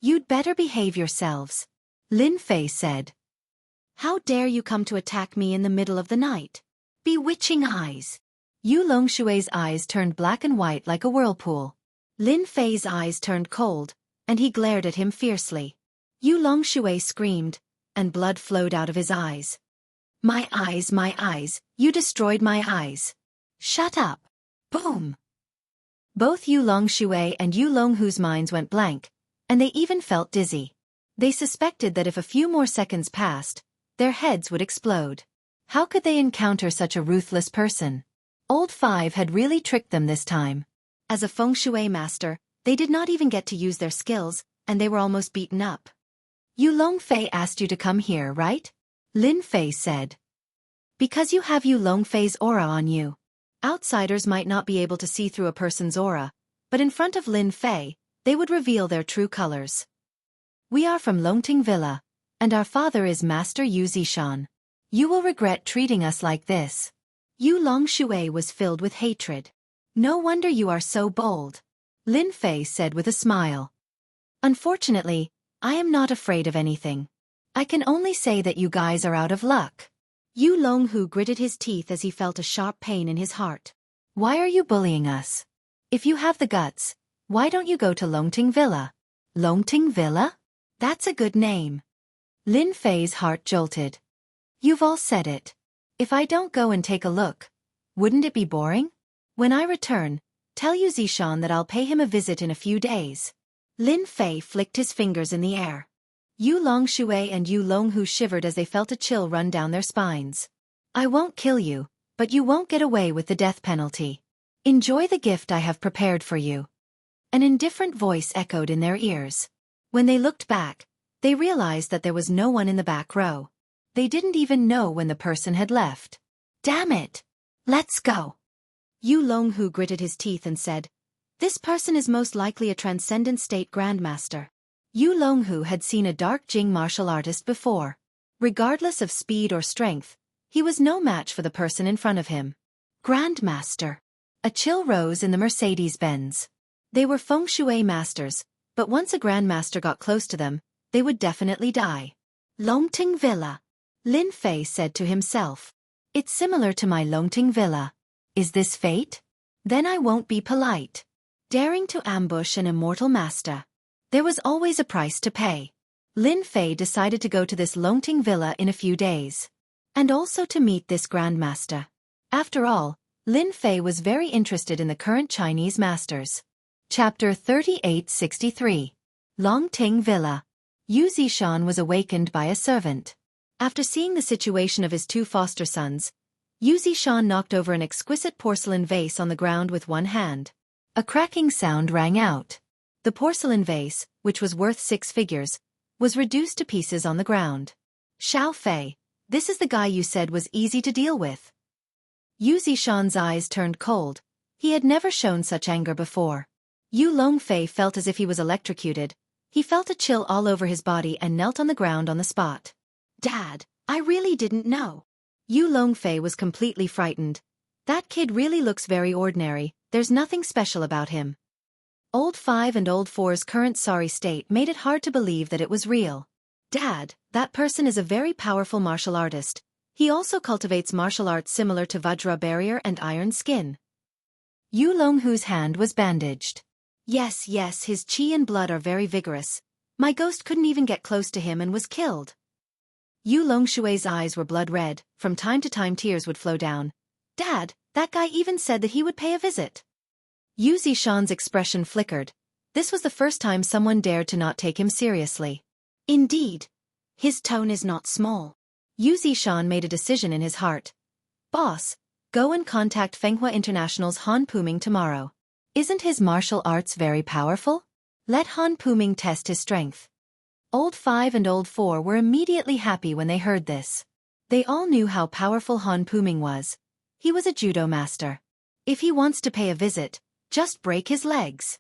Speaker 1: You'd better behave yourselves, Lin Fei said. How dare you come to attack me in the middle of the night? Bewitching eyes. Yu Longshui's eyes turned black and white like a whirlpool. Lin Fei's eyes turned cold, and he glared at him fiercely. Yu Longshui screamed, and blood flowed out of his eyes. My eyes, you destroyed my eyes. Shut up. Boom. Both Yu Longshui and Yu Longhu's minds went blank, and they even felt dizzy. They suspected that if a few more seconds passed, their heads would explode. How could they encounter such a ruthless person? Old Five had really tricked them this time. As a feng shui master, they did not even get to use their skills, and they were almost beaten up. Yu Longfei asked you to come here, right? Lin Fei said. Because you have Yu Longfei's aura on you. Outsiders might not be able to see through a person's aura, but in front of Lin Fei, they would reveal their true colors. We are from Longting Villa, and our father is Master Yu Zishan. You will regret treating us like this.
Speaker 2: Yu Longshui was filled with hatred. No wonder you are so bold, Lin Fei said with a smile. Unfortunately, I am not afraid of anything. I can only say that you guys are out of luck. Yu Longhu gritted his teeth as he felt a sharp pain in his heart. Why are you bullying us? If you have the guts, why don't you go to Longting Villa? Longting Villa? That's a good name. Lin Fei's heart jolted. You've all said it. If I don't go and take a look, wouldn't it be boring? When I return, tell Yu Zishan that I'll pay him a visit in a few days. Lin Fei flicked his fingers in the air. Yu Longshui and Yu Longhu shivered as they felt a chill run down their spines. I won't kill you, but you won't get away with the death penalty. Enjoy the gift I have prepared for you. An indifferent voice echoed in their ears. When they looked back, they realized that there was no one in the back row. They didn't even know when the person had left. Damn it! Let's go! Yu Longhu gritted his teeth and said, This person is most likely a transcendent state grandmaster. Yu Longhu had seen a dark Jing martial artist before. Regardless of speed or strength, he was no match for the person in front of him. Grandmaster. A chill rose in the Mercedes-Benz. They were feng shui masters, but once a grandmaster got close to them, they would definitely die. Longting Villa. Lin Fei said to himself. It's similar to my Longting Villa. Is this fate? Then I won't be polite. Daring to ambush an immortal master. There was always a price to pay. Lin Fei decided to go to this Longting Villa in a few days. And also to meet this grandmaster. After all, Lin Fei was very interested in the current Chinese masters. Chapter 3863. Longting Villa. Yu Zishan was awakened by a servant. After seeing the situation of his two foster sons, Yu Zishan knocked over an exquisite porcelain vase on the ground with one hand. A cracking sound rang out. The porcelain vase, which was worth 6 figures, was reduced to pieces on the ground. Xiao Fei, this is the guy you said was easy to deal with. Yu Zishan's eyes turned cold. He had never shown such anger before. Yu Longfei felt as if he was electrocuted. He felt a chill all over his body and knelt on the ground on the spot. Dad, I really didn't know. Yu Longfei was completely frightened. That kid really looks very ordinary, there's nothing special about him. Old 5 and Old 4's current sorry state made it hard to believe that it was real. Dad, that person is a very powerful martial artist. He also cultivates martial arts similar to Vajra Barrier and Iron Skin. Yu Longhu's hand was bandaged. Yes, his chi and blood are very vigorous. My ghost couldn't even get close to him and was killed. Yu Longshui's eyes were blood red, from time to time tears would flow down. Dad, that guy even said that he would pay a visit. Yu Zishan's expression flickered. This was the first time someone dared to not take him seriously. Indeed. His tone is not small. Yu Zishan made a decision in his heart. Boss, go and contact Fenghua International's Han Puming tomorrow. Isn't his martial arts very powerful? Let Han Puming test his strength. Old 5 and Old 4 were immediately happy when they heard this. They all knew how powerful Han Puming was. He was a judo master. If he wants to pay a visit, just break his legs.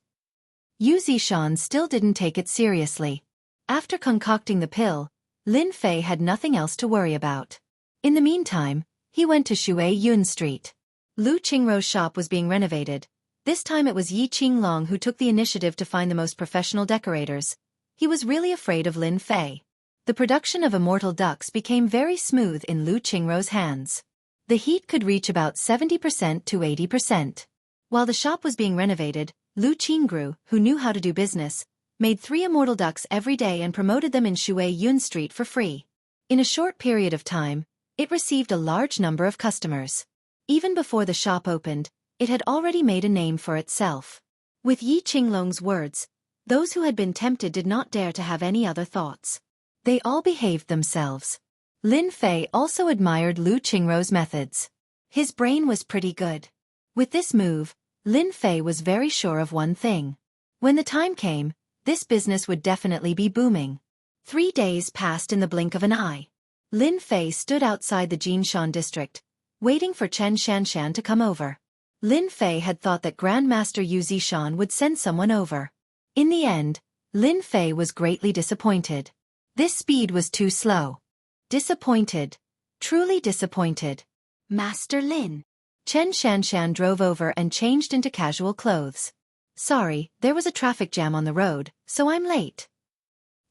Speaker 2: Yu Zishan still didn't take it seriously. After concocting the pill, Lin Fei had nothing else to worry about. In the meantime, he went to Shui Yun Street. Lu Qingrou's shop was being renovated. This time it was Yi Qinglong who took the initiative to find the most professional decorators. He was really afraid of Lin Fei. The production of immortal ducks became very smooth in Lu Qingrou's hands. The heat could reach about 70% to 80%. While the shop was being renovated, Lu Qingru, who knew how to do business, made 3 immortal ducks every day and promoted them in Shui Yun Street for free. In a short period of time, it received a large number of customers. Even before the shop opened, it had already made a name for itself. With Yi Qinglong's words, those who had been tempted did not dare to have any other thoughts. They all behaved themselves. Lin Fei also admired Lu Qingrou's methods. His brain was pretty good. With this move, Lin Fei was very sure of one thing. When the time came, this business would definitely be booming. 3 days passed in the blink of an eye. Lin Fei stood outside the Jinshan district, waiting for Chen Shanshan to come over. Lin Fei had thought that Grandmaster Yu Zishan would send someone over. In the end, Lin Fei was greatly disappointed. This speed was too slow. Disappointed. Truly disappointed.
Speaker 1: Master Lin. Chen Shanshan drove over and changed into casual clothes. Sorry, there was a traffic jam on the road, so I'm late.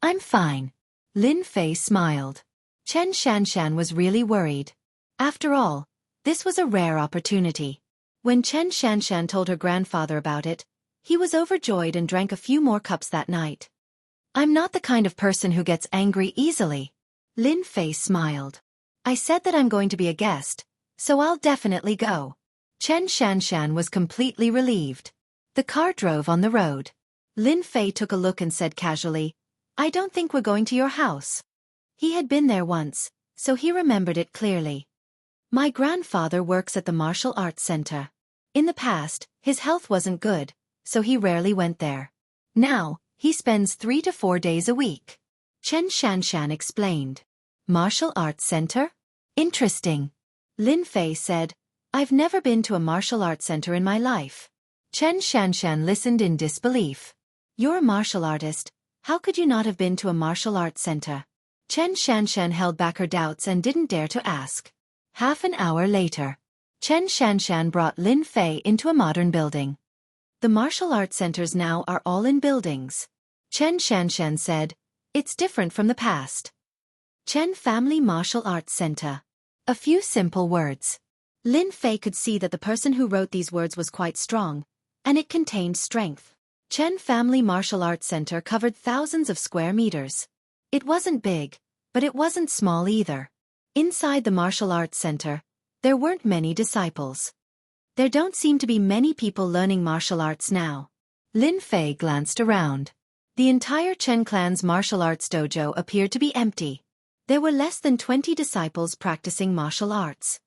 Speaker 1: I'm fine. Lin Fei smiled. Chen Shanshan was really worried. After all, this was a rare opportunity. When Chen Shanshan told her grandfather about it, he was overjoyed and drank a few more cups that night. I'm not the kind of person who gets angry easily. Lin Fei smiled. I said that I'm going to be a guest, so I'll definitely go. Chen Shanshan was completely relieved. The car drove on the road. Lin Fei took a look and said casually, I don't think we're going to your house. He had been there once, so he remembered it clearly. My grandfather works at the Martial Arts Center. In the past, his health wasn't good, so he rarely went there. Now, he spends 3 to 4 days a week. Chen Shanshan explained. Martial Arts Center? Interesting. Lin Fei said, I've never been to a martial arts center in my life. Chen Shanshan listened in disbelief. You're a martial artist, how could you not have been to a martial arts center? Chen Shanshan held back her doubts and didn't dare to ask. Half an hour later, Chen Shanshan brought Lin Fei into a modern building. The martial arts centers now are all in buildings. Chen Shanshan said, it's different from the past. Chen Family Martial Arts Center. A few simple words. Lin Fei could see that the person who wrote these words was quite strong, and it contained strength. Chen Family Martial Arts Center covered thousands of square meters. It wasn't big, but it wasn't small either. Inside the martial arts center, there weren't many disciples. There don't seem to be many people learning martial arts now. Lin Fei glanced around. The entire Chen clan's martial arts dojo appeared to be empty. There were less than 20 disciples practicing martial arts.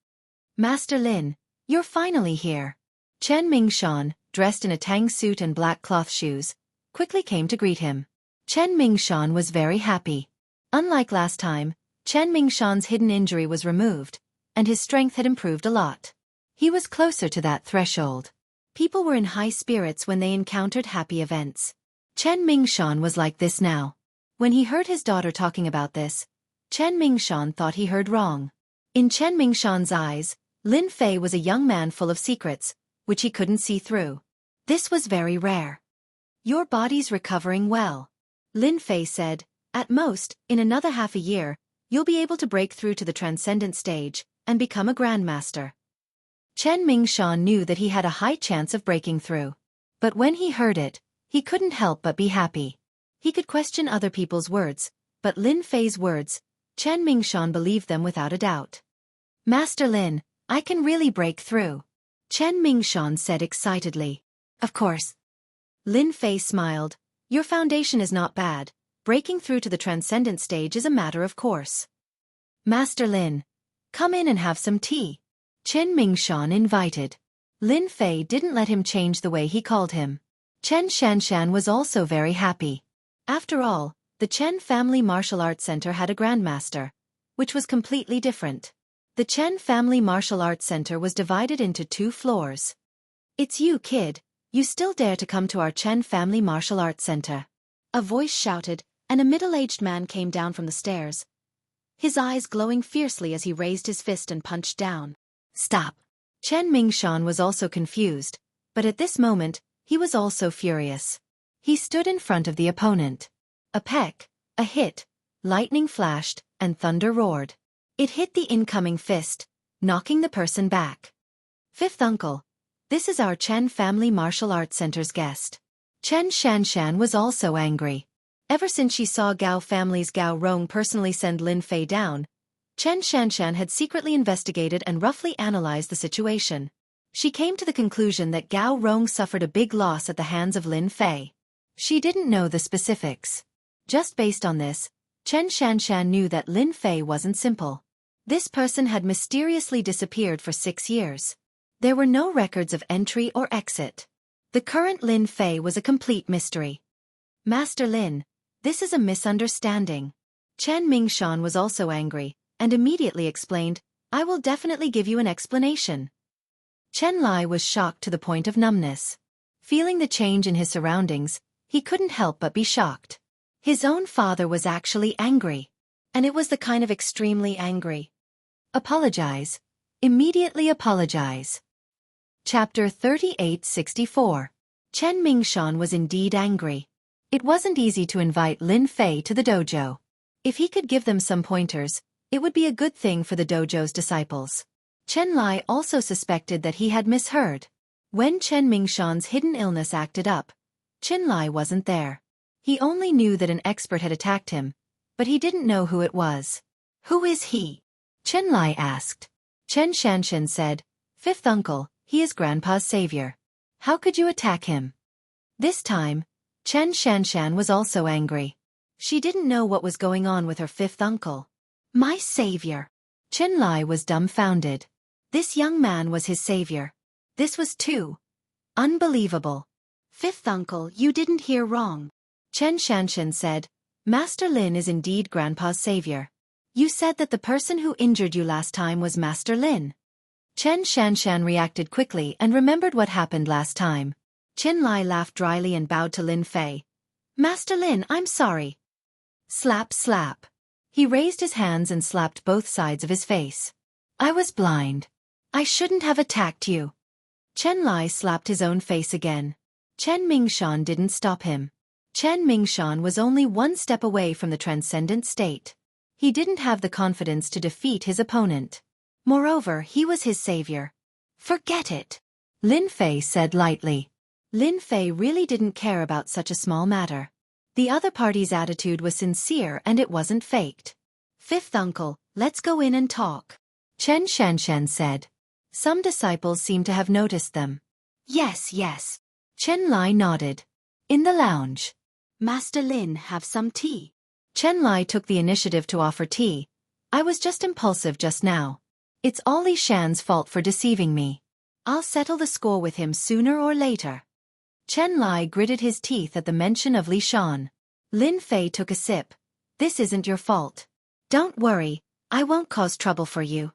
Speaker 1: Master Lin, you're finally here. Chen Mingshan, dressed in a tang suit and black cloth shoes, quickly came to greet him. Chen Mingshan was very happy. Unlike last time, Chen Mingshan's hidden injury was removed, and his strength had improved a lot. He was closer to that threshold. People were in high spirits when they encountered happy events. Chen Mingshan was like this now. When he heard his daughter talking about this, Chen Mingshan thought he heard wrong. In Chen Mingshan's eyes, Lin Fei was a young man full of secrets, which he couldn't see through. This was very rare. Your body's recovering well. Lin Fei said, at most, in another half a year, you'll be able to break through to the transcendent stage and become a grandmaster. Chen Mingshan knew that he had a high chance of breaking through. But when he heard it, he couldn't help but be happy. He could question other people's words, but Lin Fei's words, Chen Mingshan believed them without a doubt. Master Lin, I can really break through. Chen Mingshan said excitedly. Of course. Lin Fei smiled. Your foundation is not bad. Breaking through to the transcendent stage is a matter of course. Master Lin, come in and have some tea. Chen Mingshan invited. Lin Fei didn't let him change the way he called him. Chen Shanshan was also very happy. After all, the Chen Family Martial Arts Center had a grandmaster, which was completely different. The Chen Family Martial Arts Center was divided into 2 floors. It's you, kid. You still dare to come to our Chen Family Martial Arts Center? A voice shouted, and a middle-aged man came down from the stairs, his eyes glowing fiercely as he raised his fist and punched down. Stop. Chen Mingshan was also confused, but at this moment, he was also furious. He stood in front of the opponent. A peck, a hit, lightning flashed, and thunder roared. It hit the incoming fist, knocking the person back. Fifth uncle. This is our Chen Family Martial Arts Center's guest. Chen Shanshan was also angry. Ever since she saw Gao family's Gao Rong personally send Lin Fei down, Chen Shanshan had secretly investigated and roughly analyzed the situation. She came to the conclusion that Gao Rong suffered a big loss at the hands of Lin Fei. She didn't know the specifics. Just based on this, Chen Shanshan knew that Lin Fei wasn't simple. This person had mysteriously disappeared for 6 years. There were no records of entry or exit. The current Lin Fei was a complete mystery. Master Lin, this is a misunderstanding. Chen Mingshan was also angry, and immediately explained, I will definitely give you an explanation. Chen Lai was shocked to the point of numbness. Feeling the change in his surroundings, he couldn't help but be shocked. His own father was actually angry. And it was the kind of extremely angry. Apologize.
Speaker 2: Immediately apologize. Chapter 3864. Chen Mingshan was indeed angry. It wasn't easy to invite Lin Fei to the dojo. If he could give them some pointers, it would be a good thing for the dojo's disciples. Chen Lai also suspected that he had misheard. When Chen Mingshan's hidden illness acted up, Chen Lai wasn't there. He only knew that an expert had attacked him, but he didn't know who it was. "Who is he?" Chen Lai asked. Chen Shanshan said, "Fifth uncle, he is Grandpa's savior. How could you attack him?" This time, Chen Shanshan was also angry. She didn't know what was going on with her fifth uncle. "My savior." Chen Lai was dumbfounded. This young man was his savior. This was too unbelievable. "Fifth uncle, you didn't hear wrong." Chen Shanshan said, "Master Lin is indeed Grandpa's savior. You said that the person who injured you last time was Master Lin." Chen Shanshan reacted quickly and remembered what happened last time. Chen Lai laughed dryly and bowed to Lin Fei. "Master Lin, I'm sorry." Slap slap. He raised his hands and slapped both sides of his face. "I was blind. I shouldn't have attacked you." Chen Lai slapped his own face again. Chen Mingshan didn't stop him. Chen Mingshan was only one step away from the transcendent state. He didn't have the confidence to defeat his opponent. Moreover, he was his savior. "Forget it," Lin Fei said lightly. Lin Fei really didn't care about such a small matter. The other party's attitude was sincere and it wasn't faked. "Fifth uncle, let's go in and talk," Chen Shanshan said. Some disciples seemed to have noticed them. Yes. Chen Lai nodded. In the lounge. "Master Lin, have some tea." Chen Lai took the initiative to offer tea. "I was just impulsive just now. It's all Li Shan's fault for deceiving me. I'll settle the score with him sooner or later." Chen Lai gritted his teeth at the mention of Li Shan. Lin Fei took a sip. "This isn't your fault. Don't worry, I won't cause trouble for you."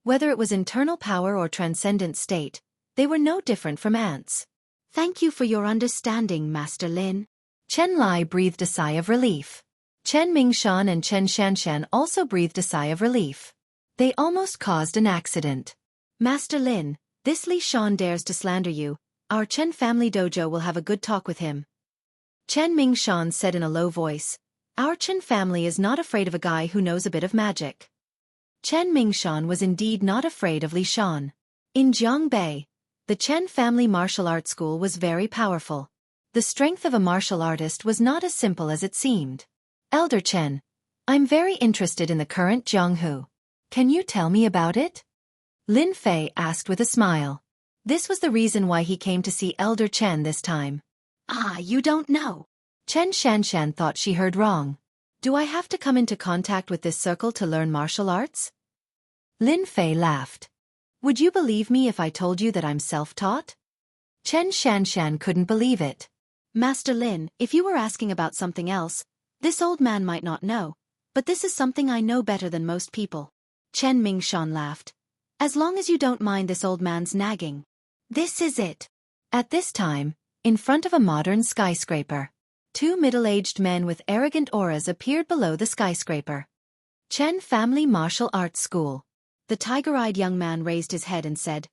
Speaker 2: Whether it was internal power or transcendent state, they were no different from ants. "Thank you for your understanding, Master Lin." Chen Lai breathed a sigh of relief. Chen Mingshan and Chen Shanshan also breathed a sigh of relief. They almost caused an accident. "Master Lin, this Li Shan dares to slander you. Our Chen family dojo will have a good talk with him." Chen Mingshan said in a low voice, "Our Chen family is not afraid of a guy who knows a bit of magic." Chen Mingshan was indeed not afraid of Li Shan. In Jiangbei, the Chen family martial arts school was very powerful. The strength of a martial artist was not as simple as it seemed. "Elder Chen, I'm very interested in the current Jianghu. Can you tell me about it?" Lin Fei asked with a smile. This was the reason why he came to see Elder Chen this time. "Ah, you don't know." Chen Shanshan thought she heard wrong. "Do I have to come into contact with this circle to learn martial arts?" Lin Fei laughed. "Would you believe me if I told you that I'm self-taught?" Chen Shanshan couldn't believe it. "Master Lin, if you were asking about something else, this old man might not know, but this is something I know better than most people." Chen Mingshan laughed. "As long as you don't mind this old man's nagging." This is it. At this time, in front of a modern skyscraper, two middle-aged men with arrogant auras appeared below the skyscraper. Chen Family Martial Arts School. The tiger-eyed young man raised his head and said,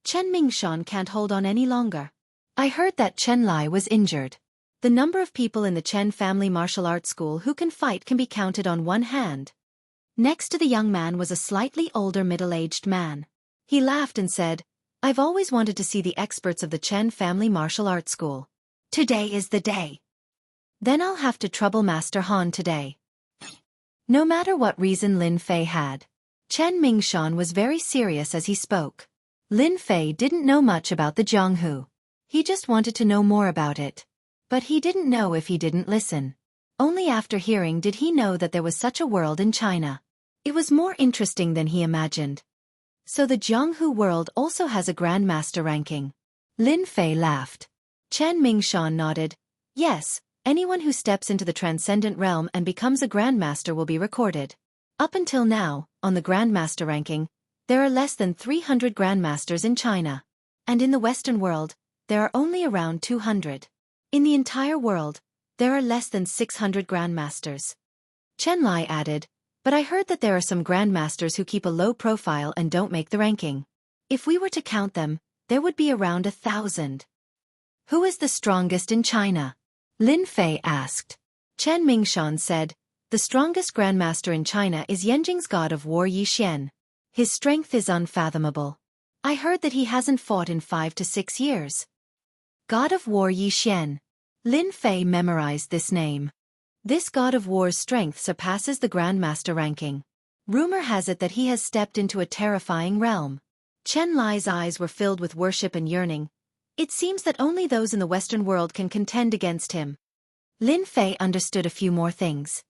Speaker 2: "Chen Mingshan can't hold on any longer. I heard that Chen Lai was injured. The number of people in the Chen Family Martial Arts School who can fight can be counted on one hand." Next to the young man was a slightly older middle-aged man. He laughed and said, "I've always wanted to see the experts of the Chen Family Martial Arts School. Today is the day. Then I'll have to trouble Master Han today." No matter what reason Lin Fei had, Chen Mingshan was very serious as he spoke. Lin Fei didn't know much about the Jianghu. He just wanted to know more about it. But he didn't know if he didn't listen. Only after hearing did he know that there was such a world in China. It was more interesting than he imagined. So the Jianghu world also has a grandmaster ranking. Lin Fei laughed. Chen Mingshan nodded. "Yes, anyone who steps into the transcendent realm and becomes a grandmaster will be recorded. Up until now, on the grandmaster ranking, there are less than 300 grandmasters in China. And in the Western world, there are only around 200. In the entire world, there are less than 600 grandmasters." Chen Lai added,
Speaker 1: But I heard that there are some grandmasters who keep a low profile and don't make the ranking. If we were to count them, there would be around 1,000. Who is the strongest in China? Lin Fei asked. Chen Mingshan said, the strongest grandmaster in China is Yanjing's god of war Yi Xian. His strength is unfathomable. I heard that he hasn't fought in 5 to 6 years. God of war Yi Xian. Lin Fei memorized this name. This god of war's strength surpasses the grandmaster ranking. Rumor has it that he has stepped into a terrifying realm. Chen Lai's eyes were filled with worship and yearning. It seems that only those in the Western world can contend against him. Lin Fei understood a few more things.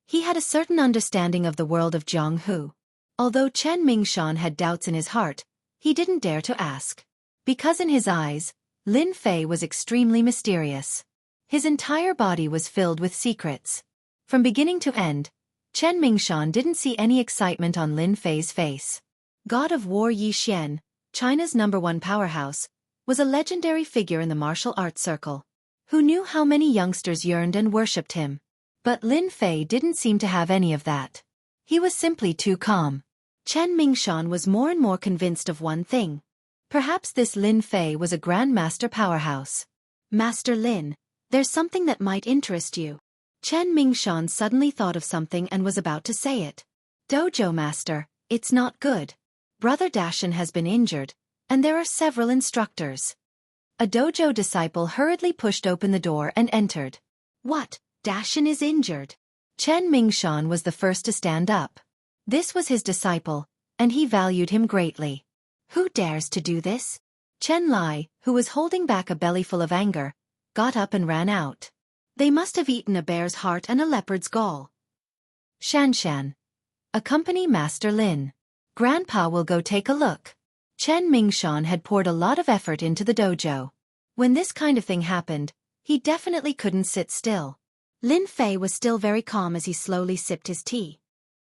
Speaker 1: He had a certain understanding of the world of Jianghu. Although Chen Mingshan had doubts in his heart, he didn't dare to ask. Because in his eyes, Lin Fei was extremely mysterious. His entire body was filled with secrets. From beginning to end, Chen Mingshan didn't see any excitement on Lin Fei's face. God of War Yi Xian, China's #1 powerhouse, was a legendary figure in the martial arts circle. Who knew how many youngsters yearned and worshipped him? But Lin Fei didn't seem to have any of that. He was simply too calm. Chen Mingshan was more and more convinced of one thing. Perhaps this Lin Fei was a grandmaster powerhouse. Master Lin, there's something that might interest you. Chen Mingshan suddenly thought of something and was about to say it. Dojo master, it's not good. Brother Dashan has been injured, and there are several instructors. A dojo disciple hurriedly pushed open the door and entered. What? Dashan is injured? Chen Mingshan was the first to stand up. This was his disciple, and he valued him greatly. Who dares to do this? Chen Lai, who was holding back a bellyful of anger, got up and ran out. They must have eaten a bear's heart and a leopard's gall. Shan. Accompany Master Lin. Grandpa will go take a look. Chen Mingshan had poured a lot of effort into the dojo. When this kind of thing happened, he definitely couldn't sit still. Lin Fei was still very calm as he slowly sipped his tea.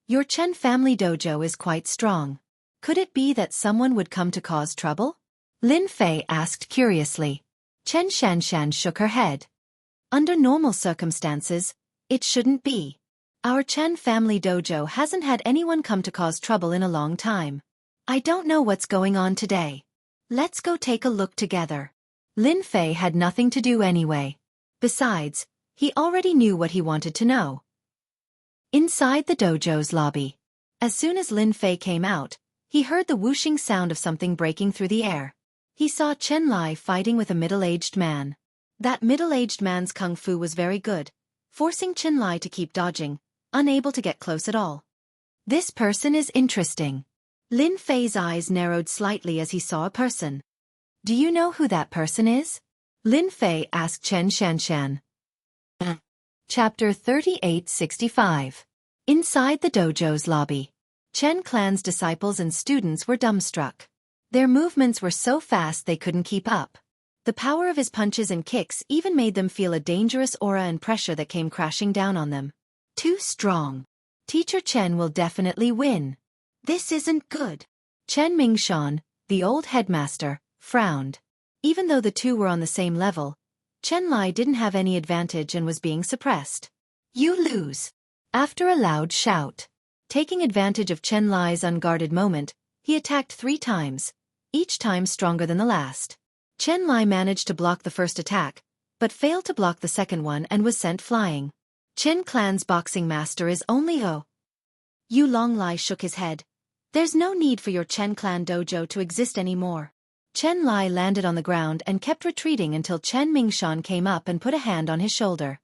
Speaker 1: Your Chen family dojo is quite strong. Could it be that someone would come to cause trouble? Lin Fei asked curiously. Chen Shanshan shook her head. Under normal circumstances, it shouldn't be. Our Chen family dojo hasn't had anyone come to cause trouble in a long time. I don't know what's going on today. Let's go take a look together. Lin Fei had nothing to do anyway. Besides, he already knew what he wanted to know. Inside the dojo's lobby. As soon as Lin Fei came out, he heard the whooshing sound of something breaking through the air. He saw Chen Lai fighting with a middle-aged man. That middle-aged man's kung fu was very good, forcing Chen Lai to keep dodging, unable to get close at all. This person is interesting. Lin Fei's eyes narrowed slightly as he saw a person. Do you know who that person is? Lin Fei asked Chen Shanshan. Chapter 3865. Inside the dojo's lobby. Chen Clan's disciples and students were dumbstruck. Their movements were so fast they couldn't keep up. The power of his punches and kicks even made them feel a dangerous aura and pressure that came crashing down on them. Too strong. Teacher Chen will definitely win. This isn't good. Chen Mingshan, the old headmaster, frowned. Even though the two were on the same level, Chen Lai didn't have any advantage and was being suppressed. You lose. After a loud shout. Taking advantage of Chen Lai's unguarded moment, he attacked 3 times, each time stronger than the last. Chen Lai managed to block the first attack, but failed to block the second one and was sent flying. Chen Clan's boxing master is only Yu Longlai shook his head. There's no need for your Chen Clan dojo to exist anymore. Chen Lai landed on the ground and kept retreating until Chen Mingshan came up and put a hand on his shoulder.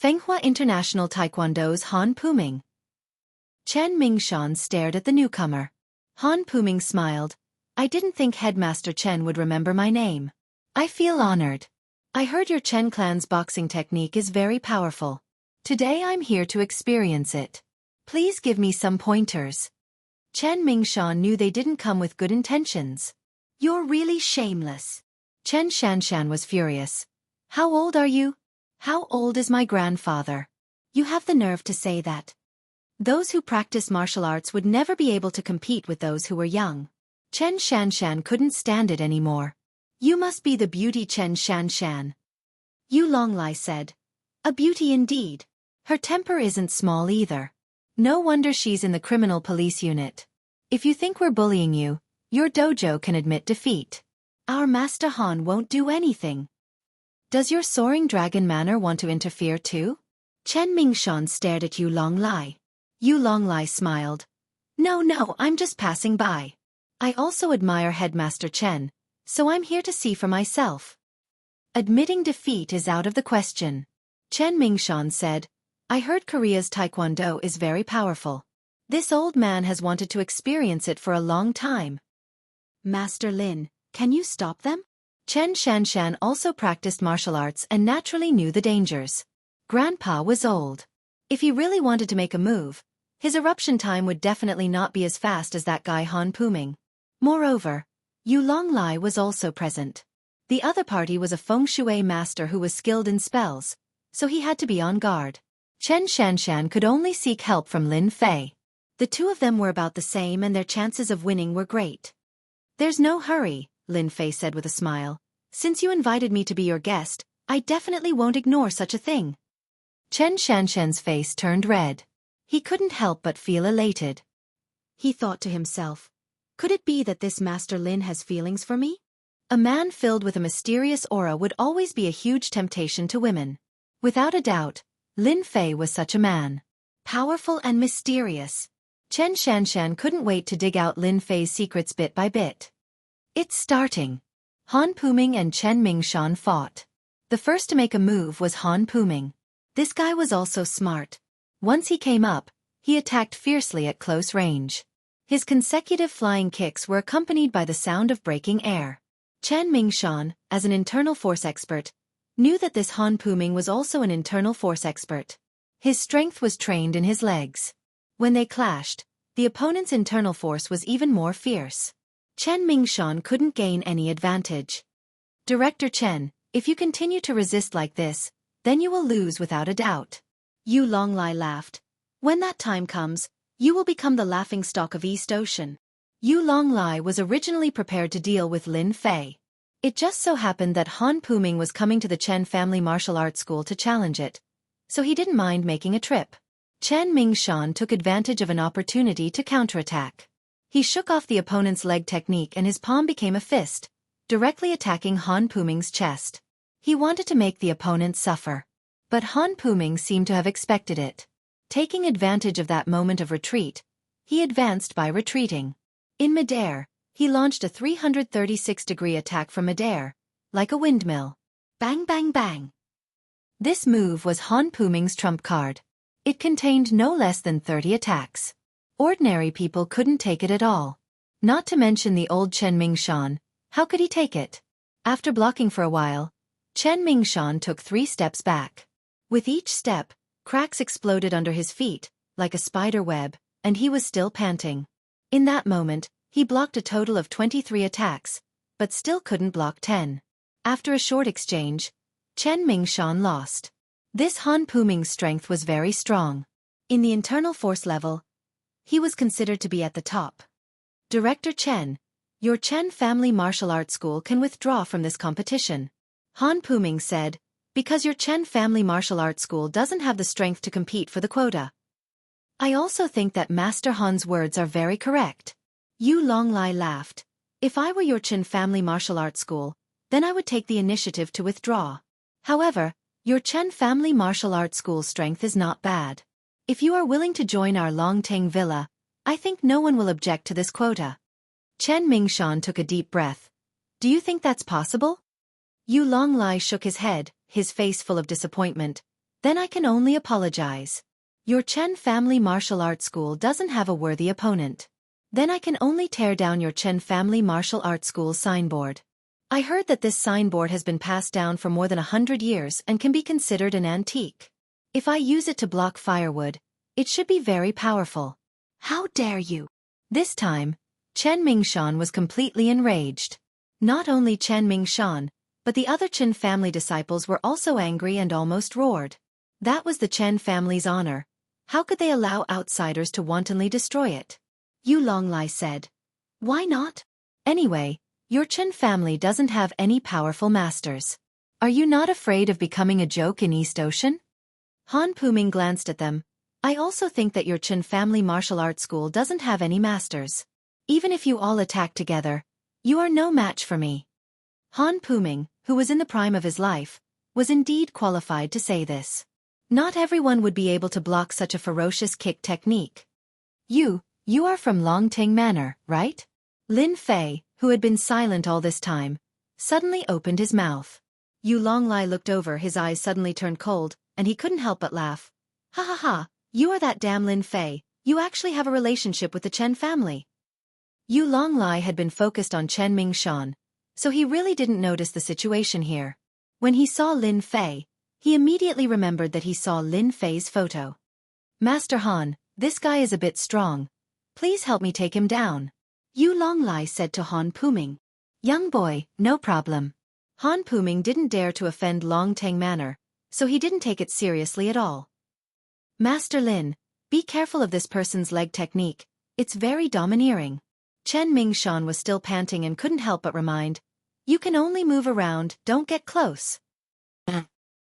Speaker 1: Fenghua International Taekwondo's Han Puming. Chen Mingshan stared at the newcomer. Han Puming smiled. I didn't think Headmaster Chen would remember my name. I feel honored. I heard your Chen Clan's boxing technique is very powerful. Today I'm here to experience it. Please give me some pointers. Chen Mingshan knew they didn't come with good intentions. You're really shameless. Chen Shanshan was furious. How old are you? How old is my grandfather? You have the nerve to say that. Those who practice martial arts would never be able to compete with those who were young. Chen Shanshan couldn't stand it anymore. You must be the beauty Chen Shanshan. Yu Longlai said. A beauty indeed. Her temper isn't small either. No wonder she's in the criminal police unit. If you think we're bullying you, your dojo can admit defeat. Our Master Han won't do anything. Does your soaring dragon manor want to interfere too? Chen Mingshan stared at Yu Longlai. Yu Longlai smiled. No, I'm just passing by. I also admire Headmaster Chen, so I'm here to see for myself. Admitting defeat is out of the question. Chen Mingshan said, I heard Korea's taekwondo is very powerful. This old man has wanted to experience it for a long time. Master Lin, can you stop them? Chen Shanshan also practiced martial arts and naturally knew the dangers. Grandpa was old. If he really wanted to make a move, his eruption time would definitely not be as fast as that guy Han Puming. Moreover, Yu Longlai was also present. The other party was a feng shui master who was skilled in spells, so he had to be on guard. Chen Shanshan could only seek help from Lin Fei. The two of them were about the same and their chances of winning were great. There's no hurry, Lin Fei said with a smile. Since you invited me to be your guest, I definitely won't ignore such a thing. Chen Shanshan's face turned red. He couldn't help but feel elated. He thought to himself, could it be that this Master Lin has feelings for me? A man filled with a mysterious aura would always be a huge temptation to women. Without a doubt, Lin Fei was such a man. Powerful and mysterious. Chen Shanshan couldn't wait to dig out Lin Fei's secrets bit by bit. It's starting. Han Puming and Chen Mingshan fought. The first to make a move was Han Puming. This guy was also smart. Once he came up, he attacked fiercely at close range. His consecutive flying kicks were accompanied by the sound of breaking air. Chen Mingshan, as an internal force expert, knew that this Han Puming was also an internal force expert. His strength was trained in his legs. When they clashed, the opponent's internal force was even more fierce. Chen Mingshan couldn't gain any advantage. Director Chen, if you continue to resist like this, then you will lose without a doubt. Yu Longlai laughed. When that time comes, you will become the laughingstock of East Ocean. Yu Longlai was originally prepared to deal with Lin Fei. It just so happened that Han Puming was coming to the Chen family martial arts school to challenge it, so he didn't mind making a trip. Chen Mingshan took advantage of an opportunity to counterattack. He shook off the opponent's leg technique and his palm became a fist, directly attacking Han Puming's chest. He wanted to make the opponent suffer. But Han Puming seemed to have expected it. Taking advantage of that moment of retreat, he advanced by retreating. In midair, he launched a 336-degree attack from midair, like a windmill. Bang bang bang. This move was Han Puming's trump card. It contained no less than 30 attacks. Ordinary people couldn't take it at all. Not to mention the old Chen Mingshan, how could he take it? After blocking for a while, Chen Mingshan took 3 steps back. With each step, cracks exploded under his feet, like a spider web, and he was still panting. In that moment, he blocked a total of 23 attacks, but still couldn't block 10. After a short exchange, Chen Mingshan lost. This Han Puming's strength was very strong. In the internal force level, he was considered to be at the top. Director Chen, your Chen family martial arts school can withdraw from this competition. Han Puming said, because your Chen family martial arts school doesn't have the strength to compete for the quota. I also think that Master Han's words are very correct. Yu Longlai laughed. If I were your Chen family martial arts school, then I would take the initiative to withdraw. However, your Chen family martial arts school's strength is not bad. If you are willing to join our Longteng villa, I think no one will object to this quota. Chen Mingshan took a deep breath. Do you think that's possible? Yu Longlai shook his head, his face full of disappointment. Then I can only apologize. Your Chen family martial arts school doesn't have a worthy opponent. Then I can only tear down your Chen family martial arts school's signboard. I heard that this signboard has been passed down for more than 100 years and can be considered an antique. If I use it to block firewood, it should be very powerful. How dare you? This time, Chen Mingshan was completely enraged. Not only Chen Mingshan, but the other Chen family disciples were also angry and almost roared. That was the Chen family's honor. How could they allow outsiders to wantonly destroy it? Yu Longlai said. Why not? Anyway, your Chen family doesn't have any powerful masters. Are you not afraid of becoming a joke in East Ocean? Han Puming glanced at them. I also think that your Chen family martial arts school doesn't have any masters. Even if you all attack together, you are no match for me. Han Puming, who was in the prime of his life, was indeed qualified to say this. Not everyone would be able to block such a ferocious kick technique. You are from Longting Manor, right? Lin Fei, who had been silent all this time, suddenly opened his mouth. Yu Longlai looked over, his eyes suddenly turned cold, and he couldn't help but laugh. Ha ha ha, you are that damn Lin Fei, you actually have a relationship with the Chen family. Yu Longlai had been focused on Chen Mingshan, so he really didn't notice the situation here. When he saw Lin Fei, he immediately remembered that he saw Lin Fei's photo. Master Han, this guy is a bit strong. Please help me take him down. Yu Longlai said to Han Puming. Young boy, no problem. Han Puming didn't dare to offend Longtang Manor, so he didn't take it seriously at all. Master Lin, be careful of this person's leg technique, it's very domineering. Chen Mingshan was still panting and couldn't help but remind, you can only move around, don't get close.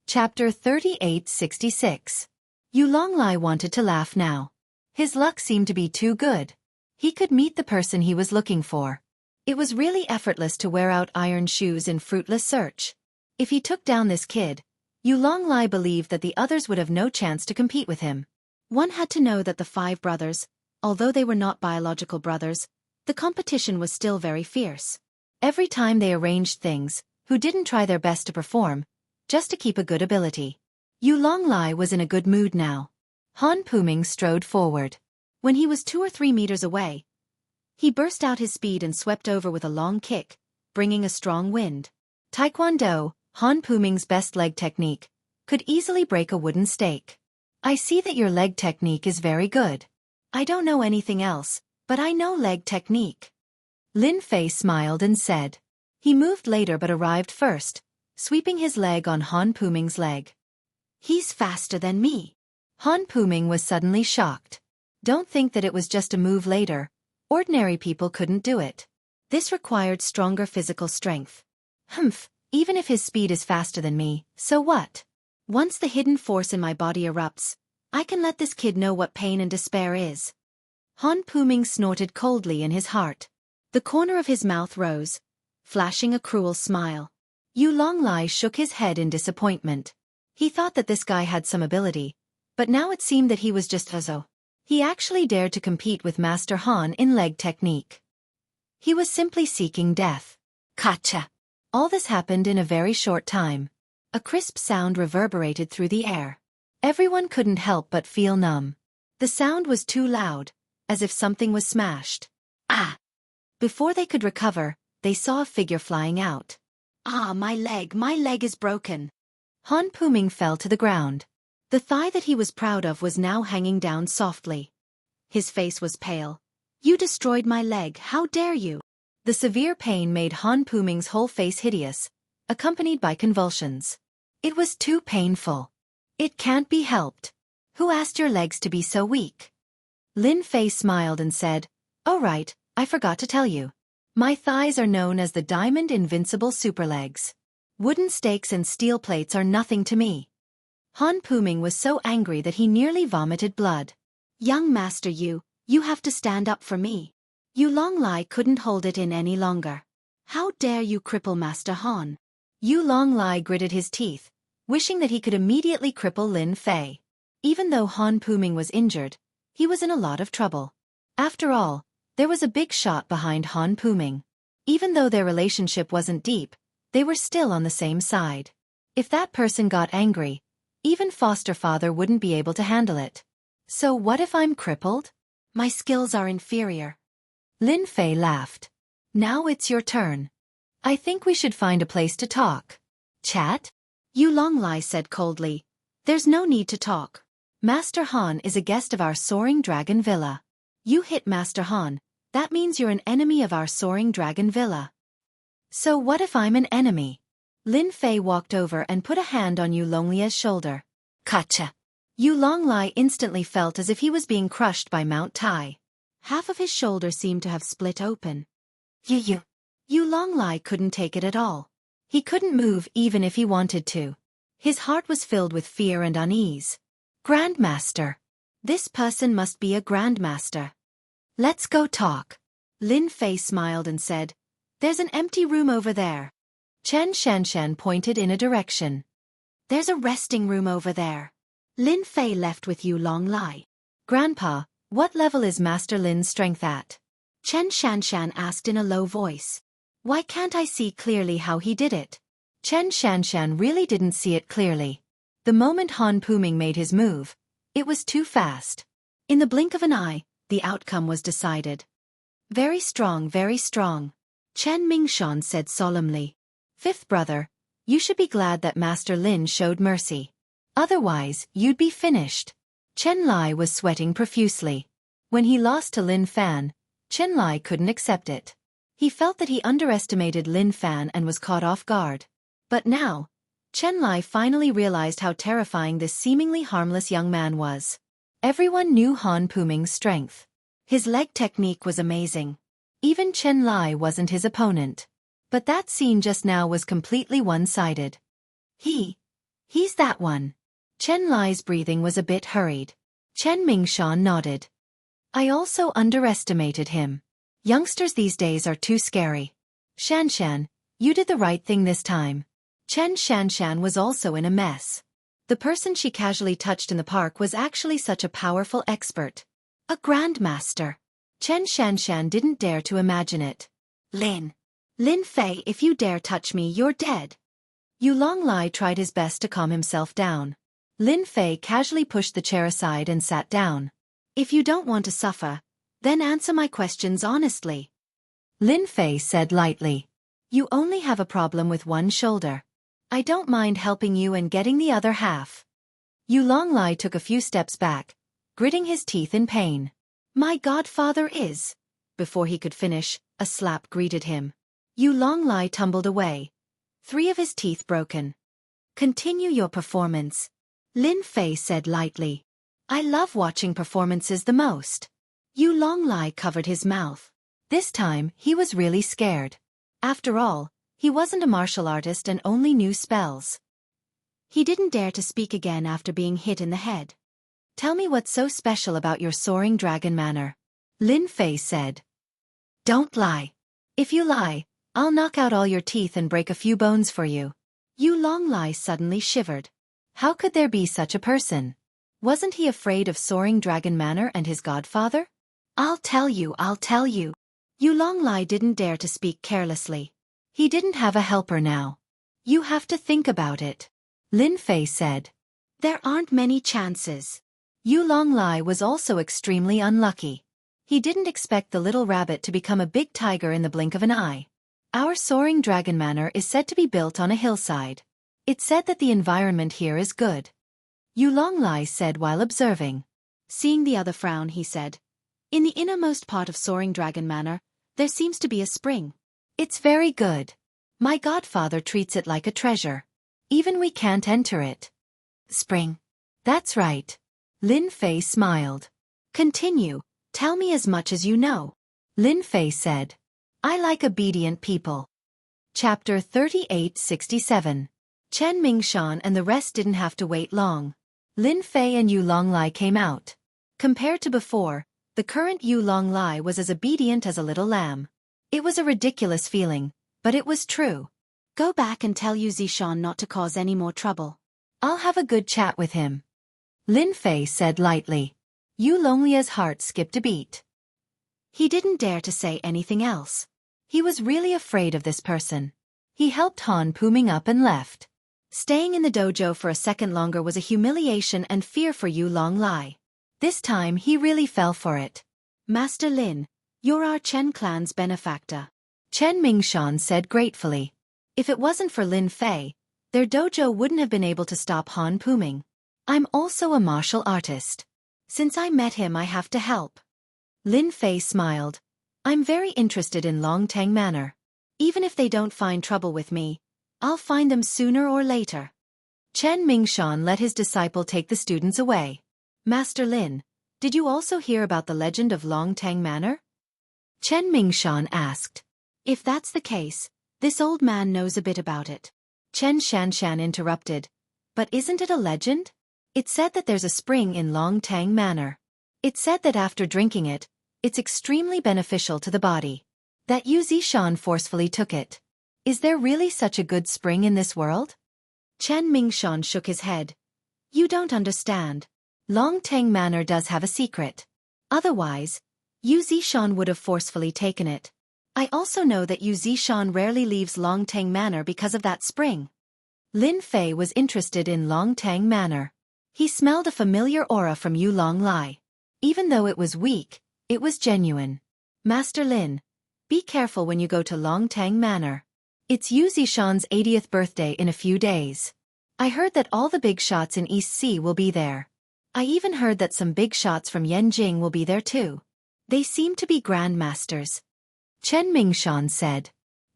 Speaker 1: Chapter 3866. Yu Longlai wanted to laugh now. His luck seemed to be too good. He could meet the person he was looking for. It was really effortless to wear out iron shoes in fruitless search. If he took down this kid, Yu Longlai believed that the others would have no chance to compete with him. One had to know that the 5 brothers, although they were not biological brothers, the competition was still very fierce. Every time they arranged things, who didn't try their best to perform, just to keep a good ability. Yu Longlai was in a good mood now. Han Puming strode forward. When he was 2 or 3 meters away, he burst out his speed and swept over with a long kick, bringing a strong wind. Taekwondo, Han Puming's best leg technique, could easily break a wooden stake. I see that your leg technique is very good. I don't know anything else, but I know leg technique. Lin Fei smiled and said. He moved later but arrived first, sweeping his leg on Han Puming's leg. He's faster than me. Han Puming was suddenly shocked. Don't think that it was just a move later. Ordinary people couldn't do it. This required stronger physical strength. Humph, even if his speed is faster than me, so what? Once the hidden force in my body erupts, I can let this kid know what pain and despair is. Han Puming snorted coldly in his heart. The corner of his mouth rose, flashing a cruel smile. Yu Longlai shook his head in disappointment. He thought that this guy had some ability, but now it seemed that he was just Azo. He actually dared to compete with Master Han in leg technique. He was simply seeking death. Gotcha! All this happened in a very short time. A crisp sound reverberated through the air. Everyone couldn't help but feel numb. The sound was too loud, as if something was smashed. Ah! Before they could recover, they saw a figure flying out. Ah, my leg is broken. Han Puming fell to the ground. The thigh that he was proud of was now hanging down softly. His face was pale. You destroyed my leg, how dare you? The severe pain made Han Puming's whole face hideous, accompanied by convulsions. It was too painful. It can't be helped. Who asked your legs to be so weak? Lin Fei smiled and said, "Oh right, I forgot to tell you. My thighs are known as the Diamond Invincible Superlegs. Wooden stakes and steel plates are nothing to me." Han Puming was so angry that he nearly vomited blood. Young Master Yu, you have to stand up for me. Yu Longlai couldn't hold it in any longer. How dare you cripple Master Han? Yu Longlai gritted his teeth, wishing that he could immediately cripple Lin Fei. Even though Han Puming was injured, he was in a lot of trouble. After all, there was a big shot behind Han Puming. Even though their relationship wasn't deep, they were still on the same side. If that person got angry, even foster father wouldn't be able to handle it. So what if I'm crippled? My skills are inferior. Lin Fei laughed. Now it's your turn. I think we should find a place to talk. Chat? Yu Longlai said coldly. There's no need to talk. Master Han is a guest of our Soaring Dragon Villa. You hit Master Han, that means you're an enemy of our Soaring Dragon Villa. So what if I'm an enemy? Lin Fei walked over and put a hand on Yu Longlai's shoulder. Gotcha. Yu Longlai instantly felt as if he was being crushed by Mount Tai. Half of his shoulder seemed to have split open. Yu Longlai couldn't take it at all. He couldn't move even if he wanted to. His heart was filled with fear and unease. Grandmaster. This person must be a grandmaster. Let's go talk. Lin Fei smiled and said, "There's an empty room over there."
Speaker 2: Chen Shanshan pointed in a direction.
Speaker 1: "There's a resting room over there." Lin Fei left with Yu Longlai.
Speaker 2: "Grandpa, what level is Master Lin's strength at?"
Speaker 1: Chen Shanshan asked in a low voice. "Why can't I see clearly how he did it?"
Speaker 2: Chen Shanshan really didn't see it clearly. The moment Han Puming made his move, it was too fast.
Speaker 1: In the blink of an eye, the outcome was decided. "Very strong, very strong," Chen Mingshan said solemnly.
Speaker 2: "Fifth brother, you should be glad that Master Lin showed mercy. Otherwise, you'd be finished." Chen Lai was sweating profusely. When he lost to Lin Fan, Chen Lai couldn't accept it. He felt that he underestimated Lin Fan and was caught off guard. But now, Chen Lai finally realized how terrifying this seemingly harmless young man was. Everyone knew Han Puming's strength. His leg technique was amazing. Even Chen Lai wasn't his opponent. But that scene just now was completely one-sided.
Speaker 1: He's that one.
Speaker 2: Chen Lai's breathing was a bit hurried. Chen Mingshan nodded. "I also underestimated him. Youngsters these days are too scary. Shanshan, you did the right thing this time." Chen Shanshan was also in a mess. The person she casually touched in the park was actually such a powerful expert. A grandmaster. Chen Shanshan didn't dare to imagine it.
Speaker 1: Lin Fei, if you dare touch me, you're dead."
Speaker 2: Yu Longlai tried his best to calm himself down. Lin Fei casually pushed the chair aside and sat down.
Speaker 1: "If you don't want to suffer, then answer my questions honestly."
Speaker 2: Lin Fei said lightly. "You only have a problem with one shoulder. I don't mind helping you and getting the other half." Yu Longlai took a few steps back, gritting his teeth in pain.
Speaker 1: "My godfather is..."
Speaker 2: Before he could finish, a slap greeted him. Yu Longlai tumbled away, 3 of his teeth broken.
Speaker 1: "Continue your performance," Lin Fei said lightly. "I love watching performances the most." Yu Longlai covered his mouth.
Speaker 2: This time, he was really scared. After all, he wasn't a martial artist and only knew spells.
Speaker 1: He didn't dare to speak again after being hit in the head.
Speaker 2: "Tell me what's so special about your soaring dragon manner," Lin Fei said.
Speaker 1: "Don't lie.
Speaker 2: If you lie, I'll knock out all your teeth and break a few bones for you."
Speaker 1: Yu Longlai suddenly shivered.
Speaker 2: How could there be such a person? Wasn't he afraid of soaring dragon manner and his godfather?
Speaker 1: I'll tell you. Yu Longlai didn't dare to speak carelessly.
Speaker 2: He didn't have a helper now.
Speaker 1: "You have to think about it,"
Speaker 2: Lin Fei said.
Speaker 1: "There aren't many chances."
Speaker 2: Yu Longlai was also extremely unlucky. He didn't expect the little rabbit to become a big tiger in the blink of an eye. Our soaring dragon manor is said to be built on a hillside. It's said that the environment here is good. Yu Longlai said while observing.
Speaker 1: Seeing the other frown, he said, "In the innermost part of Soaring Dragon Manor, there seems to be a spring."
Speaker 2: "It's very good. My godfather treats it like a treasure. Even we can't enter it."
Speaker 1: "Spring?"
Speaker 2: "That's right." Lin Fei smiled.
Speaker 1: "Continue, tell me as much as you know,"
Speaker 2: Lin Fei said. "I like obedient people." Chapter 3867. Chen Mingshan and the rest didn't have to wait long. Lin Fei and Yu Longlai came out. Compared to before, the current Yu Longlai was as obedient as a little lamb. It was a ridiculous feeling, but it was true.
Speaker 1: "Go back and tell Yu Zishan not to cause any more trouble."
Speaker 2: "I'll have a good chat with him," Lin Fei said lightly. Yu Longlia's heart skipped a beat.
Speaker 1: He didn't dare to say anything else.
Speaker 2: He was really afraid of this person. He helped Han Puming up and left. Staying in the dojo for a second longer was a humiliation and fear for Yu Longlai. This time he really fell for it.
Speaker 1: "Master Lin, you're our Chen clan's benefactor,"
Speaker 2: Chen Mingshan said gratefully. If it wasn't for Lin Fei, their dojo wouldn't have been able to stop Han Puming. "I'm also a martial artist. Since I met him I have to help." Lin Fei smiled. "I'm very interested in Longtang Manor. Even if they don't find trouble with me, I'll find them sooner or later." Chen Mingshan let his disciple take the students away. "Master Lin, did you also hear about the legend of Longtang Manor?" Chen Mingshan asked.
Speaker 1: "If that's the case, this old man knows a bit about it,"
Speaker 2: Chen Shanshan interrupted. "But isn't it a legend?
Speaker 1: It said that there's a spring in Longtang Manor. It said that after drinking it, it's extremely beneficial to the body. That Yu Zishan forcefully took it. Is there really such a good spring in this world? Chen Mingshan shook his head. You don't understand. Longtang Manor does have a secret. Otherwise, Yu Zishan would have forcefully taken it. I also know that Yu Zishan rarely leaves Longtang Manor because of that spring. Lin Fei was interested in Longtang Manor. He smelled a familiar aura from Yu Longlai. Even though it was weak, it was genuine. Master Lin, be careful when you go to Longtang Manor. It's Yu Zishan's 80th birthday in a few days. I heard that all the big shots in East Sea will be there. I even heard that some big shots from Yanjing will be there too. They seem to be grandmasters. Chen Mingshan said.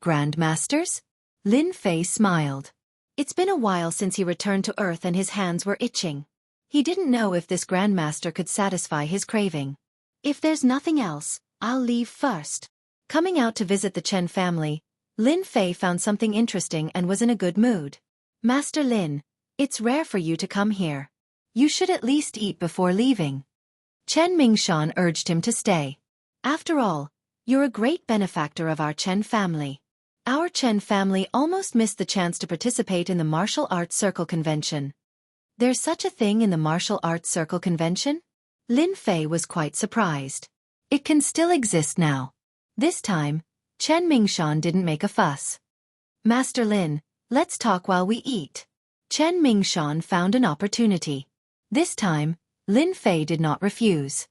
Speaker 1: Grandmasters? Lin Fei smiled. It's been a while since he returned to Earth and his hands were itching. He didn't know if this grandmaster could satisfy his craving. If there's nothing else, I'll leave first. Coming out to visit the Chen family, Lin Fei found something interesting and was in a good mood. Master Lin, it's rare for you to come here. You should at least eat before leaving. Chen Mingshan urged him to stay. After all, you're a great benefactor of our Chen family. Our Chen family almost missed the chance to participate in the Martial Arts Circle Convention. There's such a thing in the Martial Arts Circle Convention? Lin Fei was quite surprised. It can still exist now. This time, Chen Mingshan didn't make a fuss. Master Lin, let's talk while we eat. Chen Mingshan found an opportunity. This time, Lin Fei did not refuse.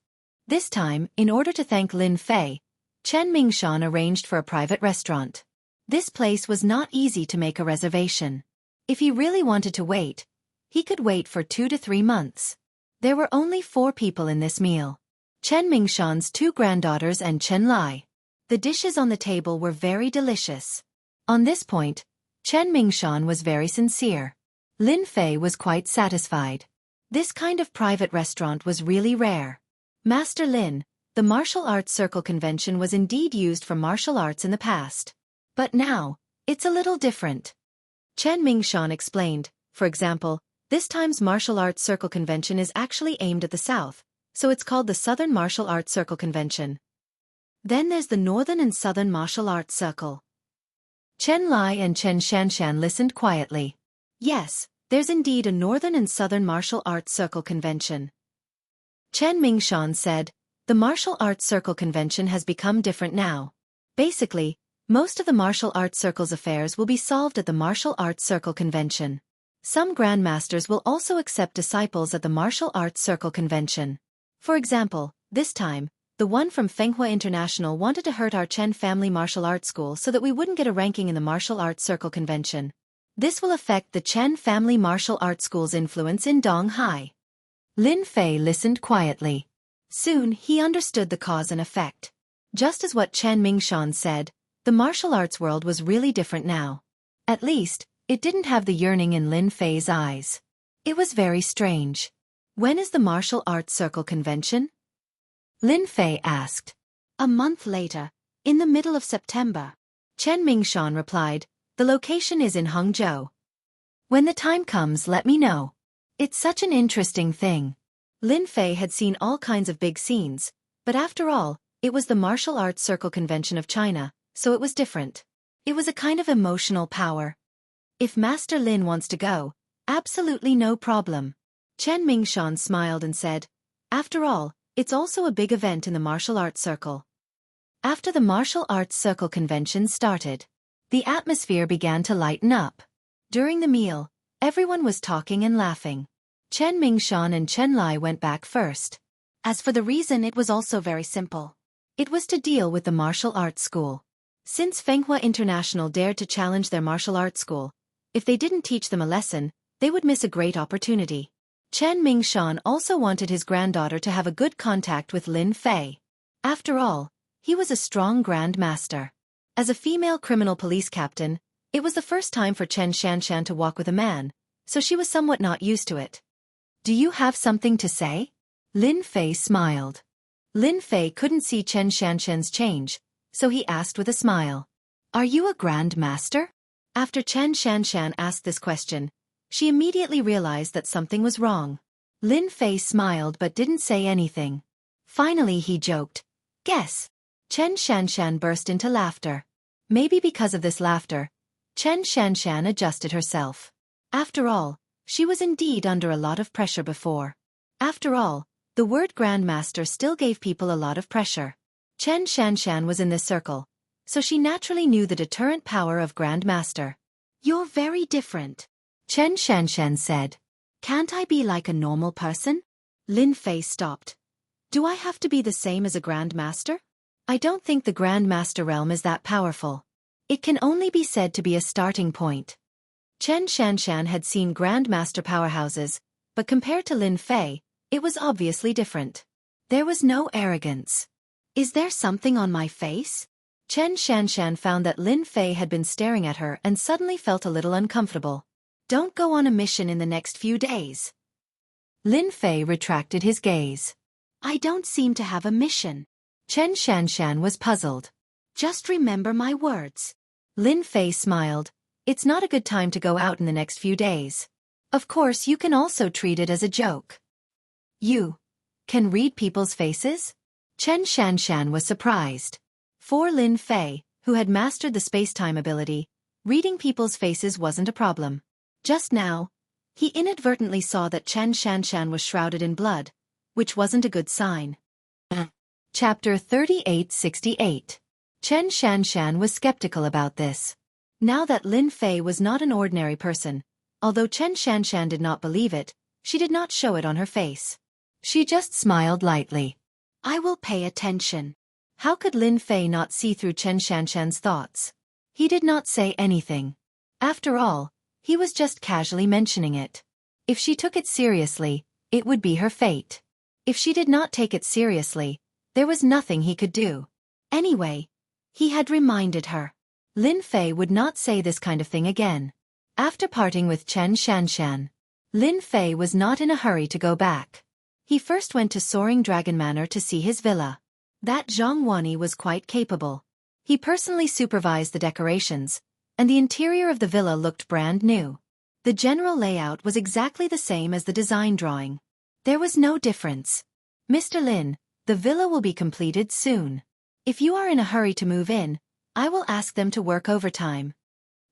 Speaker 1: This time, in order to thank Lin Fei, Chen Mingshan arranged for a private restaurant. This place was not easy to make a reservation. If he really wanted to wait, he could wait for 2 to 3 months. There were only 4 people in this meal. Chen Mingshan's 2 granddaughters and Chen Lai. The dishes on the table were very delicious. On this point, Chen Mingshan was very sincere. Lin Fei was quite satisfied. This kind of private restaurant was really rare. Master Lin, the Martial Arts Circle Convention was indeed used for martial arts in the past. But now, it's a little different. Chen Mingshan explained, for example, this time's Martial Arts Circle Convention is actually aimed at the South, so it's called the Southern Martial Arts Circle Convention. Then there's the Northern and Southern Martial Arts Circle. Chen Lai and Chen Shanshan listened quietly. Yes, there's indeed a Northern and Southern Martial Arts Circle Convention. Chen Mingshan said, the Martial Arts Circle Convention has become different now. Basically, most of the martial arts circle's affairs will be solved at the Martial Arts Circle Convention. Some grandmasters will also accept disciples at the Martial Arts Circle Convention. For example, this time, the one from Fenghua International wanted to hurt our Chen family martial arts school so that we wouldn't get a ranking in the Martial Arts Circle Convention. This will affect the Chen family martial arts school's influence in Donghai. Lin Fei listened quietly. Soon he understood the cause and effect. Just as what Chen Mingshan said, the martial arts world was really different now. At least, it didn't have the yearning in Lin Fei's eyes. It was very strange. When is the Martial Arts Circle Convention? Lin Fei asked. A month later, in the middle of September. Chen Mingshan replied, the location is in Hangzhou. When the time comes, let me know. It's such an interesting thing. Lin Fei had seen all kinds of big scenes, but after all, it was the Martial Arts Circle Convention of China, so it was different. It was a kind of emotional power. If Master Lin wants to go, absolutely no problem. Chen Mingshan smiled and said, after all, it's also a big event in the martial arts circle. After the Martial Arts Circle Convention started, the atmosphere began to lighten up. During the meal, everyone was talking and laughing. Chen Mingshan and Chen Lai went back first. As for the reason, it was also very simple. It was to deal with the martial arts school. Since Fenghua International dared to challenge their martial arts school, if they didn't teach them a lesson, they would miss a great opportunity. Chen Mingshan also wanted his granddaughter to have a good contact with Lin Fei. After all, he was a strong grandmaster. As a female criminal police captain, it was the first time for Chen Shanshan to walk with a man, so she was somewhat not used to it. Do you have something to say? Lin Fei smiled. Lin Fei couldn't see Chen Shanshan's change, so he asked with a smile. Are you a grandmaster? After Chen Shanshan asked this question, she immediately realized that something was wrong.
Speaker 2: Lin Fei smiled but didn't say anything. Finally he joked, "Guess." Chen Shanshan burst into laughter. Maybe because of this laughter, Chen Shanshan adjusted herself. After all, she was indeed under a lot of pressure before. After all, the word Grandmaster still gave people a lot of pressure. Chen Shanshan was in this circle, so she naturally knew the deterrent power of Grandmaster. "You're very different," Chen Shanshan said. "Can't I be like a normal person?" Lin Fei stopped. "Do I have to be the same as a Grandmaster? I don't think the Grandmaster realm is that powerful. It can only be said to be a starting point." Chen Shanshan had seen Grandmaster powerhouses, but compared to Lin Fei, it was obviously different. There was no arrogance. "Is there something on my face?" Chen Shanshan found that Lin Fei had been staring at her and suddenly felt a little uncomfortable. "Don't go on a mission in the next few days." Lin Fei retracted his gaze. "I don't seem to have a mission." Chen Shanshan was puzzled. "Just remember my words." Lin Fei smiled. "It's not a good time to go out in the next few days. Of course you can also treat it as a joke." "You can read people's faces?" Chen Shanshan was surprised. For Lin Fei, who had mastered the space-time ability, reading people's faces wasn't a problem. Just now, he inadvertently saw that Chen Shanshan was shrouded in blood, which wasn't a good sign. Chapter 3868. Chen Shanshan was skeptical about this. Now that Lin Fei was not an ordinary person, although Chen Shanshan did not believe it, she did not show it on her face. She just smiled lightly. "I will pay attention." How could Lin Fei not see through Chen Shanshan's thoughts? He did not say anything. After all, he was just casually mentioning it. If she took it seriously, it would be her fate. If she did not take it seriously, there was nothing he could do. Anyway, he had reminded her. Lin Fei would not say this kind of thing again. After parting with Chen Shanshan, Lin Fei was not in a hurry to go back. He first went to Soaring Dragon Manor to see his villa. That Zhang Wani was quite capable. He personally supervised the decorations, and the interior of the villa looked brand new. The general layout was exactly the same as the design drawing. There was no difference. "Mr. Lin, the villa will be completed soon. If you are in a hurry to move in, I will ask them to work overtime."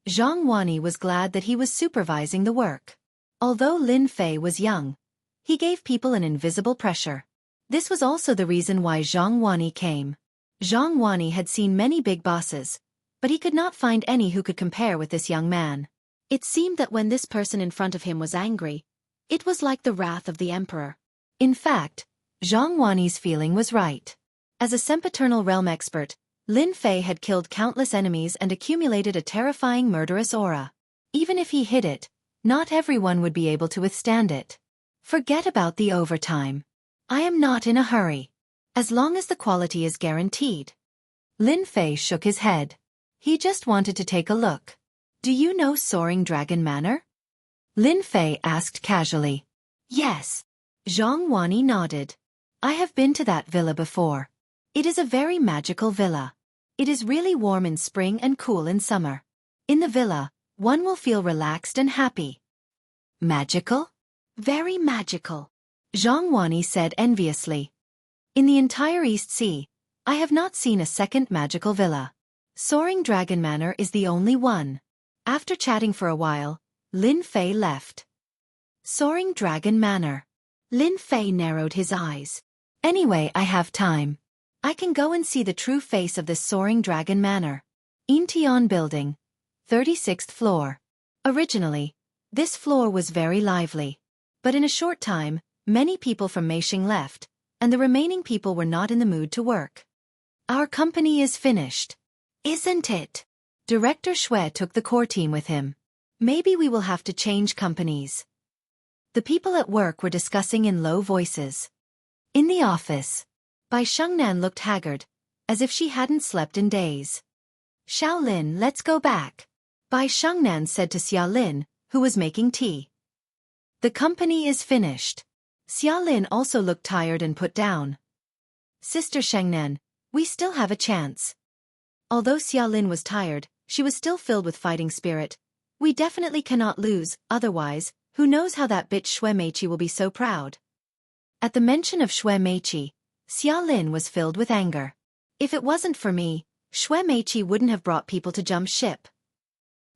Speaker 2: Zhang Wani was glad that he was supervising the work. Although Lin Fei was young, he gave people an invisible pressure. This was also the reason why Zhang Wani came. Zhang Wani had seen many big bosses, but he could not find any who could compare with this young man. It seemed that when this person in front of him was angry, it was like the wrath of the emperor. In fact, Zhang Wani's feeling was right. As a sempiternal realm expert, Lin Fei had killed countless enemies and accumulated a terrifying murderous aura. Even if he hid it, not everyone would be able to withstand it. Forget about the overtime. I am not in a hurry. As long as the quality is guaranteed. Lin Fei shook his head. He just wanted to take a look. "Do you know Soaring Dragon Manor?" Lin Fei asked casually. "Yes." Zhang Wani nodded. "I have been to that villa before. It is a very magical villa. It is really warm in spring and cool in summer. In the villa, one will feel relaxed and happy." "Magical?" "Very magical," Zhang Wani said enviously. "In the entire East Sea, I have not seen a second magical villa. Soaring Dragon Manor is the only one." After chatting for a while, Lin Fei left. Soaring Dragon Manor. Lin Fei narrowed his eyes. "Anyway, I have time. I can go and see the true face of this Soaring Dragon Manor. Incheon Building, 36th floor." Originally, this floor was very lively. But in a short time, many people from Meishing left, and the remaining people were not in the mood to work. "Our company is finished. Isn't it?" Director Shui took the core team with him. "Maybe we will have to change companies." The people at work were discussing in low voices. In the office, Bai Shengnan looked haggard, as if she hadn't slept in days. "Xiaolin, let's go back," Bai Shengnan said to Xiaolin, who was making tea. "The company is finished." Xiaolin also looked tired and put down. "Sister Shengnan, we still have a chance." Although Xiaolin was tired, she was still filled with fighting spirit. "We definitely cannot lose, otherwise,
Speaker 1: Who knows how that bitch Shui Meiqi will be so proud. At the mention of Shui Meiqi, Xia Lin was filled with anger. If it wasn't for me, Shui Meiqi wouldn't have brought people to jump ship.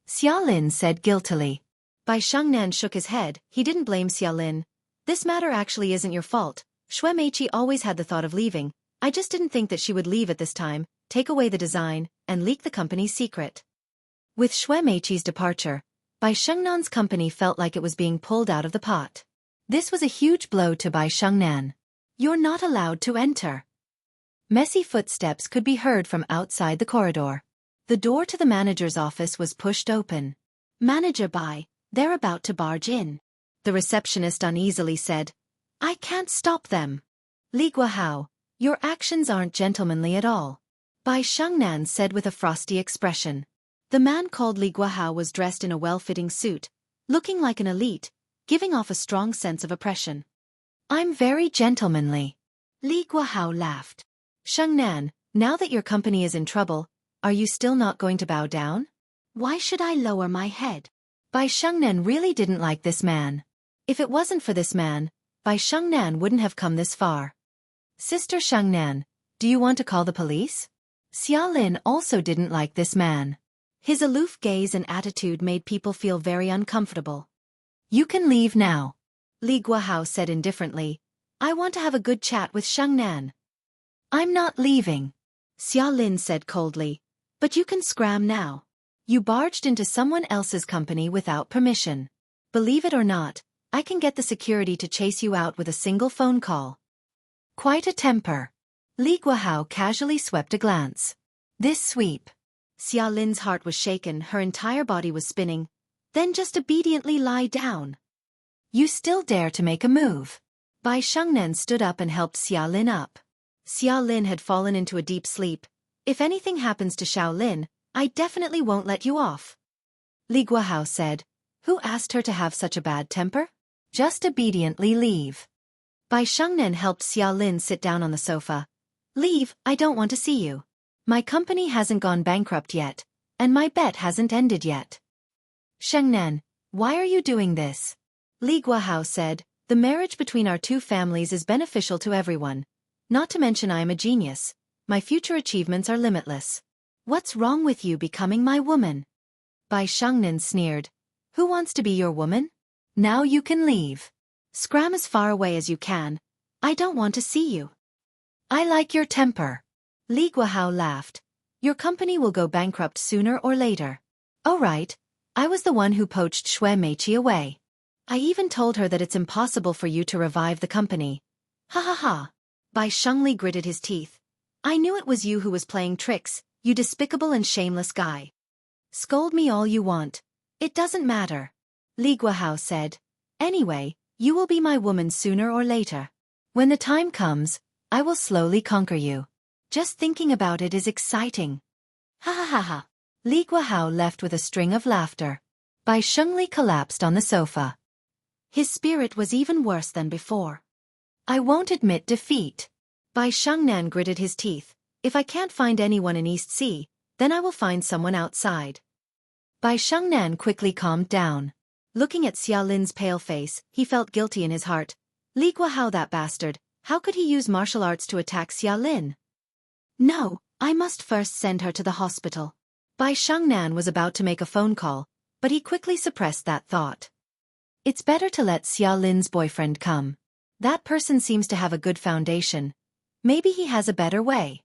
Speaker 1: Xia Lin said guiltily. Bai Shengnan shook his head. He didn't blame Xia Lin. This matter actually isn't your fault. Shui Meiqi always had the thought of leaving. I just didn't think that she would leave at this time, take away the design, and leak the company's secret. With Shui Meiqi's departure, Bai Shengnan's company felt like it was being pulled out of the pot. This was a huge blow to Bai Shengnan. You're not allowed to enter. Messy footsteps could be heard from outside the corridor. The door to the manager's office was pushed open. Manager Bai, they're about to barge in. The receptionist uneasily said, I can't stop them. Li Guohao, your actions aren't gentlemanly at all. Bai Shengnan said with a frosty expression. The man called Li Guohao was dressed in a well-fitting suit, looking like an elite, giving off a strong sense of oppression. I'm very gentlemanly. Li Guohao laughed. Shengnan, now that your company is in trouble, are you still not going to bow down? Why should I lower my head? Bai Shengnan really didn't like this man. If it wasn't for this man, Bai Shengnan wouldn't have come this far. Sister Shengnan, do you want to call the police? Xia Lin also didn't like this man. His aloof gaze and attitude made people feel very uncomfortable. You can leave now. Li Guohao said indifferently. I want to have a good chat with Shengnan. I'm not leaving. Xia Lin said coldly. But you can scram now. You barged into someone else's company without permission. Believe it or not, I can get the security to chase you out with a single phone call. Quite a temper. Li Guohao casually swept a glance. This sweep. Xia Lin's heart was shaken, her entire body was spinning. Then just obediently lie down. You still dare to make a move. Bai Shengnan stood up and helped Xia Lin up. Xia Lin had fallen into a deep sleep. If anything happens to Xiao Lin, I definitely won't let you off. Li Guohao said. Who asked her to have such a bad temper? Just obediently leave. Bai Shengnan helped Xia Lin sit down on the sofa. Leave, I don't want to see you. My company hasn't gone bankrupt yet, and my bet hasn't ended yet. Shengnan, why are you doing this? Li Guohao said, the marriage between our two families is beneficial to everyone. Not to mention I am a genius. My future achievements are limitless. What's wrong with you becoming my woman? Bai Shengnan sneered. Who wants to be your woman? Now you can leave. Scram as far away as you can. I don't want to see you. I like your temper. Li Guohao laughed. Your company will go bankrupt sooner or later. Oh right, I was the one who poached Shui Meiqi away. I even told her that it's impossible for you to revive the company. Ha ha ha. Bai Shengli gritted his teeth. I knew it was you who was playing tricks, you despicable and shameless guy. Scold me all you want. It doesn't matter. Li Guohao said. Anyway, you will be my woman sooner or later. When the time comes, I will slowly conquer you. Just thinking about it is exciting. Ha ha ha ha. Li Guohao left with a string of laughter. Bai Shengli collapsed on the sofa. His spirit was even worse than before. I won't admit defeat. Bai Shengnan gritted his teeth. If I can't find anyone in East Sea, then I will find someone outside. Bai Shengnan quickly calmed down. Looking at Xia Lin's pale face, he felt guilty in his heart. Li Guohao, that bastard, how could he use martial arts to attack Xia Lin? No, I must first send her to the hospital. Bai Shengnan was about to make a phone call, but he quickly suppressed that thought. It's better to let Xia Lin's boyfriend come. That person seems to have a good foundation. Maybe he has a better way.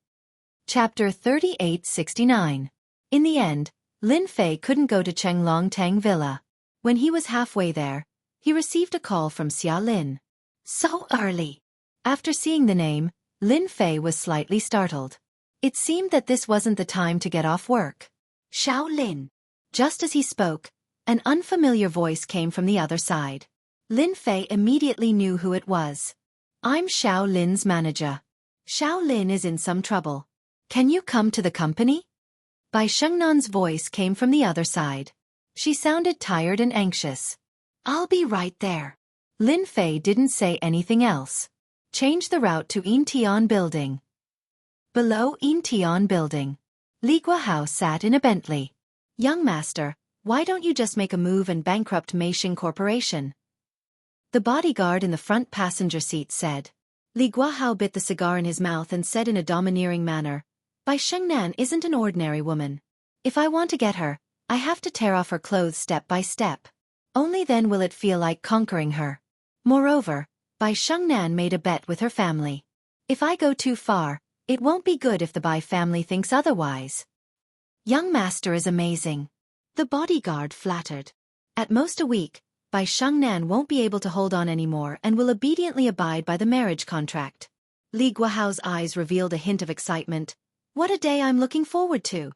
Speaker 1: Chapter 3869. In the end, Lin Fei couldn't go to Chenglong Tang Villa. When he was halfway there, he received a call from Xia Lin. So early. After seeing the name, Lin Fei was slightly startled. It seemed that this wasn't the time to get off work. Xiao Lin. Just as he spoke, an unfamiliar voice came from the other side. Lin Fei immediately knew who it was. I'm Xiao Lin's manager. Xiao Lin is in some trouble. Can you come to the company? Bai Shengnan's voice came from the other side. She sounded tired and anxious. I'll be right there. Lin Fei didn't say anything else. Change the route to Intian Building. Below Intian Building, Li Guohao sat in a Bentley. Young master, why don't you just make a move and bankrupt Meixing Corporation? The bodyguard in the front passenger seat said. Li Guahao bit the cigar in his mouth and said in a domineering manner, Bai Shengnan isn't an ordinary woman. If I want to get her, I have to tear off her clothes step by step. Only then will it feel like conquering her. Moreover, Bai Shengnan made a bet with her family. If I go too far, it won't be good if the Bai family thinks otherwise. Young master is amazing. The bodyguard flattered. At most a week, Bai Shengnan won't be able to hold on anymore and will obediently abide by the marriage contract. Li Guahao's eyes revealed a hint of excitement. What a day I'm looking forward to.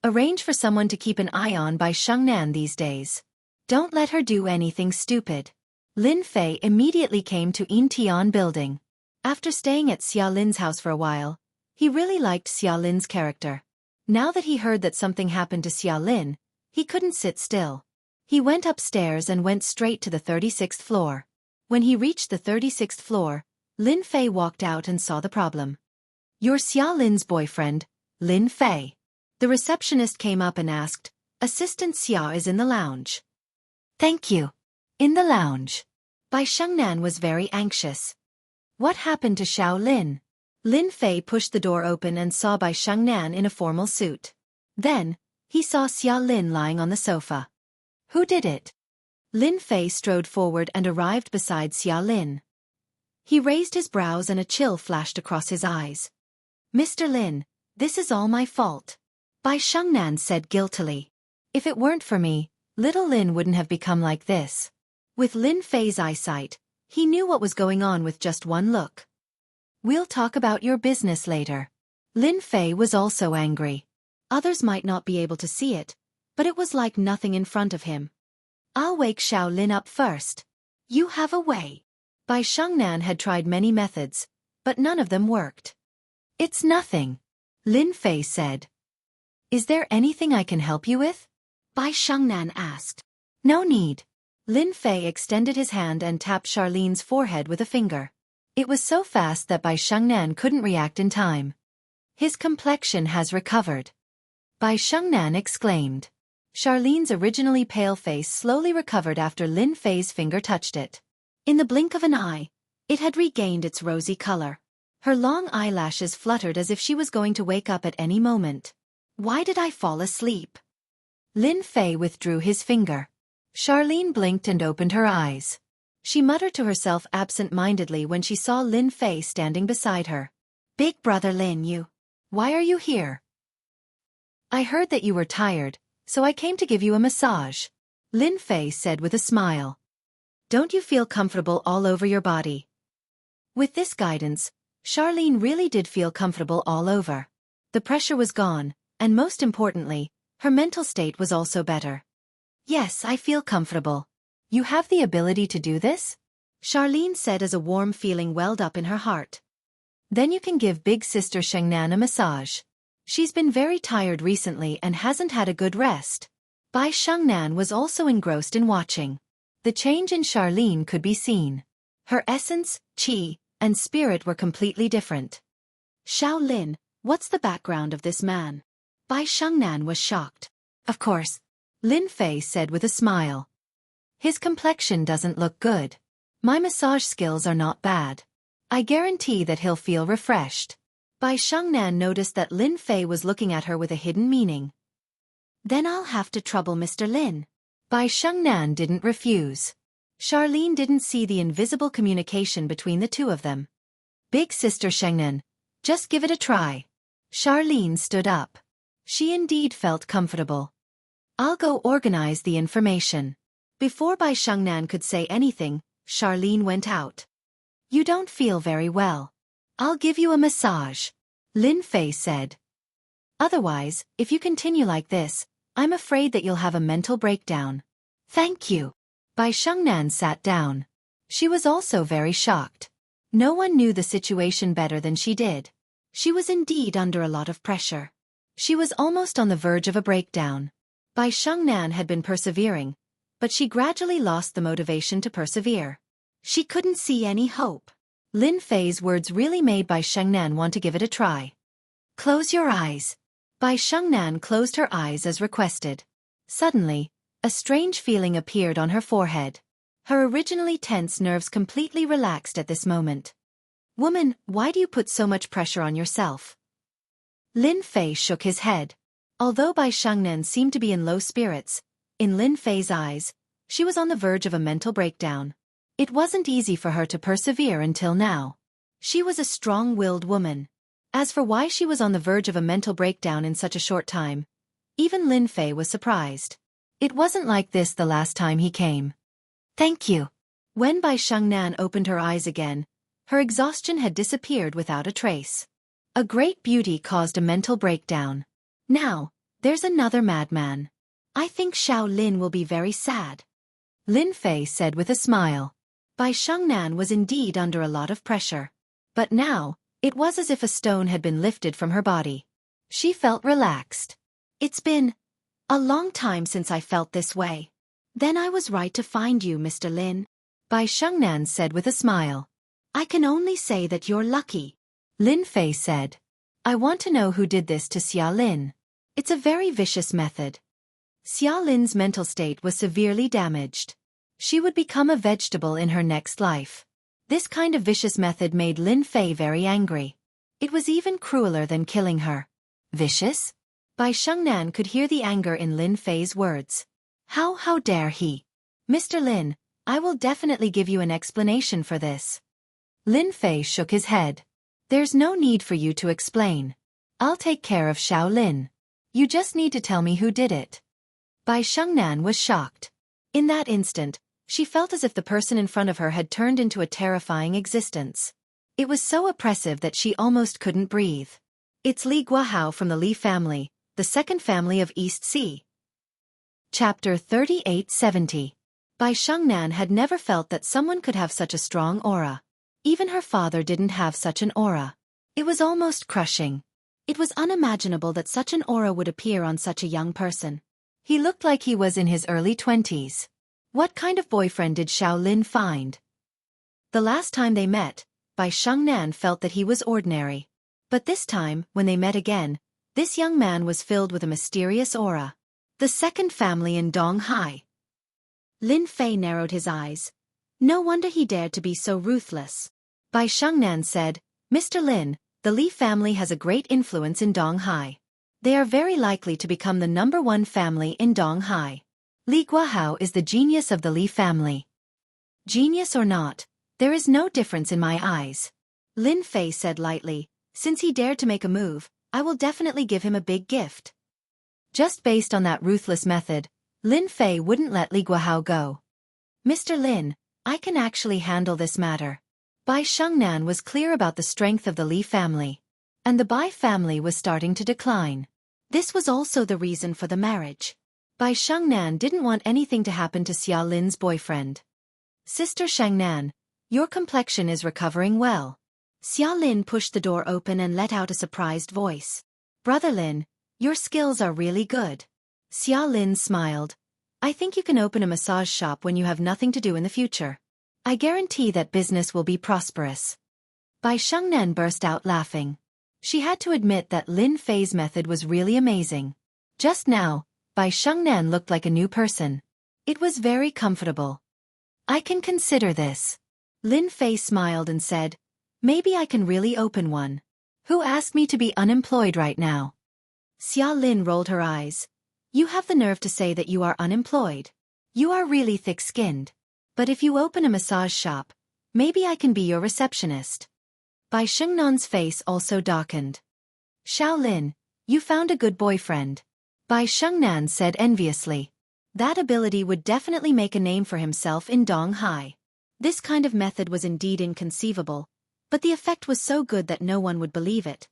Speaker 1: Arrange for someone to keep an eye on Bai Shengnan these days. Don't let her do anything stupid. Lin Fei immediately came to Intian building. After staying at Xia Lin's house for a while, he really liked Xia Lin's character. Now that he heard that something happened to Xia Lin, he couldn't sit still. He went upstairs and went straight to the 36th floor. When he reached the 36th floor, Lin Fei walked out and saw the problem. You're Xia Lin's boyfriend, Lin Fei. The receptionist came up and asked, Assistant Xia is in the lounge. Thank you. In the lounge. Bai Shengnan was very anxious. What happened to Xiao Lin? Lin Fei pushed the door open and saw Bai Shengnan in a formal suit. Then, he saw Xia Lin lying on the sofa. Who did it? Lin Fei strode forward and arrived beside Xia Lin. He raised his brows and a chill flashed across his eyes. Mr. Lin, this is all my fault. Bai Shengnan said guiltily. If it weren't for me, little Lin wouldn't have become like this. With Lin Fei's eyesight, he knew what was going on with just one look. We'll talk about your business later. Lin Fei was also angry. Others might not be able to see it, but it was like nothing in front of him. I'll wake Xiao Lin up first. You have a way. Bai Shengnan had tried many methods, but none of them worked. It's nothing, Lin Fei said. Is there anything I can help you with? Bai Shengnan asked. No need. Lin Fei extended his hand and tapped Charlene's forehead with a finger. It was so fast that Bai Shengnan couldn't react in time. His complexion has recovered. Bai Shengnan exclaimed. Charlene's originally pale face slowly recovered after Lin Fei's finger touched it. In the blink of an eye, it had regained its rosy color. Her long eyelashes fluttered as if she was going to wake up at any moment. Why did I fall asleep? Lin Fei withdrew his finger. Charlene blinked and opened her eyes. She muttered to herself absent-mindedly when she saw Lin Fei standing beside her. Big brother Lin, why are you here? I heard that you were tired, so I came to give you a massage, Lin Fei said with a smile. Don't you feel comfortable all over your body? With this guidance, Charlene really did feel comfortable all over. The pressure was gone, and most importantly, her mental state was also better. Yes, I feel comfortable. You have the ability to do this? Charlene said as a warm feeling welled up in her heart. Then you can give big sister Shengnan a massage. She's been very tired recently and hasn't had a good rest. Bai Shengnan was also engrossed in watching. The change in Charlene could be seen. Her essence, qi, and spirit were completely different. Xiao Lin, what's the background of this man? Bai Shengnan was shocked. Of course, Lin Fei said with a smile. His complexion doesn't look good. My massage skills are not bad. I guarantee that he'll feel refreshed. Bai Shengnan noticed that Lin Fei was looking at her with a hidden meaning. Then I'll have to trouble Mr. Lin. Bai Shengnan didn't refuse. Charlene didn't see the invisible communication between the two of them. Big sister Shengnan, just give it a try. Charlene stood up. She indeed felt comfortable. I'll go organize the information. Before Bai Shengnan could say anything, Charlene went out. You don't feel very well. I'll give you a massage, Lin Fei said. Otherwise, if you continue like this, I'm afraid that you'll have a mental breakdown. Thank you. Bai Shengnan sat down. She was also very shocked. No one knew the situation better than she did. She was indeed under a lot of pressure. She was almost on the verge of a breakdown. Bai Shengnan had been persevering, but she gradually lost the motivation to persevere. She couldn't see any hope. Lin Fei's words really made Bai Shengnan want to give it a try. Close your eyes. Bai Shengnan closed her eyes as requested. Suddenly, a strange feeling appeared on her forehead.
Speaker 2: Her originally tense nerves completely relaxed at this moment. Woman, why do you put so much pressure on yourself? Lin Fei shook his head. Although Bai Shengnan seemed to be in low spirits, in Lin Fei's eyes, she was on the verge of a mental breakdown. It wasn't easy for her to persevere until now. She was a strong-willed woman. As for why she was on the verge of a mental breakdown in such a short time, even Lin Fei was surprised. It wasn't like this the last time he came. Thank you. When Bai Shengnan opened her eyes again, her exhaustion had disappeared without a trace. A great beauty caused a mental breakdown. Now, there's another madman. I think Xiao Lin will be very sad. Lin Fei said with a smile. Bai Shengnan was indeed under a lot of pressure. But now, it was as if a stone had been lifted from her body. She felt relaxed. It's been a long time since I felt this way. Then I was right to find you, Mr. Lin. Bai Shengnan said with a smile. I can only say that you're lucky. Lin Fei said. I want to know who did this to Xia Lin. It's a very vicious method. Xia Lin's mental state was severely damaged. She would become a vegetable in her next life. This kind of vicious method made Lin Fei very angry. It was even crueler than killing her. Vicious? Bai Shengnan could hear the anger in Lin Fei's words. How dare he? Mr. Lin, I will definitely give you an explanation for this. Lin Fei shook his head. There's no need for you to explain. I'll take care of Xiao Lin. You just need to tell me who did it. Bai Shengnan was shocked. In that instant, she felt as if the person in front of her had turned into a terrifying existence. It was so oppressive that she almost couldn't breathe. It's Li Guahao from the Li family, the second family of East Sea. Chapter 3870. Bai Shengnan had never felt that someone could have such a strong aura. Even her father didn't have such an aura. It was almost crushing. It was unimaginable that such an aura would appear on such a young person. He looked like he was in his early 20s. What kind of boyfriend did Xiao Lin find? The last time they met, Bai Shengnan felt that he was ordinary. But this time, when they met again, this young man was filled with a mysterious aura. The second family in Donghai. Lin Fei narrowed his eyes. No wonder he dared to be so ruthless. Bai Shengnan said, Mr. Lin, the Li family has a great influence in Donghai. They are very likely to become the #1 family in Donghai. Li Guahao is the genius of the Li family. Genius or not, there is no difference in my eyes. Lin Fei said lightly, since he dared to make a move, I will definitely give him a big gift. Just based on that ruthless method, Lin Fei wouldn't let Li Guahao go. Mr. Lin, I can actually handle this matter. Bai Shengnan was clear about the strength of the Li family. And the Bai family was starting to decline. This was also the reason for the marriage. Bai Shengnan didn't want anything to happen to Xia Lin's boyfriend. Sister Shengnan, your complexion is recovering well. Xia Lin pushed the door open and let out a surprised voice. Brother Lin, your skills are really good. Xia Lin smiled. I think you can open a massage shop when you have nothing to do in the future. I guarantee that business will be prosperous. Bai Shengnan burst out laughing. She had to admit that Lin Fei's method was really amazing. Just now, Bai Shengnan looked like a new person. It was very comfortable. I can consider this. Lin Fei smiled and said, maybe I can really open one. Who asked me to be unemployed right now? Xia Lin rolled her eyes. You have the nerve to say that you are unemployed. You are really thick-skinned. But if you open a massage shop, maybe I can be your receptionist. Bai Shengnan's face also darkened. Xiao Lin, you found a good boyfriend. Bai Shengnan said enviously. That ability would definitely make a name for himself in Donghai. This kind of method was indeed inconceivable, but the effect was so good that no one would believe it.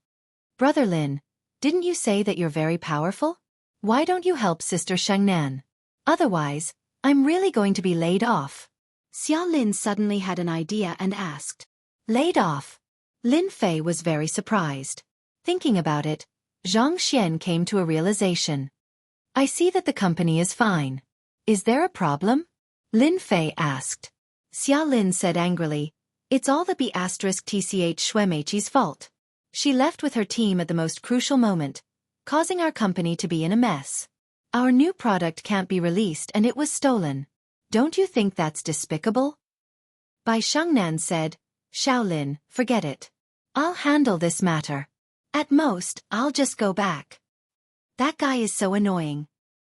Speaker 2: Brother Lin, didn't you say that you're very powerful? Why don't you help Sister Shengnan? Otherwise, I'm really going to be laid off. Xia Lin suddenly had an idea and asked. Laid off? Lin Fei was very surprised. Thinking about it, Zhang Xian came to a realization. I see that the company is fine. Is there a problem? Lin Fei asked. Xia Lin said angrily, it's all the B*TCH Xuemeiqi's fault. She left with her team at the most crucial moment, causing our company to be in a mess. Our new product can't be released and it was stolen.
Speaker 1: Don't you think that's despicable? Bai Shengnan said, Shaolin, forget it. I'll handle this matter. At most, I'll just go back. That guy is so annoying.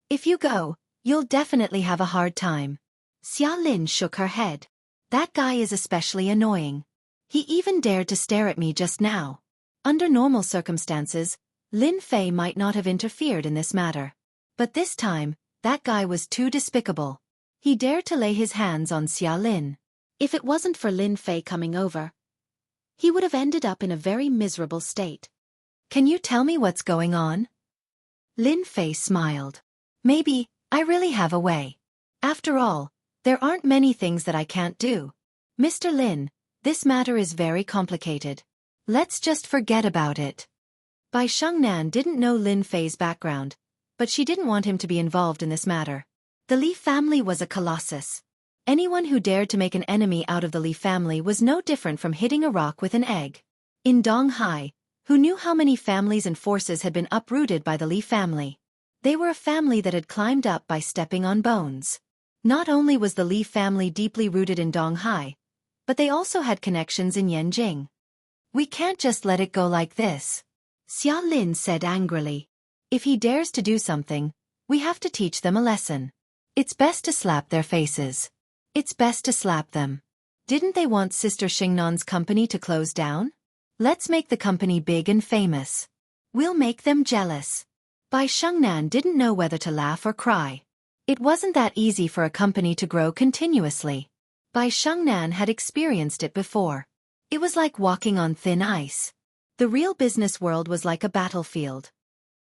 Speaker 1: If you go, you'll definitely have a hard time. Xia Lin shook her head. That guy is especially annoying. He even dared to stare at me just now. Under normal circumstances, Lin Fei might not have interfered in this matter. But this time, that guy was too despicable. He dared to lay his hands on Xia Lin. If it wasn't for Lin Fei coming over, he would have ended up in a very miserable state. Can you tell me what's going on? Lin Fei smiled. Maybe, I really have a way. After all, there aren't many things that I can't do. Mr. Lin, this matter is very complicated. Let's just forget about it. Bai Shengnan didn't know Lin Fei's background, but she didn't want him to be involved in this matter. The Li family was a colossus. Anyone who dared to make an enemy out of the Li family was no different from hitting a rock with an egg. In Donghai, who knew how many families and forces had been uprooted by the Li family? They were a family that had climbed up by stepping on bones. Not only was the Li family deeply rooted in Donghai, but they also had connections in Yanjing. We can't just let it go like this. Xia Lin said angrily. If he dares to do something, we have to teach them a lesson. It's best to slap their faces. It's best to slap them. Didn't they want Sister Xingnan's company to close down? Let's make the company big and famous. We'll make them jealous. Bai Shengnan didn't know whether to laugh or cry. It wasn't that easy for a company to grow continuously. Bai Shengnan had experienced it before. It was like walking on thin ice. The real business world was like a battlefield.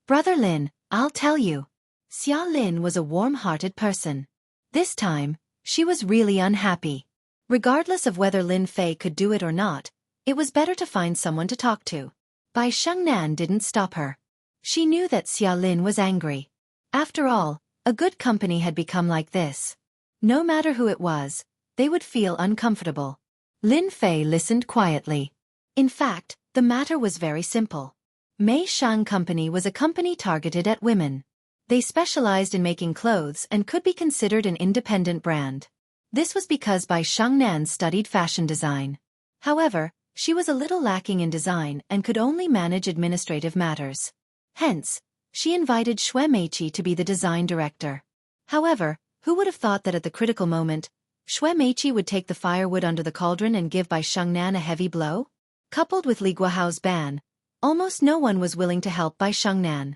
Speaker 1: Brother Lin, I'll tell you. Xia Lin was a warm-hearted person. This time, she was really unhappy. Regardless of whether Lin Fei could do it or not, it was better to find someone to talk to. Bai Shengnan didn't stop her. She knew that Xia Lin was angry. After all, a good company had become like this. No matter who it was, they would feel uncomfortable. Lin Fei listened quietly. In fact, the matter was very simple. Mei Shang Company was a company targeted at women. They specialized in making clothes and could be considered an independent brand. This was because Bai Shengnan studied fashion design. However, she was a little lacking in design and could only manage administrative matters. Hence, she invited Xue Meiqi to be the design director. However, who would have thought that at the critical moment, Xue Meiqi would take the firewood under the cauldron and give Bai Shengnan a heavy blow? Coupled with Li Guohao's ban, almost no one was willing to help Bai Shengnan.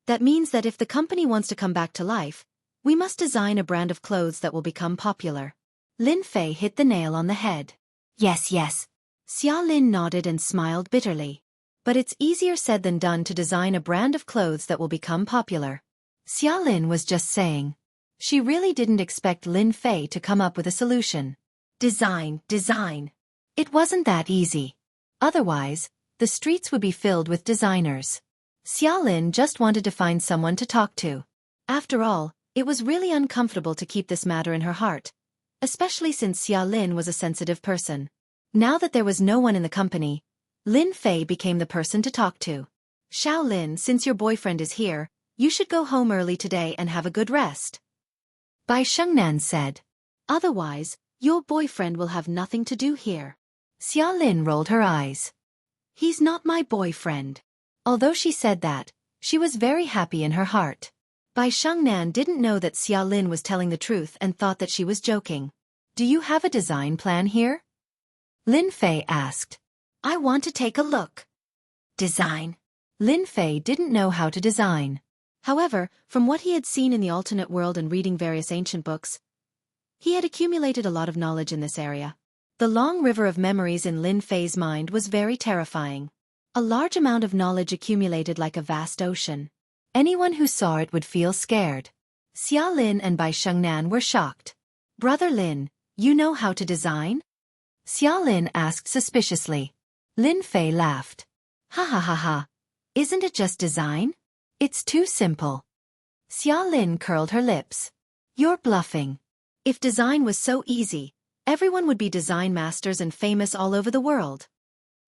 Speaker 1: That means that if the company wants to come back to life, we must design a brand of clothes that will become popular. Lin Fei hit the nail on the head. Yes, yes. Xia Lin nodded and smiled bitterly. But it's easier said than done to design a brand of clothes that will become popular. Xia Lin was just saying. She really didn't expect Lin Fei to come up with a solution. Design. It wasn't that easy. Otherwise, the streets would be filled with designers. Xia Lin just wanted to find someone to talk to. After all, it was really uncomfortable to keep this matter in her heart, especially since Xia Lin was a sensitive person. Now that there was no one in the company, Lin Fei became the person to talk to. Shaolin, since your boyfriend is here, you should go home early today and have a good rest. Bai Shengnan said. Otherwise, your boyfriend will have nothing to do here. Xia Lin rolled her eyes. He's not my boyfriend. Although she said that, she was very happy in her heart. Bai Shengnan didn't know that Xia Lin was telling the truth and thought that she was joking. Do you have a design plan here? Lin Fei asked. I want to take a look. Design. Lin Fei didn't know how to design. However, from what he had seen in the alternate world and reading various ancient books, he had accumulated a lot of knowledge in this area. The long river of memories in Lin Fei's mind was very terrifying. A large amount of knowledge accumulated like a vast ocean. Anyone who saw it would feel scared. Xia Lin and Bai Shengnan were shocked. Brother Lin, you know how to design? Xia Lin asked suspiciously. Lin Fei laughed. Ha ha ha ha. Isn't it just design? It's too simple. Xia Lin curled her lips. You're bluffing. If design was so easy, everyone would be design masters and famous all over the world.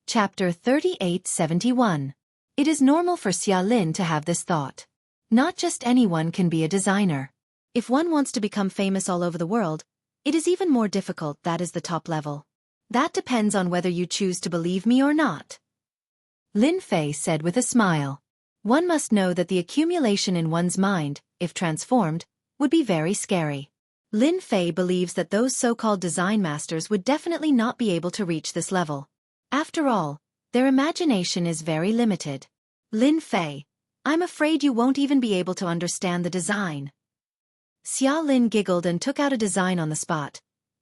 Speaker 1: Chapter 3871. It is normal for Xia Lin to have this thought. Not just anyone can be a designer.
Speaker 2: If one wants to become famous all over the world, it is even more difficult. That is the top level. That depends on whether you choose to believe me or not.
Speaker 1: Lin Fei said with a smile. One must know that the accumulation in one's mind, if transformed, would be very scary.
Speaker 2: Lin Fei believes that those so-called design masters would definitely not be able to reach this level. After all, their imagination is very limited. Lin Fei, I'm afraid you won't even be able to understand the design. Xia Lin giggled and took out a design on the spot.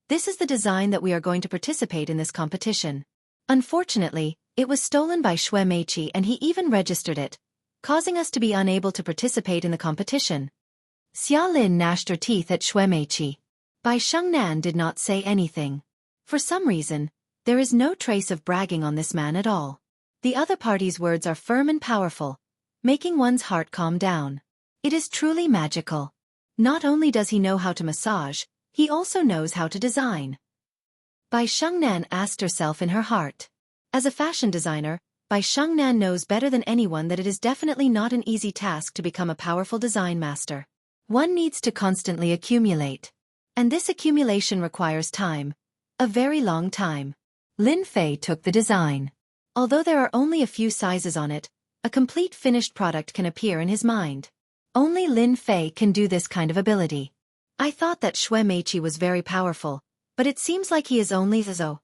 Speaker 2: This is the design that we are going to participate in this competition. Unfortunately, it was stolen by Xue Meiqi and he even registered it, causing us to be unable to participate in the competition.
Speaker 1: Xia Lin gnashed her teeth at Xue Meiqi.
Speaker 2: Bai Shengnan did not say anything. For some reason, there is no trace of bragging on this man at all. The other party's words are firm and powerful, making one's heart calm down. It is truly magical. Not only does he know how to massage, he also knows how to design. Bai Shengnan asked herself in her heart. As a fashion designer, Bai Shengnan knows better than anyone that it is definitely not an easy task to become a powerful design master. One needs to constantly accumulate. And this accumulation requires time. A very long time.
Speaker 1: Lin Fei took the design.
Speaker 2: Although there are only a few sizes on it, a complete finished product can appear in his mind.
Speaker 1: Only Lin Fei can do this kind of ability.
Speaker 2: I thought that Xue Meiqi was very powerful, but it seems like he is only Zizo.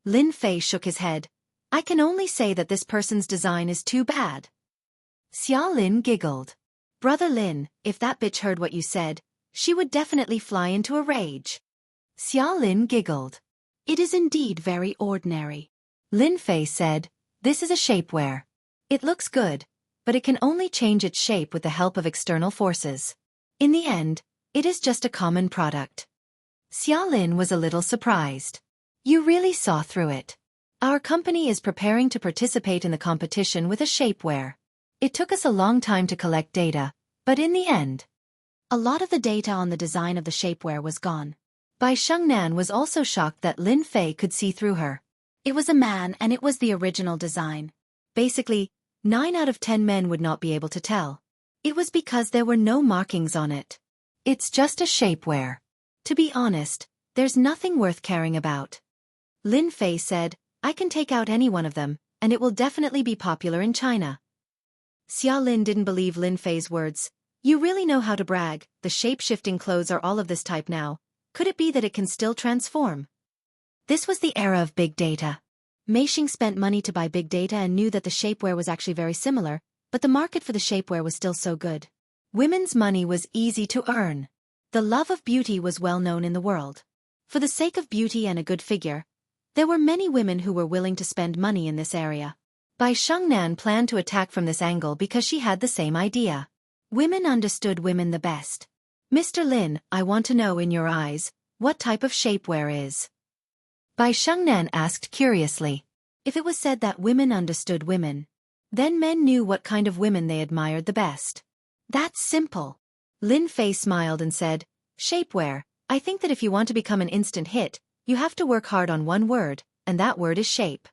Speaker 2: Lin Fei shook his head. I can only say that this person's design is too bad.
Speaker 1: Xia Lin giggled.
Speaker 2: Brother Lin, if that bitch heard what you said, she would definitely fly into a rage.
Speaker 1: Xia Lin giggled.
Speaker 2: It is indeed very ordinary.
Speaker 1: Lin Fei said, this is a shapewear.
Speaker 2: It looks good, but it can only change its shape with the help of external forces. In the end, it is just a common product.
Speaker 1: Xia Lin was a little surprised. You really saw through it.
Speaker 2: Our company is preparing to participate in the competition with a shapewear. It took us a long time to collect data, but in the end, a lot of the data on the design of the shapewear was gone. Bai Shengnan was also shocked that Lin Fei could see through her. It was a man and it was the original design. Basically, 9 out of 10 men would not be able to tell. It was because there were no markings on it.
Speaker 1: It's just a shapewear.
Speaker 2: To be honest, there's nothing worth caring about. Lin Fei said, I can take out any one of them, and it will definitely be popular in China. Xia Lin didn't believe Lin Fei's words. You really know how to brag. The shape-shifting clothes are all of this type now. Could it be that it can still transform? This was the era of big data. Meishing spent money to buy big data and knew that the shapewear was actually very similar, but the market for the shapewear was still so good. Women's money was easy to earn. The love of beauty was well known in the world. For the sake of beauty and a good figure, there were many women who were willing to spend money in this area. Bai Shengnan planned to attack from this angle because she had the same idea. Women understood women the best. Mr. Lin, I want to know in your eyes, what type of shapewear is?
Speaker 1: Bai Shengnan asked curiously.
Speaker 2: If it was said that women understood women, then men knew what kind of women they admired the best. That's simple. Lin Fei smiled and said, shapewear, I think that if you want to become an instant hit, you have to work hard on one word, and that word is shape.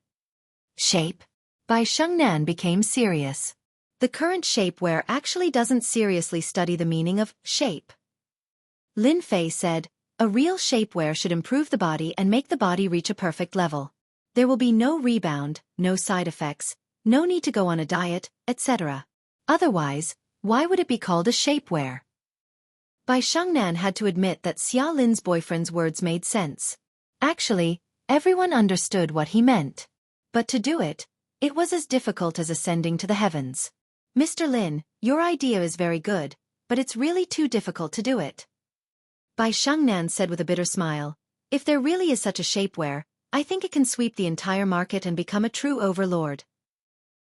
Speaker 1: Shape? Bai Shengnan became serious.
Speaker 2: The current shapewear actually doesn't seriously study the meaning of shape. Lin Fei said, a real shapewear should improve the body and make the body reach a perfect level. There will be no rebound, no side effects, no need to go on a diet, etc. Otherwise, why would it be called a shapewear? Bai Shengnan had to admit that Xia Lin's boyfriend's words made sense. Actually, everyone understood what he meant. But to do it, it was as difficult as ascending to the heavens. Mr. Lin, your idea is very good, but it's really too difficult to do it. Bai Shengnan said with a bitter smile, if there really is such a shapewear, I think it can sweep the entire market and become a true overlord.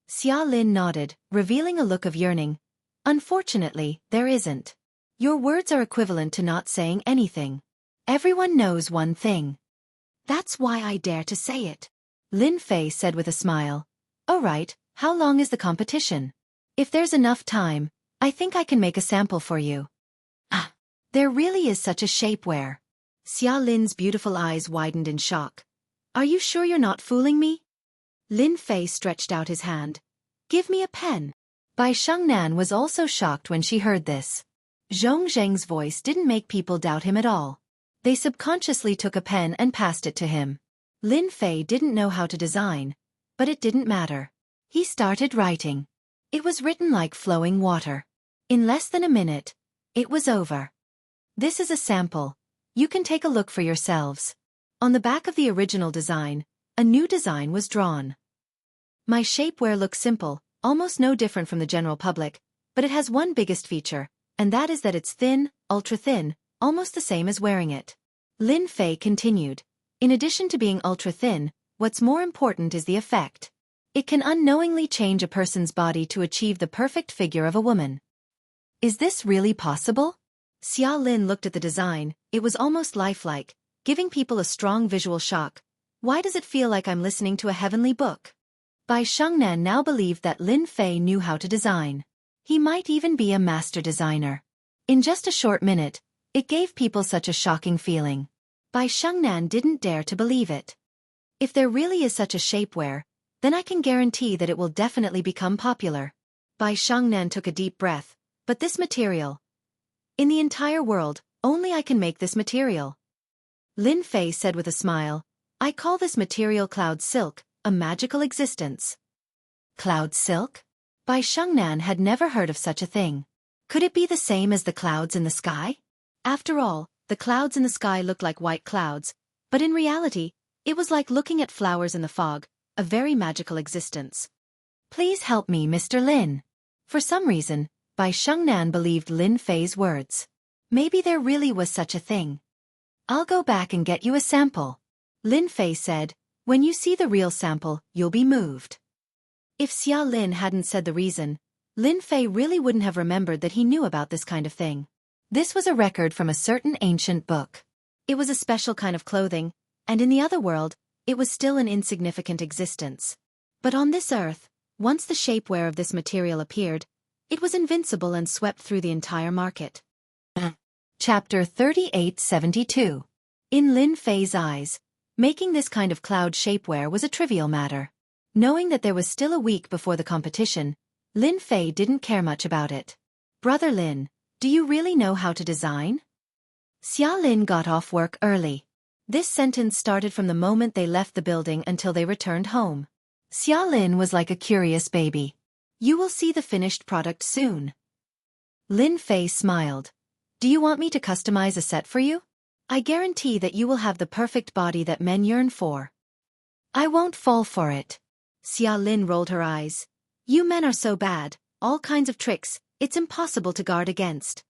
Speaker 2: Xia Lin nodded, revealing a look of yearning. Unfortunately, there isn't. Your words are equivalent to not saying anything. Everyone knows one thing. That's why I dare to say it. Lin Fei said with a smile. All right, how long is the competition? If there's enough time, I think I can make a sample for you. Ah, there really is such a shapewear. Xia Lin's beautiful eyes widened in shock. Are you sure you're not fooling me? Lin Fei stretched out his hand. Give me a pen. Bai Shengnan was also shocked when she heard this. Zhong Zheng's voice didn't make people doubt him at all. They subconsciously took a pen and passed it to him. Lin Fei didn't know how to design, but it didn't matter. He started writing. It was written like flowing water. In less than a minute, it was over. This is a sample. You can take a look for yourselves. On the back of the original design, a new design was drawn. My shapewear looks simple, almost no different from the general public, but it has one biggest feature, and that is that it's thin, ultra-thin, almost the same as wearing it. Lin Fei continued. In addition to being ultra-thin, what's more important is the effect. It can unknowingly change a person's body to achieve the perfect figure of a woman. Is this really possible? Xia Lin looked at the design. It was almost lifelike, giving people a strong visual shock. Why does it feel like I'm listening to a heavenly book? Bai Shengnan now believed that Lin Fei knew how to design. He might even be a master designer. In just a short minute, it gave people such a shocking feeling. Bai Shengnan didn't dare to believe it. If there really is such a shapewear, then I can guarantee that it will definitely become popular. Bai Shengnan took a deep breath. But this material. In the entire world, only I can make this material. Lin Fei said with a smile, I call this material cloud silk, a magical existence. Cloud silk? Bai Shengnan had never heard of such a thing. Could it be the same as the clouds in the sky? After all, the clouds in the sky looked like white clouds, but in reality, it was like looking at flowers in the fog, a very magical existence. Please help me, Mr. Lin. For some reason, Bai Shengnan believed Lin Fei's words. Maybe there really was such a thing. I'll go back and get you a sample. Lin Fei said, when you see the real sample, you'll be moved. If Xia Lin hadn't said the reason, Lin Fei really wouldn't have remembered that he knew about this kind of thing. This was a record from a certain ancient book. It was a special kind of clothing, and in the other world, it was still an insignificant existence. But on this earth, once the shapewear of this material appeared, it was invincible and swept through the entire market. Chapter 3872. In Lin Fei's eyes, making this kind of cloud shapewear was a trivial matter. Knowing that there was still a week before the competition, Lin Fei didn't care much about it. Brother Lin, do you really know how to design? Xia Lin got off work early. This sentence started from the moment they left the building until they returned home. Xia Lin was like a curious baby. You will see the finished product soon. Lin Fei smiled. Do you want me to customize a set for you? I guarantee that you will have the perfect body that men yearn for. I won't fall for it. Xia Lin rolled her eyes. You men are so bad, all kinds of tricks, it's impossible to guard against.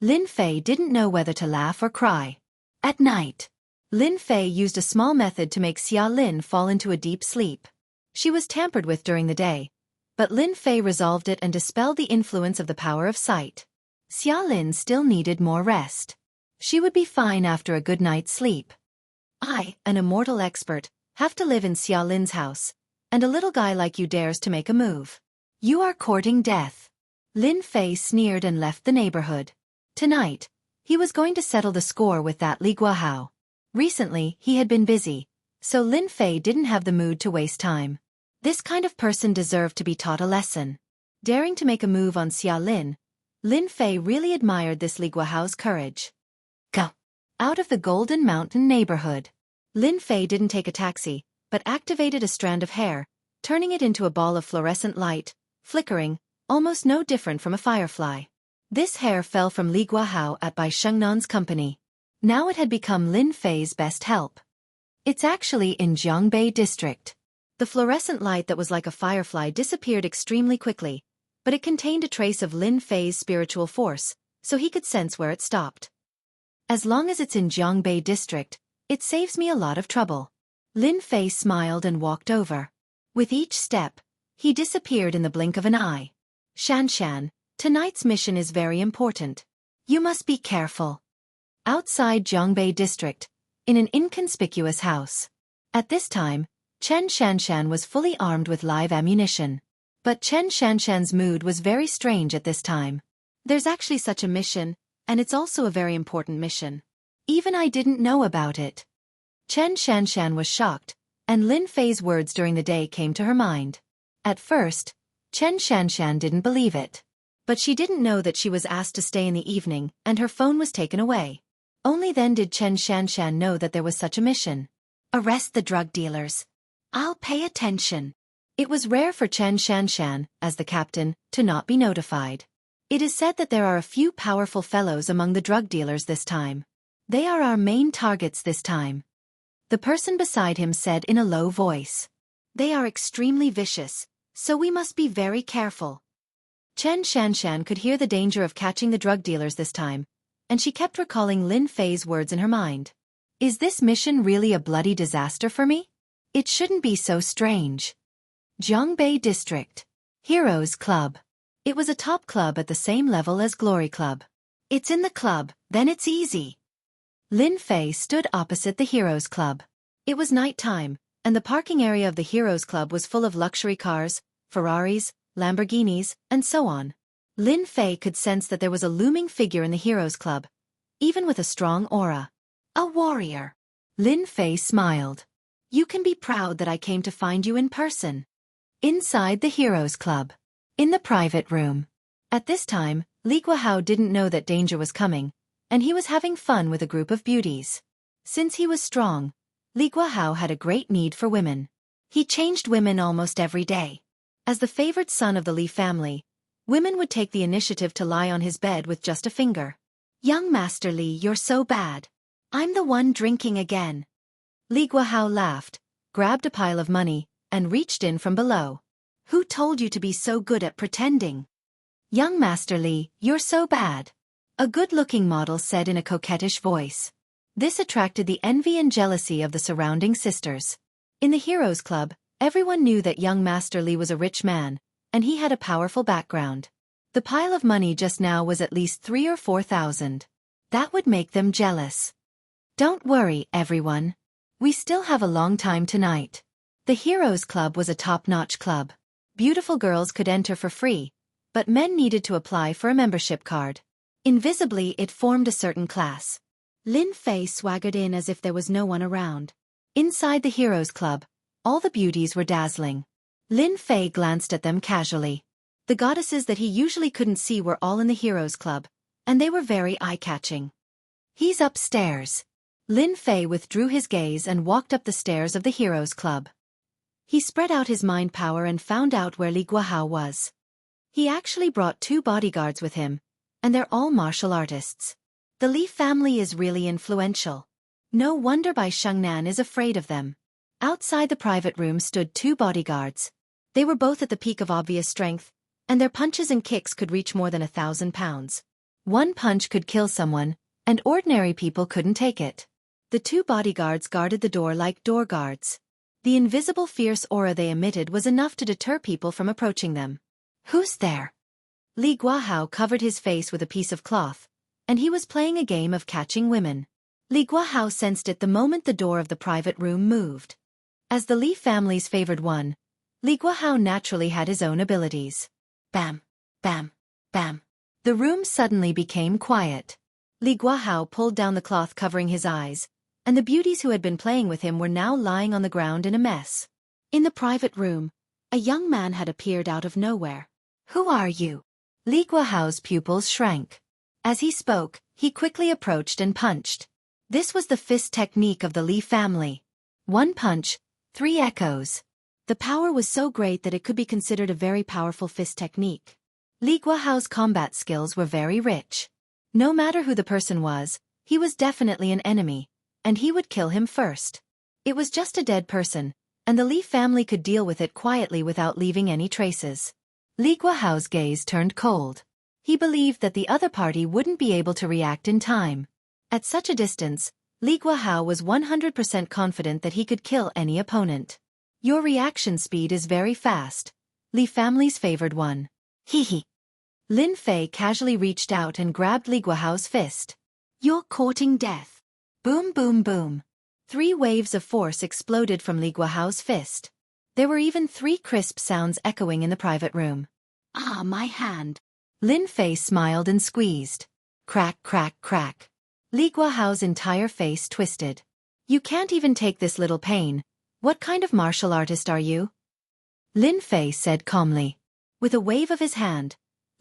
Speaker 2: Lin Fei didn't know whether to laugh or cry. At night, Lin Fei used a small method to make Xia Lin fall into a deep sleep. She was tampered with during the day, but Lin Fei resolved it and dispelled the influence of the power of sight. Xia Lin still needed more rest. She would be fine after a good night's sleep. I, an immortal expert, have to live in Xia Lin's house, and a little guy like you dares to make a move. You are courting death. Lin Fei sneered and left the neighborhood. Tonight, he was going to settle the score with that Li Guahao. Recently, he had been busy, so Lin Fei didn't have the mood to waste time. This kind of person deserved to be taught a lesson. Daring to make a move on Xia Lin, Lin Fei really admired this Li Guahao's courage. Go! Out of the Golden Mountain neighborhood. Lin Fei didn't take a taxi, but activated a strand of hair, turning it into a ball of fluorescent light, flickering, almost no different from a firefly. This hair fell from Li Guahao at Bai Shengnan's company. Now it had become Lin Fei's best help. It's actually in Jiangbei district. The fluorescent light that was like a firefly disappeared extremely quickly, but it contained a trace of Lin Fei's spiritual force, so he could sense where it stopped. As long as it's in Jiangbei district, it saves me a lot of trouble. Lin Fei smiled and walked over. With each step, he disappeared in the blink of an eye. Shan Shan, tonight's mission is very important. You must be careful. Outside Jiangbei district, in an inconspicuous house. At this time, Chen Shanshan was fully armed with live ammunition. But Chen Shanshan's mood was very strange at this time. There's actually such a mission, and it's also a very important mission. Even I didn't know about it. Chen Shanshan was shocked, and Lin Fei's words during the day came to her mind. At first, Chen Shanshan didn't believe it.
Speaker 1: But she didn't know that she was asked to stay in the evening, and her phone was taken away. Only then did Chen Shanshan know that there was such a mission. Arrest the drug dealers. I'll pay attention. It was rare for Chen Shanshan, as the captain, to not be notified. It is said that there are a few powerful fellows among the drug dealers this time. They are our main targets this time. The person beside him said in a low voice. They are extremely vicious, so we must be very careful. Chen Shanshan could hear the danger of catching the drug dealers this time, and she kept recalling Lin Fei's words in her mind. Is this mission really a bloody disaster for me? It shouldn't be so strange. Jiangbei District. Heroes Club. It was a top club at the same level as Glory Club. It's in the club, then it's easy. Lin Fei stood opposite the Heroes Club. It was night time, and the parking area of the Heroes Club was full of luxury cars, Ferraris, Lamborghinis, and so on. Lin Fei could sense that there was a looming figure in the Heroes Club, even with a strong aura. A warrior. Lin Fei smiled. You can be proud that I came to find you in person. Inside the Heroes Club. In the private room. At this time, Li Guohao didn't know that danger was coming, and he was having fun with a group of beauties. Since he was strong, Li Guohao had a great need for women. He changed women almost every day. As the favored son of the Li family, women would take the initiative to lie on his bed with just a finger. Young Master Li, you're so bad. I'm the one drinking again. Li Guohao laughed, grabbed a pile of money, and reached in from below. Who told you to be so good at pretending? Young Master Li, you're so bad. A good-looking model said in a coquettish voice. This attracted the envy and jealousy of the surrounding sisters. In the Heroes Club, everyone knew that young Master Li was a rich man, and he had a powerful background. The pile of money just now was at least 3,000 or 4,000. That would make them jealous. Don't worry, everyone. We still have a long time tonight. The Heroes Club was a top-notch club. Beautiful girls could enter for free, but men needed to apply for a membership card. Invisibly, it formed a certain class. Lin Fei swaggered in as if there was no one around. Inside the Heroes Club, all the beauties were dazzling. Lin Fei glanced at them casually. The goddesses that he usually couldn't see were all in the Heroes Club, and they were very eye-catching. He's upstairs. Lin Fei withdrew his gaze and walked up the stairs of the Heroes Club. He spread out his mind power and found out where Li Guohao was. He actually brought 2 bodyguards with him, and they're all martial artists. The Li family is really influential. No wonder Bai Shengnan is afraid of them. Outside the private room stood 2 bodyguards. They were both at the peak of obvious strength, and their punches and kicks could reach more than 1,000 pounds. One punch could kill someone, and ordinary people couldn't take it. The 2 bodyguards guarded the door like door guards. The invisible fierce aura they emitted was enough to deter people from approaching them. Who's there? Li Guohao covered his face with a piece of cloth, and he was playing a game of catching women. Li Guohao sensed it the moment the door of the private room moved. As the Li family's favored one, Li Guohao naturally had his own abilities. Bam, bam, bam. The room suddenly became quiet. Li Guohao pulled down the cloth covering his eyes, and the beauties who had been playing with him were now lying on the ground in a mess. In the private room, a young man had appeared out of nowhere. Who are you? Li Guohao's pupils shrank. As he spoke, he quickly approached and punched. This was the fist technique of the Li family. 1 punch, 3 echoes. The power was so great that it could be considered a very powerful fist technique. Li Guohao's combat skills were very rich. No matter who the person was, he was definitely an enemy, and he would kill him first. It was just a dead person, and the Li family could deal with it quietly without leaving any traces. Li Guohao's gaze turned cold. He believed that the other party wouldn't be able to react in time. At such a distance, Li Guohao was 100% confident that he could kill any opponent. Your reaction speed is very fast. Li family's favored one. Hee. Lin Fei casually reached out and grabbed Li Guohao's fist. You're courting death. Boom boom boom. 3 waves of force exploded from Li Guohao's fist. There were even 3 crisp sounds echoing in the private room. Ah, my hand. Lin Fei smiled and squeezed. Crack crack crack. Li Guohao's entire face twisted. You can't even take this little pain. What kind of martial artist are you? Lin Fei said calmly. With a wave of his hand,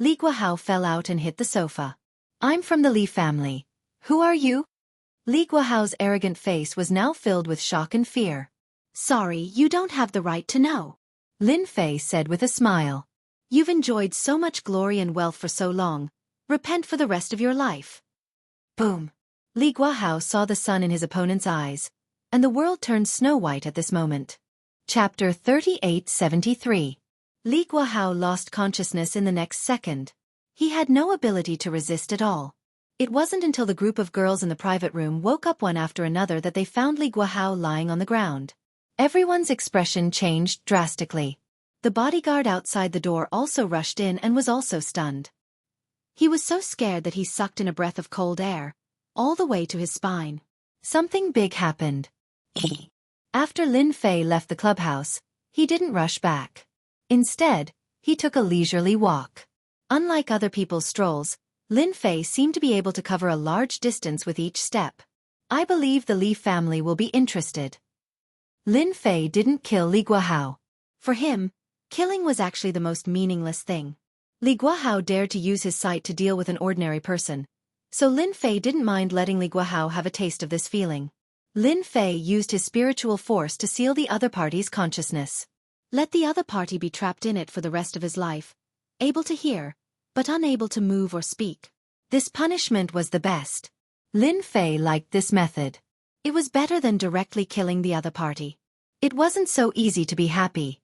Speaker 2: Li Guahao fell out and hit the sofa. I'm from the Li family. Who are you? Li Guahao's arrogant face was now filled with shock and fear. Sorry, you don't have the right to know. Lin Fei said with a smile. You've enjoyed so much glory and wealth for so long. Repent for the rest of your life. Boom. Li Guahao saw the sun in his opponent's eyes, and the world turned snow-white at this moment. Chapter 3873. Li Guahao lost consciousness in the next second. He had no ability to resist at all. It wasn't until the group of girls in the private room woke up one after another that they found Li Guahao lying on the ground. Everyone's expression changed drastically. The bodyguard outside the door also rushed in and was also stunned. He was so scared that he sucked in a breath of cold air, all the way to his spine. Something big happened. After Lin Fei left the clubhouse, he didn't rush back. Instead, he took a leisurely walk. Unlike other people's strolls, Lin Fei seemed to be able to cover a large distance with each step. I believe the Li family will be interested. Lin Fei didn't kill Li Guahao. For him, killing was actually the most meaningless thing. Li Guahao dared to use his sight to deal with an ordinary person, so Lin Fei didn't mind letting Li Guahao have a taste of this feeling. Lin Fei used his spiritual force to seal the other party's consciousness. Let the other party be trapped in it for the rest of his life, able to hear, but unable to move or speak. This punishment was the best. Lin Fei liked this method. It was better than directly killing the other party. It wasn't so easy to be happy.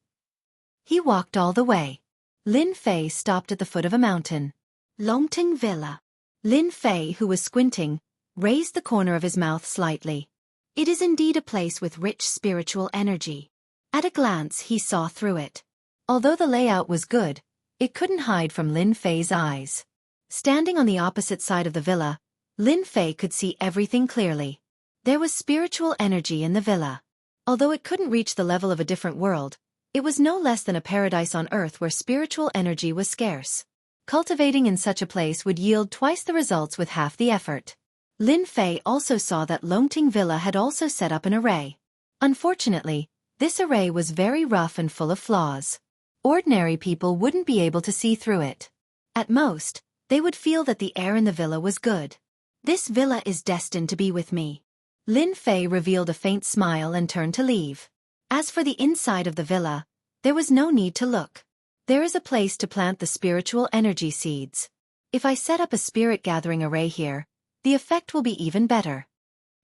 Speaker 2: He walked all the way. Lin Fei stopped at the foot of a mountain. Longting Villa. Lin Fei, who was squinting, raised the corner of his mouth slightly. It is indeed a place with rich spiritual energy. At a glance he saw through it. Although the layout was good, it couldn't hide from Lin Fei's eyes. Standing on the opposite side of the villa, Lin Fei could see everything clearly. There was spiritual energy in the villa. Although it couldn't reach the level of a different world, it was no less than a paradise on earth where spiritual energy was scarce. Cultivating in such a place would yield twice the results with half the effort. Lin Fei also saw that Longting Villa had also set up an array. Unfortunately, this array was very rough and full of flaws. Ordinary people wouldn't be able to see through it. At most, they would feel that the air in the villa was good. This villa is destined to be with me. Lin Fei revealed a faint smile and turned to leave. As for the inside of the villa, there was no need to look. There is a place to plant the spiritual energy seeds. If I set up a spirit gathering array here, the effect will be even better.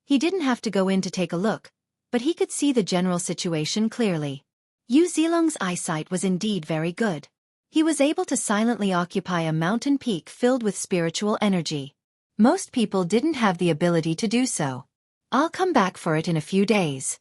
Speaker 2: He didn't have to go in to take a look, but he could see the general situation clearly. Yu Zilong's eyesight was indeed very good. He was able to silently occupy a mountain peak filled with spiritual energy. Most people didn't have the ability to do so. I'll come back for it in a few days.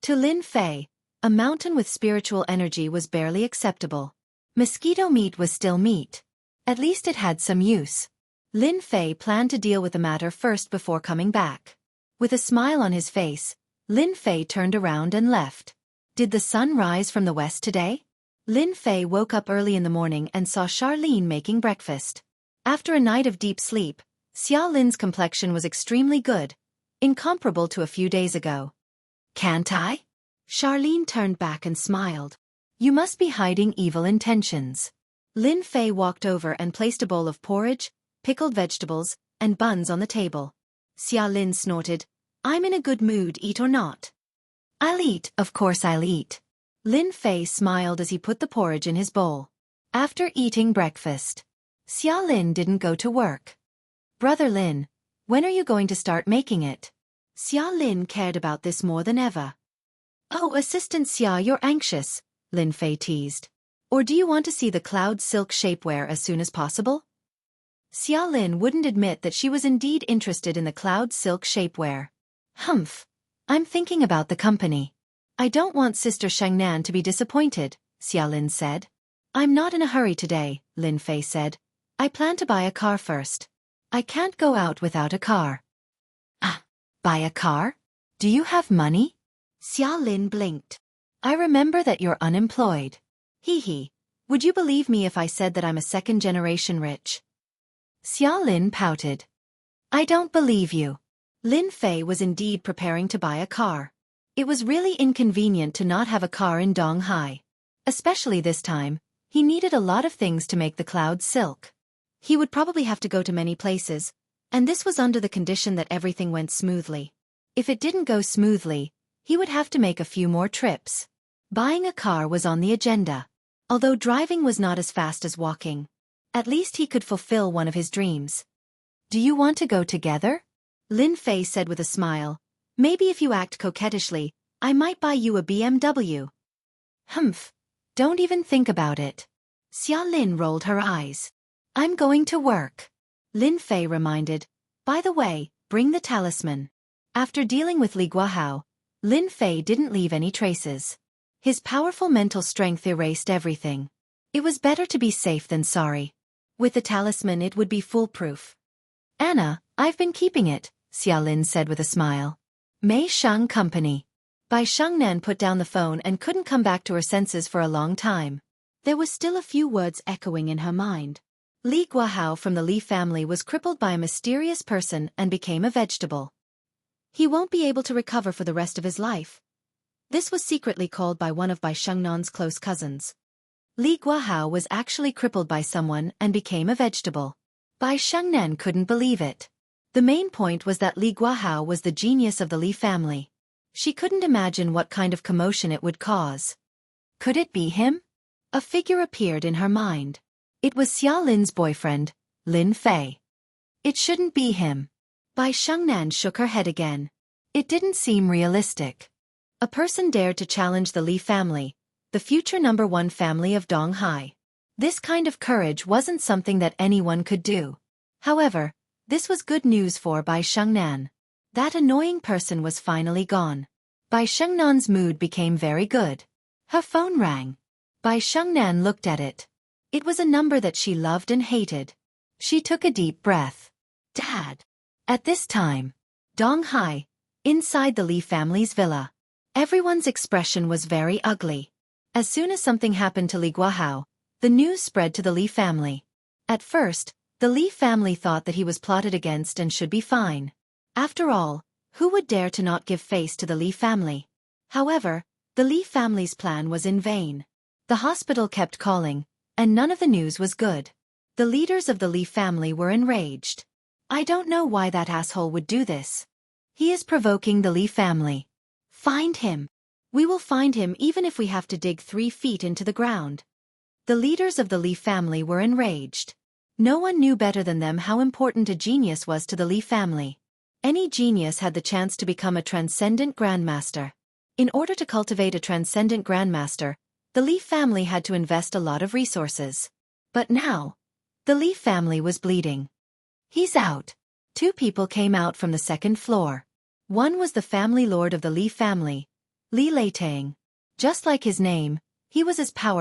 Speaker 2: To Lin Fei, a mountain with spiritual energy was barely acceptable. Mosquito meat was still meat. At least it had some use. Lin Fei planned to deal with the matter first before coming back. With a smile on his face, Lin Fei turned around and left. Did the sun rise from the west today? Lin Fei woke up early in the morning and saw Charlene making breakfast. After a night of deep sleep, Xia Lin's complexion was extremely good, incomparable to a few days ago. Can't I? Charlene turned back and smiled. You must be hiding evil intentions. Lin Fei walked over and placed a bowl of porridge, pickled vegetables, and buns on the table. Xia Lin snorted, I'm in a good mood, eat or not. I'll eat, of course I'll eat. Lin Fei smiled as he put the porridge in his bowl. After eating breakfast, Xia Lin didn't go to work. Brother Lin, when are you going to start making it? Xia Lin cared about this more than ever. Oh, Assistant Xia, you're anxious, Lin Fei teased. Or do you want to see the cloud silk shapewear as soon as possible? Xia Lin wouldn't admit that she was indeed interested in the cloud silk shapewear. Humph. I'm thinking about the company. I don't want Sister Shangnan to be disappointed, Xia Lin said. I'm not in a hurry today, Lin Fei said. I plan to buy a car first. I can't go out without a car. Ah, buy a car? Do you have money? Xia Lin blinked. I remember that you're unemployed. Hee hee. Would you believe me if I said that I'm a second-generation rich? Xia Lin pouted. I don't believe you. Lin Fei was indeed preparing to buy a car. It was really inconvenient to not have a car in Donghai. Especially this time,
Speaker 1: He needed a lot of things to make the clouds silk. He would probably have to go to many places, and this was under the condition that everything went smoothly. If it didn't go smoothly, he would have to make a few more trips. Buying a car was on the agenda. Although driving was not as fast as walking, at least he could fulfill one of his dreams. "Do you want to go together?" Lin Fei said with a smile. "Maybe if you act coquettishly, I might buy you a BMW. Humph. Don't even think about it." Xia Lin rolled her eyes. "I'm going to work." Lin Fei reminded. "By the way, bring the talisman." After dealing with Li Guahao, Lin Fei didn't leave any traces. His powerful mental strength erased everything. It was better to be safe than sorry. With the talisman it would be foolproof. "Anna, I've been keeping it," Xia Lin said with a smile. "Mei Shang Company." Bai Shengnan put down the phone and couldn't come back to her senses for a long time. There was still a few words echoing in her mind. Li Guahao from the Li family was crippled by a mysterious person and became a vegetable. He won't be able to recover for the rest of his life. This was secretly called by one of Bai Shengnan's close cousins. Li Guahao was actually crippled by someone and became a vegetable. Bai Shengnan couldn't believe it. The main point was that Li Guahao was the genius of the Li family. She couldn't imagine what kind of commotion it would cause. Could it be him? A figure appeared in her mind. It was Xia Lin's boyfriend, Lin Fei. It shouldn't be him. Bai Shengnan shook her head again. It didn't seem realistic. A person dared to challenge the Li family, the future #1 family of Donghai. This kind of courage wasn't something that anyone could do. However, this was good news for Bai Shengnan. That annoying person was finally gone. Bai Shengnan's mood became very good. Her phone rang. Bai Shengnan looked at it. It was a number that she loved and hated. She took a deep breath. "Dad." At this time, Donghai, inside the Li family's villa. Everyone's expression was very ugly. As soon as something happened to Li Guahao, the news spread to the Li family. At first, the Li family thought that he was plotted against and should be fine. After all, who would dare to not give face to the Li family? However, the Li family's plan was in vain. The hospital kept calling, and none of the news was good. The leaders of the Li family were enraged. "I don't know why that asshole would do this. He is provoking the Li family. Find him. We will find him even if we have to dig 3 feet into the ground." The leaders of the Li family were enraged. No one knew better than them how important a genius was to the Li family. Any genius had the chance to become a transcendent grandmaster. In order to cultivate a transcendent grandmaster, the Li family had to invest a lot of resources. But now, the Li family was bleeding. "He's out." 2 people came out from the 2nd floor. One was the family lord of the Li family, Li Leitang. Just like his name, he was as powerful